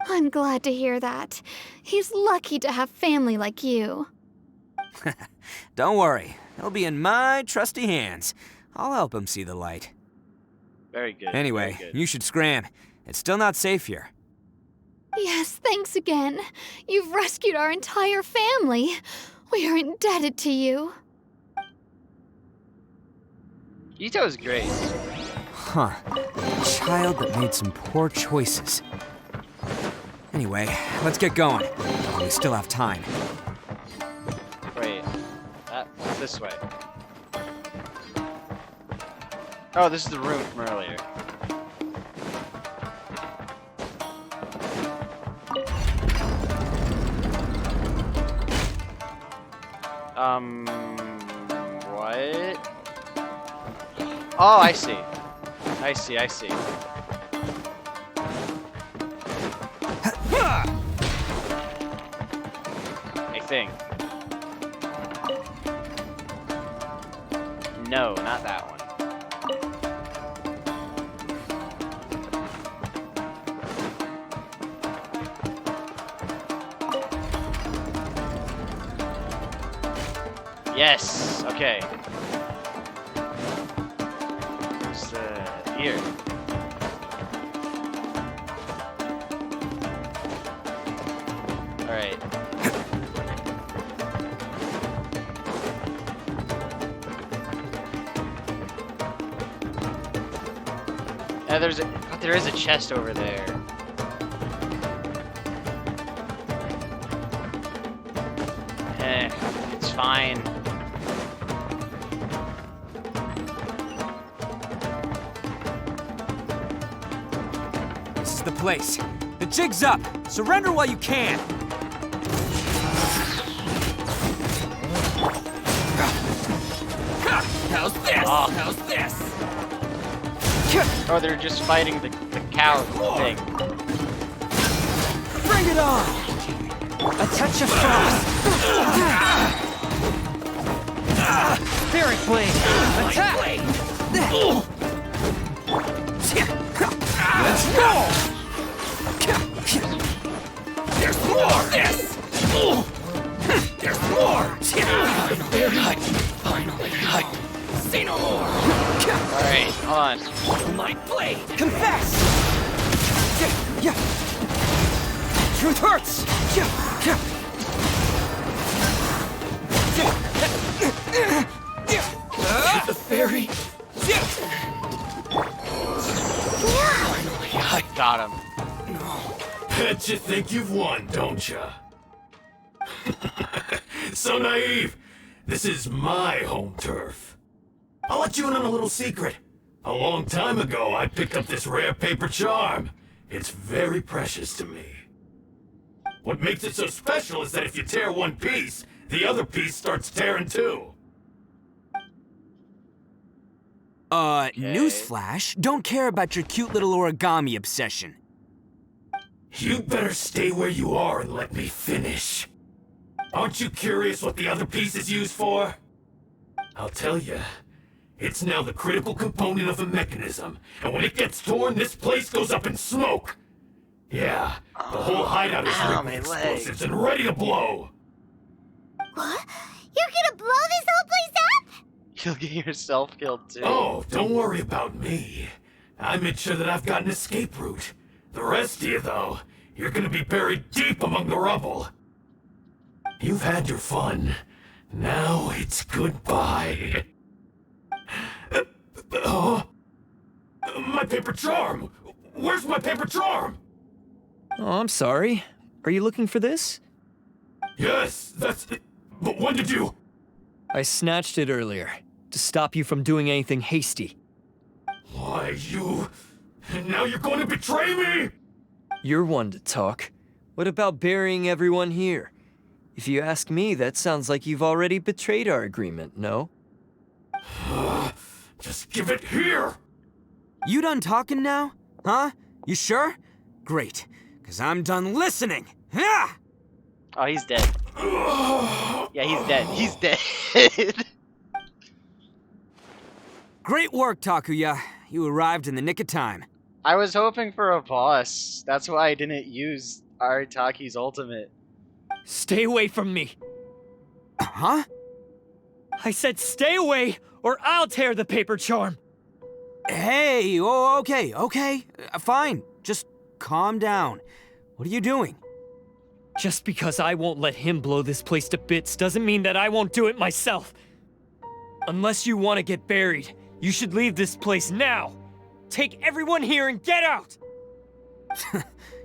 I'm glad to hear that. He's lucky to have family like you. Don't worry. He'll be in my trusty hands. I'll help him see the light. Very good. Anyway, very good. you should scram. It's still not safe here. Yes, thanks again. You've rescued our entire family. We are indebted to you. Ito's great. Huh. A child that made some poor choices. Anyway, let's get going. We still have time. Wait. This way. Oh, this is the room from earlier. What? Oh, I see. I see. I think. No, not that one. Yes. Okay. It's here. All right. There is a chest over there. It's fine. This is the place. The jig's up. Surrender while you can. How's this? Oh. How's this? Oh, they're just fighting the cow thing. Bring it on! A touch of frost. Spirit blade. Attack! Let's go! There's more! This! There's more! Finally! Say no more! Alright, hold on. My blade! Confess! Truth hurts! The fairy! Finally, I got him. Bet you think you've won, don't ya? So naive. This is my home turf. I'll let you in on a little secret. A long time ago, I picked up this rare paper charm. It's very precious to me. What makes it so special is that if you tear one piece, the other piece starts tearing too. Newsflash, don't care about your cute little origami obsession. You better stay where you are and let me finish. Aren't you curious what the other piece is used for? I'll tell you. It's now the critical component of the mechanism, and when it gets torn, this place goes up in smoke. Yeah, the whole hideout is rigged with explosives and ready to blow. What? You're gonna blow this whole place up? You'll get yourself killed too. Oh, don't worry about me. I made sure that I've got an escape route. The rest of you, though, you're gonna be buried deep among the rubble. You've had your fun. Now it's goodbye. My paper charm! Where's my paper charm? Oh, I'm sorry. Are you looking for this? Yes, that's it. But when did you... I snatched it earlier, to stop you from doing anything hasty. Why, you... And now you're going to betray me? You're one to talk. What about burying everyone here? If you ask me, that sounds like you've already betrayed our agreement, no? Just give it here! You done talking now? Huh? You sure? Great, because I'm done listening. Yeah! Oh, he's dead. Yeah, he's dead. He's dead. Great work, Takuya. You arrived in the nick of time. I was hoping for a boss. That's why I didn't use Aritaki's ultimate. Stay away from me. Huh? I said stay away, or I'll tear the paper charm. Hey, oh, okay. Fine. Just calm down. What are you doing? Just because I won't let him blow this place to bits doesn't mean that I won't do it myself. Unless you want to get buried, you should leave this place now. Take everyone here and get out!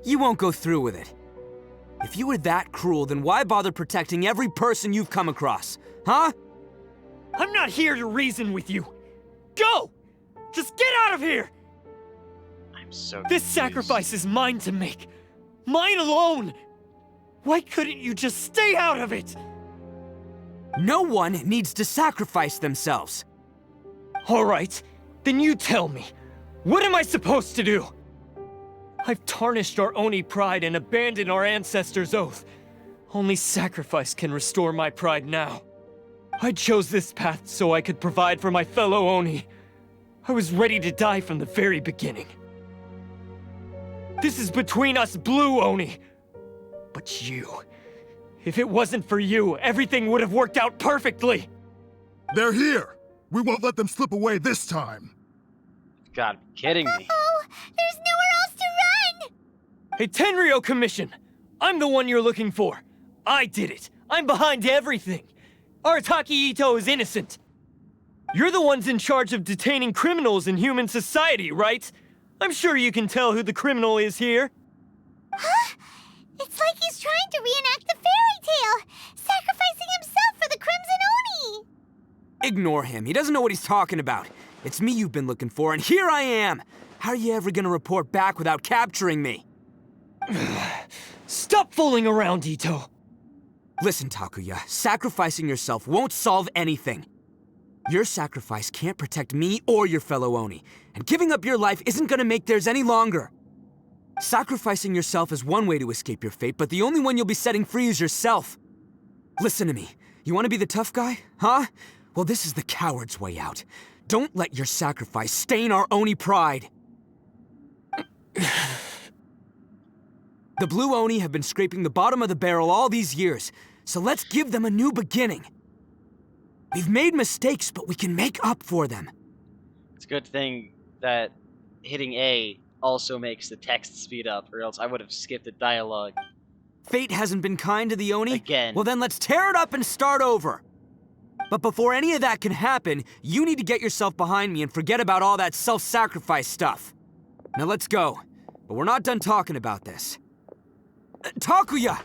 You won't go through with it. If you were that cruel, then why bother protecting every person you've come across? Huh? I'm not here to reason with you. Go! Just get out of here! I'm so This confused. sacrifice is mine to make. Mine alone! Why couldn't you just stay out of it? No one needs to sacrifice themselves. All right, then you tell me. What am I supposed to do? I've tarnished our Oni pride and abandoned our ancestors' oath. Only sacrifice can restore my pride now. I chose this path so I could provide for my fellow Oni. I was ready to die from the very beginning. This is between us Blue Oni. But you... If it wasn't for you, everything would have worked out perfectly! They're here! We won't let them slip away this time! Gotta be kidding me. Oh, there's nowhere else to run! Hey, Tenryo Commission! I'm the one you're looking for. I did it. I'm behind everything. Arataki Ito is innocent. You're the ones in charge of detaining criminals in human society, right? I'm sure you can tell who the criminal is here. Huh? It's like he's trying to reenact the fairy tale, sacrificing himself for the Crimson Oni! Ignore him. He doesn't know what he's talking about. It's me you've been looking for, and here I am! How are you ever gonna report back without capturing me? Stop fooling around, Ito! Listen, Takuya, sacrificing yourself won't solve anything. Your sacrifice can't protect me or your fellow Oni, and giving up your life isn't gonna make theirs any longer. Sacrificing yourself is one way to escape your fate, but the only one you'll be setting free is yourself. Listen to me. You want to be the tough guy, huh? Well, this is the coward's way out. Don't let your sacrifice stain our Oni pride. The Blue Oni have been scraping the bottom of the barrel all these years, so let's give them a new beginning. We've made mistakes, but we can make up for them. It's a good thing that hitting A also makes the text speed up, or else I would have skipped the dialogue. Fate hasn't been kind to the Oni? Again. Well then let's tear it up and start over. But before any of that can happen, you need to get yourself behind me and forget about all that self-sacrifice stuff. Now let's go. But we're not done talking about this. Takuya!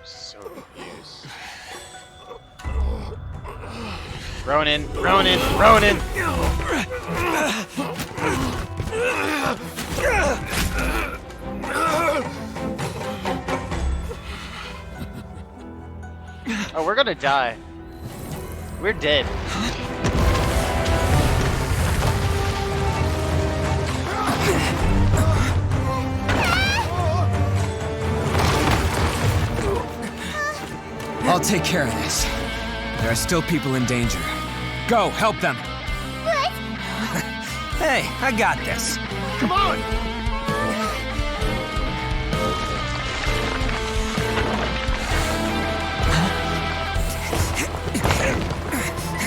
So confused. Ronin! Ronin! Ronin! Oh, we're gonna die. We're dead. I'll take care of this. There are still people in danger. Go, help them. What? Hey, I got this. Come on!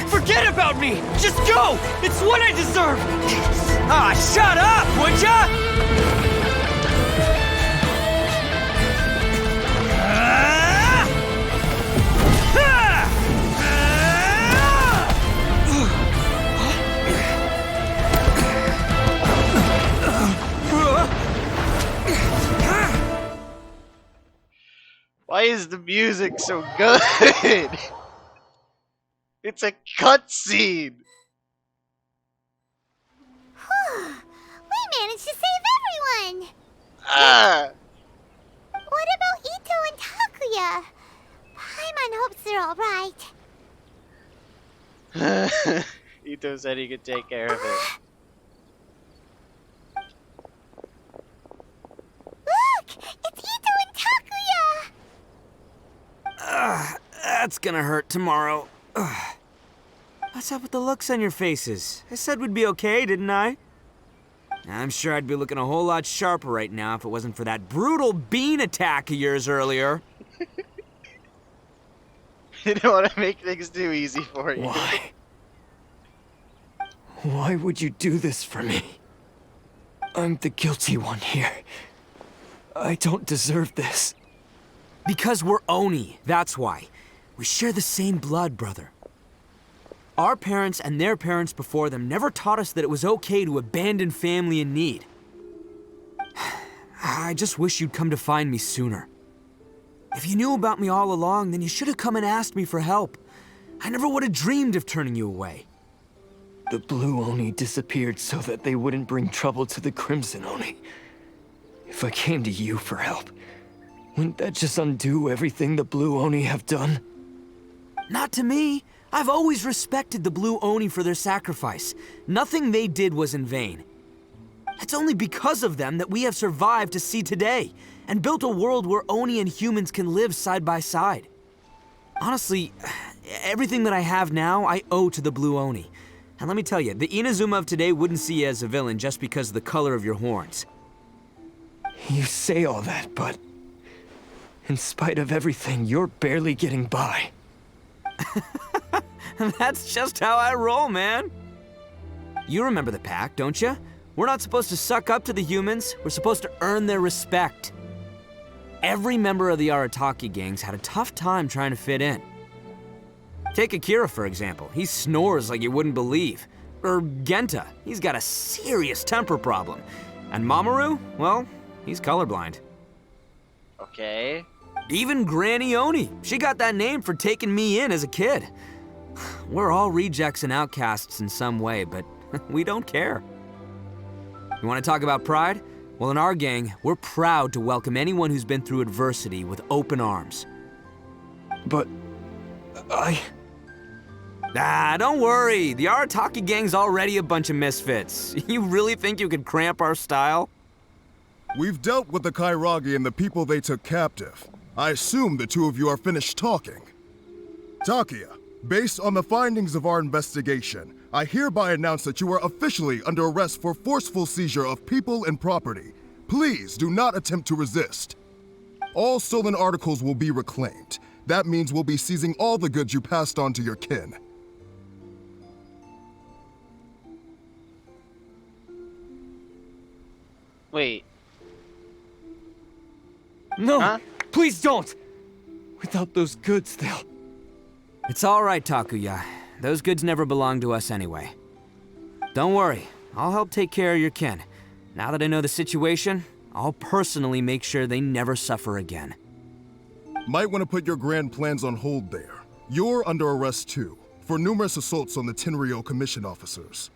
Forget about me! Just go! It's what I deserve! Ah, shut up, would ya? Why is the music so good? It's a cutscene. We managed to save everyone! Ah! What about Ito and Takuya? Paimon hopes they're alright. Ito said he could take care of it. Look! It's Ito and Takuya! That's gonna hurt tomorrow. What's up with the looks on your faces? I said we'd be okay, didn't I? I'm sure I'd be looking a whole lot sharper right now if it wasn't for that brutal bean attack of yours earlier. You don't want to make things too easy for you. Why? Why would you do this for me? I'm the guilty one here. I don't deserve this. Because we're Oni, that's why. We share the same blood, brother. Our parents and their parents before them never taught us that it was okay to abandon family in need. I just wish you'd come to find me sooner. If you knew about me all along, then you should have come and asked me for help. I never would have dreamed of turning you away. The Blue Oni disappeared so that they wouldn't bring trouble to the Crimson Oni. If I came to you for help, wouldn't that just undo everything the Blue Oni have done? Not to me. I've always respected the Blue Oni for their sacrifice. Nothing they did was in vain. It's only because of them that we have survived to see today, and built a world where Oni and humans can live side by side. Honestly, everything that I have now, I owe to the Blue Oni. And let me tell you, the Inazuma of today wouldn't see you as a villain just because of the color of your horns. You say all that, but in spite of everything, you're barely getting by. That's just how I roll, man. You remember the pact, don't you? We're not supposed to suck up to the humans. We're supposed to earn their respect. Every member of the Arataki gangs had a tough time trying to fit in. Take Akira, for example. He snores like you wouldn't believe. Or Genta. He's got a serious temper problem. And Mamoru, well, he's colorblind. Okay. Even Granny Oni. She got that name for taking me in as a kid. We're all rejects and outcasts in some way, but we don't care. You want to talk about pride? Well, in our gang, we're proud to welcome anyone who's been through adversity with open arms. But don't worry. The Arataki gang's already a bunch of misfits. You really think you could cramp our style? We've dealt with the Kairagi and the people they took captive. I assume the two of you are finished talking. Takuya, based on the findings of our investigation, I hereby announce that you are officially under arrest for forceful seizure of people and property. Please do not attempt to resist. All stolen articles will be reclaimed. That means we'll be seizing all the goods you passed on to your kin. Wait. No! Huh? Please don't! Without those goods, they'll... It's all right, Takuya. Those goods never belonged to us anyway. Don't worry. I'll help take care of your kin. Now that I know the situation, I'll personally make sure they never suffer again. Might want to put your grand plans on hold there. You're under arrest too, for numerous assaults on the Tenryou Commission officers.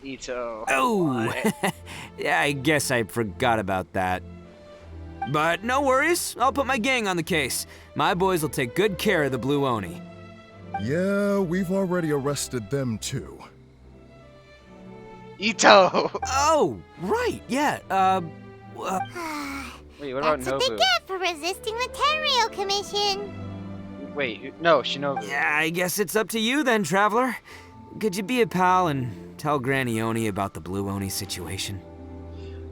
Ito. Oh! Yeah, I guess I forgot about that. But no worries, I'll put my gang on the case. My boys will take good care of the Blue Oni. Yeah, we've already arrested them too. Ito! Oh, right, yeah, Wait, what about That's what they Nobu? get for resisting the Tenryou Commission. Wait, no, Shinobu. Yeah, I guess it's up to you then, Traveler. could you be a pal and tell Granny Oni about the Blue Oni situation?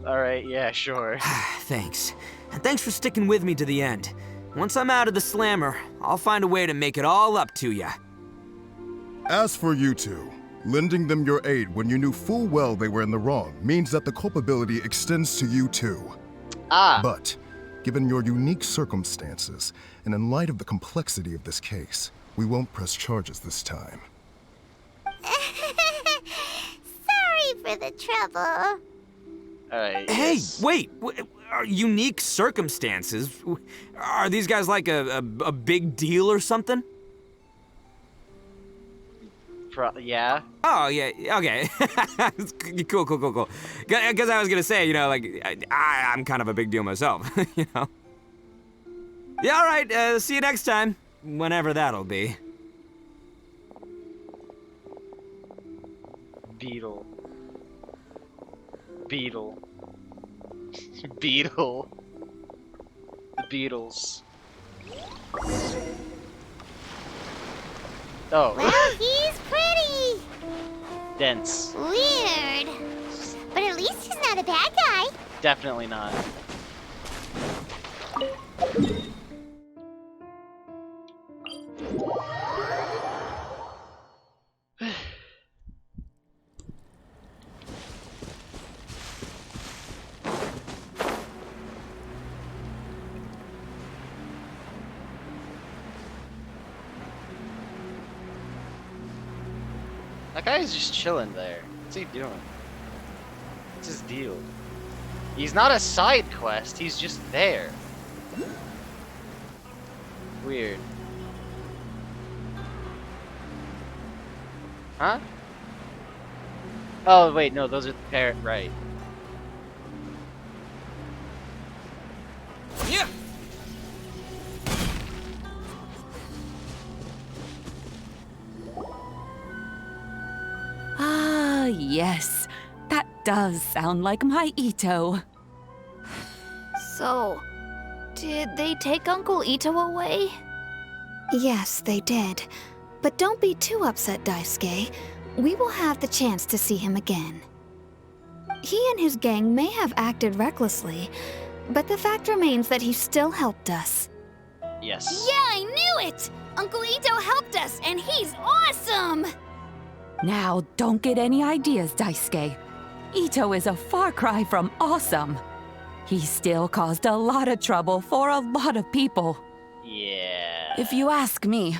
Alright, yeah, sure. Thanks. And thanks for sticking with me to the end. Once I'm out of the slammer, I'll find a way to make it all up to ya. As for you two, lending them your aid when you knew full well they were in the wrong means that the culpability extends to you too. But, given your unique circumstances, and in light of the complexity of this case, we won't press charges this time. Sorry for the trouble. Alright. Hey, yes. wait! Unique circumstances? Are these guys like a big deal or something? Yeah. Oh, yeah, okay. Cool. Because I was gonna say, you know, like, I'm kind of a big deal myself, you know? Yeah, all right, see you next time. Whenever that'll be. Beetle. Beetle. Beetle. The Beatles. Oh. Well, he's pretty. Dense. Weird. But at least he's not a bad guy. Definitely not. That guy is just chilling there. What's he doing? What's his deal? He's not a side quest, he's just there. Weird. Huh? Oh, wait, no, those are the parrot, right. Yeah. Ah, yes. That does sound like my Ito. So, did they take Uncle Ito away? Yes, they did. But don't be too upset, Daisuke. We will have the chance to see him again. He and his gang may have acted recklessly, but the fact remains that he still helped us. Yes. Yeah, I knew it! Uncle Ito helped us, and he's awesome! Now, don't get any ideas, Daisuke. Ito is a far cry from awesome. He still caused a lot of trouble for a lot of people. Yeah. If you ask me,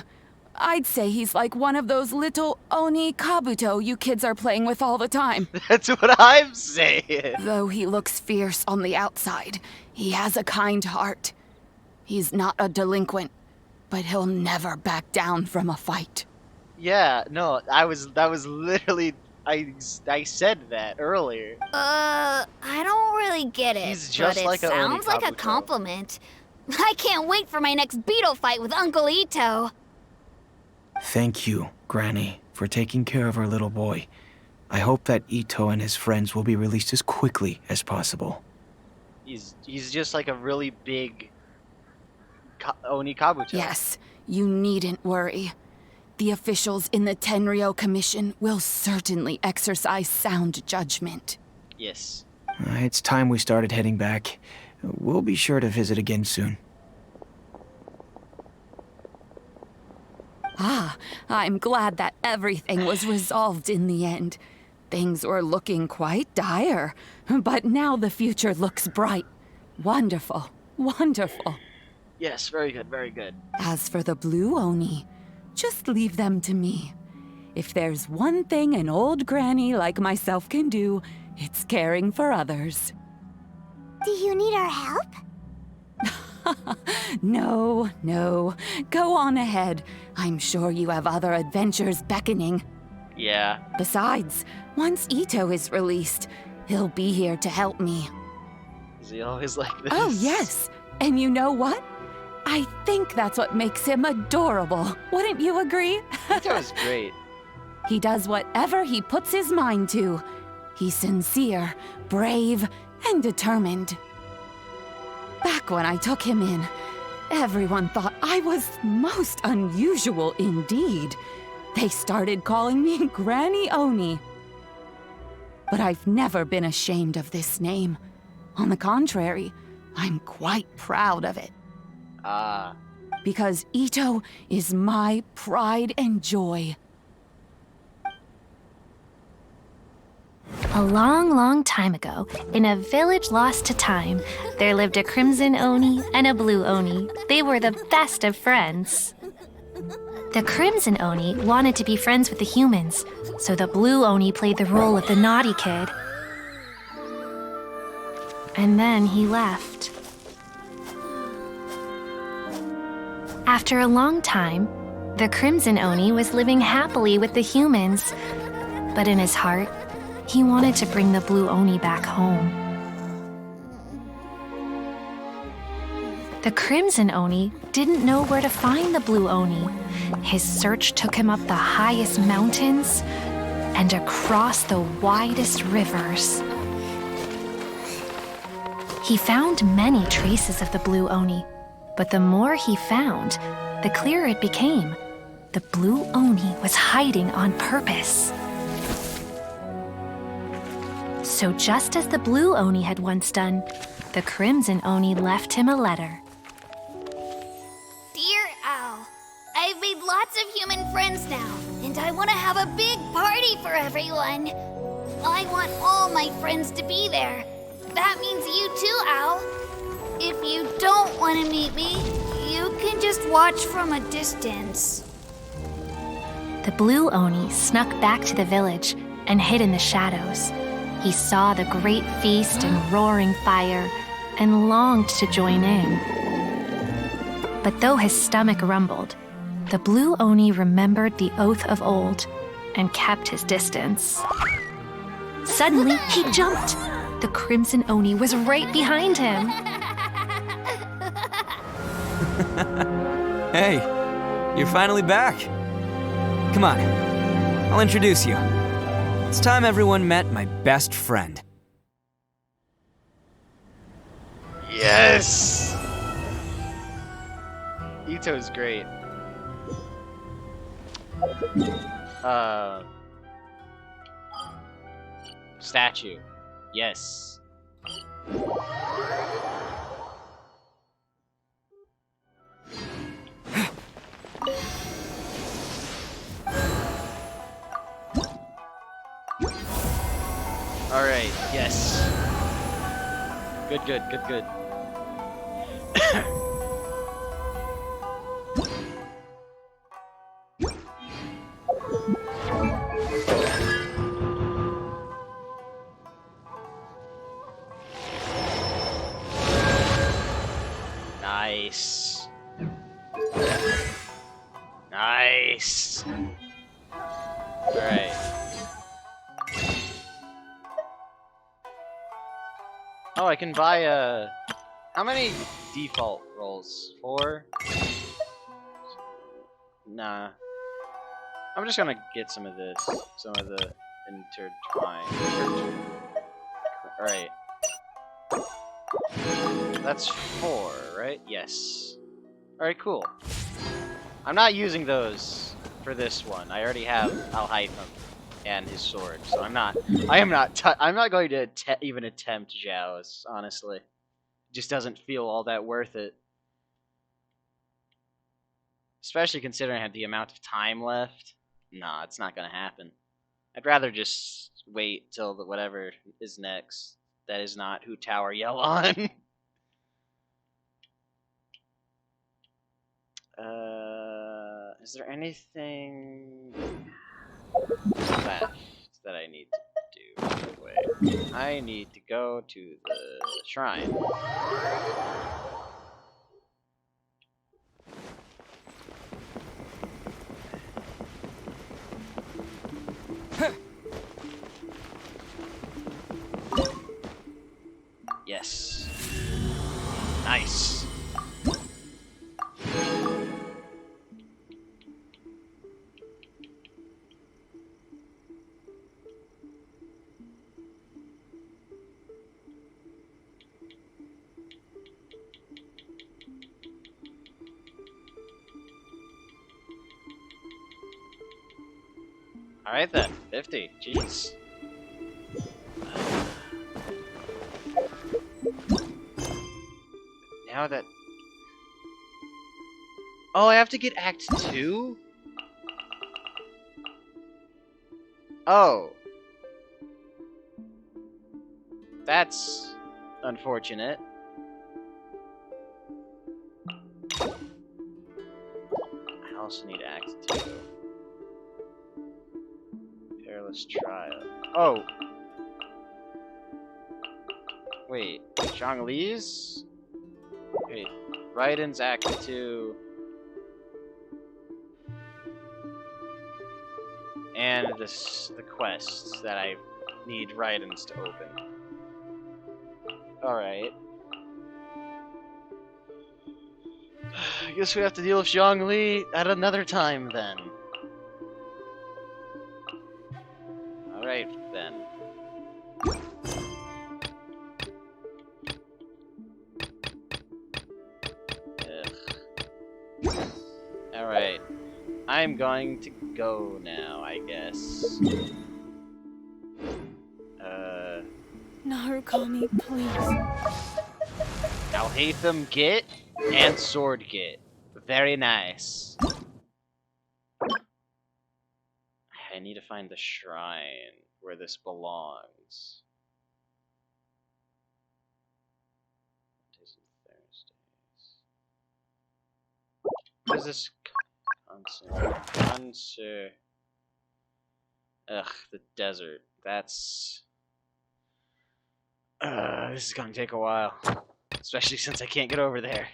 I'd say he's like one of those little Oni Kabuto you kids are playing with all the time. That's what I'm saying. Though he looks fierce on the outside, he has a kind heart. He's not a delinquent, but he'll never back down from a fight. Yeah, no, that was literally, I said that earlier. I don't really get it. He's just but like it a Oni sounds like a Kabuto. compliment. I can't wait for my next beetle fight with Uncle Ito. Thank you, Granny, for taking care of our little boy. I hope that Ito and his friends will be released as quickly as possible. He's just like a really big Oni Kabuto. Yes, you needn't worry. The officials in the Tenryo Commission will certainly exercise sound judgment. Yes. It's time we started heading back. We'll be sure to visit again soon. Ah, I'm glad that everything was resolved in the end. Things were looking quite dire, but now the future looks bright. Wonderful, wonderful. Yes, very good, very good. As for the Blue Oni, just leave them to me. If there's one thing an old granny like myself can do, it's caring for others. Do you need our help? No. Go on ahead. I'm sure you have other adventures beckoning. Yeah. Besides, once Ito is released, he'll be here to help me. Is he always like this? Oh, yes. And you know what? I think that's what makes him adorable. Wouldn't you agree? Ito's great. He does whatever he puts his mind to. He's sincere, brave, and determined. Back when I took him in, everyone thought I was most unusual indeed. They started calling me Granny Oni. But I've never been ashamed of this name. On the contrary, I'm quite proud of it. Ah. Because Ito is my pride and joy. A long, long time ago, in a village lost to time, there lived a crimson Oni and a blue Oni. They were the best of friends. The crimson Oni wanted to be friends with the humans, so the blue Oni played the role of the naughty kid. And then he left. After a long time, the crimson Oni was living happily with the humans, but in his heart, he wanted to bring the blue Oni back home. The crimson Oni didn't know where to find the blue Oni. His search took him up the highest mountains and across the widest rivers. He found many traces of the blue Oni, but the more he found, the clearer it became. The blue Oni was hiding on purpose. So just as the blue Oni had once done, the crimson Oni left him a letter. Dear Owl, I've made lots of human friends now, and I want to have a big party for everyone. I want all my friends to be there. That means you too, Owl. If you don't want to meet me, you can just watch from a distance. The blue Oni snuck back to the village and hid in the shadows. He saw the great feast and roaring fire and longed to join in. But though his stomach rumbled, the blue Oni remembered the oath of old and kept his distance. Suddenly, he jumped. The crimson Oni was right behind him. Hey, you're finally back. Come on, I'll introduce you. It's time everyone met my best friend. Yes! Ito's great. Statue. Yes. Alright, yes. Good, good, good, good. Nice. Nice. Alright. Oh, I can buy a... How many default rolls? 4? Nah. I'm just gonna get some of this. Some of the intertwine. Alright. That's 4, right? Yes. Alright, cool. I'm not using those for this one. I already have Al-Hytham and his sword, so I'm not going to even attempt Zhao's, honestly. It just doesn't feel all that worth it. Especially considering I have the amount of time left. Nah, it's not gonna happen. I'd rather just wait till whatever is next. That is not Hu Tower Yell on. Is there anything left that I need to do? Wait, I need to go to the shrine. Yes. Nice. Alright then, 50. Jeez. Now that... Oh, I have to get Act 2? Oh. That's unfortunate. I also need Act 2. Perilous Trial. Oh! Wait, Zhongli's? Wait, Raiden's Act 2. And the quests that I need Raiden's to open. Alright. I guess we have to deal with Zhongli at another time then. Alright then. Alright. I'm going to go now, I guess. Narukami, please. Alhaitham get and sword get. Very nice. I need to find the shrine where this belongs. Mondays and Thursdays. What is this? Concert. Ugh, the desert. That's... this is gonna take a while. Especially since I can't get over there.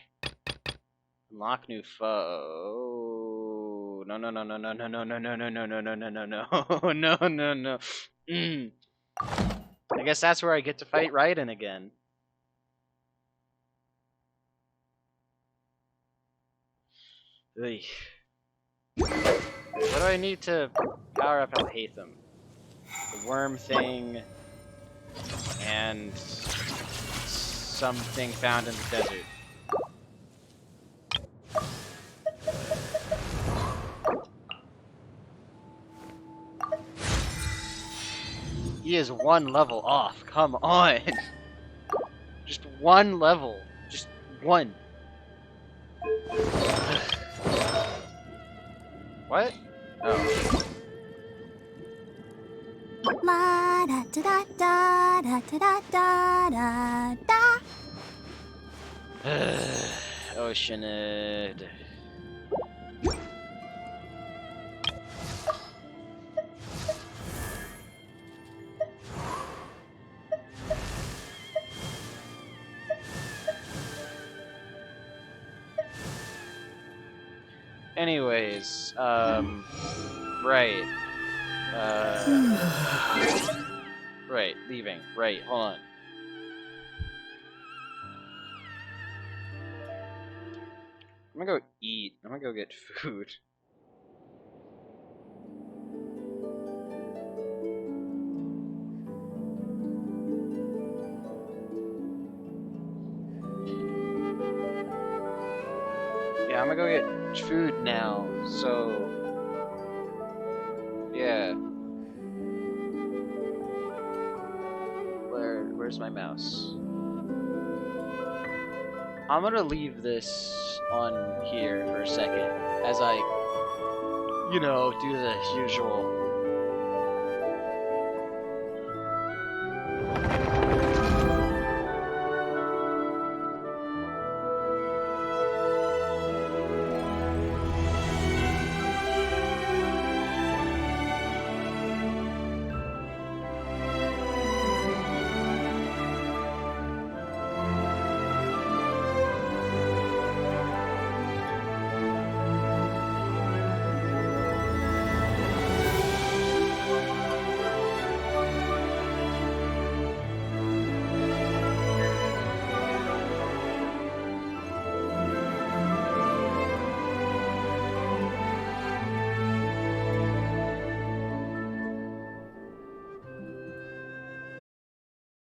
Unlock new foe. No, no, no, no, no, no, no, no, no, no, no, no, no, no, no, no, no, no, no. I guess that's where I get to fight Raiden again. Ugh. What do I need to power up Alhaitham? The worm thing and something found in the desert. He is one level off. Come on. Just one level. Just one. What? Oh. La da da da da da da da da. Oceanid. Anyways, right. Right, leaving. Right, hold on. I'm gonna go eat. I'm gonna go get food. Yeah, I'm gonna go get food now, so... Yeah. Where's my mouse? I'm gonna leave this on here for a second, as I, you know, do the usual